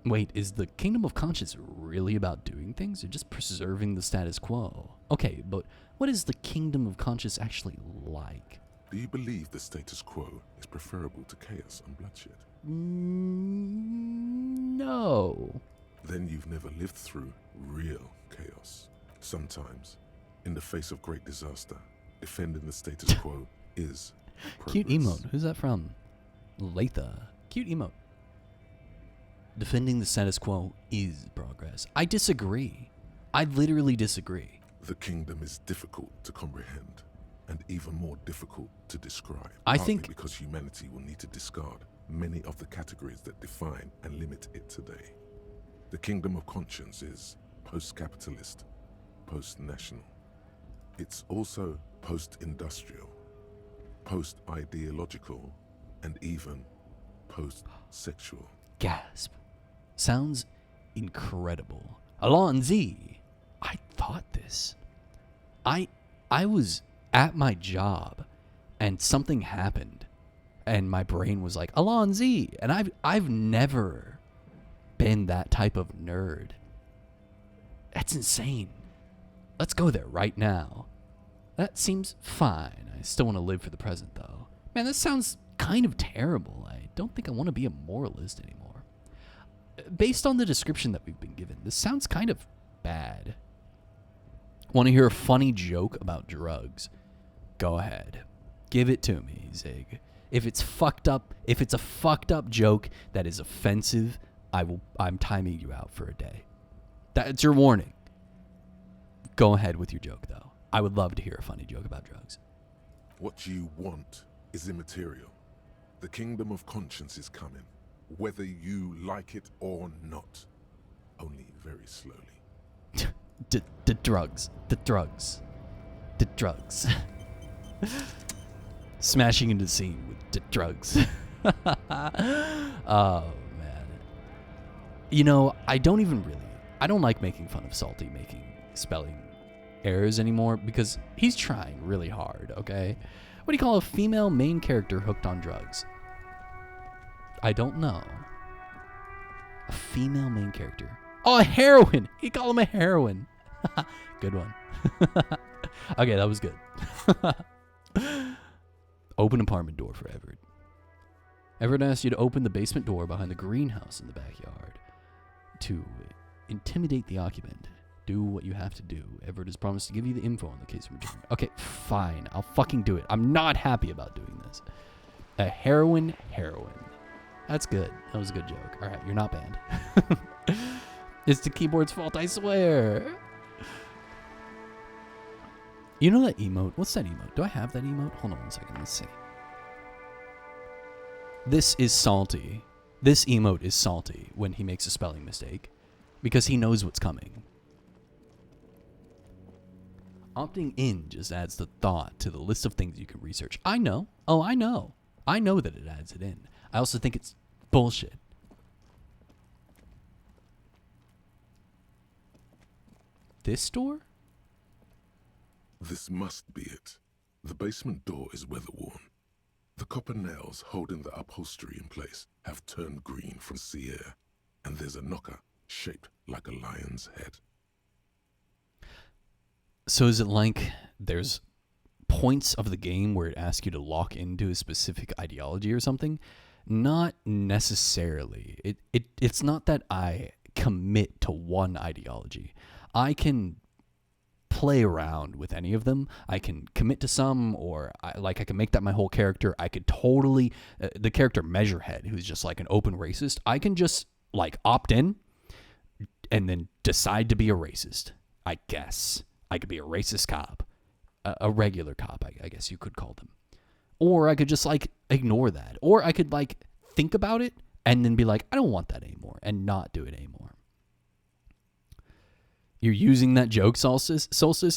[SPEAKER 1] Wait, is the Kingdom of Conscience really about doing things or just preserving the status quo? Okay, but what is the Kingdom of Conscience actually like?
[SPEAKER 2] Do you believe the status quo is preferable to chaos and bloodshed?
[SPEAKER 1] No.
[SPEAKER 2] Then you've never lived through real chaos. Sometimes, in the face of great disaster, defending the status quo is progress.
[SPEAKER 1] Cute emote. Who's that from? Latha. Cute emote. Defending the status quo is progress. I disagree. I literally disagree.
[SPEAKER 2] The kingdom is difficult to comprehend and even more difficult to describe.
[SPEAKER 1] I
[SPEAKER 2] partly
[SPEAKER 1] think
[SPEAKER 2] because humanity will need to discard many of the categories that define and limit it today. The kingdom of conscience is post-capitalist, post-national. It's also post-industrial, post-ideological, and even post-sexual.
[SPEAKER 1] Gasp. Sounds incredible. Alonzi, I thought this. I was at my job and something happened and my brain was like, Alonzi, and I've never been that type of nerd. That's insane. Let's go there right now. That seems fine. I still want to live for the present though. Man, this sounds kind of terrible. I don't think I want to be a moralist anymore. Based on the description that we've been given, this sounds kind of bad. Want to hear a funny joke about drugs? Go ahead. Give it to me, Zig. If it's fucked up, if it's a fucked up joke that is offensive, I'm timing you out for a day. That's your warning. Go ahead with your joke though. I would love to hear a funny joke about drugs.
[SPEAKER 2] What you want is immaterial. The kingdom of conscience is coming, whether you like it or not. Only very slowly.
[SPEAKER 1] The drugs. The drugs. The drugs. Smashing into the scene with the drugs. Oh, man. You know, I don't like making fun of Salty making spelling errors anymore because he's trying really hard, okay? What do you call a female main character hooked on drugs? I don't know. A female main character. Oh, a heroine! He called him a heroine. Good one. Okay, that was good. Open apartment door for Everett. Everett asks you to open the basement door behind the greenhouse in the backyard to intimidate the occupant. Do what you have to do. Everett has promised to give you the info in the case of return. Okay, fine. I'll fucking do it. I'm not happy about doing this. A heroine. That's good. That was a good joke. All right, you're not banned. It's the keyboard's fault, I swear. You know that emote? What's that emote? Do I have that emote? Hold on 1 second. Let's see. This is salty. This emote is salty when he makes a spelling mistake because he knows what's coming. Opting in just adds the thought to the list of things you can research. I know. Oh, I know. I know that it adds it in. I also think it's bullshit. This door?
[SPEAKER 2] This must be it. The basement door is weather-worn. The copper nails holding the upholstery in place have turned green from sea air, and there's a knocker shaped like a lion's head.
[SPEAKER 1] So is it like there's points of the game where it asks you to lock into a specific ideology or something? Not necessarily. It's not that I commit to one ideology. I can play around with any of them. I can commit to some, or I can make that my whole character. I could totally the character Measurehead, who's just like an open racist. I can just like opt in and then decide to be a racist. I guess I could be a racist cop, a regular cop. I guess you could call them, or I could just like ignore that, or I could like think about it and then be like, I don't want that anymore, and not do it anymore. You're using that joke, Solstice?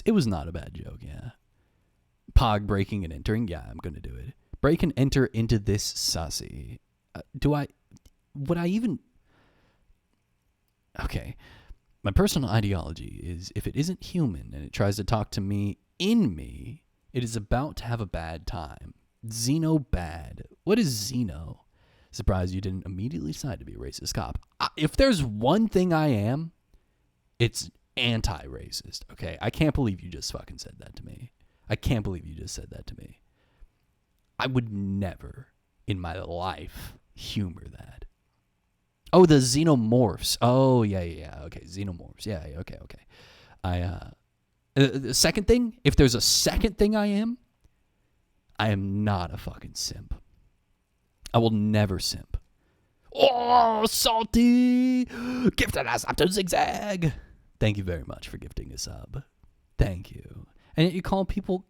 [SPEAKER 1] It was not a bad joke, yeah. Pog breaking and entering? Yeah, I'm going to do it. Break and enter into this sussy. Would I even... Okay. My personal ideology is if it isn't human and it tries to talk to me in me, it is about to have a bad time. Xeno bad. What is Xeno? Surprised you didn't immediately decide to be a racist cop. If there's one thing I am, it's anti-racist, okay? I can't believe you just fucking said that to me. I can't believe you just said that to me. I would never in my life humor that. Oh, the xenomorphs. Oh, yeah. Okay, xenomorphs. Yeah, okay. The second thing, if there's a second thing I am not a fucking simp. I will never simp. Oh, salty! Gifted us up to Zigzag! Thank you very much for gifting a sub. Thank you. And you call people...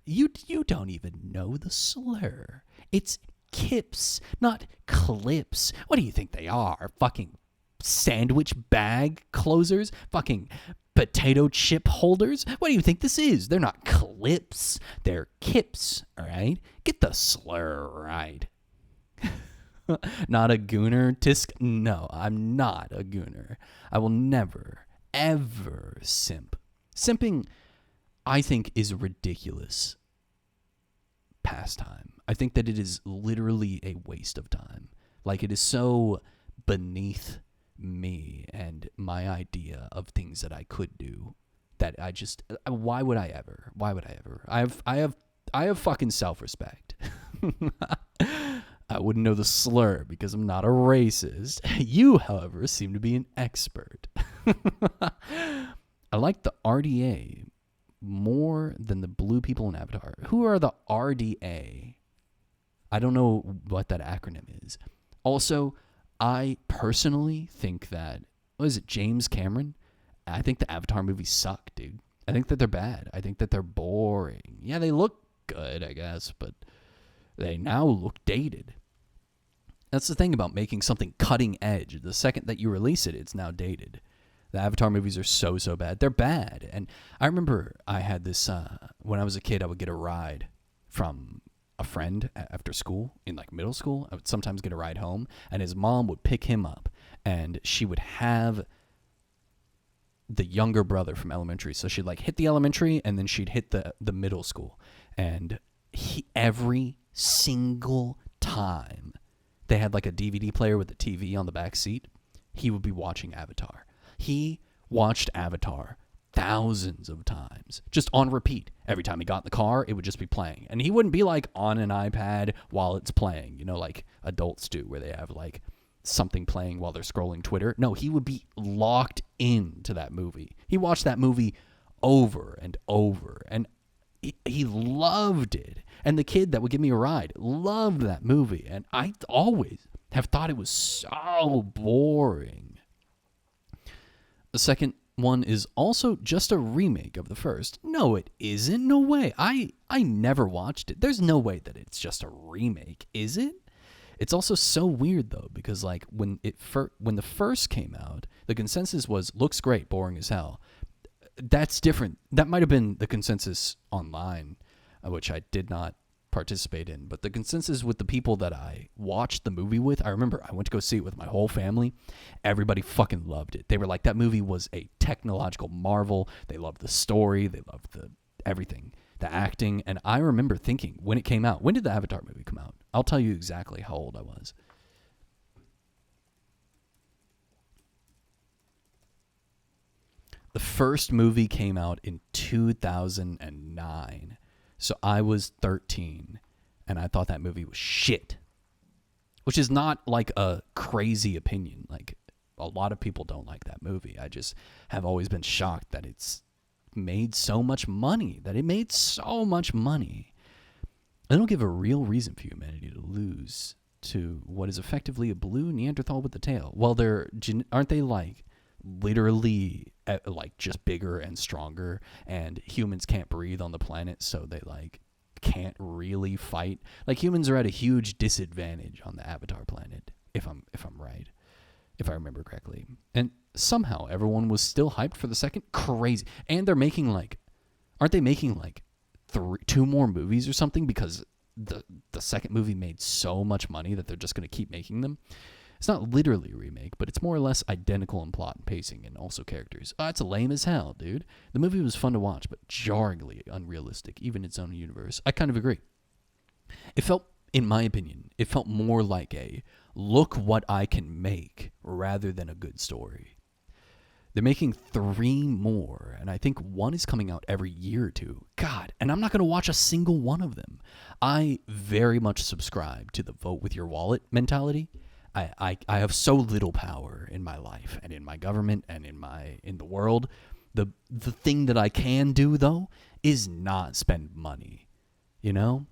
[SPEAKER 1] You don't even know the slur. It's kips, not clips. What do you think they are? Fucking sandwich bag closers? Fucking potato chip holders? What do you think this is? They're not clips. They're kips, all right? Get the slur right. Not a gooner, tisk? No, I'm not a gooner. I will never, ever simp. Simping, I think, is a ridiculous pastime. I think that it is literally a waste of time. Like, it is so beneath me and my idea of things that I could do that I just... Why would I ever? I have fucking self-respect. I wouldn't know the slur because I'm not a racist. You, however, seem to be an expert. I like the RDA more than the blue people in Avatar. Who are the RDA? I don't know what that acronym is. Also, I personally think that, what is it, James Cameron? I think the Avatar movies suck, dude. I think that they're bad. I think that they're boring. Yeah, they look good, I guess, but they now look dated. That's the thing about making something cutting edge. The second that you release it, it's now dated. The Avatar movies are so bad. They're bad. And I remember I had this, when I was a kid, I would get a ride from a friend after school, in like middle school. I would sometimes get a ride home, and his mom would pick him up, and she would have the younger brother from elementary. So she'd like hit the elementary, and then she'd hit the middle school. And every single time they had like a DVD player with a TV on the back seat, he would be watching Avatar. He watched Avatar thousands of times, just on repeat. Every time he got in the car, it would just be playing. And he wouldn't be like on an iPad while it's playing, you know, like adults do, where they have like something playing while they're scrolling Twitter. No, he would be locked into that movie. He watched that movie over and over, and he loved it. And the kid that would give me a ride loved that movie. And I always have thought it was so boring. The second one is also just a remake of the first. No, it isn't. No way. I never watched it. There's no way that it's just a remake, is it? It's also so weird though, because like when the first came out, the consensus was looks great, boring as hell. That's different. That might have been the consensus online, which I did not participate in. But the consensus with the people that I watched the movie with, I remember I went to go see it with my whole family. Everybody fucking loved it. They were like, that movie was a technological marvel. They loved the story. They loved everything, the acting. And I remember thinking when it came out, when did the Avatar movie come out? I'll tell you exactly how old I was. The first movie came out in 2009. So I was 13, and I thought that movie was shit. Which is not like a crazy opinion. Like, a lot of people don't like that movie. I just have always been shocked that it's made so much money. They don't give a real reason for humanity to lose to what is effectively a blue Neanderthal with a tail. Well, aren't they like literally like just bigger and stronger, and humans can't breathe on the planet, so they like can't really fight. Like, humans are at a huge disadvantage on the Avatar planet, if I'm right, if I remember correctly. And somehow everyone was still hyped for the second. Crazy. And they're making like, aren't they making like 2 more movies or something, because the second movie made so much money that they're just going to keep making them. It's not literally a remake, but it's more or less identical in plot and pacing, and also characters. It's lame as hell, dude. The movie was fun to watch, but jarringly unrealistic, even in its own universe. I kind of agree. It felt, in my opinion, more like a look what I can make rather than a good story. They're making 3 more, and I think 1 is coming out every year or 2. God, and I'm not going to watch a single one of them. I very much subscribe to the vote with your wallet mentality. I have so little power in my life and in my government and in the world. The thing that I can do, though, is not spend money. You know?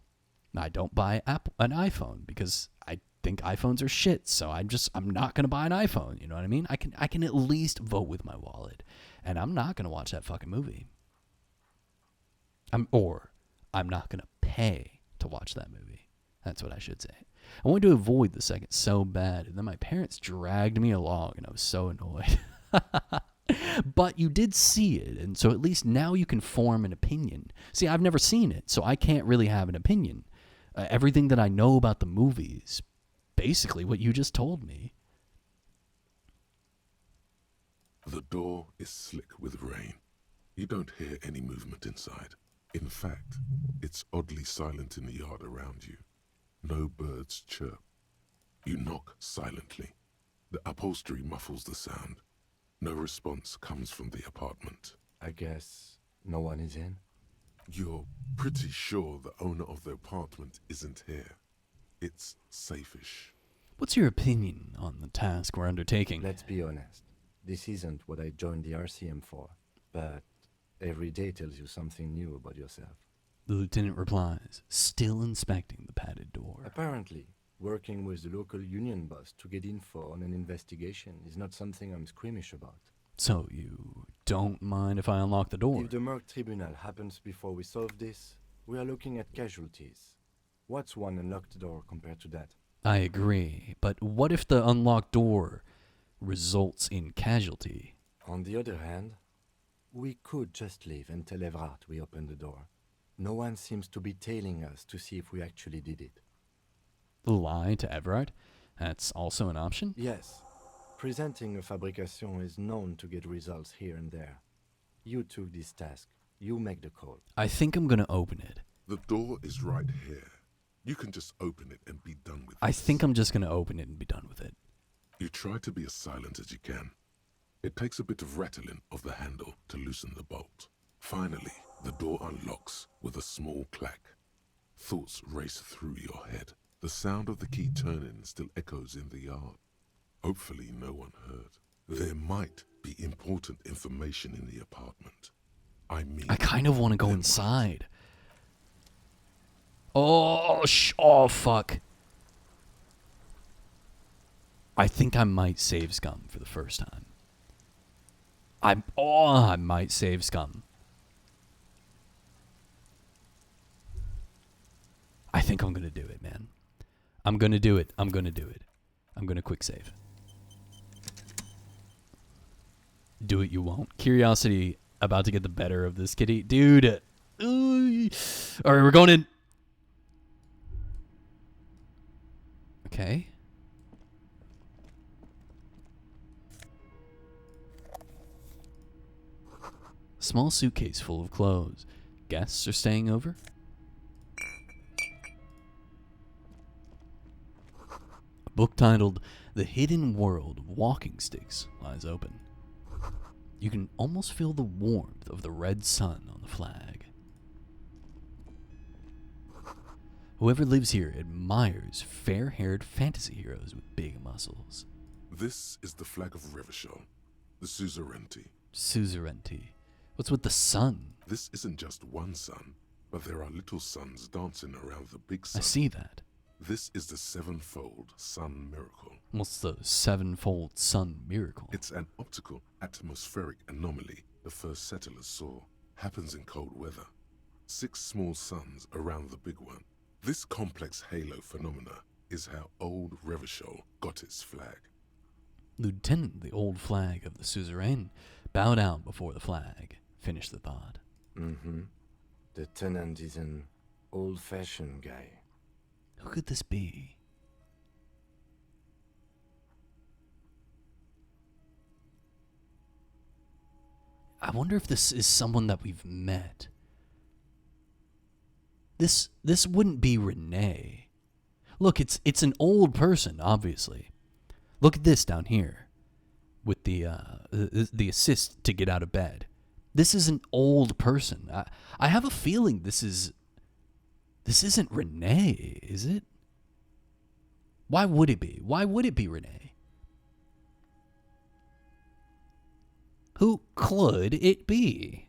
[SPEAKER 1] I don't buy an iPhone because I think iPhones are shit, so I'm not going to buy an iPhone, you know what I mean? I can at least vote with my wallet, and I'm not going to watch that fucking movie. I'm not going to pay to watch that movie. That's what I should say. I wanted to avoid the second so bad, and then my parents dragged me along, and I was so annoyed. But you did see it, and so at least now you can form an opinion. See, I've never seen it, so I can't really have an opinion. Everything that I know about the movie is basically what you just told me.
[SPEAKER 2] The door is slick with rain. You don't hear any movement inside. In fact, it's oddly silent in the yard around you. No birds chirp. You knock silently. The upholstery muffles the sound. No response comes from the apartment.
[SPEAKER 3] I guess no one is in?
[SPEAKER 2] You're pretty sure the owner of the apartment isn't here. It's safe-ish.
[SPEAKER 1] What's your opinion on the task we're undertaking?
[SPEAKER 3] Let's be honest. This isn't what I joined the RCM for, but every day tells you something new about yourself.
[SPEAKER 1] The lieutenant replies, still inspecting the padded door.
[SPEAKER 3] Apparently, working with the local union boss to get info on an investigation is not something I'm squeamish about.
[SPEAKER 1] So you don't mind if I unlock the door?
[SPEAKER 3] If the Merc Tribunal happens before we solve this, we are looking at casualties. What's one unlocked door compared to that?
[SPEAKER 1] I agree, but what if the unlocked door results in casualty?
[SPEAKER 3] On the other hand, we could just leave and tell Everard we opened the door. No one seems to be tailing us to see if we actually did it.
[SPEAKER 1] Lie to Everard? That's also an option?
[SPEAKER 3] Yes. Presenting a fabrication is known to get results here and there. You took this task. You make the call.
[SPEAKER 1] I think I'm gonna open it.
[SPEAKER 2] The door is right here. You can just open it and be done with it.
[SPEAKER 1] I think I'm just gonna open it and be done with it.
[SPEAKER 2] You try to be as silent as you can. It takes a bit of rattling of the handle to loosen the bolt. Finally, the door unlocks with a small clack. Thoughts race through your head. The sound of the key turning still echoes in the yard. Hopefully no one heard. There might be important information in the apartment.
[SPEAKER 1] I kind of want to go inside. Oh, fuck. I think I might save Scum for the first time. I might save Scum. I think I'm gonna do it, man. I'm gonna do it. I'm gonna quick save. Do it, you won't. Curiosity about to get the better of this kitty. Dude. Alright, we're going in. Okay. Small suitcase full of clothes. Guests are staying over? A book titled The Hidden World of Walking Sticks lies open. You can almost feel the warmth of the red sun on the flag. Whoever lives here admires fair-haired fantasy heroes with big muscles.
[SPEAKER 2] This is the flag of Revachol, the suzerainty.
[SPEAKER 1] Suzerainty. What's with the sun?
[SPEAKER 2] This isn't just one sun, but there are little suns dancing around the big sun.
[SPEAKER 1] I see that.
[SPEAKER 2] This is the sevenfold sun miracle.
[SPEAKER 1] What's the sevenfold sun miracle?
[SPEAKER 2] It's an optical atmospheric anomaly the first settlers saw. Happens in cold weather. 6 small suns around the big one. This complex halo phenomena is how old Revachol got its flag.
[SPEAKER 1] Lieutenant, the old flag of the suzerain, bowed out before the flag. Finished the thought.
[SPEAKER 3] Mm-hmm. The tenant is an old-fashioned guy.
[SPEAKER 1] Who could this be? I wonder if this is someone that we've met. This wouldn't be Renee. Look, it's an old person, obviously. Look at this down here with the assist to get out of bed. This is an old person. I have a feeling this isn't Renee, is it? Why would it be? Why would it be Renee? Who could it be?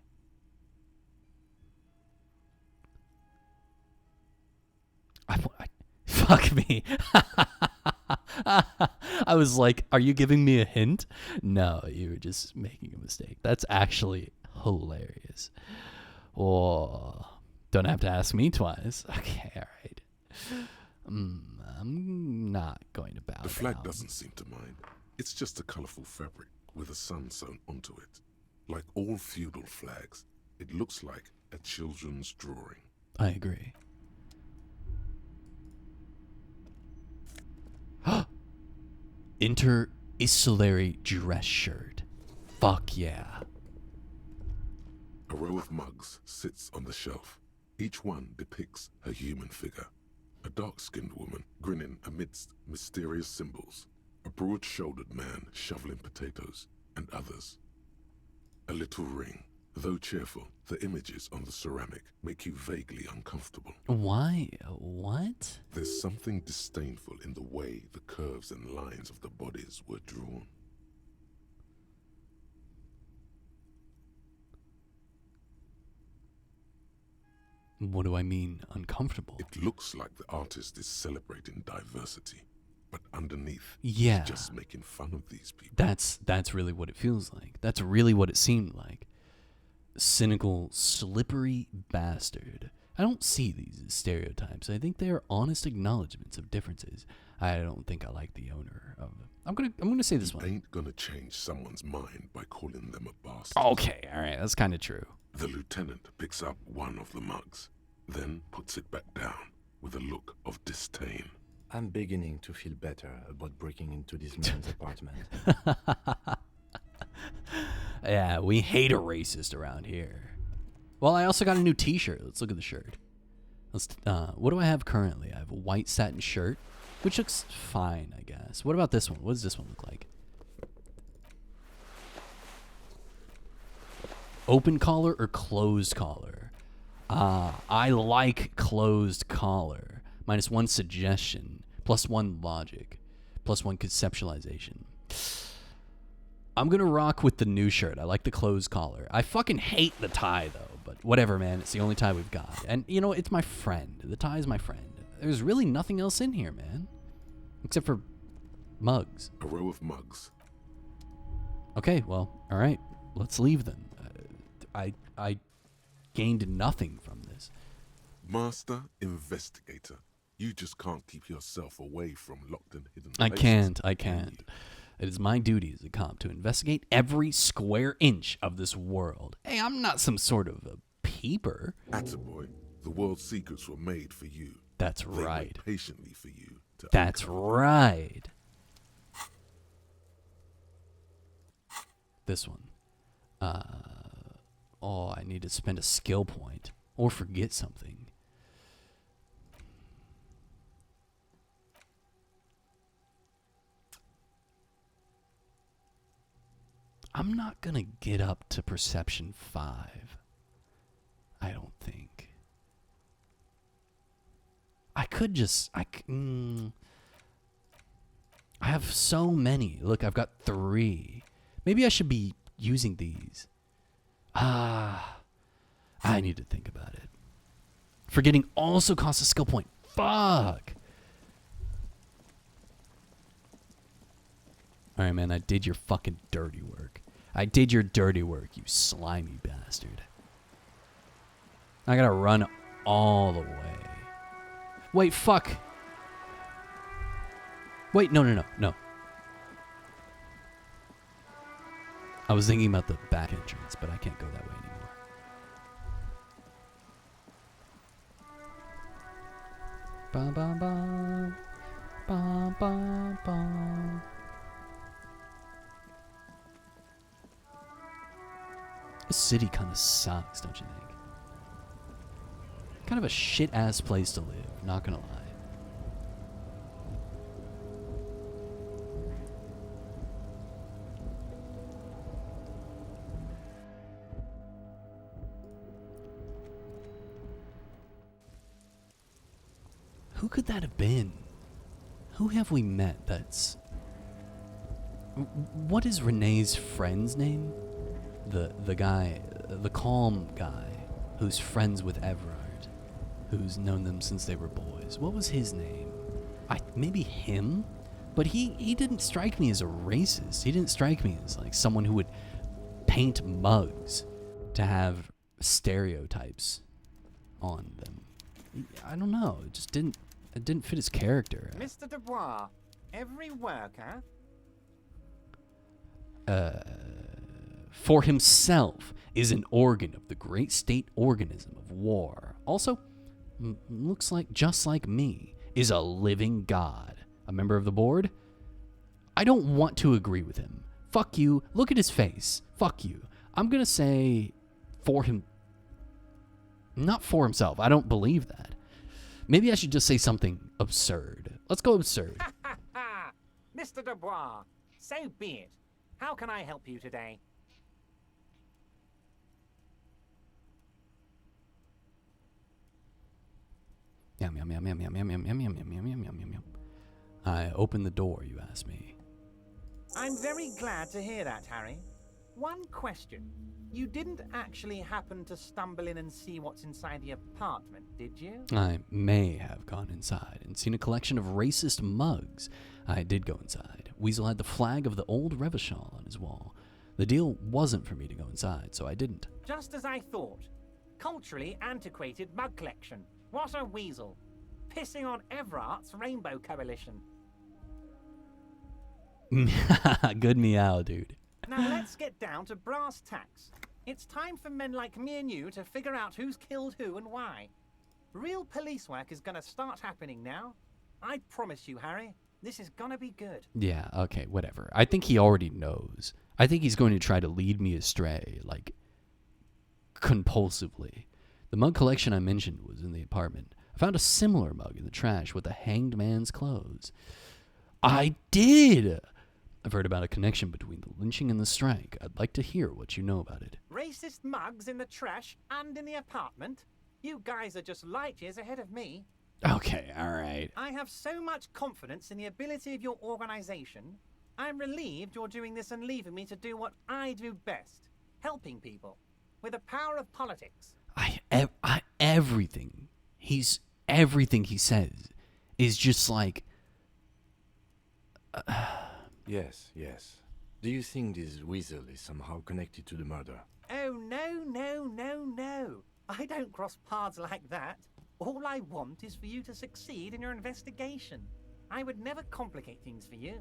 [SPEAKER 1] Fuck me. I was like, are you giving me a hint? No, you were just making a mistake. That's actually hilarious. Oh, don't have to ask me twice. Okay, all right. I'm not going to bow
[SPEAKER 2] The flag
[SPEAKER 1] down.
[SPEAKER 2] doesn't seem to mind. It's just a colorful fabric with a sun sewn onto it. Like all feudal flags, it looks like a children's drawing.
[SPEAKER 1] I agree. Inter-Isolary dress shirt. Fuck yeah.
[SPEAKER 2] A row of mugs sits on the shelf. Each one depicts a human figure. A dark-skinned woman grinning amidst mysterious symbols. A broad-shouldered man shoveling potatoes, and others. A little ring. Though cheerful, the images on the ceramic make you vaguely uncomfortable.
[SPEAKER 1] Why? What?
[SPEAKER 2] There's something disdainful in the way the curves and lines of the bodies were drawn.
[SPEAKER 1] What do I mean, uncomfortable?
[SPEAKER 2] It looks like the artist is celebrating diversity, but underneath,
[SPEAKER 1] Yeah.
[SPEAKER 2] he's just making fun of these people.
[SPEAKER 1] That's really what it feels like. That's really what it seemed like. Cynical, slippery bastard. I don't see these as stereotypes. I think they are honest acknowledgments of differences. I don't think I like the owner of them. I'm gonna say this one.
[SPEAKER 2] Ain't gonna change someone's mind by calling them a bastard.
[SPEAKER 1] Okay, all right, that's kind of true.
[SPEAKER 2] The lieutenant picks up one of the mugs, then puts it back down with a look of disdain.
[SPEAKER 3] I'm beginning to feel better about breaking into this man's apartment.
[SPEAKER 1] Yeah, we hate a racist around here. Well, I also got a new t-shirt. Let's look at the shirt. What do I have currently? I have a white satin shirt, which looks fine, I guess. What about this one? What does this one look like? Open collar or closed collar? I like closed collar. -1 suggestion, +1 logic, +1 conceptualization. I'm gonna rock with the new shirt. I like the closed collar. I fucking hate the tie though, but whatever, man. It's the only tie we've got. And you know, it's my friend. The tie is my friend. There's really nothing else in here, man. Except for mugs.
[SPEAKER 2] A row of mugs.
[SPEAKER 1] Okay, well, all right. Let's leave them. I gained nothing from this.
[SPEAKER 2] Master Investigator, you just can't keep yourself away from locked and hidden
[SPEAKER 1] I
[SPEAKER 2] places.
[SPEAKER 1] can't. It is my duty as a cop to investigate every square inch of this world. Hey, I'm not some sort of a peeper.
[SPEAKER 2] Attaboy, the world's secrets were made for you.
[SPEAKER 1] That's
[SPEAKER 2] They
[SPEAKER 1] right.
[SPEAKER 2] wait patiently for you to
[SPEAKER 1] That's
[SPEAKER 2] uncover.
[SPEAKER 1] right. This one. Oh, I need to spend a skill point or forget something. I'm not going to get up to perception 5. I don't think. I could just... I have so many. Look, I've got 3. Maybe I should be using these. I need to think about it. Forgetting also costs a skill point. Fuck. Alright, man, I did your fucking dirty work. I did your dirty work, you slimy bastard. I gotta run all the way. Wait, fuck. Wait, no. I was thinking about the back entrance, but I can't go that way anymore. Bum, bum, bum. Bum, bum, bum. This city kind of sucks, don't you think? Kind of a shit-ass place to live, not gonna lie. Who could that have been? Who have we met that's... What is Renee's friend's name? The guy, the calm guy, who's friends with Everard, who's known them since they were boys. What was his name? Maybe him? But he didn't strike me as a racist. He didn't strike me as like someone who would paint mugs to have stereotypes on them. I don't know. It didn't fit his character.
[SPEAKER 5] Mr. Dubois, every worker...
[SPEAKER 1] For himself is an organ of the great state organism of war. Also, looks like, just like me, is a living god. A member of the board? I don't want to agree with him. Fuck you. Look at his face. Fuck you. I'm gonna say for him... Not for himself. I don't believe that. Maybe I should just say something absurd. Let's go absurd.
[SPEAKER 5] Mr. Dubois, so be it. How can I help you today?
[SPEAKER 1] Yum, yum, yum, yum, yum, yum, yum, yum, yum, yum, yum, yum, yum, yum. I opened the door, you asked me.
[SPEAKER 5] I'm very glad to hear that, Harry. One question. You didn't actually happen to stumble in and see what's inside the apartment, did you?
[SPEAKER 1] I may have gone inside and seen a collection of racist mugs. I did go inside. Weasel had the flag of the old Revachol on his wall. The deal wasn't for me to go inside, so I didn't.
[SPEAKER 5] Just as I thought. Culturally antiquated mug collection. What a weasel. Pissing on Everart's Rainbow Coalition.
[SPEAKER 1] Good meow, dude.
[SPEAKER 5] Now let's get down to brass tacks. It's time for men like me and you to figure out who's killed who and why. Real police work is gonna start happening now. I promise you, Harry, this is gonna be good.
[SPEAKER 1] Yeah, okay, whatever. I think he already knows. I think he's going to try to lead me astray, like, compulsively. The mug collection I mentioned was in the apartment. I found a similar mug in the trash with a hanged man's clothes. I did! I've heard about a connection between the lynching and the strike. I'd like to hear what you know about it.
[SPEAKER 5] Racist mugs in the trash and in the apartment? You guys are just light years ahead of me.
[SPEAKER 1] Okay, alright.
[SPEAKER 5] I have so much confidence in the ability of your organization. I'm relieved you're doing this and leaving me to do what I do best. Helping people. With the power of politics.
[SPEAKER 1] Everything he says is just like...
[SPEAKER 3] Yes. Do you think this weasel is somehow connected to the murder?
[SPEAKER 5] Oh, no. I don't cross paths like that. All I want is for you to succeed in your investigation. I would never complicate things for you.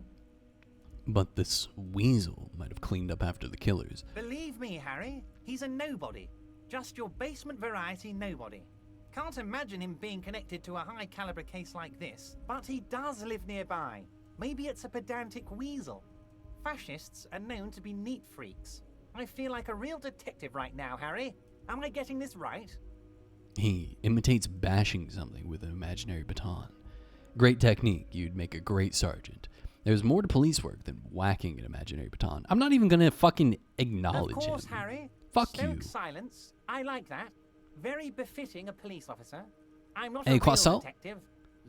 [SPEAKER 1] But this weasel might have cleaned up after the killers.
[SPEAKER 5] Believe me, Harry, he's a nobody. Just your basement variety nobody. Can't imagine him being connected to a high-caliber case like this, but he does live nearby. Maybe it's a pedantic weasel. Fascists are known to be neat freaks. I feel like a real detective right now, Harry. Am I getting this right?
[SPEAKER 1] He imitates bashing something with an imaginary baton. Great technique. You'd make a great sergeant. There's more to police work than whacking an imaginary baton. I'm not even gonna fucking acknowledge
[SPEAKER 5] Of course,
[SPEAKER 1] him.
[SPEAKER 5] Harry.
[SPEAKER 1] Fuck
[SPEAKER 5] Stoic
[SPEAKER 1] you.
[SPEAKER 5] silence. I like that. Very befitting a police officer. I'm not
[SPEAKER 1] Hey,
[SPEAKER 5] a real
[SPEAKER 1] Croissant?
[SPEAKER 5] detective.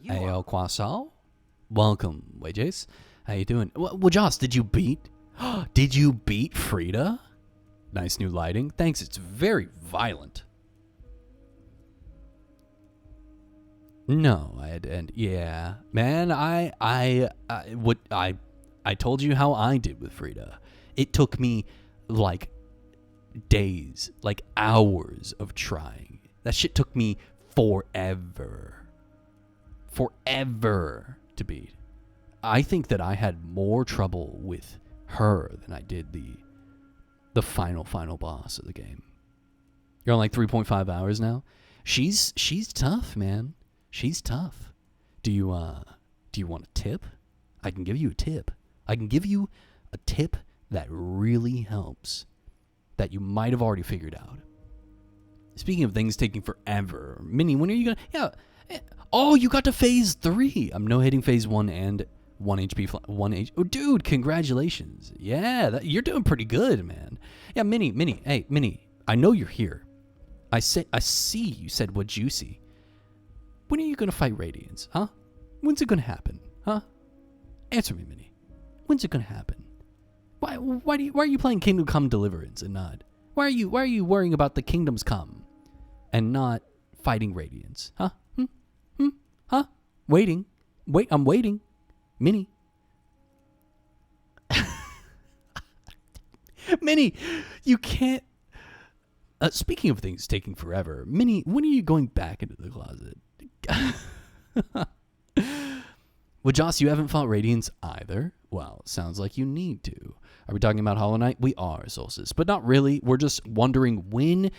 [SPEAKER 5] You
[SPEAKER 1] Hey,
[SPEAKER 5] are.
[SPEAKER 1] Croissant? Welcome, Wages. How you doing? Well, Joss, did you beat Frida? Nice new lighting. Thanks, it's very violent. No, yeah, man. I told you how I did with Frida. It took me like days, like hours of trying. That shit took me forever to beat. I think that I had more trouble with her than I did the final boss of the game. You're on like 3.5 hours now. She's tough, man. She's tough. Do you want a tip? I can give you a tip. I can give you a tip that really helps, that you might have already figured out. Speaking of things taking forever, Minnie, when are you gonna... Yeah. Oh, you got to phase 3. I'm no-hitting phase 1 and 1 HP... 1 H... Oh, dude, congratulations. Yeah, you're doing pretty good, man. Yeah, Minnie. Hey, Minnie, I know you're here. I see you said what juicy. When are you gonna fight Radiance, huh? When's it gonna happen, huh? Answer me, Minnie. When's it gonna happen? Why are you playing Kingdom Come Deliverance and not? Why are you worrying about the Kingdoms Come and not fighting Radiance, huh? Huh? Waiting. I'm waiting. Minnie. Minnie, you can't. Speaking of things taking forever, Minnie, when are you going back into the closet? Well, Joss, you haven't fought Radiance either. Well, sounds like you need to. Are we talking about Hollow Knight? We are, Solstice, but not really. We're just wondering when.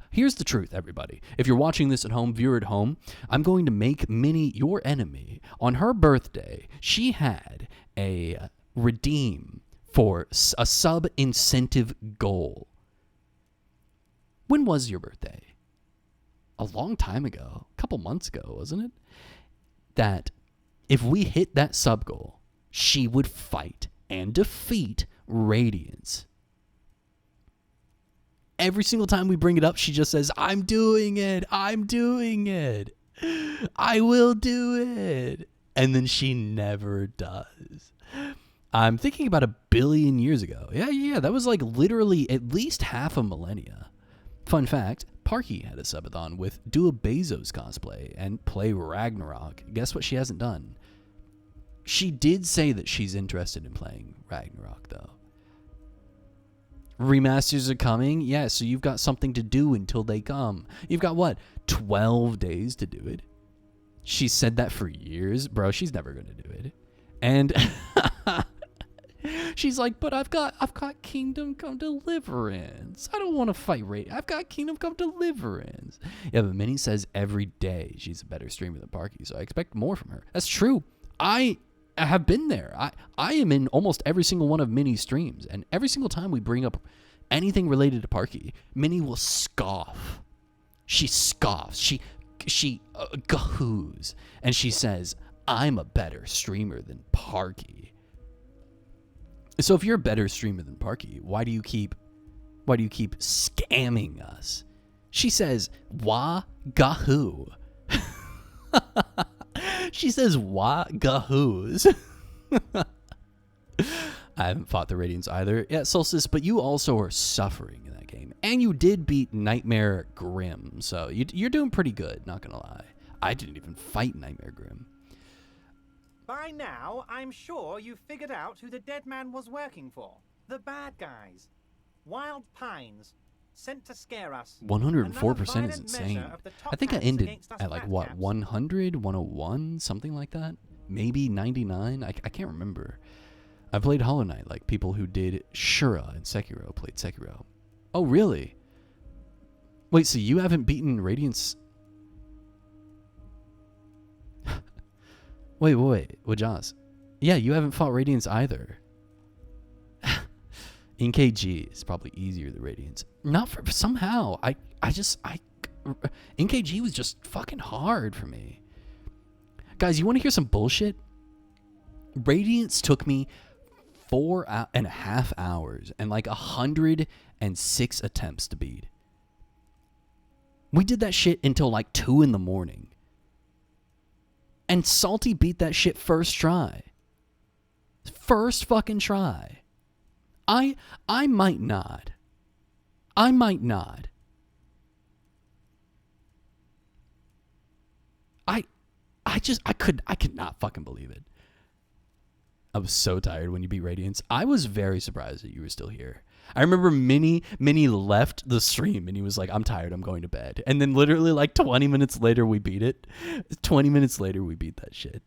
[SPEAKER 1] Here's the truth, everybody. If you're watching this at home, viewer at home, I'm going to make Minnie your enemy. On her birthday, she had a redeem for a sub-incentive goal. When was your birthday? A long time ago. A couple months ago, wasn't it? That if we hit that sub goal, she would fight and defeat Radiance. Every single time we bring it up, she just says, I'm doing it. I'm doing it. I will do it. And then she never does. I'm thinking about 1 billion years ago. Yeah. That was like literally at least half a millennia. Fun fact, Parky had a subathon with do a Bezos cosplay and play Ragnarok. Guess what she hasn't done? She did say that she's interested in playing Ragnarok, though. Remasters are coming? Yeah, so you've got something to do until they come. You've got, what, 12 days to do it? She said that for years. Bro, she's never going to do it. And she's like, but I've got Kingdom Come Deliverance. I don't want to fight I've got Kingdom Come Deliverance. Yeah, but Minnie says every day she's a better streamer than Parky, so I expect more from her. That's true. I have been there. I am in almost every single one of Minnie's streams, and every single time we bring up anything related to Parky, Minnie will scoff. She scoffs. She gahoos, and she says, I'm a better streamer than Parky. So if you're a better streamer than Parky, why do you keep scamming us? She says, wah gahoo. She says, wah gahoos. I haven't fought the Radiance either. Yeah, Solstice, but you also are suffering in that game. And you did beat Nightmare Grim, so you're doing pretty good, not gonna lie. I didn't even fight Nightmare Grim.
[SPEAKER 5] By now, I'm sure you've figured out who the dead man was working for. The bad guys. Wild Pines. Sent to scare us.
[SPEAKER 1] 104% is insane. I think I ended at like, what, 100, 101, something like that? Maybe 99? I can't remember. I played Hollow Knight like people who did Shura and Sekiro played Sekiro. Oh, really? Wait, so you haven't beaten Radiance? Wait, Wajaz. Yeah, you haven't fought Radiance either. In KG is probably easier than Radiance. Not for somehow. NKG was just fucking hard for me. Guys, you want to hear some bullshit? Radiance took me 4.5 hours and like 106 attempts to beat. We did that shit until like 2 in the morning. And Salty beat that shit first try. First fucking try. I might not. I could not fucking believe it. I was so tired when you beat Radiance. I was very surprised that you were still here. I remember Minnie left the stream and he was like, I'm tired, I'm going to bed. And then literally like 20 minutes later we beat it. 20 minutes later we beat that shit.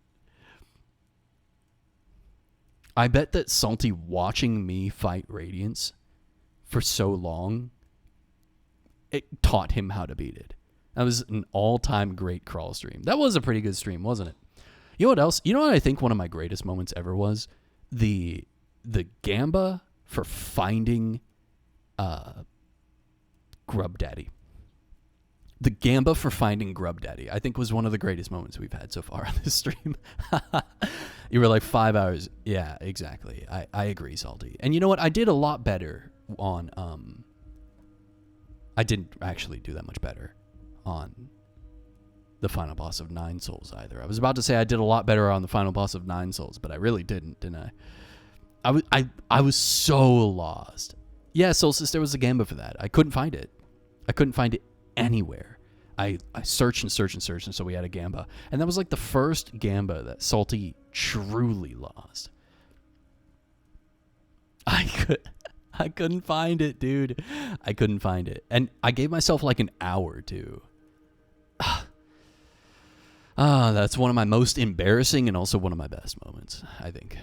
[SPEAKER 1] I bet that Salty watching me fight Radiance for so long, it taught him how to beat it. That was an all-time great crawl stream. That was a pretty good stream, wasn't it? You know what else? You know what I think one of my greatest moments ever was? The Gamba for finding Grub Daddy. The Gamba for finding Grub Daddy, I think, was one of the greatest moments we've had so far on this stream. You were like 5 hours. Yeah, exactly. I agree, Salty. And you know what? I did a lot better on... I didn't actually do that much better on the final boss of 9 Souls either. I was about to say I did a lot better on the final boss of 9 Souls, but I really didn't I? I was so lost. Yeah, Soul Sister was a gamba for that. I couldn't find it. I couldn't find it anywhere. I searched and searched and searched, and so we had a gamba. And that was like the first gamba that Salty truly lost. I couldn't find it, dude. I couldn't find it. And I gave myself like an hour too. That's one of my most embarrassing and also one of my best moments, I think.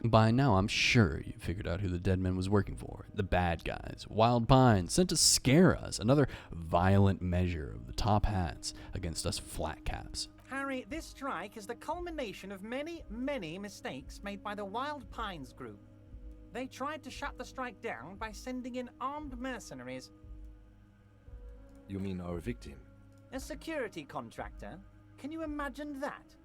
[SPEAKER 1] By now, I'm sure you figured out who the Deadman was working for. The bad guys. Wild Pine sent to scare us. Another violent measure of the top hats against us flat caps.
[SPEAKER 5] Harry, this strike is the culmination of many, many mistakes made by the Wild Pines group. They tried to shut the strike down by sending in armed mercenaries.
[SPEAKER 3] You mean our victim?
[SPEAKER 5] A security contractor? Can you imagine that?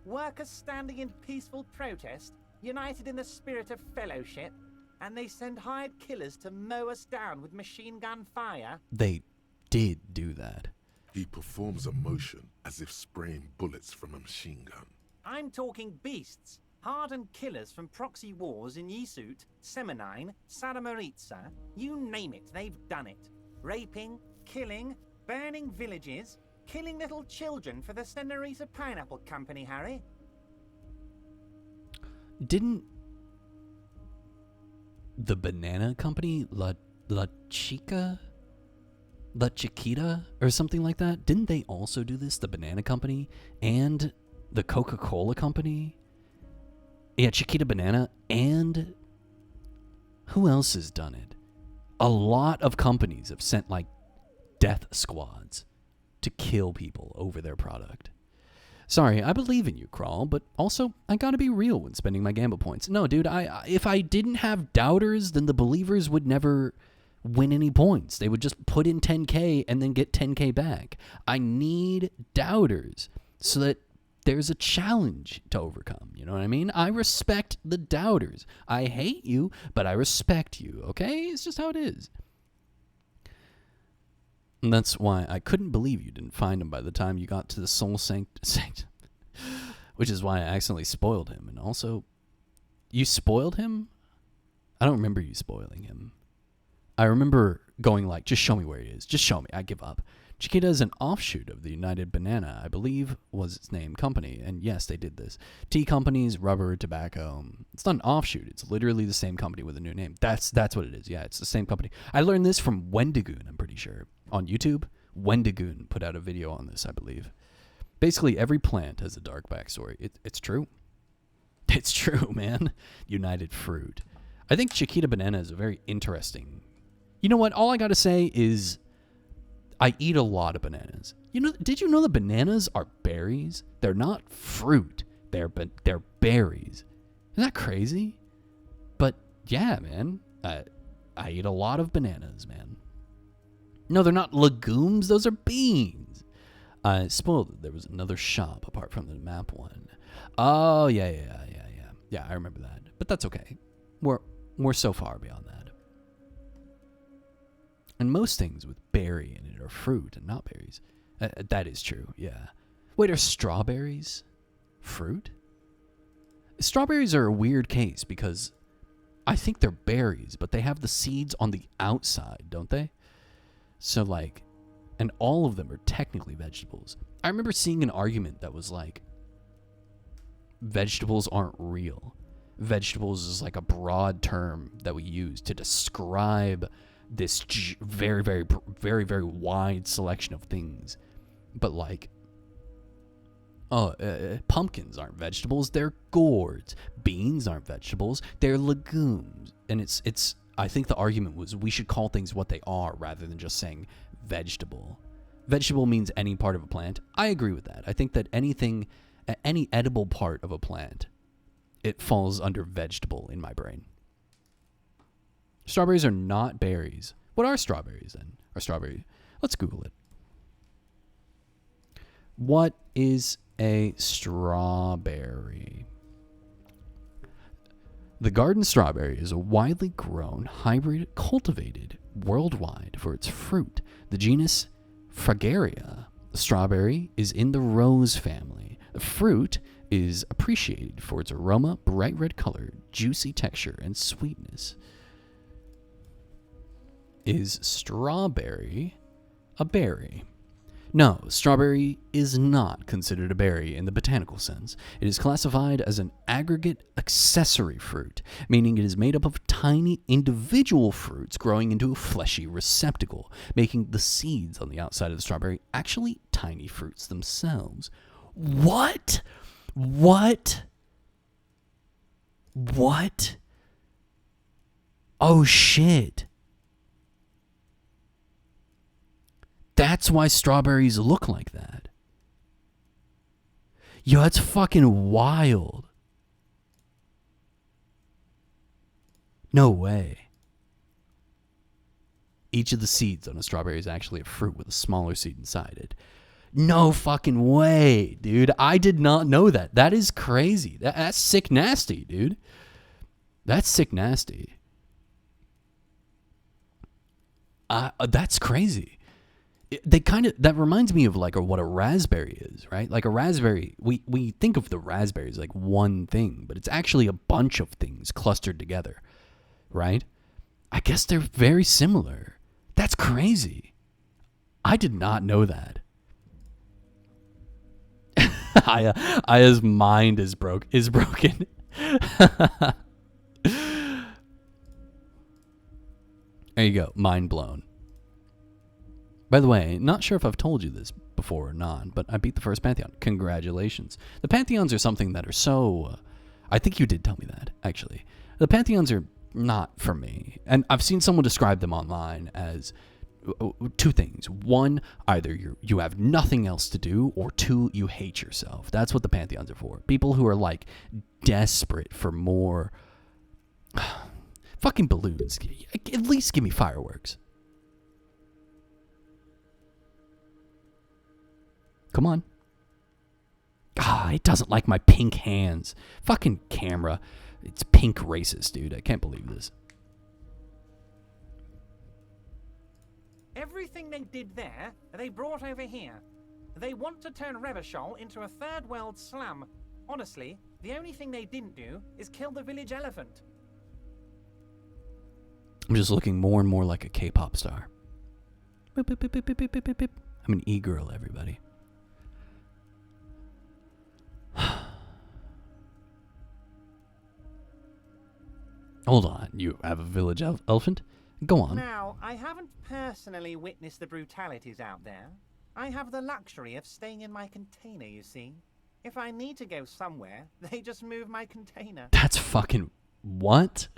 [SPEAKER 5] Workers standing in peaceful protest, united in the spirit of fellowship, and they send hired killers to mow us down with machine gun fire?
[SPEAKER 1] They did do that.
[SPEAKER 2] He performs a motion as if spraying bullets from a machine gun.
[SPEAKER 5] I'm talking beasts. Hardened killers from proxy wars in Yisut, Semenine, Saramaritsa, you name it, they've done it. Raping, killing, burning villages, killing little children for the Senorita Pineapple Company, Harry.
[SPEAKER 1] Didn't the banana company, La Chiquita, or something like that, didn't they also do this? The banana company and the Coca-Cola company? Yeah, Chiquita Banana, and who else has done it? A lot of companies have sent like death squads to kill people over their product. Sorry, I believe in you, Crawl, but also I gotta be real when spending my gamble points. No, dude, if I didn't have doubters, then the believers would never win any points. They would just put in 10k and then get 10k back. I need doubters so that there's a challenge to overcome. You know what I mean? I respect the doubters. I hate you, but I respect you, okay? It's just how it is. And that's why I couldn't believe you didn't find him by the time you got to the Soul Sanct, which is why I accidentally spoiled him. And also, you spoiled him? I don't remember you spoiling him. I remember going like, just show me where he is. Just show me. I give up. Chiquita is an offshoot of the United Banana, I believe was its name, company. And yes, they did this. Tea companies, rubber, tobacco. It's not an offshoot. It's literally the same company with a new name. That's what it is. Yeah, it's the same company. I learned this from Wendigoon, I'm pretty sure. On YouTube, Wendigoon put out a video on this, I believe. Basically, every plant has a dark backstory. It's true. It's true, man. United Fruit. I think Chiquita Banana is a very interesting... You know what? All I gotta say is... I eat a lot of bananas. Did you know that bananas are berries? They're not fruit. They're berries. Isn't that crazy? But yeah, man. I eat a lot of bananas, man. No, they're not legumes. Those are beans. Spoiled that there was another shop apart from the map one. Oh, yeah. Yeah, I remember that. But that's okay. We're so far beyond that. And most things with berry in it are fruit and not berries. That is true, yeah. Wait, are strawberries fruit? Strawberries are a weird case because I think they're berries, but they have the seeds on the outside, don't they? So and all of them are technically vegetables. I remember seeing an argument that was like, vegetables aren't real. Vegetables is like a broad term that we use to describe this very, very, very, very wide selection of things. But pumpkins aren't vegetables, they're gourds. Beans aren't vegetables, they're legumes. And it's I think the argument was we should call things what they are rather than just saying vegetable. Vegetable means any part of a plant. I agree with that. I think that any edible part of a plant, it falls under vegetable in my brain. Strawberries are not berries. What are strawberries then? Let's Google it. What is a strawberry? The garden strawberry is a widely grown hybrid cultivated worldwide for its fruit. The genus Fragaria The strawberry is in the rose family. The fruit is appreciated for its aroma, bright red color, juicy texture, and sweetness. Is strawberry a berry? No, strawberry is not considered a berry in the botanical sense. It is classified as an aggregate accessory fruit, meaning it is made up of tiny individual fruits growing into a fleshy receptacle, making the seeds on the outside of the strawberry actually tiny fruits themselves. What? What? What? Oh shit. That's why strawberries look like that. Yo, that's fucking wild. No way. Each of the seeds on a strawberry is actually a fruit with a smaller seed inside it. No fucking way, dude. I did not know that. That is crazy. That's sick nasty, dude. That's sick nasty. That's crazy. That reminds me of like what a raspberry is, right? Like a raspberry, we think of the raspberry as like one thing, but it's actually a bunch of things clustered together, right? I guess they're very similar. That's crazy. I did not know that. Aya's mind is broken. There you go, mind blown. By the way, not sure if I've told you this before or not, but I beat the first Pantheon. Congratulations. The Pantheons are something that are so... I think you did tell me that, actually. The Pantheons are not for me. And I've seen someone describe them online as two things. One, either you have nothing else to do, or two, you hate yourself. That's what the Pantheons are for. People who are, like, desperate for more... fucking balloons. At least give me fireworks. Come on. It doesn't like my pink hands. Fucking camera. It's pink racist, dude. I can't believe this.
[SPEAKER 5] Everything they did there, they brought over here. They want to turn Revachol into a third world slum. Honestly, the only thing they didn't do is kill the village elephant.
[SPEAKER 1] I'm just looking more and more like a K-pop star. Boop, boop, boop, boop, boop, boop, boop, boop. I'm an e-girl, everybody. Hold on, you have a village elephant? Go on.
[SPEAKER 5] Now, I haven't personally witnessed the brutalities out there. I have the luxury of staying in my container, you see. If I need to go somewhere, they just move my container.
[SPEAKER 1] That's fucking... what?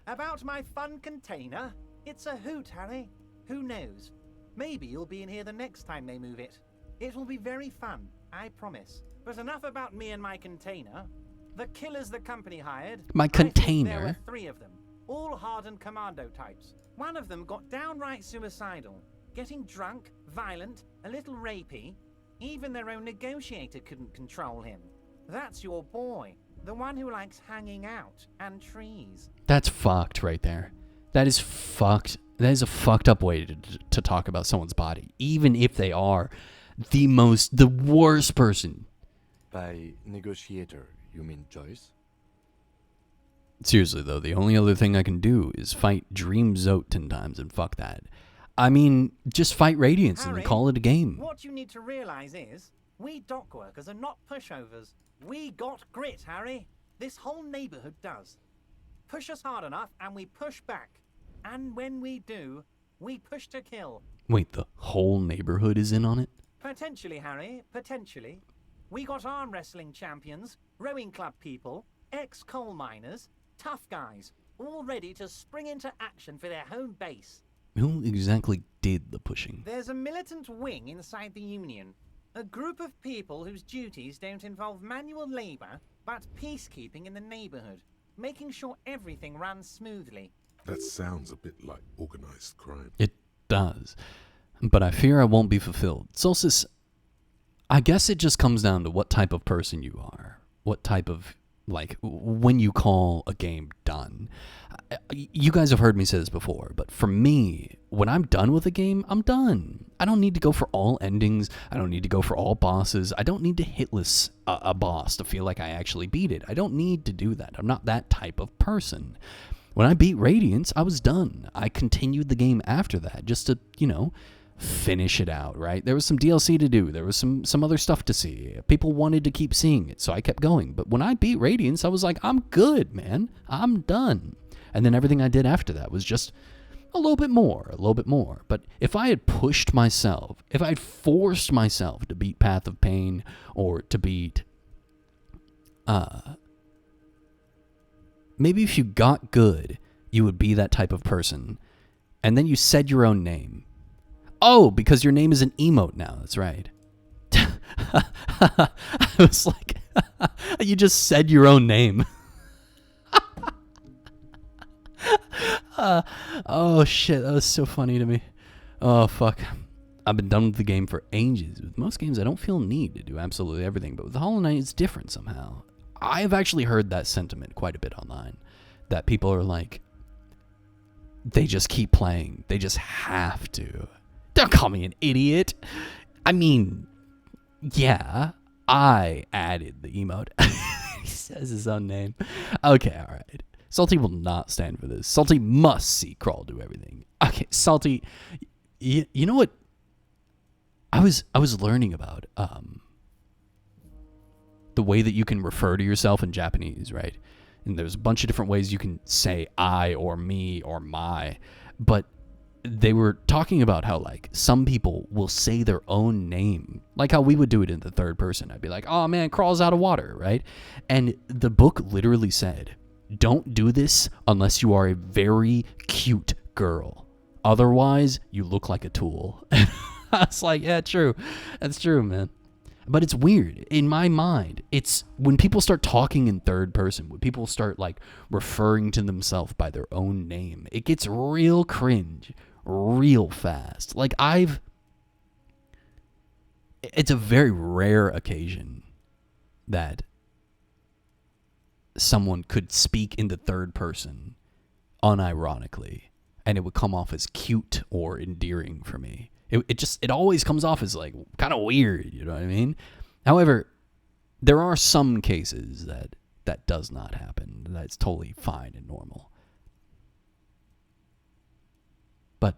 [SPEAKER 5] About my fun container? It's a hoot, Harry. Who knows? Maybe you'll be in here the next time they move it. It will be very fun, I promise. But enough about me and my container. The killers the company hired...
[SPEAKER 1] My container?
[SPEAKER 5] There were 3 of them, all hardened commando types. One of them got downright suicidal, getting drunk, violent, a little rapey. Even their own negotiator couldn't control him. That's your boy, the one who likes hanging out and trees.
[SPEAKER 1] That's fucked right there. That is fucked. That is a fucked up way to talk about someone's body, even if they are the worst person.
[SPEAKER 3] By negotiator, you mean Joyce?
[SPEAKER 1] Seriously, though, the only other thing I can do is fight Dream Zote 10 times, and fuck that. I mean, just fight Radiance
[SPEAKER 5] Harry,
[SPEAKER 1] and call it a game.
[SPEAKER 5] What you need to realize is, we dock workers are not pushovers. We got grit, Harry. This whole neighborhood does. Push us hard enough, and we push back. And when we do, we push to kill.
[SPEAKER 1] Wait, the whole neighborhood is in on it?
[SPEAKER 5] Potentially, Harry, potentially. We got arm wrestling champions, rowing club people, ex-coal miners, tough guys, all ready to spring into action for their home base.
[SPEAKER 1] Who exactly did the pushing?
[SPEAKER 5] There's a militant wing inside the Union. A group of people whose duties don't involve manual labor, but peacekeeping in the neighborhood, making sure everything runs smoothly.
[SPEAKER 2] That sounds a bit like organized crime.
[SPEAKER 1] It does. But I fear I won't be fulfilled. Solstice, I guess it just comes down to what type of person you are. What type of Like, when you call a game done. You guys have heard me say this before, but for me, when I'm done with a game, I'm done. I don't need to go for all endings. I don't need to go for all bosses. I don't need to hitless a boss to feel like I actually beat it. I don't need to do that. I'm not that type of person. When I beat Radiance, I was done. I continued the game after that just to, finish it out, right? There was some DLC to do. There was some other stuff to see. People wanted to keep seeing it, so I kept going. But when I beat Radiance, I was like, I'm good, man. I'm done. And then everything I did after that was just a little bit more. But if I had pushed myself, if I had forced myself to beat Path of Pain or to beat... maybe if you got good, you would be that type of person. And then you said your own name. Oh, because your name is an emote now. That's right. I was like, you just said your own name. Oh, shit. That was so funny to me. Oh, fuck. I've been done with the game for ages. With most games, I don't feel need to do absolutely everything. But with Hollow Knight, it's different somehow. I've actually heard that sentiment quite a bit online. That people are like, they just keep playing. They just have to. Don't call me an idiot. I mean, yeah, I added the emote. He says his own name. Okay, all right. Salty will not stand for this. Salty must see Crawl do everything. Okay, Salty, you know what? I was learning about the way that you can refer to yourself in Japanese, right? And there's a bunch of different ways you can say I or me or my, but they were talking about how, like, some people will say their own name, like how we would do it in the third person. I'd be like, oh man, Crawl's out of water, right? And the book literally said, don't do this unless you are a very cute girl. Otherwise, you look like a tool. I was like, yeah, true. That's true, man. But it's weird. In my mind, it's when people start talking in third person, when people start, like, referring to themselves by their own name, it gets real cringe real fast. Like, it's a very rare occasion that someone could speak in the third person unironically, and it would come off as cute or endearing for me. It always comes off as, like, kind of weird, you know what I mean? However, there are some cases that does not happen. That's totally fine and normal. But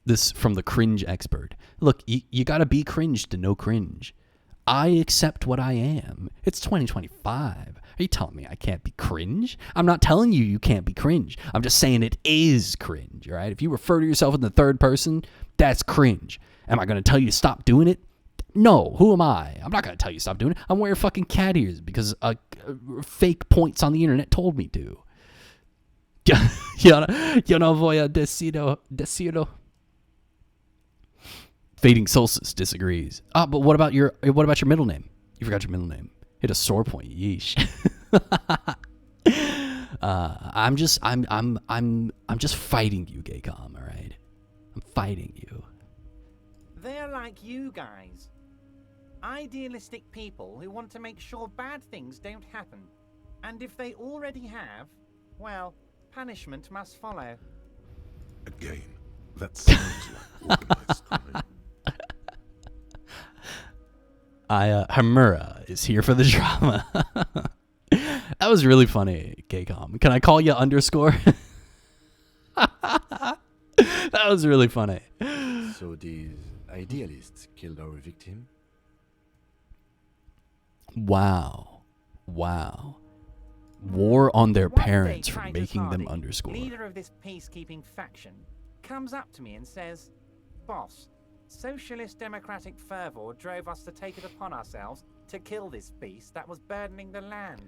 [SPEAKER 1] this from the cringe expert. Look, you gotta be cringe to know cringe. I accept what I am. It's 2025. Are you telling me I can't be cringe? I'm not telling you can't be cringe. I'm just saying it is cringe, all right? If you refer to yourself in the third person, that's cringe. Am I going to tell you to stop doing it? No. Who am I? I'm not going to tell you to stop doing it. I'm wearing fucking cat ears because fake points on the internet told me to. Yo no voy a decirlo. Fading Solstice disagrees. But what about your middle name? You forgot your middle name. Hit a sore point. Yeesh. I'm just fighting you, Gaycom, all right? I'm fighting you.
[SPEAKER 5] They're like you guys. Idealistic people who want to make sure bad things don't happen. And if they already have, well, punishment must follow.
[SPEAKER 2] Again, that sounds like organized crime.
[SPEAKER 1] Hamura is here for the drama. That was really funny, Gaycom. Can I call you underscore? That was really funny.
[SPEAKER 3] So these idealists killed our victim?
[SPEAKER 1] Wow. War on their parents for making them underscore.
[SPEAKER 5] Leader of this peacekeeping faction comes up to me and says, "Boss, socialist democratic fervor drove us to take it upon ourselves to kill this beast that was burdening the land."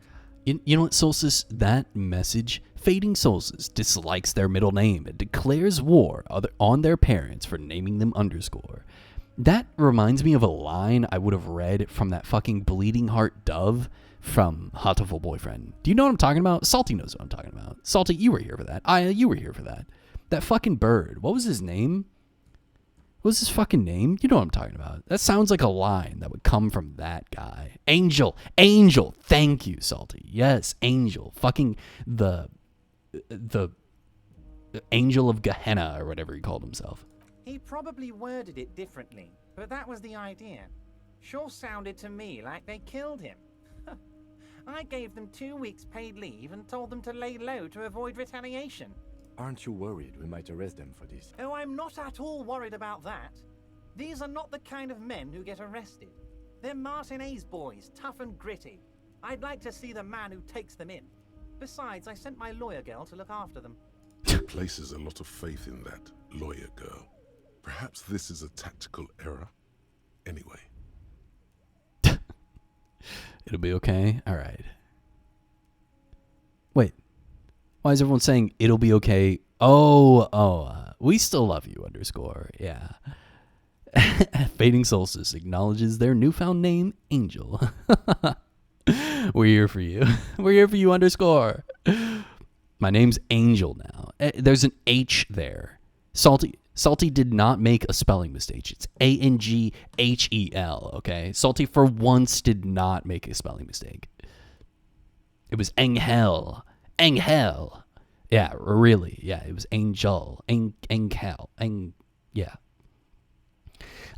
[SPEAKER 1] You know what, Solstice? That message, Fading Solstice dislikes their middle name and declares war on their parents for naming them underscore. That reminds me of a line I would have read from that fucking Bleeding Heart Dove from Hatoful Boyfriend. Do you know what I'm talking about? Salty knows what I'm talking about. Salty, you were here for that. You were here for that. That fucking bird. What was his name? What's his fucking name? You know what I'm talking about. That sounds like a line that would come from that guy. Angel. Angel. Thank you, Salty. Yes, Angel. Fucking the Angel of Gehenna or whatever he called himself.
[SPEAKER 5] He probably worded it differently, but that was the idea. Sure sounded to me like they killed him. I gave them 2 weeks paid leave and told them to lay low to avoid retaliation.
[SPEAKER 3] Aren't you worried we might arrest them for this?
[SPEAKER 5] Oh, I'm not at all worried about that. These are not the kind of men who get arrested. They're Martin A's boys, tough and gritty. I'd like to see the man who takes them in. Besides, I sent my lawyer girl to look after them.
[SPEAKER 2] He places a lot of faith in that lawyer girl. Perhaps this is a tactical error. Anyway.
[SPEAKER 1] It'll be okay? All right. Wait. Why is everyone saying it'll be okay? We still love you, _ Yeah. Fading Solstice acknowledges their newfound name, Angel. We're here for you. We're here for you, _ My name's Angel now. There's an H there. Salty did not make a spelling mistake. It's Anghel, okay? Salty for once did not make a spelling mistake. It was Angel. Angel. Yeah, really. Yeah, it was Angel. Angel. Yeah.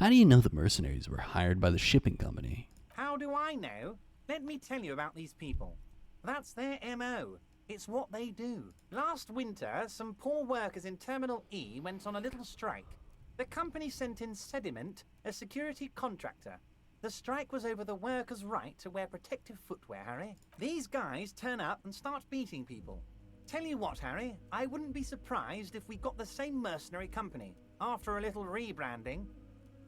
[SPEAKER 1] How do you know the mercenaries were hired by the shipping company?
[SPEAKER 5] How do I know? Let me tell you about these people. That's their MO. It's what they do. Last winter, some poor workers in Terminal E went on a little strike. The company sent in Sediment, a security contractor. The strike was over the workers' right to wear protective footwear, Harry. These guys turn up and start beating people. Tell you what, Harry, I wouldn't be surprised if we got the same mercenary company after a little rebranding.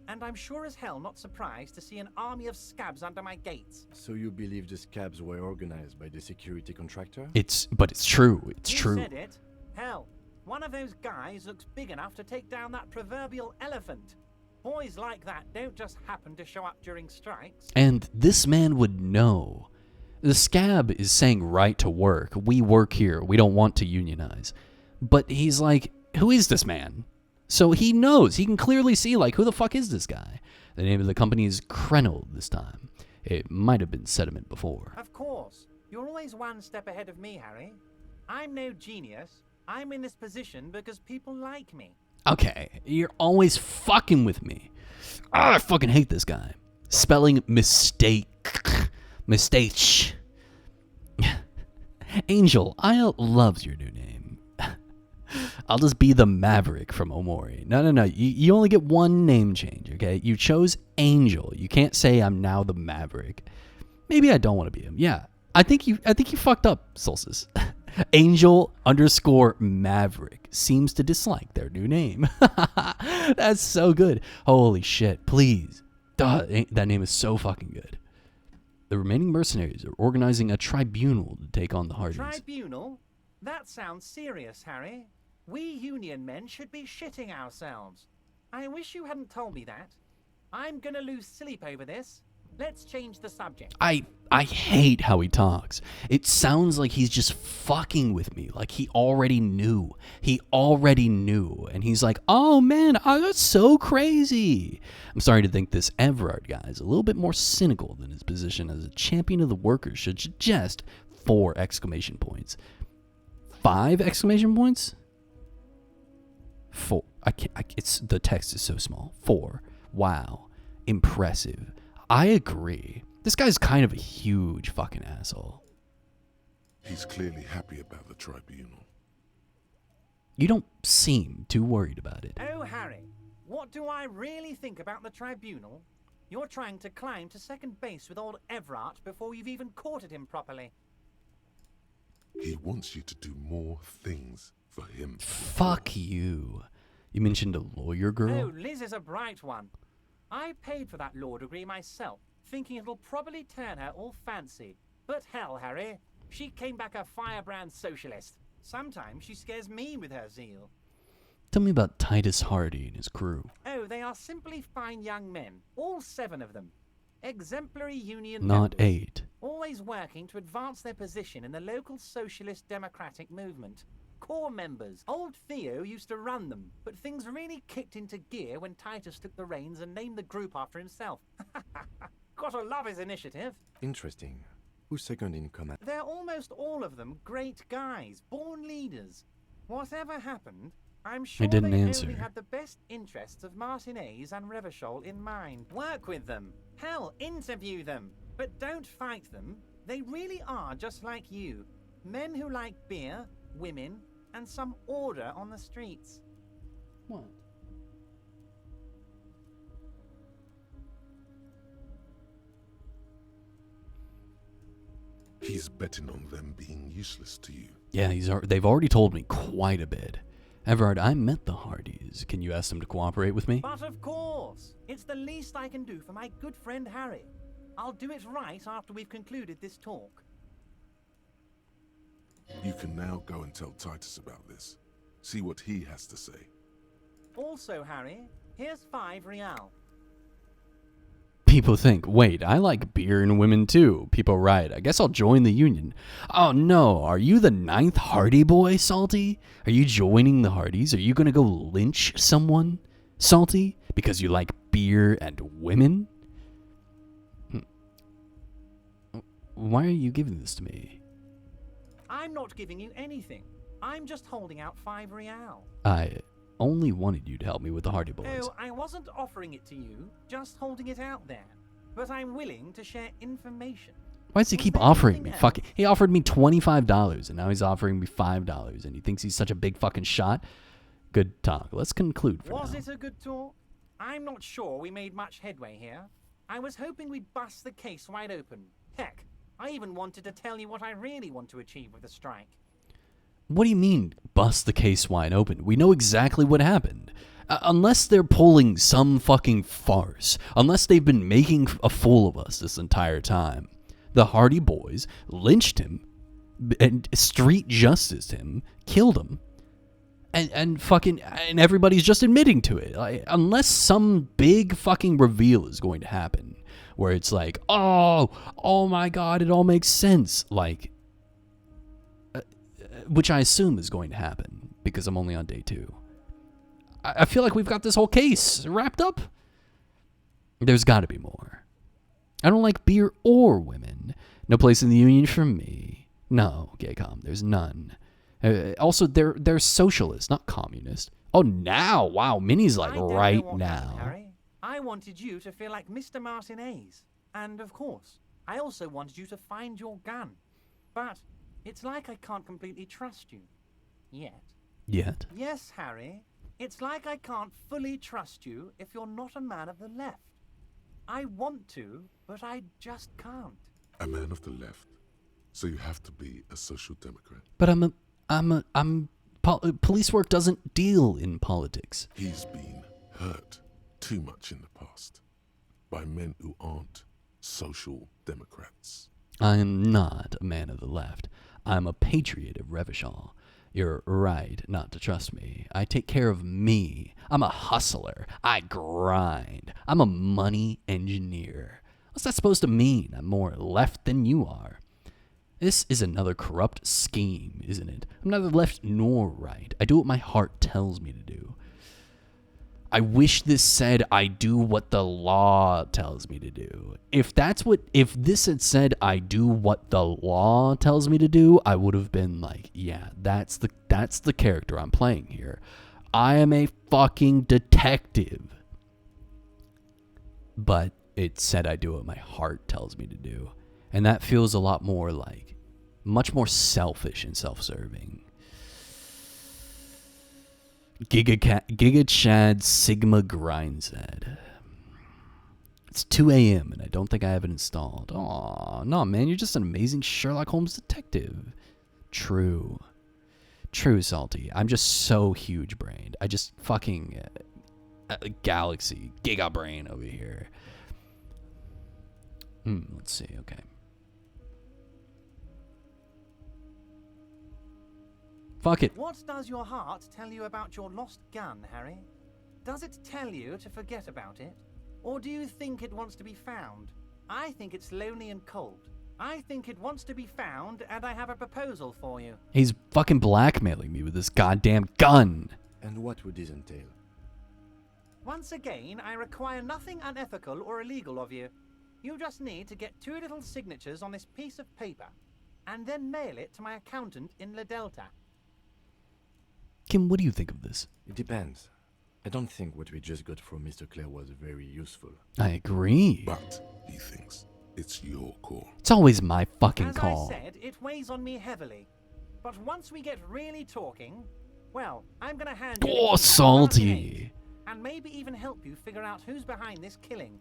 [SPEAKER 5] And I'm sure as hell not surprised to see an army of scabs under my gates.
[SPEAKER 3] So you believe the scabs were organized by the security contractor?
[SPEAKER 1] But it's true. It's true.
[SPEAKER 5] You said it. Hell, one of those guys looks big enough to take down that proverbial elephant. Boys like that don't just happen to show up during strikes.
[SPEAKER 1] And this man would know. The scab is saying right to work. We work here. We don't want to unionize. But he's like, who is this man? So he knows. He can clearly see, like, who the fuck is this guy? The name of the company is Krenel this time. It might have been Sediment before.
[SPEAKER 5] Of course. You're always one step ahead of me, Harry. I'm no genius. I'm in this position because people like me.
[SPEAKER 1] Okay, you're always fucking with me. I fucking hate this guy. Spelling mistake. Mistake. Angel, I loves your new name. I'll just be the Maverick from Omori. No. You only get one name change, okay? You chose Angel. You can't say I'm now the Maverick. Maybe I don't want to be him. Yeah. I think you fucked up, Solstice. Angel _ Maverick seems to dislike their new name. That's so good. Holy shit. Please. Duh, that name is so fucking good. The remaining mercenaries are organizing a tribunal to take on the Hardys.
[SPEAKER 5] Tribunal? That sounds serious, Harry. We union men should be shitting ourselves. I wish you hadn't told me that. I'm gonna lose sleep over this. Let's change the subject.
[SPEAKER 1] I hate how he talks. It sounds like he's just fucking with me. Like he already knew. And he's like, oh man, that's so crazy. I'm starting to think this Everard guy is a little bit more cynical than his position as a champion of the workers should suggest. 4 exclamation points. 5 exclamation points? 4. It's the text is so small. 4. Wow. Impressive. I agree. This guy's kind of a huge fucking asshole.
[SPEAKER 2] He's clearly happy about the tribunal.
[SPEAKER 1] You don't seem too worried about it.
[SPEAKER 5] Oh, Harry, what do I really think about the tribunal? You're trying to climb to second base with old Everard before you've even courted him properly.
[SPEAKER 2] He wants you to do more things for him.
[SPEAKER 1] Fuck you. You mentioned a lawyer girl?
[SPEAKER 5] Oh, Liz is a bright one. I paid for that law degree myself, thinking it'll probably turn her all fancy. But hell, Harry, she came back a firebrand socialist. Sometimes she scares me with her zeal.
[SPEAKER 1] Tell me about Titus Hardy and his crew.
[SPEAKER 5] Oh, they are simply fine young men, all 7 of them. Exemplary union
[SPEAKER 1] Not
[SPEAKER 5] members,
[SPEAKER 1] 8.
[SPEAKER 5] always working to advance their position in the local socialist democratic movement. core members. Old Theo used to run them, but things really kicked into gear when Titus took the reins and named the group after himself. Gotta love his initiative.
[SPEAKER 3] Interesting. Who's second in command?
[SPEAKER 5] They're almost all of them great guys, born leaders. Whatever happened, I'm sure
[SPEAKER 1] didn't
[SPEAKER 5] they
[SPEAKER 1] answer.
[SPEAKER 5] only had the best interests of Martinez and Revachol in mind. Work with them. Hell, interview them. But don't fight them. They really are just like you. Men who like beer, women, and some order on the streets.
[SPEAKER 1] What?
[SPEAKER 2] He's betting on them being useless to you.
[SPEAKER 1] Yeah, they've already told me quite a bit. Everard, I met the Hardys. Can you ask them to cooperate with me?
[SPEAKER 5] But of course! It's the least I can do for my good friend Harry. I'll do it right after we've concluded this talk.
[SPEAKER 2] You can now go and tell Titus about this. See what he has to say.
[SPEAKER 5] Also, Harry, here's 5 real.
[SPEAKER 1] People think, wait, I like beer and women too. People riot. I guess I'll join the union. Oh no, are you the 9th Hardy boy, Salty? Are you joining the Hardys? Are you gonna go lynch someone, Salty? Because you like beer and women? Why are you giving this to me?
[SPEAKER 5] I'm not giving you anything. I'm just holding out 5 real.
[SPEAKER 1] I only wanted you to help me with the Hardy boys.
[SPEAKER 5] Oh, I wasn't offering it to you, just holding it out there. But I'm willing to share information.
[SPEAKER 1] Why does he keep offering me? Fucking, he offered me $25, and now he's offering me $5, and he thinks he's such a big fucking shot. Good talk. Let's conclude for
[SPEAKER 5] Was
[SPEAKER 1] now.
[SPEAKER 5] it a good talk? I'm not sure we made much headway here. I was hoping we'd bust the case wide open. Heck, I even wanted to tell you what I really want to achieve with the strike.
[SPEAKER 1] What do you mean, bust the case wide open? We know exactly what happened. Unless they're pulling some fucking farce. Unless they've been making a fool of us this entire time. The Hardy boys lynched him, and street justiced him, killed him, and everybody's just admitting to it. Like, unless some big fucking reveal is going to happen, where it's like, oh my god, it all makes sense. Like, which I assume is going to happen, because I'm only on day 2. I feel like we've got this whole case wrapped up. There's got to be more. I don't like beer or women. No place in the union for me. No, Gaycom, there's none. Also, they're socialist, not communist. Oh, now, wow, Minnie's like right now.
[SPEAKER 5] Harry. I wanted you to feel like Mr. Martinez. And of course, I also wanted you to find your gun. But it's like I can't completely trust you. Yet.
[SPEAKER 1] Yet?
[SPEAKER 5] Yes, Harry. It's like I can't fully trust you if you're not a man of the left. I want to, but I just can't.
[SPEAKER 2] A man of the left. So you have to be a social democrat.
[SPEAKER 1] But police work doesn't deal in politics.
[SPEAKER 2] He's been hurt too much in the past by men who aren't social democrats.
[SPEAKER 1] I am not a man of the left. I'm a patriot of Revachol. You're right not to trust me. I take care of me. I'm a hustler. I grind. I'm a money engineer. What's that supposed to mean? I'm more left than you are. This is another corrupt scheme, isn't it? I'm neither left nor right. I do what my heart tells me to do. I wish this said I do what the law tells me to do. If this had said I do what the law tells me to do, I would have been like, yeah, that's the character I'm playing here. I am a fucking detective. But it said I do what my heart tells me to do. And that feels a lot more like, much more selfish and self-serving. Giga Chad Sigma Grindset. It's 2 a.m. and I don't think I have it installed. Aw, no, man, you're just an amazing Sherlock Holmes detective. True, Salty. I'm just so huge-brained. I just fucking galaxy giga brain over here. Let's see. Okay. Fuck it.
[SPEAKER 5] What does your heart tell you about your lost gun, Harry? Does it tell you to forget about it? Or do you think it wants to be found? I think it's lonely and cold. I think it wants to be found, and I have a proposal for you.
[SPEAKER 1] He's fucking blackmailing me with this goddamn gun.
[SPEAKER 3] And what would this entail?
[SPEAKER 5] Once again, I require nothing unethical or illegal of you. You just need to get 2 little signatures on this piece of paper, and then mail it to my accountant in La Delta.
[SPEAKER 1] Kim, what do you think of this?
[SPEAKER 3] It depends. I don't think what we just got from Mr. Clare was very useful.
[SPEAKER 1] I agree.
[SPEAKER 2] But, he thinks, it's your call.
[SPEAKER 1] It's always my fucking call.
[SPEAKER 5] As I said, it weighs on me heavily. But once we get really talking, well, I'm gonna hand you the
[SPEAKER 1] Oh,
[SPEAKER 5] key
[SPEAKER 1] salty.
[SPEAKER 5] and maybe even help you figure out who's behind this killing.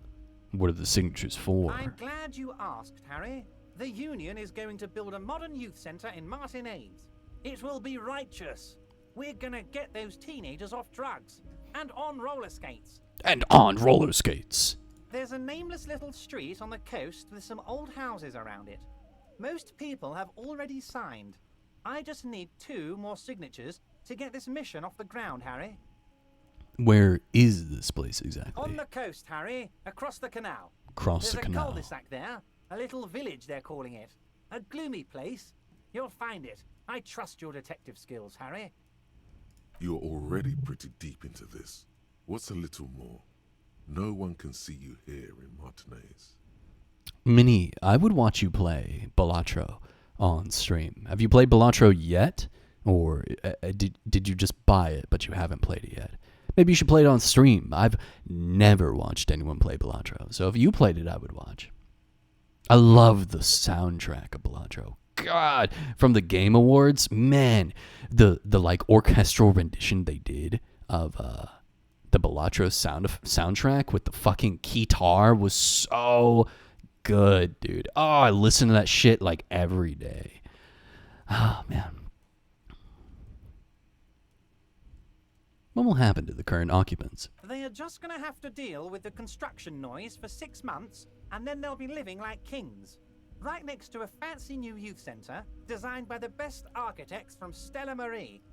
[SPEAKER 1] What are the signatures for?
[SPEAKER 5] I'm glad you asked, Harry. The Union is going to build a modern youth centre in Martinez. It will be righteous. We're gonna get those teenagers off drugs and on roller skates.
[SPEAKER 1] And on roller skates.
[SPEAKER 5] There's a nameless little street on the coast with some old houses around it. Most people have already signed. I just need 2 more signatures to get this mission off the ground, Harry.
[SPEAKER 1] Where is this place exactly?
[SPEAKER 5] On the coast, Harry, across the canal.
[SPEAKER 1] Across
[SPEAKER 5] There's
[SPEAKER 1] the
[SPEAKER 5] a
[SPEAKER 1] canal.
[SPEAKER 5] cul-de-sac there, a little village they're calling it. A gloomy place. You'll find it. I trust your detective skills, Harry.
[SPEAKER 2] You're already pretty deep into this. What's a little more? No one can see you here in Martinez.
[SPEAKER 1] Minnie, I would watch you play Balatro on stream. Have you played Balatro yet? Or did you just buy it, but you haven't played it yet? Maybe you should play it on stream. I've never watched anyone play Balatro. So if you played it, I would watch. I love the soundtrack of Balatro. God, from the Game Awards, man, the like orchestral rendition they did of the Balatro soundtrack with the fucking guitar was so good, dude. Oh, I listen to that shit like every day. Oh, man. What will happen to the current occupants?
[SPEAKER 5] They are just going to have to deal with the construction noise for 6 months, and then they'll be living like kings. Right next to a fancy new youth centre, designed by the best architects from Stella Marie.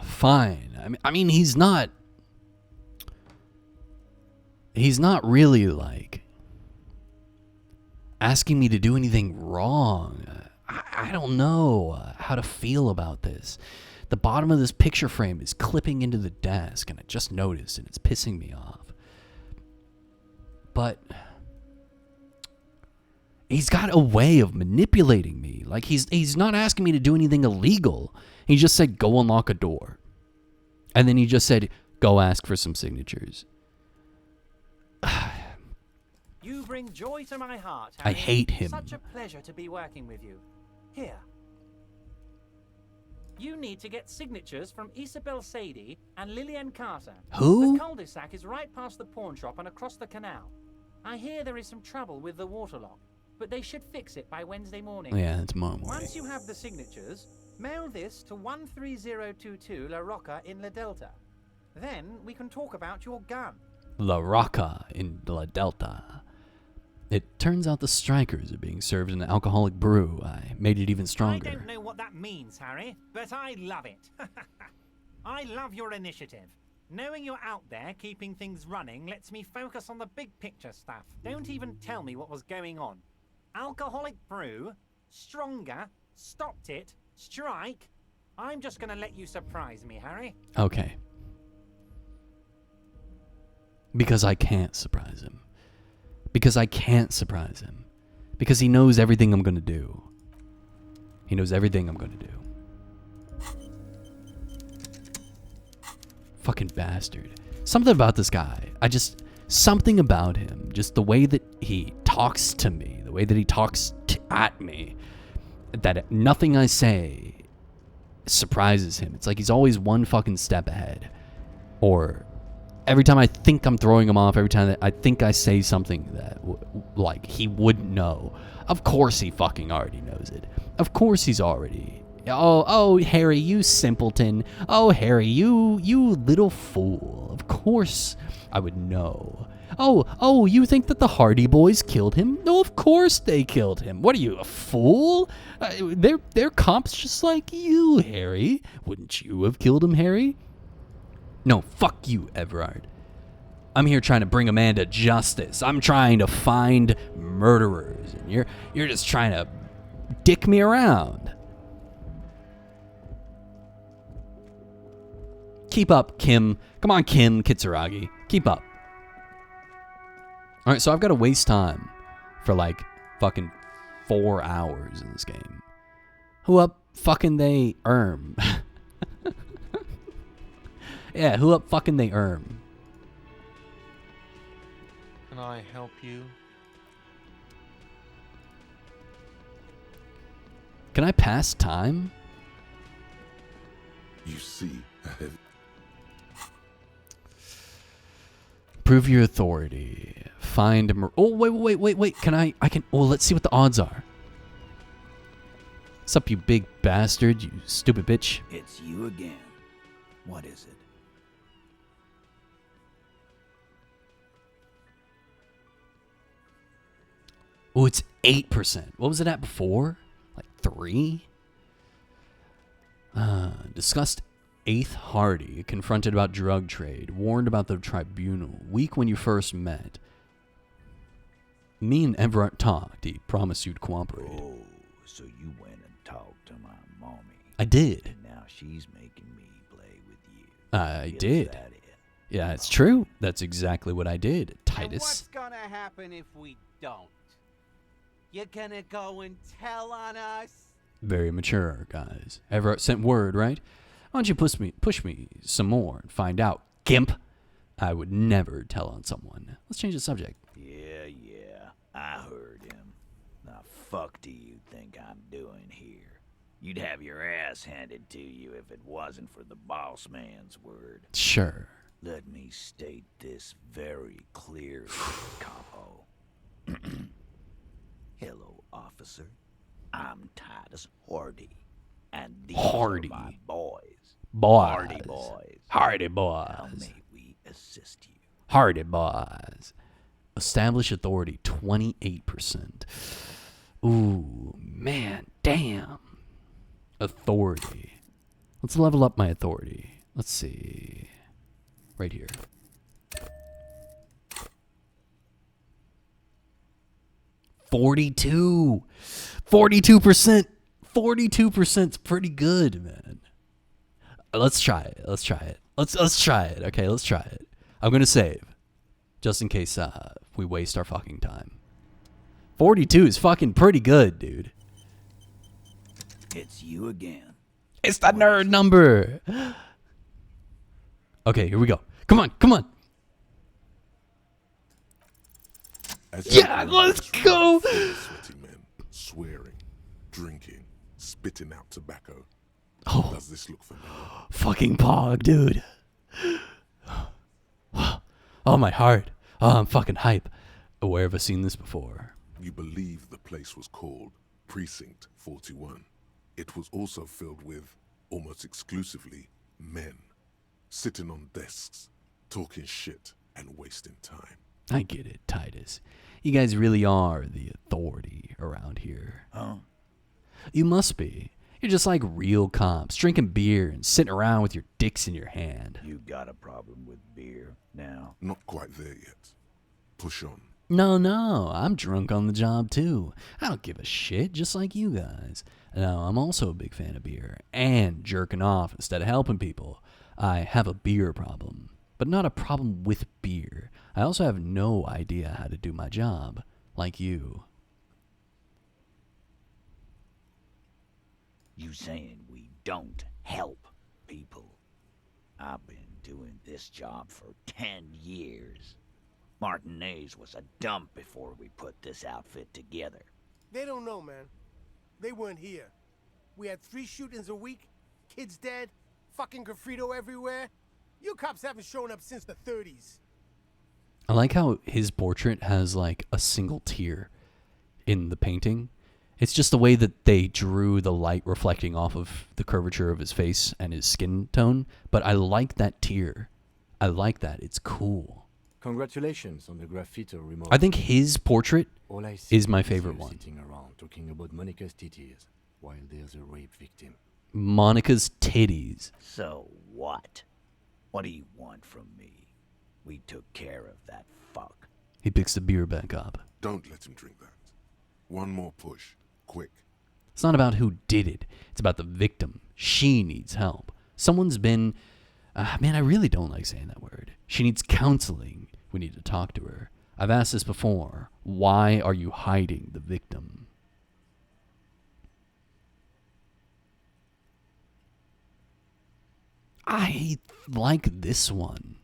[SPEAKER 1] Fine. I mean, he's not really, like, asking me to do anything wrong. I don't know how to feel about this. The bottom of this picture frame is clipping into the desk, and I just noticed, and it's pissing me off. But he's got a way of manipulating me. Like, he's not asking me to do anything illegal. He just said, go unlock a door. And then he just said, go ask for some signatures.
[SPEAKER 5] You bring joy to my heart,
[SPEAKER 1] I
[SPEAKER 5] Harry.
[SPEAKER 1] hate him.
[SPEAKER 5] Such a pleasure to be working with you. Here. You need to get signatures from Isabel Sadie and Lillian Carter.
[SPEAKER 1] Who?
[SPEAKER 5] The cul-de-sac is right past the pawn shop and across the canal. I hear there is some trouble with the waterlock, but they should fix it by Wednesday morning.
[SPEAKER 1] Yeah, it's tomorrow morning.
[SPEAKER 5] Once you have the signatures, mail this to 13022 La Rocca in La Delta. Then we can talk about your gun.
[SPEAKER 1] La Rocca in La Delta. It turns out the strikers are being served an alcoholic brew. I made it even stronger.
[SPEAKER 5] I don't know what that means, Harry, but I love it. I love your initiative. Knowing you're out there keeping things running lets me focus on the big picture stuff. Don't even tell me what was going on. Alcoholic brew, stronger, stopped it, strike. I'm just gonna let you surprise me, Harry.
[SPEAKER 1] Okay. Because I can't surprise him. Because I can't surprise him. Because he knows everything I'm going to do. He knows everything I'm going to do. Fucking bastard. Something about this guy. Something about him. Just the way that he talks to me. The way that he talks at me. That nothing I say surprises him. It's like he's always one fucking step ahead. Or every time I think I'm throwing him off, every time that I think I say something that, like, he wouldn't know. Of course he fucking already knows it. Of course he's already... Oh, Harry, you simpleton. Oh, Harry, you little fool. Of course I would know. Oh, you think that the Hardy Boys killed him? No, of course they killed him. What are you, a fool? They're cops just like you, Harry. Wouldn't you have killed him, Harry? No, fuck you, Everard. I'm here trying to bring a man to justice. I'm trying to find murderers. And you're just trying to dick me around. Keep up, Kim. Come on, Kim Kitsuragi. Keep up. Alright, so I've got to waste time for like fucking 4 hours in this game. Who up fucking they Yeah, who up fucking they
[SPEAKER 18] Can I help you?
[SPEAKER 1] Can I pass time?
[SPEAKER 2] You see a heavy...
[SPEAKER 1] Prove your authority. Find a oh, wait. Can I can... Oh, let's see what the odds are. What's up, you big bastard, you stupid bitch?
[SPEAKER 12] It's you again. What is it?
[SPEAKER 1] Oh, it's 8%. What was it at before? Like 3? Discussed 8th Hardy. Confronted about drug trade. Warned about the tribunal. Weak when you first met. Me and Everett talked. He promised you'd cooperate.
[SPEAKER 12] Oh, so you went and talked to my mommy.
[SPEAKER 1] I did.
[SPEAKER 12] And now she's making me play with you.
[SPEAKER 1] I did. Yeah, it's true. That's exactly what I did, Titus.
[SPEAKER 19] And what's gonna happen if we don't? You're gonna go and tell on us?
[SPEAKER 1] Very mature, guys. Everett sent word, right? Why don't you push me some more and find out, gimp? I would never tell on someone. Let's change the subject.
[SPEAKER 12] Yeah, I heard him. The fuck do you think I'm doing here? You'd have your ass handed to you if it wasn't for the boss man's word.
[SPEAKER 1] Sure.
[SPEAKER 12] Let me state this very clearly, Capo. Hello, officer. I'm Titus Hardy, and these are my boys. Hardy boys.
[SPEAKER 1] Hardy boys.
[SPEAKER 12] How may we assist you?
[SPEAKER 1] Hardy boys. Establish authority, 28%. Ooh, man, damn. Authority. Let's level up my authority. Let's see. Right here. $42. 42%. 42%'s pretty good, man. Let's try it. Let's try it. Let's try it. Okay, let's try it. I'm gonna save, just in case we waste our fucking time. 42 is fucking pretty good, dude.
[SPEAKER 12] It's you again.
[SPEAKER 1] It's the nerd number. Okay, here we go. Come on, come on. Yeah, let's go.
[SPEAKER 2] Sweaty men, swearing, drinking, spitting out tobacco.
[SPEAKER 1] Oh,
[SPEAKER 2] does this look familiar?
[SPEAKER 1] Fucking Pog, dude. Oh, my heart. Oh, I'm fucking hype. Where have I seen this before?
[SPEAKER 2] You believe the place was called Precinct 41. It was also filled with, almost exclusively, men. Sitting on desks, talking shit, and wasting time.
[SPEAKER 1] I get it, Titus. You guys really are the authority around here.
[SPEAKER 12] Huh?
[SPEAKER 1] You must be. You're just like real cops, drinking beer and sitting around with your dicks in your hand.
[SPEAKER 12] You got a problem with beer now?
[SPEAKER 2] Not quite there yet. Push on.
[SPEAKER 1] No, I'm drunk on the job too. I don't give a shit, just like you guys. No, I'm also a big fan of beer and jerking off instead of helping people. I have a beer problem, but not a problem with beer. I also have no idea how to do my job, like you.
[SPEAKER 12] You saying we don't help people? I've been doing this job for 10 years. Martinez was a dump before we put this outfit together.
[SPEAKER 13] They don't know, man. They weren't here. We had 3 shootings a week, kids dead, fucking graffito everywhere. You cops haven't shown up since the 30s.
[SPEAKER 1] I like how his portrait has like a single tear in the painting. It's just the way that they drew the light reflecting off of the curvature of his face and his skin tone. But I like that tear. I like that. It's cool.
[SPEAKER 3] Congratulations on the graffito removal.
[SPEAKER 1] I think his portrait
[SPEAKER 3] All I see
[SPEAKER 1] is my
[SPEAKER 3] you
[SPEAKER 1] favorite one.
[SPEAKER 3] Sitting around talking about Monica's titties while there's a rape victim.
[SPEAKER 1] Monica's titties.
[SPEAKER 12] So what? What do you want from me? We took care of that fuck.
[SPEAKER 1] He picks the beer back up.
[SPEAKER 2] Don't let him drink that. One more push. Quick.
[SPEAKER 1] It's not about who did it. It's about the victim. She needs help. Someone's been... man, I really don't like saying that word. She needs counseling. We need to talk to her. I've asked this before. Why are you hiding the victim? I like this one.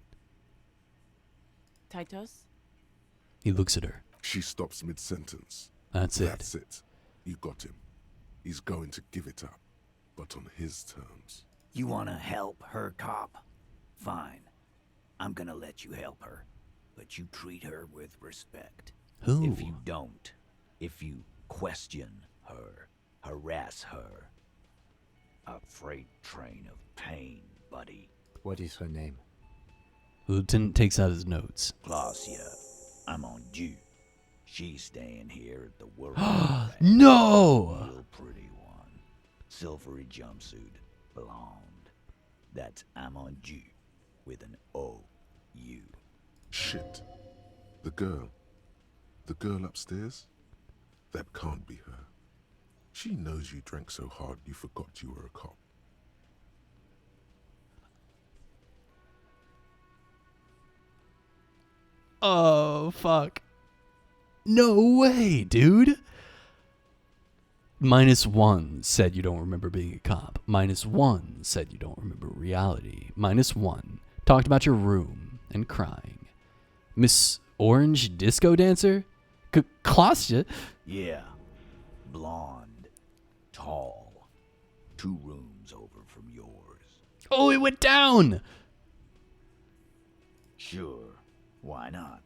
[SPEAKER 11] Titus?
[SPEAKER 1] He looks at her.
[SPEAKER 2] She stops mid-sentence.
[SPEAKER 1] That's it.
[SPEAKER 2] That's it. You got him. He's going to give it up, but on his terms.
[SPEAKER 12] You want to help her, cop? Fine. I'm gonna let you help her. But you treat her with respect.
[SPEAKER 1] Who?
[SPEAKER 12] If you don't, if you question her, harass her, a freight train of pain, buddy.
[SPEAKER 3] What is her name?
[SPEAKER 1] The lieutenant takes out his notes.
[SPEAKER 12] Glacia, I'm on due. She's staying here at the world.
[SPEAKER 1] No!
[SPEAKER 12] Real pretty one. Silvery jumpsuit, blonde. That's Amonju with an O-U.
[SPEAKER 2] Shit. The girl. The girl upstairs? That can't be her. She knows you drank so hard you forgot you were a cop.
[SPEAKER 1] Oh, fuck. No way, dude. -1 said you don't remember being a cop. -1 said you don't remember reality. -1 talked about your room and crying. Miss Orange Disco Dancer? Klasja?
[SPEAKER 12] Yeah. Blonde. Tall. 2 rooms over from yours.
[SPEAKER 1] Oh, it went down!
[SPEAKER 12] Sure. Why not?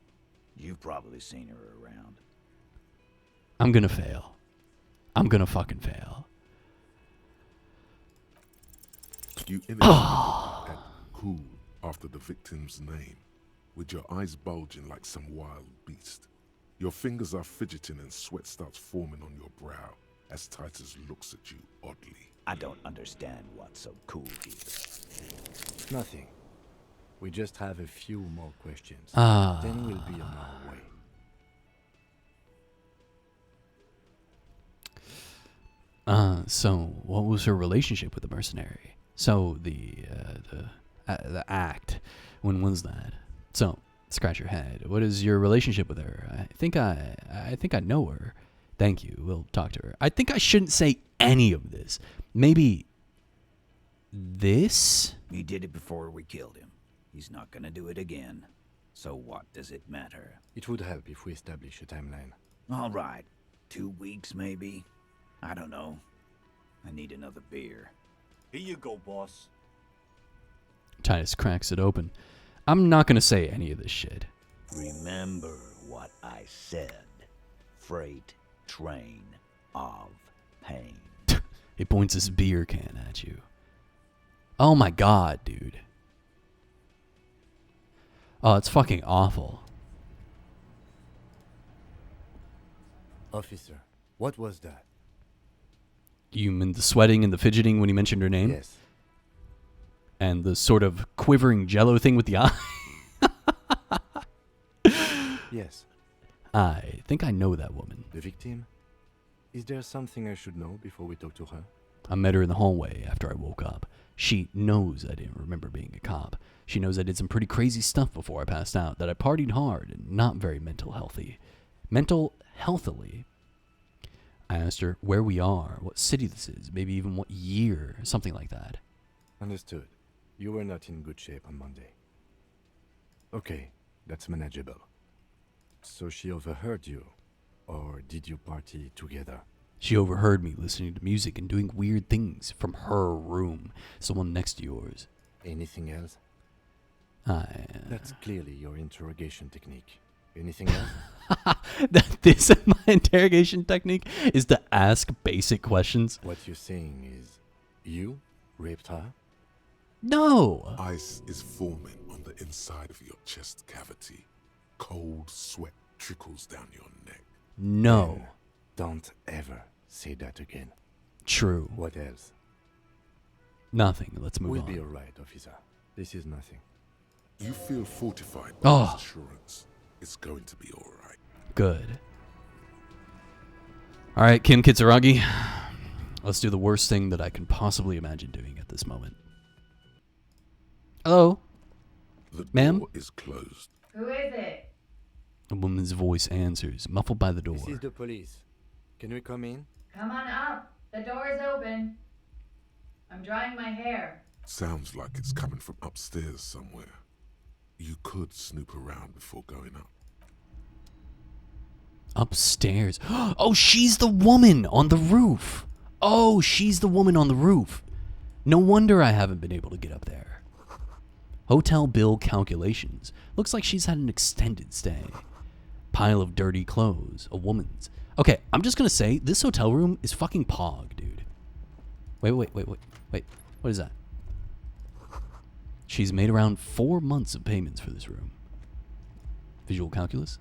[SPEAKER 12] You've probably seen her around.
[SPEAKER 1] I'm gonna fail. I'm gonna fucking fail.
[SPEAKER 2] You innocently and cool after the victim's name, with your eyes bulging like some wild beast. Your fingers are fidgeting and sweat starts forming on your brow as Titus looks at you oddly.
[SPEAKER 12] I don't understand what's so cool here.
[SPEAKER 3] Nothing. We just have a few more questions.
[SPEAKER 1] Ah.
[SPEAKER 3] Then we'll be on our way.
[SPEAKER 1] So what was her relationship with the mercenary? So the act. When was that? So scratch your head. What is your relationship with her? I think I know her. Thank you. We'll talk to her. I think I shouldn't say any of this. Maybe this?
[SPEAKER 12] He did it before we killed him. He's not gonna do it again. So what does it matter?
[SPEAKER 3] It would help if we establish a timeline.
[SPEAKER 12] All right. 2 weeks, maybe? I don't know. I need another beer.
[SPEAKER 20] Here you go, boss.
[SPEAKER 1] Titus cracks it open. I'm not gonna say any of this shit.
[SPEAKER 12] Remember what I said. Freight train of pain.
[SPEAKER 1] He points his beer can at you. Oh my god, dude. Oh, it's fucking awful.
[SPEAKER 3] Officer, what was that?
[SPEAKER 1] You mean the sweating and the fidgeting when he mentioned her name?
[SPEAKER 3] Yes.
[SPEAKER 1] And the sort of quivering jello thing with the eye?
[SPEAKER 3] Yes.
[SPEAKER 1] I think I know that woman.
[SPEAKER 3] The victim? Is there something I should know before we talk to her?
[SPEAKER 1] I met her in the hallway after I woke up. She knows I didn't remember being a cop. She knows I did some pretty crazy stuff before I passed out, that I partied hard and not very mental healthily. I asked her where we are, what city this is, maybe even what year, something like that.
[SPEAKER 3] Understood. You were not in good shape on Monday. Okay, that's manageable. So she overheard you, or did you party together?
[SPEAKER 1] She overheard me listening to music and doing weird things from her room, someone next to yours.
[SPEAKER 3] Anything else?
[SPEAKER 1] That's
[SPEAKER 3] clearly your interrogation technique. Anything else?
[SPEAKER 1] This my interrogation technique is to ask basic questions.
[SPEAKER 3] What you're saying is, you raped her?
[SPEAKER 1] No!
[SPEAKER 2] Ice is forming on the inside of your chest cavity. Cold sweat trickles down your neck.
[SPEAKER 1] No.
[SPEAKER 3] Then don't ever say that again.
[SPEAKER 1] True.
[SPEAKER 3] What else?
[SPEAKER 1] Nothing. Let's move
[SPEAKER 3] We'll
[SPEAKER 1] on.
[SPEAKER 3] be alright, officer. This is nothing.
[SPEAKER 2] You feel fortified by
[SPEAKER 1] Oh.
[SPEAKER 2] his assurance. It's going to be all right.
[SPEAKER 1] Good. All right, Kim Kitsuragi. Let's do the worst thing that I can possibly imagine doing at this moment. Hello?
[SPEAKER 2] The
[SPEAKER 1] Ma'am?
[SPEAKER 2] door is closed.
[SPEAKER 21] Who is it?
[SPEAKER 1] A woman's voice answers, muffled by the door.
[SPEAKER 3] This is the police. Can we come in?
[SPEAKER 21] Come on up. The door is open. I'm drying my hair.
[SPEAKER 2] Sounds like it's coming from upstairs somewhere. You could snoop around before going up.
[SPEAKER 1] Upstairs. Oh, she's the woman on the roof. Oh, she's the woman on the roof. No wonder I haven't been able to get up there. Hotel bill calculations. Looks like she's had an extended stay. Pile of dirty clothes. A woman's. Okay, I'm just gonna say, this hotel room is fucking pog, dude. Wait. What is that? She's made around 4 months of payments for this room. Visual calculus.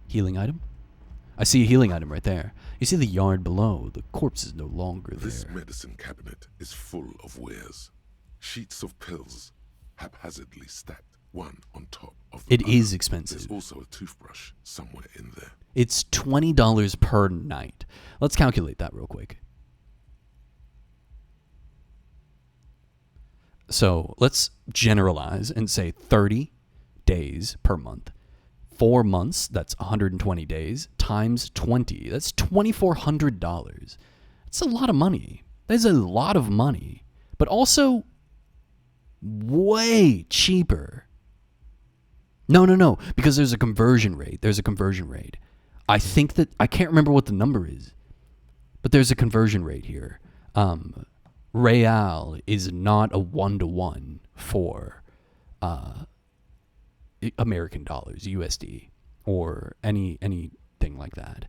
[SPEAKER 1] Healing item? I see a healing item right there. You see the yard below. The corpse is no longer there.
[SPEAKER 2] This medicine cabinet is full of wares. Sheets of pills, haphazardly stacked, one on top of the
[SPEAKER 1] It
[SPEAKER 2] other.
[SPEAKER 1] is expensive.
[SPEAKER 2] There's also a toothbrush somewhere in there.
[SPEAKER 1] It's $20 per night. Let's calculate that real quick. So let's generalize and say 30 days per month. 4 months, that's 120 days, times 20. That's $2,400. That's a lot of money. That's a lot of money. But also way cheaper. No, because there's a conversion rate. I think that, I can't remember what the number is, but there's a conversion rate here. Real is not a 1-to-1 for American dollars, USD, or anything like that.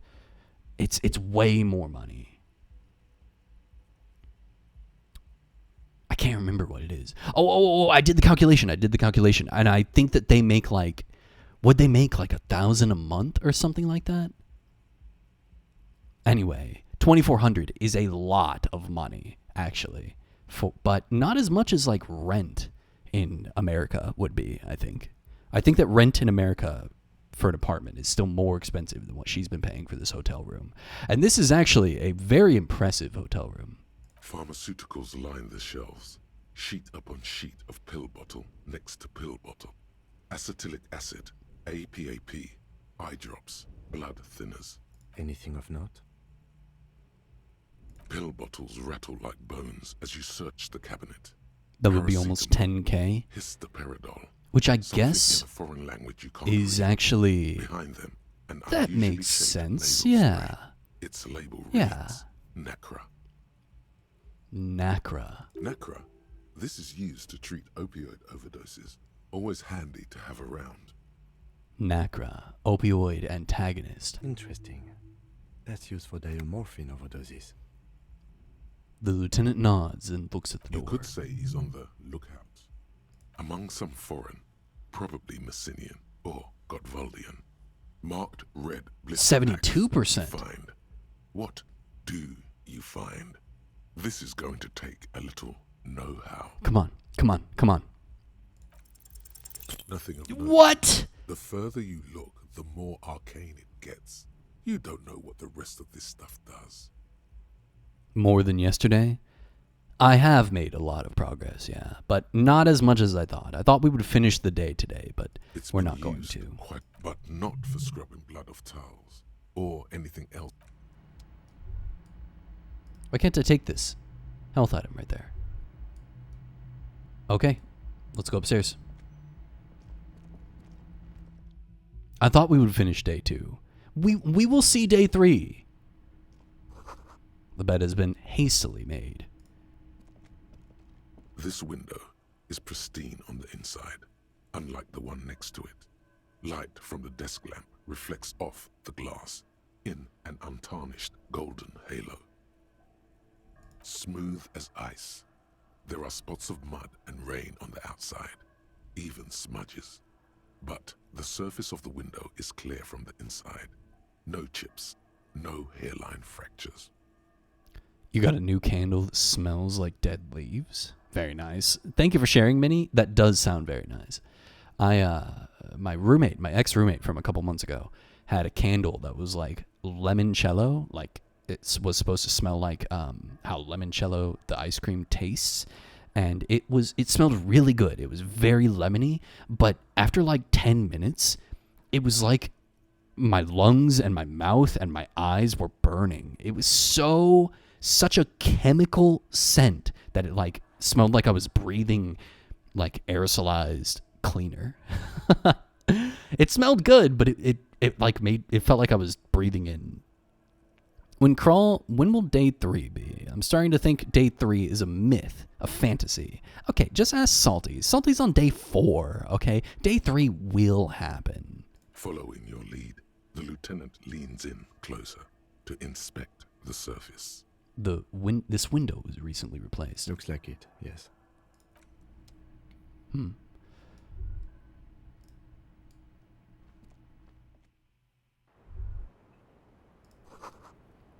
[SPEAKER 1] It's way more money. I can't remember what it is. Oh, I did the calculation. And I think that they make would they make like $1,000 a month or something like that? Anyway, $2,400 is a lot of money, actually, but not as much as like rent in America would be, I think. I think that rent in America for an apartment is still more expensive than what she's been paying for this hotel room. And this is actually a very impressive hotel room.
[SPEAKER 2] Pharmaceuticals line the shelves, sheet upon sheet of pill bottle next to pill bottle. Acetylic acid, APAP, eye drops, blood thinners.
[SPEAKER 3] Anything of note?
[SPEAKER 2] Pill bottles rattle like bones as you search the cabinet.
[SPEAKER 1] That would be almost $10K.
[SPEAKER 2] Histoparidol,
[SPEAKER 1] which I
[SPEAKER 2] something
[SPEAKER 1] guess
[SPEAKER 2] in a foreign language you can't
[SPEAKER 1] is
[SPEAKER 2] read.
[SPEAKER 1] actually...
[SPEAKER 2] Behind them, an
[SPEAKER 1] that
[SPEAKER 2] unusually
[SPEAKER 1] makes
[SPEAKER 2] shaped
[SPEAKER 1] sense,
[SPEAKER 2] nasal
[SPEAKER 1] yeah.
[SPEAKER 2] spray. Its label
[SPEAKER 1] Yeah.
[SPEAKER 2] reads Nacra.
[SPEAKER 1] Nacra.
[SPEAKER 2] Nacra. This is used to treat opioid overdoses. Always handy to have around.
[SPEAKER 1] Nacra, opioid antagonist.
[SPEAKER 3] Interesting. That's used for diamorphine overdoses.
[SPEAKER 1] The lieutenant nods and looks at the
[SPEAKER 2] You
[SPEAKER 1] door.
[SPEAKER 2] could say he's on the lookout. Among some foreign, probably Messinian or Gotwaldian, marked red blister
[SPEAKER 1] 72%.
[SPEAKER 2] packs you find. What do you find? This is going to take a little know-how.
[SPEAKER 1] Come on.
[SPEAKER 2] Nothing of note.
[SPEAKER 1] What?
[SPEAKER 2] The further you look, the more arcane it gets. You don't know what the rest of this stuff does.
[SPEAKER 1] More than yesterday? I have made a lot of progress, yeah, but not as much as I thought. I thought we would finish the day today, but we're not going to.
[SPEAKER 2] But not for scrubbing blood off towels or anything else.
[SPEAKER 1] Why can't I take this health item right there? Okay, let's go upstairs. I thought we would finish day 2. We will see day 3. The bed has been hastily made.
[SPEAKER 2] This window is pristine on the inside, unlike the one next to it. Light from the desk lamp reflects off the glass in an untarnished golden halo. Smooth as ice. There are spots of mud and rain on the outside, even smudges. But the surface of the window is clear from the inside. No chips, no hairline fractures.
[SPEAKER 1] You got a new candle that smells like dead leaves? Very nice. Thank you for sharing, Minnie. That does sound very nice. My ex-roommate from a couple months ago, had a candle that was like limoncello, like it was supposed to smell like how limoncello, the ice cream, tastes. And it smelled really good. It was very lemony, but after like 10 minutes, it was like my lungs and my mouth and my eyes were burning. It was such a chemical scent that it like smelled like I was breathing like aerosolized cleaner. It smelled good, but it felt like I was breathing in. When will day 3 be? I'm starting to think day 3 is a myth, a fantasy. Okay, just ask Salty. Salty's on day 4, okay? Day 3 will happen.
[SPEAKER 2] Following your lead, the lieutenant leans in closer to inspect the surface.
[SPEAKER 1] This window was recently replaced.
[SPEAKER 3] Looks like it, yes.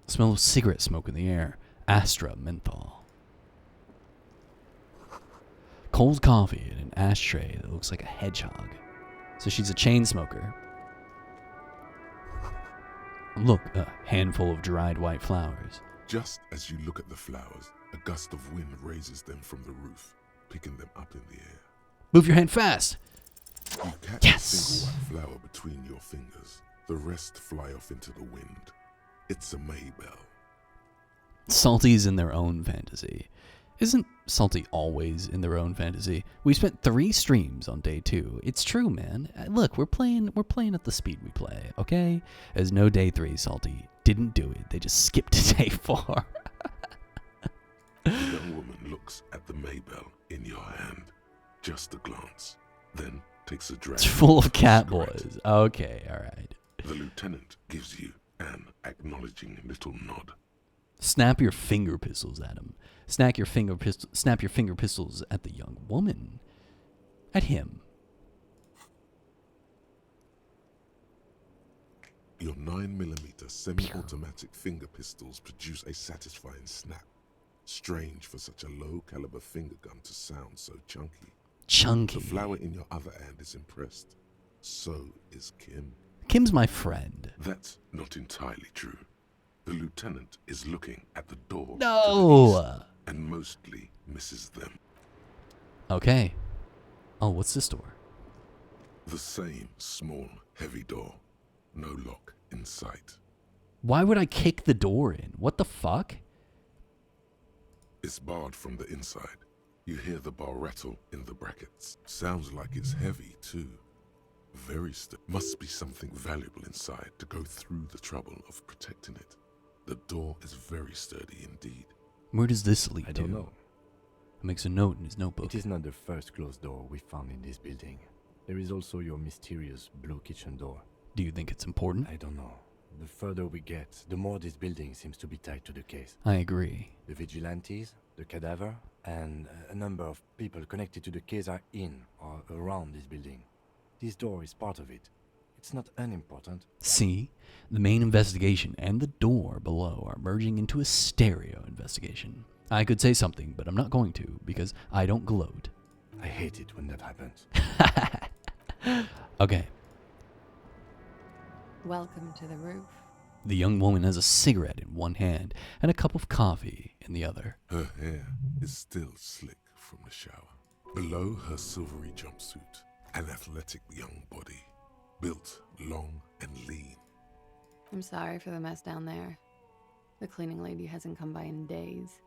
[SPEAKER 1] Smell of cigarette smoke in the air. Astra menthol. Cold coffee in an ashtray that looks like a hedgehog. So she's a chain smoker. Look, a handful of dried white flowers.
[SPEAKER 2] Just as you look at the flowers, a gust of wind raises them from the roof, picking them up in the air.
[SPEAKER 1] Move your hand fast.
[SPEAKER 2] You catch a single white flower between your fingers. The rest fly off into the wind. It's a Maybell.
[SPEAKER 1] Salty's in their own fantasy. Isn't Salty always in their own fantasy? We spent 3 streams on day 2. It's true, man. Look, we're playing at the speed we play, okay? There's no day 3, Salty. Didn't do it. They just skipped to day 4.
[SPEAKER 2] The young woman looks at the Maybell in your hand. Just a glance. Then takes a drag.
[SPEAKER 1] It's full of cat boys. Okay, alright.
[SPEAKER 2] The lieutenant gives you an acknowledging little nod.
[SPEAKER 1] Snap your finger pistols at him. Snap your finger pistols at the young woman. At him.
[SPEAKER 2] Your 9mm semi-automatic finger pistols produce a satisfying snap. Strange for such a low-caliber finger gun to sound so chunky.
[SPEAKER 1] Chunky.
[SPEAKER 2] The flower in your other hand is impressed. So is Kim.
[SPEAKER 1] Kim's my friend.
[SPEAKER 2] That's not entirely true. The lieutenant is looking at the door
[SPEAKER 1] No.
[SPEAKER 2] to the east and mostly misses them.
[SPEAKER 1] Okay. Oh, what's this door?
[SPEAKER 2] The same small, heavy door. No lock in sight.
[SPEAKER 1] Why would I kick the door in? What the fuck?
[SPEAKER 2] It's barred from the inside. You hear the bar rattle in the brackets. Sounds like it's heavy, too. Very still. Must be something valuable inside to go through the trouble of protecting it. The door is very sturdy indeed.
[SPEAKER 1] Where does this lead to?
[SPEAKER 3] I don't know.
[SPEAKER 1] He makes a note in his notebook.
[SPEAKER 3] It is not the first closed door we found in this building. There is also your mysterious blue kitchen door.
[SPEAKER 1] Do you think it's important?
[SPEAKER 3] I don't know. The further we get, the more this building seems to be tied to the case.
[SPEAKER 1] I agree.
[SPEAKER 3] The vigilantes, the cadaver, and a number of people connected to the case are in or around this building. This door is part of it. It's not unimportant.
[SPEAKER 1] See? The main investigation and the door below are merging into a stereo investigation. I could say something, but I'm not going to, because I don't gloat.
[SPEAKER 3] I hate it when that happens.
[SPEAKER 1] Okay.
[SPEAKER 4] Welcome to the roof.
[SPEAKER 1] The young woman has a cigarette in one hand and a cup of coffee in the other.
[SPEAKER 2] Her hair is still slick from the shower. Below her silvery jumpsuit, an athletic young body, built long and lean.
[SPEAKER 4] I'm sorry for the mess down there. The cleaning lady hasn't come by in days.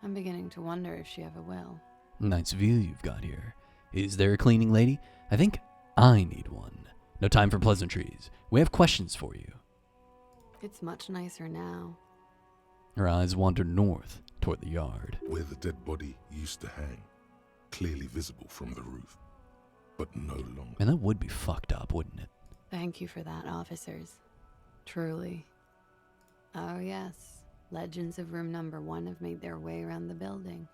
[SPEAKER 4] I'm beginning to wonder if she ever will.
[SPEAKER 1] Nice view you've got here. Is there a cleaning lady? I think I need one. No time for pleasantries. We have questions for you.
[SPEAKER 4] It's much nicer now.
[SPEAKER 1] Her eyes wandered north toward the yard.
[SPEAKER 2] Where the dead body used to hang, clearly visible from the roof, but no longer.
[SPEAKER 1] And that would be fucked up, wouldn't it?
[SPEAKER 4] Thank you for that, officers. Truly. Oh yes, legends of room number 1 have made their way around the building.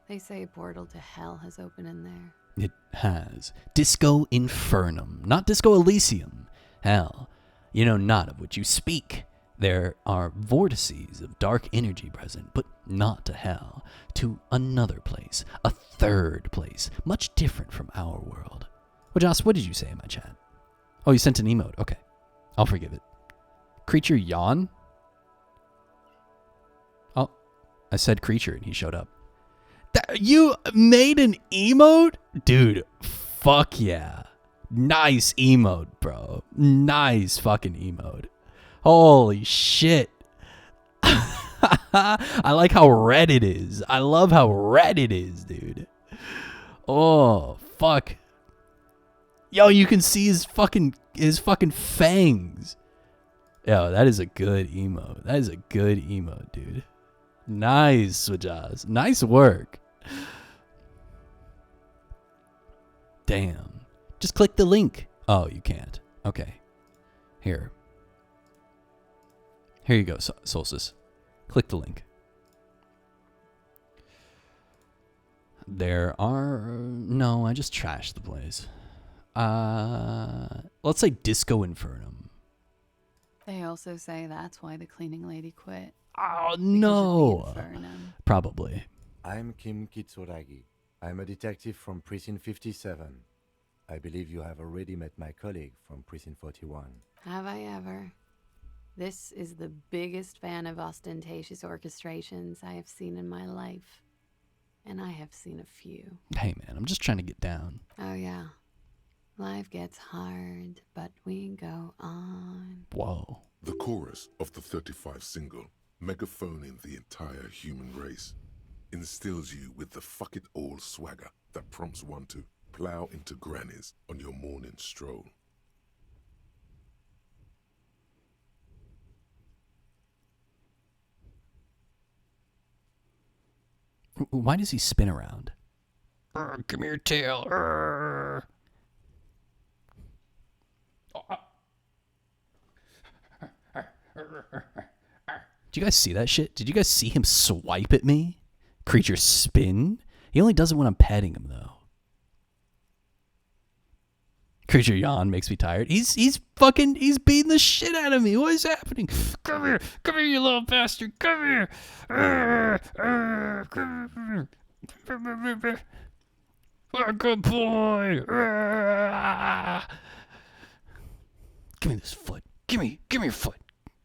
[SPEAKER 4] They say a portal to hell has opened in there.
[SPEAKER 1] It has. Disco Infernum, not Disco Elysium. Hell, you know not of which you speak. There are vortices of dark energy present, but not to hell. To another place, a third place, much different from our world. Well, Joss, what did you say in my chat? Oh, you sent an emote. Okay. I'll forgive it. Creature yawn? Oh, I said creature and he showed up. You made an emote? Dude, fuck yeah. Nice emote, bro. Nice fucking emote. Holy shit. I like how red it is. I love how red it is, dude. Oh, fuck. Yo, you can see his fucking fangs. Yo, that is a good emote. That is a good emote, dude. Nice, Swajaz. Nice work. Damn. Just click the link. Oh, you can't. Okay. Here. Here you go, Solstice. Click the link. There are... No, I just trashed the place. Let's say Disco Infernum.
[SPEAKER 4] They also say that's why the cleaning lady quit.
[SPEAKER 1] Oh,
[SPEAKER 4] Because
[SPEAKER 1] no.
[SPEAKER 4] of the Infernum.
[SPEAKER 1] Probably.
[SPEAKER 3] I'm Kim Kitsuragi. I'm a detective from Precinct 57. I believe you have already met my colleague from Precinct 41.
[SPEAKER 4] Have I ever? This is the biggest fan of ostentatious orchestrations I have seen in my life. And I have seen a few.
[SPEAKER 1] Hey, man, I'm just trying to get down.
[SPEAKER 4] Oh, yeah. Life gets hard, but we go on.
[SPEAKER 1] Whoa.
[SPEAKER 2] The chorus of the 35 single, megaphoning the entire human race, instills you with the fuck it all swagger that prompts one to plow into grannies on your morning stroll.
[SPEAKER 1] Why does he spin around? Give me your tail. Did you guys see that shit? Did you guys see him swipe at me? Creature spin? He only does it when I'm petting him, though. Creature yawn makes me tired. He's beating the shit out of me. What is happening? Come here, you little bastard. Come here. Come here. What a good boy. Give me this foot. Give me your foot.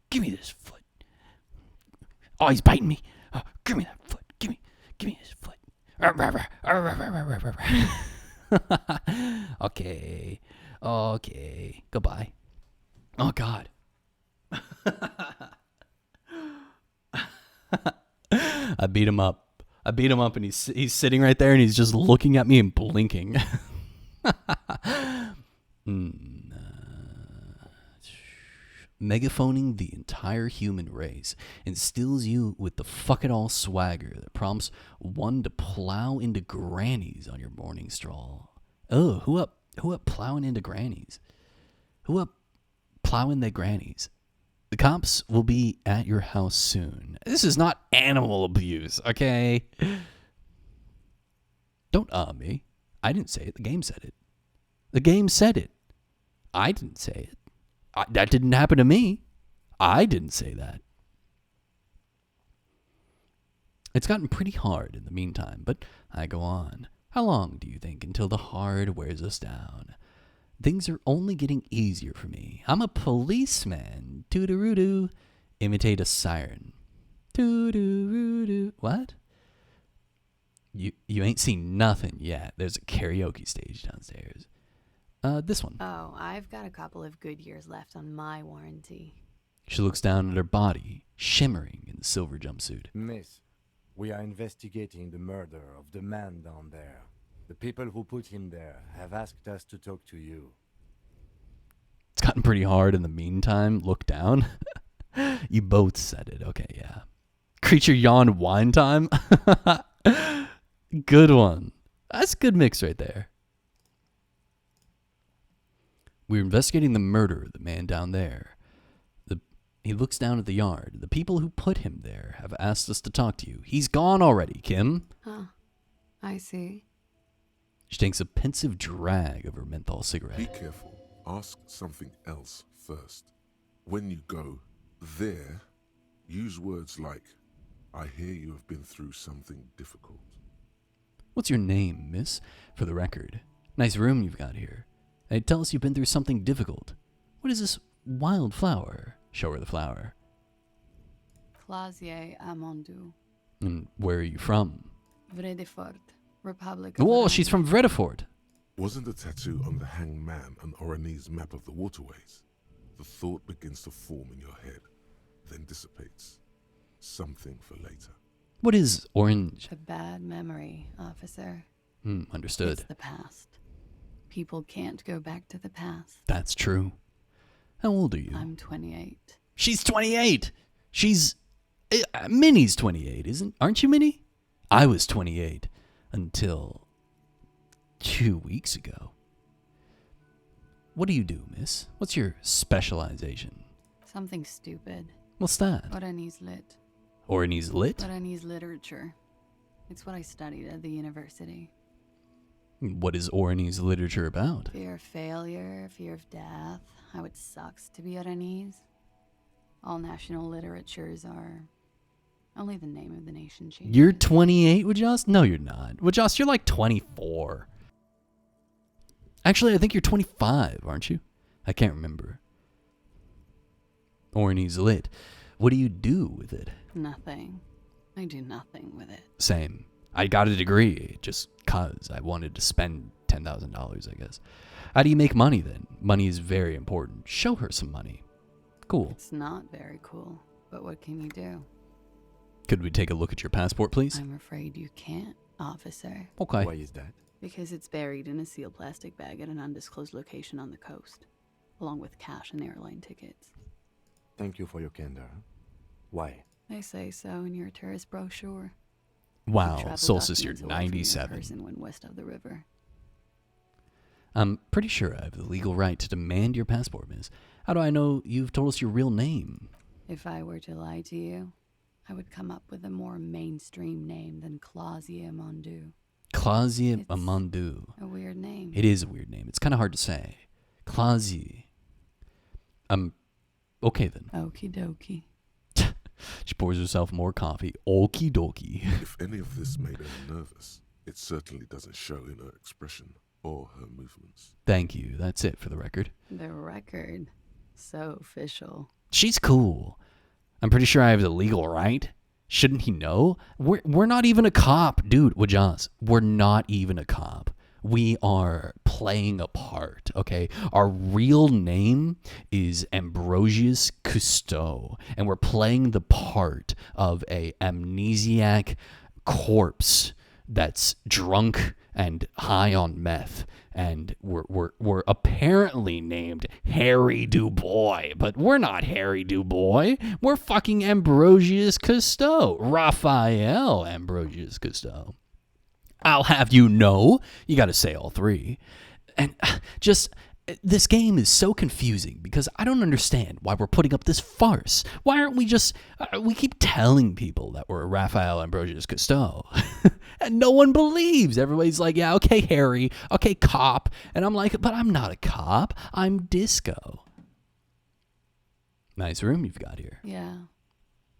[SPEAKER 1] Give me this foot. Oh, he's biting me. Oh, give me that foot. Give me this foot. Okay. Goodbye. Oh, God. I beat him up. And he's sitting right there and he's just looking at me and blinking. Megaphoning the entire human race instills you with the fuck it all swagger that prompts one to plow into grannies on your morning stroll. Oh, who up plowing into grannies? Who up plowing their grannies? The cops will be at your house soon. This is not animal abuse, okay? Don't me. I didn't say it. The game said it. The game said it. I didn't say it. That didn't happen to me. I didn't say that. It's gotten pretty hard in the meantime, but I go on. How long do you think until the hard wears us down? Things are only getting easier for me. I'm a policeman. Toot-a-roo-doo. Imitate a siren. Toot-a-roo-doo. What? You ain't seen nothing yet. There's a karaoke stage downstairs. This one.
[SPEAKER 4] Oh, I've got a couple of good years left on my warranty.
[SPEAKER 1] She looks down at her body, shimmering in the silver jumpsuit.
[SPEAKER 3] Miss, we are investigating the murder of the man down there. The people who put him there have asked us to talk to you.
[SPEAKER 1] It's gotten pretty hard in the meantime. Look down. You both said it. Okay, yeah. Creature yawn wine time. Good one. That's a good mix right there. We're investigating the murder of the man down there. He looks down at the yard. The people who put him there have asked us to talk to you. He's gone already, Kim.
[SPEAKER 4] Huh. I see.
[SPEAKER 1] She takes a pensive drag of her menthol cigarette.
[SPEAKER 2] Be careful. Ask something else first. When you go, There, use words like, I hear you have been through something difficult.
[SPEAKER 1] What's your name, miss? For the record. Nice room you've got here. Hey, tell us you've been through something difficult. What is this wild flower? Show her the flower.
[SPEAKER 4] Clausier Amandu.
[SPEAKER 1] And where are you from?
[SPEAKER 4] Vredefort, Republic of
[SPEAKER 1] Oh,
[SPEAKER 4] Iran.
[SPEAKER 1] she's from Vredefort.
[SPEAKER 2] Wasn't the tattoo on the hanged man an Oranese map of the waterways? The thought begins to form in your head, then dissipates. Something for later.
[SPEAKER 1] What is orange?
[SPEAKER 4] A bad memory, officer.
[SPEAKER 1] Understood.
[SPEAKER 4] It's the past. People can't go back to the past.
[SPEAKER 1] That's true. How old are you?
[SPEAKER 4] I'm 28.
[SPEAKER 1] She's 28. She's... Minnie's 28, aren't you, Minnie? I was 28 until 2 weeks ago. What do you do, miss? What's your specialization?
[SPEAKER 4] Something stupid.
[SPEAKER 1] What's that?
[SPEAKER 4] Oranese lit.
[SPEAKER 1] Oranese lit?
[SPEAKER 4] Oranese literature. It's what I studied at the university.
[SPEAKER 1] What is Oranese literature about?
[SPEAKER 4] Fear of failure, fear of death, how it sucks to be Oranese. All national literatures are... Only the name of the nation changes.
[SPEAKER 1] You're 28, Wajas? No, you're not. Wajas, you're like 24. Actually, I think you're 25, aren't you? I can't remember. Oranese lit. What do you do with it?
[SPEAKER 4] Nothing. I do nothing with it.
[SPEAKER 1] Same. I got a degree just cause I wanted to spend $10,000, I guess. How do you make money then? Money is very important. Show her some money. Cool.
[SPEAKER 4] It's not very cool, but what can you do?
[SPEAKER 1] Could we take a look at your passport, please?
[SPEAKER 4] I'm afraid you can't, officer.
[SPEAKER 1] Okay.
[SPEAKER 3] Why is that?
[SPEAKER 4] Because it's buried in a sealed plastic bag at an undisclosed location on the coast, along with cash and airline tickets.
[SPEAKER 3] Thank you for your candor. Why?
[SPEAKER 4] They say so in your tourist brochure.
[SPEAKER 1] Wow, Solstice, you're
[SPEAKER 4] Travel documents away from
[SPEAKER 1] 97.
[SPEAKER 4] your person when west of the river.
[SPEAKER 1] I'm pretty sure I have the legal right to demand your passport, miss. How do I know you've told us your real name?
[SPEAKER 4] If I were to lie to you, I would come up with a more mainstream name than Clausier Mondu.
[SPEAKER 1] Clausier Amandu.
[SPEAKER 4] A weird name.
[SPEAKER 1] It is a weird name. It's kind of hard to say. Clausier. Okay then.
[SPEAKER 4] Okie dokie.
[SPEAKER 1] She pours herself more coffee. Okie dokie.
[SPEAKER 2] If any of this made her nervous, it certainly doesn't show in her expression or her movements.
[SPEAKER 1] Thank you. That's it for the record.
[SPEAKER 4] The record. So official.
[SPEAKER 1] She's cool. I'm pretty sure I have the legal right. Shouldn't he know? We're not even a cop, dude. Wajas, we're not even a cop. We are playing a part, okay? Our real name is Ambrosius Cousteau, and we're playing the part of a amnesiac corpse that's drunk and high on meth, and we're apparently named Harry Dubois, but we're not Harry Dubois. We're fucking Ambrosius Cousteau, Raphael Ambrosius Cousteau. I'll have you know, you got to say all three, and just. This game is so confusing because I don't understand why we're putting up this farce. Why aren't we just... we keep telling people that we're Raphael Ambrosius Cousteau. And no one believes. Everybody's like, yeah, okay, Harry. Okay, cop. And I'm like, but I'm not a cop. I'm Disco. Nice room you've got here.
[SPEAKER 4] Yeah.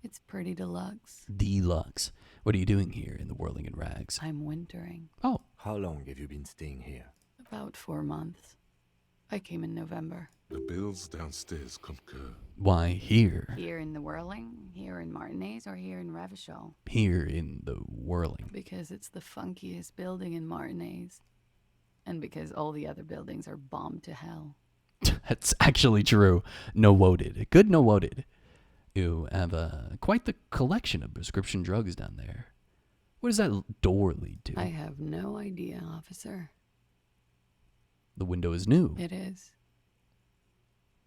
[SPEAKER 4] It's pretty deluxe.
[SPEAKER 1] Deluxe. What are you doing here in the Whirling in Rags?
[SPEAKER 4] I'm wintering.
[SPEAKER 1] Oh.
[SPEAKER 3] How long have you been staying here?
[SPEAKER 4] About 4 months. I came in November.
[SPEAKER 2] The bills downstairs concur.
[SPEAKER 1] Why here?
[SPEAKER 4] Here in the Whirling, here in Martinez, or here in Revachol?
[SPEAKER 1] Here in the Whirling.
[SPEAKER 4] Because it's the funkiest building in Martinez. And because all the other buildings are bombed to hell.
[SPEAKER 1] That's actually true. No woted. Good no woted. You have quite the collection of prescription drugs down there. What does that door lead to?
[SPEAKER 4] I have no idea, officer.
[SPEAKER 1] The window is new.
[SPEAKER 4] It is.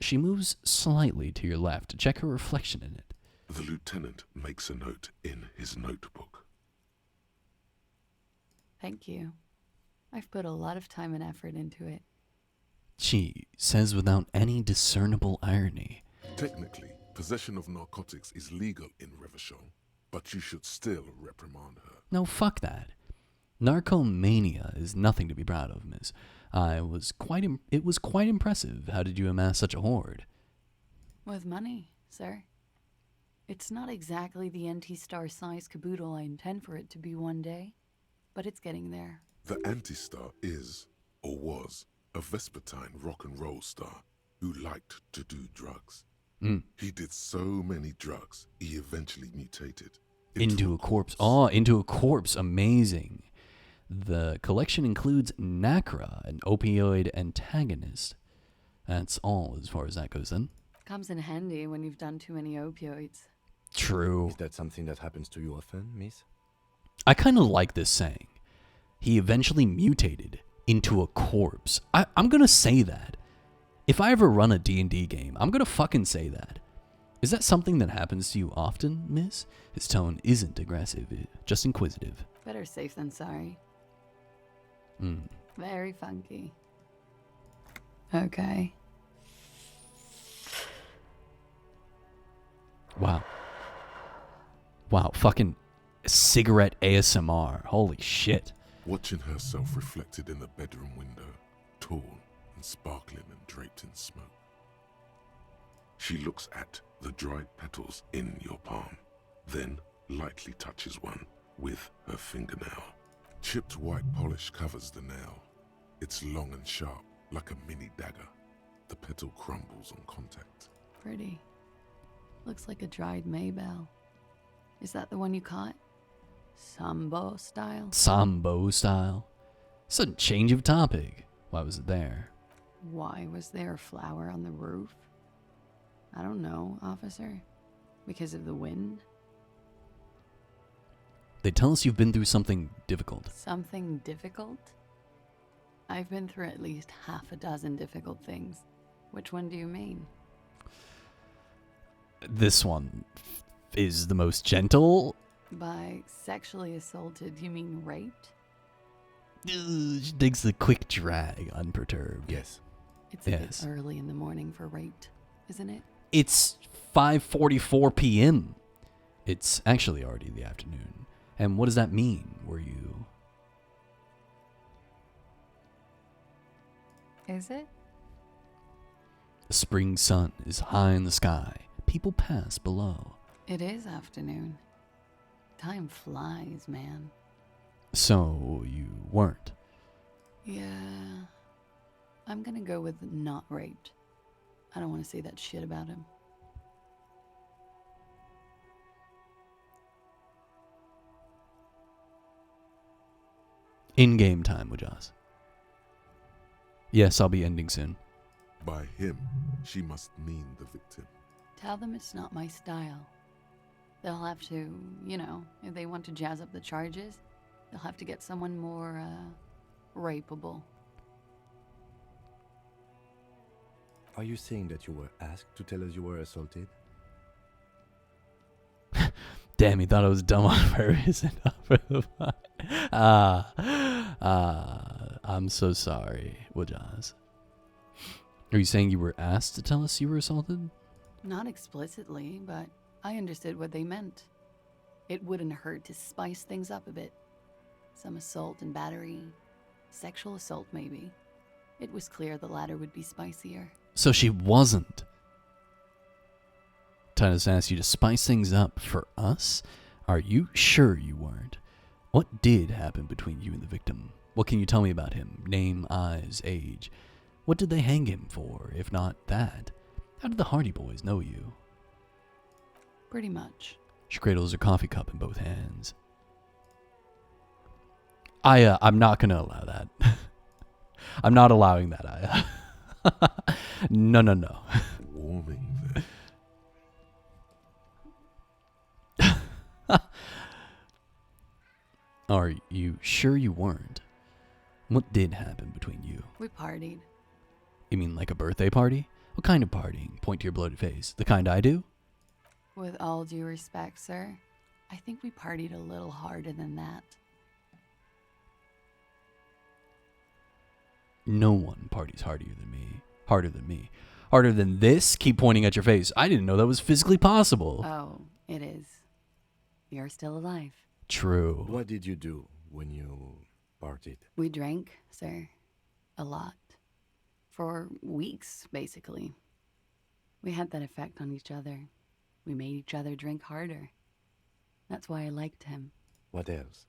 [SPEAKER 1] She moves slightly to your left to check her reflection in it.
[SPEAKER 2] The lieutenant makes a note in his notebook.
[SPEAKER 4] Thank you. I've put a lot of time and effort into it.
[SPEAKER 1] She says without any discernible irony.
[SPEAKER 2] Technically, possession of narcotics is legal in Revachol, but you should still reprimand her.
[SPEAKER 1] No, fuck that. Narcomania is nothing to be proud of, miss. It was quite impressive. How did you amass such a hoard?
[SPEAKER 4] With money, sir. It's not exactly the anti-star size caboodle I intend for it to be one day, but it's getting there.
[SPEAKER 2] The Anti-Star is, or was, a Vespertine rock and roll star who liked to do drugs. He did so many drugs, he eventually mutated
[SPEAKER 1] Into a corpse. Oh, into a corpse. Amazing. The collection includes Nacra, an opioid antagonist. That's all as far as that goes then.
[SPEAKER 4] Comes in handy when you've done too many opioids.
[SPEAKER 1] True.
[SPEAKER 3] Is that something that happens to you often, miss?
[SPEAKER 1] I kind of like this saying. He eventually mutated into a corpse. I'm going to say that. If I ever run a D&D game, I'm going to fucking say that. Is that something that happens to you often, miss? His tone isn't aggressive, just inquisitive.
[SPEAKER 4] Better safe than sorry. Very funky. Okay.
[SPEAKER 1] Wow. Wow, fucking cigarette ASMR. Holy shit.
[SPEAKER 2] Watching herself reflected in the bedroom window, tall and sparkling and draped in smoke. She looks at the dried petals in your palm, then lightly touches one with her fingernail. Chipped white polish covers the nail. It's long and sharp, like a mini dagger. The petal crumbles on contact.
[SPEAKER 4] Pretty. Looks like a dried Maybell. Is that the one you caught? Sambo style?
[SPEAKER 1] Sambo style. Sudden change of topic. Why was it there?
[SPEAKER 4] Why was there a flower on the roof? I don't know, officer. Because of the wind?
[SPEAKER 1] They tell us you've been through something difficult.
[SPEAKER 4] Something difficult? I've been through at least half a dozen difficult things. Which one do you mean?
[SPEAKER 1] This one is the most gentle.
[SPEAKER 4] By sexually assaulted, you mean raped?
[SPEAKER 1] She digs the quick drag, unperturbed.
[SPEAKER 3] Yes.
[SPEAKER 4] It's a bit early in the morning for raped, isn't it?
[SPEAKER 1] It's 5:44 p.m. It's actually already the afternoon. And what does that mean? Were you...
[SPEAKER 4] Is it?
[SPEAKER 1] The spring sun is high in the sky. People pass below.
[SPEAKER 4] It is afternoon. Time flies, man.
[SPEAKER 1] So you weren't?
[SPEAKER 4] Yeah. I'm gonna go with not raped. I don't want to say that shit about him.
[SPEAKER 1] In-game time, Wajaz. Yes, I'll be ending soon.
[SPEAKER 2] By him, she must mean the victim.
[SPEAKER 4] Tell them it's not my style. They'll have to, you know, if they want to jazz up the charges, they'll have to get someone more, rapeable.
[SPEAKER 3] Are you saying that you were asked to tell us you were assaulted?
[SPEAKER 1] Damn, he thought I was dumb on purpose. I'm so sorry, Wajaz. Are you saying you were asked to tell us you were assaulted?
[SPEAKER 4] Not explicitly, but I understood what they meant. It wouldn't hurt to spice things up a bit. Some assault and battery. Sexual assault, maybe. It was clear the latter would be spicier.
[SPEAKER 1] So she wasn't. Titus asked you to spice things up for us? Are you sure you weren't? What did happen between you and the victim? What can you tell me about him? Name, eyes, age. What did they hang him for, if not that? How did the Hardy Boys know you?
[SPEAKER 4] Pretty much.
[SPEAKER 1] She cradles her coffee cup in both hands. I'm not gonna allow that. I'm not allowing that. No.
[SPEAKER 2] Warming there.
[SPEAKER 1] Are you sure you weren't? What did happen between you?
[SPEAKER 4] We partied.
[SPEAKER 1] You mean like a birthday party? What kind of partying? Point to your bloated face. The kind I do?
[SPEAKER 4] With all due respect, sir, I think we partied a little harder than that.
[SPEAKER 1] No one parties harder than me. Harder than me. Harder than this? Keep pointing at your face. I didn't know that was physically possible.
[SPEAKER 4] Oh, it is. You're still alive.
[SPEAKER 1] True.
[SPEAKER 3] What did you do when you partied?
[SPEAKER 4] We drank, sir. A lot. For weeks, basically. We had that effect on each other. We made each other drink harder. That's why I liked him.
[SPEAKER 3] What else?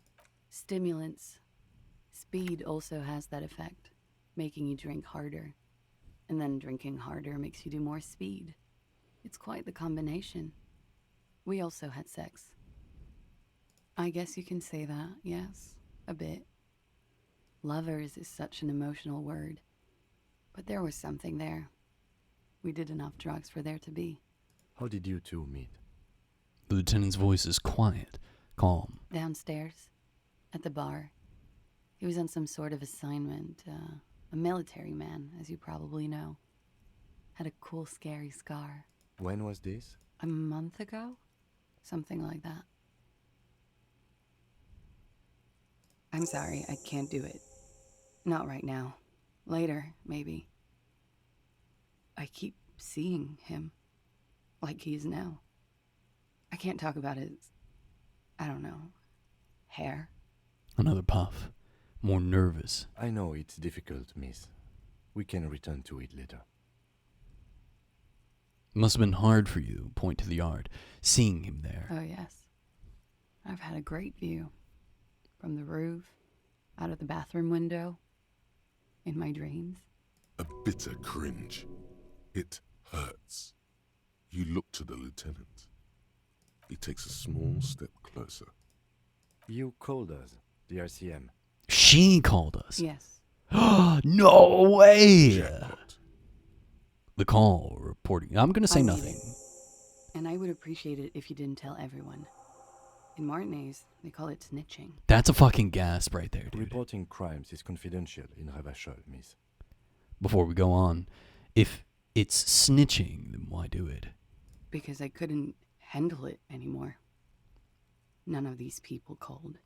[SPEAKER 4] Stimulants. Speed also has that effect, making you drink harder. And then drinking harder makes you do more speed. It's quite the combination. We also had sex. I guess you can say that, yes, a bit. Lovers is such an emotional word. But there was something there. We did enough drugs for there to be.
[SPEAKER 3] How did you two meet?
[SPEAKER 1] The lieutenant's voice is quiet, calm.
[SPEAKER 4] Downstairs, at the bar. He was on some sort of assignment, a military man, as you probably know. Had a cool, scary scar.
[SPEAKER 3] When was this?
[SPEAKER 4] A month ago? Something like that. I'm sorry, I can't do it. Not right now. Later, maybe. I keep seeing him. Like he is now. I can't talk about his, I don't know, hair.
[SPEAKER 1] Another puff. More nervous.
[SPEAKER 3] I know it's difficult, miss. We can return to it later.
[SPEAKER 1] Must have been hard for you, point to the yard, seeing him there.
[SPEAKER 4] Oh, yes. I've had a great view. From the roof, out of the bathroom window, in my dreams.
[SPEAKER 2] A bitter cringe. It hurts. You look to the lieutenant. He takes a small step closer.
[SPEAKER 3] You called us, the RCM.
[SPEAKER 1] She called us.
[SPEAKER 4] Yes.
[SPEAKER 1] No way!
[SPEAKER 2] Jackpot.
[SPEAKER 1] The call reporting. I'm going to say
[SPEAKER 4] I need
[SPEAKER 1] nothing.
[SPEAKER 4] it. And I would appreciate it if you didn't tell everyone. In Martinez, they call it snitching.
[SPEAKER 1] That's a fucking gasp right there, dude.
[SPEAKER 3] Reporting crimes is confidential in Revachol, miss.
[SPEAKER 1] Before we go on, if it's snitching, then why do it?
[SPEAKER 4] Because I couldn't handle it anymore. None of these people called.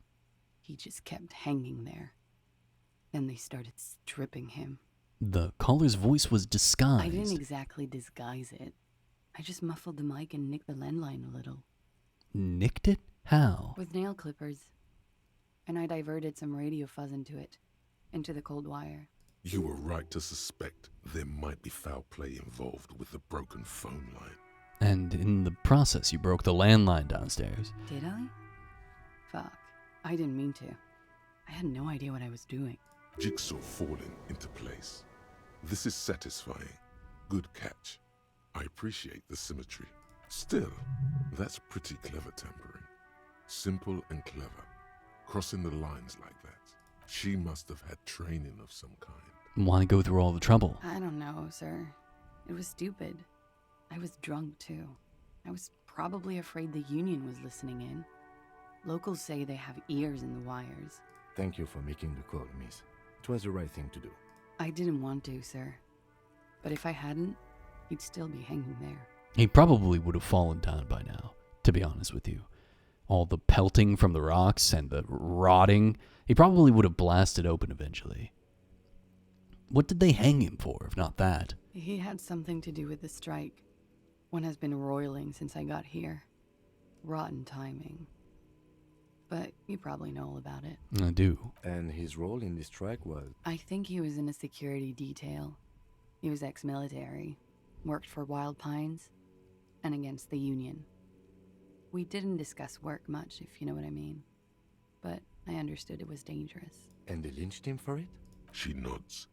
[SPEAKER 4] He just kept hanging there. Then they started stripping him.
[SPEAKER 1] The caller's voice was disguised.
[SPEAKER 4] I didn't exactly disguise it. I just muffled the mic and nicked the landline a little.
[SPEAKER 1] Nicked it? How?
[SPEAKER 4] With nail clippers. And I diverted some radio fuzz into it. Into the cold wire.
[SPEAKER 2] You were right to suspect there might be foul play involved with the broken phone line.
[SPEAKER 1] And in the process, you broke the landline downstairs.
[SPEAKER 4] Did I? Fuck. I didn't mean to. I had no idea what I was doing.
[SPEAKER 2] Jigsaw falling into place. This is satisfying. Good catch. I appreciate the symmetry. Still, that's pretty clever tampering. Simple and clever. Crossing the lines like that. She must have had training of some kind.
[SPEAKER 1] Why go through all the trouble?
[SPEAKER 4] I don't know, sir. It was stupid. I was drunk, too. I was probably afraid the union was listening in. Locals say they have ears in the wires.
[SPEAKER 3] Thank you for making the call, miss. It was the right thing to do.
[SPEAKER 4] I didn't want to, sir. But if I hadn't, he'd still be hanging there.
[SPEAKER 1] He probably would have fallen down by now, to be honest with you. All the pelting from the rocks and the rotting, he probably would have blasted open eventually. What did they hang him for, if not that?
[SPEAKER 4] He had something to do with the strike. One has been roiling since I got here. Rotten timing. But you probably know all about it.
[SPEAKER 1] I do.
[SPEAKER 3] And his role in this strike was?
[SPEAKER 4] I think he was in a security detail. He was ex-military, worked for Wild Pines, and against the Union. We didn't discuss work much, if you know what I mean. But I understood it was dangerous.
[SPEAKER 3] And they lynched him for it?
[SPEAKER 2] She nods.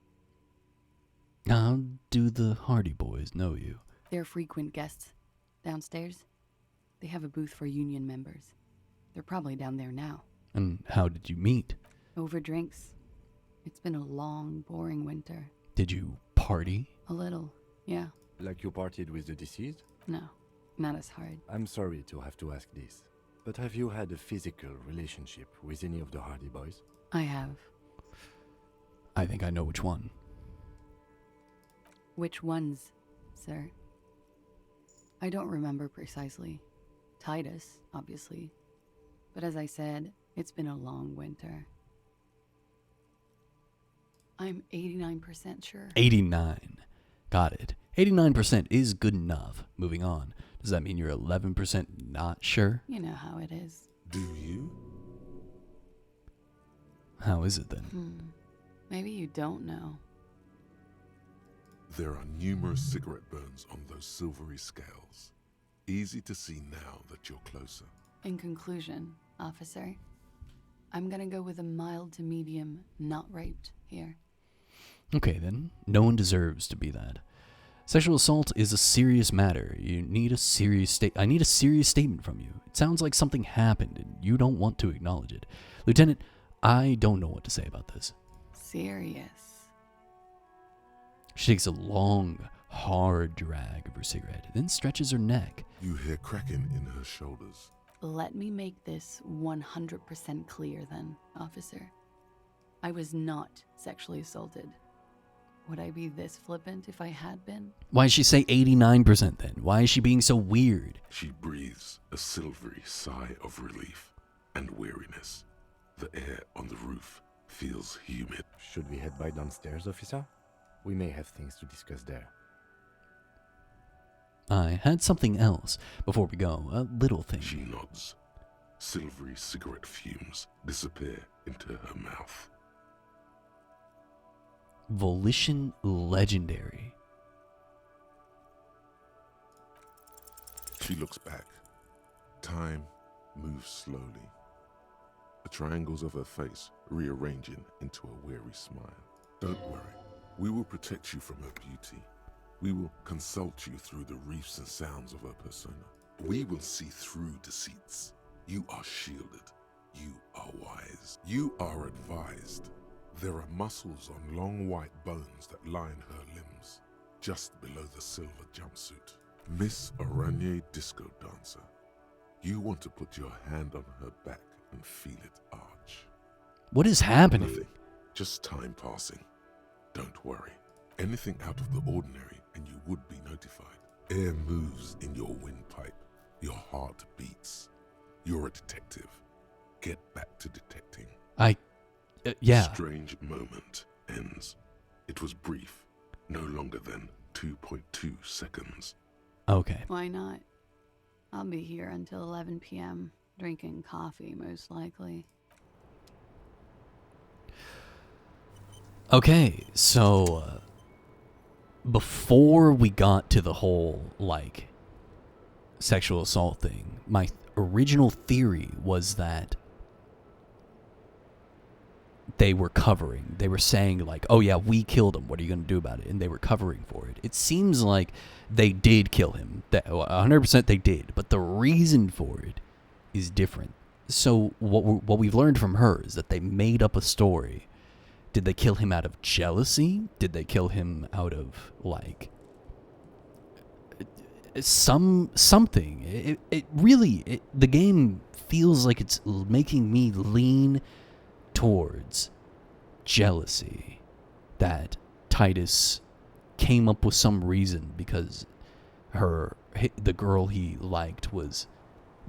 [SPEAKER 1] How do the Hardy Boys know you?
[SPEAKER 4] They're frequent guests. Downstairs, they have a booth for Union members. They're probably down there now.
[SPEAKER 1] And how did you meet?
[SPEAKER 4] Over drinks. It's been a long, boring winter.
[SPEAKER 1] Did you party?
[SPEAKER 4] A little, yeah.
[SPEAKER 3] Like you partied with the deceased?
[SPEAKER 4] No, not as hard.
[SPEAKER 3] I'm sorry to have to ask this, but have you had a physical relationship with any of the Hardy Boys?
[SPEAKER 4] I have.
[SPEAKER 1] I think I know which one.
[SPEAKER 4] Which ones, sir? I don't remember precisely. Titus, obviously. But as I said, it's been a long winter. I'm 89% sure.
[SPEAKER 1] 89. Got it. 89% is good enough. Moving on. Does that mean you're 11% not sure?
[SPEAKER 4] You know how it is.
[SPEAKER 2] Do you?
[SPEAKER 1] How is it then?
[SPEAKER 4] Maybe you don't know.
[SPEAKER 2] There are numerous cigarette burns on those silvery scales. Easy to see now that you're closer.
[SPEAKER 4] In conclusion, officer, I'm gonna go with a mild to medium not raped here.
[SPEAKER 1] Okay, then. No one deserves to be that. Sexual assault is a serious matter. You need a serious I need a serious statement from you. It sounds like something happened and you don't want to acknowledge it. Lieutenant, I don't know what to say about this.
[SPEAKER 4] Serious.
[SPEAKER 1] She takes a long, hard drag of her cigarette, then stretches her neck.
[SPEAKER 2] You hear cracking in her shoulders.
[SPEAKER 4] Let me make this 100% clear then, officer. I was not sexually assaulted. Would I be this flippant if I had been?
[SPEAKER 1] Why does she say 89% then? Why is she being so weird?
[SPEAKER 2] She breathes a silvery sigh of relief and weariness. The air on the roof feels humid.
[SPEAKER 3] Should we head by downstairs, officer? We may have things to discuss there.
[SPEAKER 1] I had something else before we go, a little thing.
[SPEAKER 2] She nods. Silvery cigarette fumes disappear into her mouth.
[SPEAKER 1] Volition legendary.
[SPEAKER 2] She looks back. Time moves slowly. The triangles of her face rearranging into a weary smile. Don't worry. We will protect you from her beauty. We will consult you through the reefs and sounds of her persona. We will see through deceits. You are shielded. You are wise. You are advised. There are muscles on long white bones that line her limbs, just below the silver jumpsuit. Miss Aranye Disco Dancer, you want to put your hand on her back and feel it arch.
[SPEAKER 1] What is happening?
[SPEAKER 2] Nothing. Just time passing. Don't worry. Anything out of the ordinary and you would be notified. Air moves in your windpipe. Your heart beats. You're a detective. Get back to detecting.
[SPEAKER 1] Yeah.
[SPEAKER 2] Strange moment ends. It was brief. No longer than 2.2 seconds.
[SPEAKER 1] Okay.
[SPEAKER 4] Why not? I'll be here until 11 p.m., drinking coffee, most likely.
[SPEAKER 1] Okay, so before we got to the whole, like, sexual assault thing, my original theory was that they were covering. They were saying, like, oh yeah, we killed him. What are you going to do about it? And they were covering for it. It seems like they did kill him. 100% they did. But the reason for it is different. So what we've learned from her is that they made up a story. Did they kill him out of jealousy? Did they kill him out of, like, something? It really, the game feels like it's making me lean towards jealousy, that Titus came up with some reason because the girl he liked was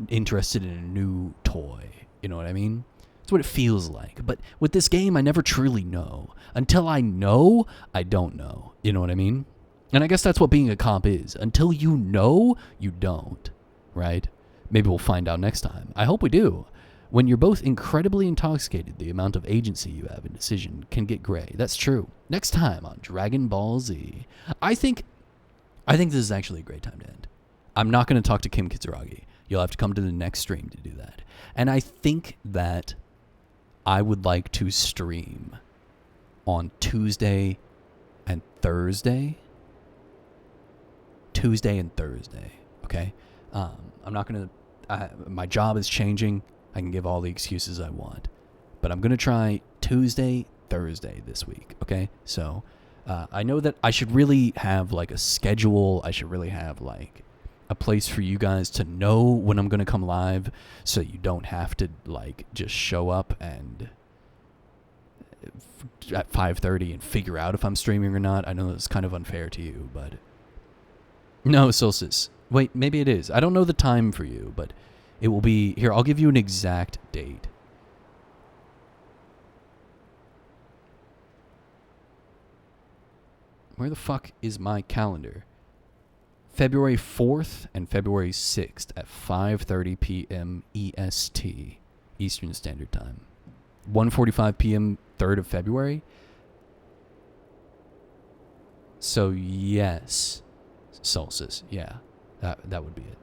[SPEAKER 1] interested in a new toy. You know what I mean? That's what it feels like. But with this game, I never truly know. Until I know, I don't know. You know what I mean? And I guess that's what being a cop is. Until you know, you don't. Right? Maybe we'll find out next time. I hope we do. When you're both incredibly intoxicated, the amount of agency you have in decision can get gray. That's true. Next time on Dragon Ball Z. I think this is actually a great time to end. I'm not going to talk to Kim Kitsuragi. You'll have to come to the next stream to do that. And I think that I would like to stream on Tuesday and Thursday. Okay? I'm not going to... my job is changing. I can give all the excuses I want. But I'm going to try Tuesday, Thursday this week, okay? So, I know that I should really have, like, a schedule. I should really have, like, a place for you guys to know when I'm going to come live so you don't have to, like, just show up and at 5:30 and figure out if I'm streaming or not. I know it's kind of unfair to you, but... No, Solstice. Wait, maybe it is. I don't know the time for you, but... It will be... Here, I'll give you an exact date. Where the fuck is my calendar? February 4th and February 6th at 5:30 p.m. EST, Eastern Standard Time. 1:45 p.m. 3rd of February. So, yes. Solstice, yeah. That would be it.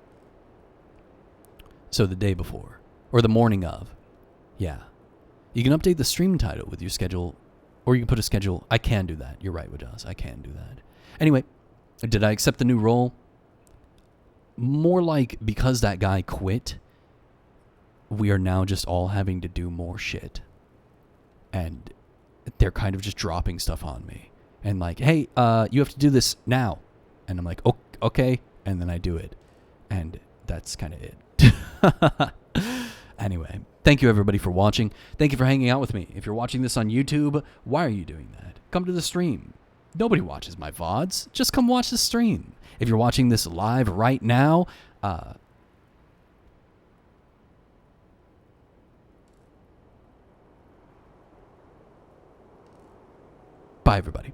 [SPEAKER 1] So the day before. Or the morning of. Yeah. You can update the stream title with your schedule. Or you can put a schedule. I can do that. You're right, Wajas. I can do that. Anyway, did I accept the new role? More like because that guy quit, we are now just all having to do more shit. And they're kind of just dropping stuff on me. And like, hey, you have to do this now. And I'm like, okay. And then I do it. And that's kind of it. Anyway, thank you everybody for watching. Thank you for hanging out with me. If you're watching this on YouTube, why are you doing that? Come to the stream. Nobody watches my VODs. Just come watch the stream. If you're watching this live right now, bye everybody.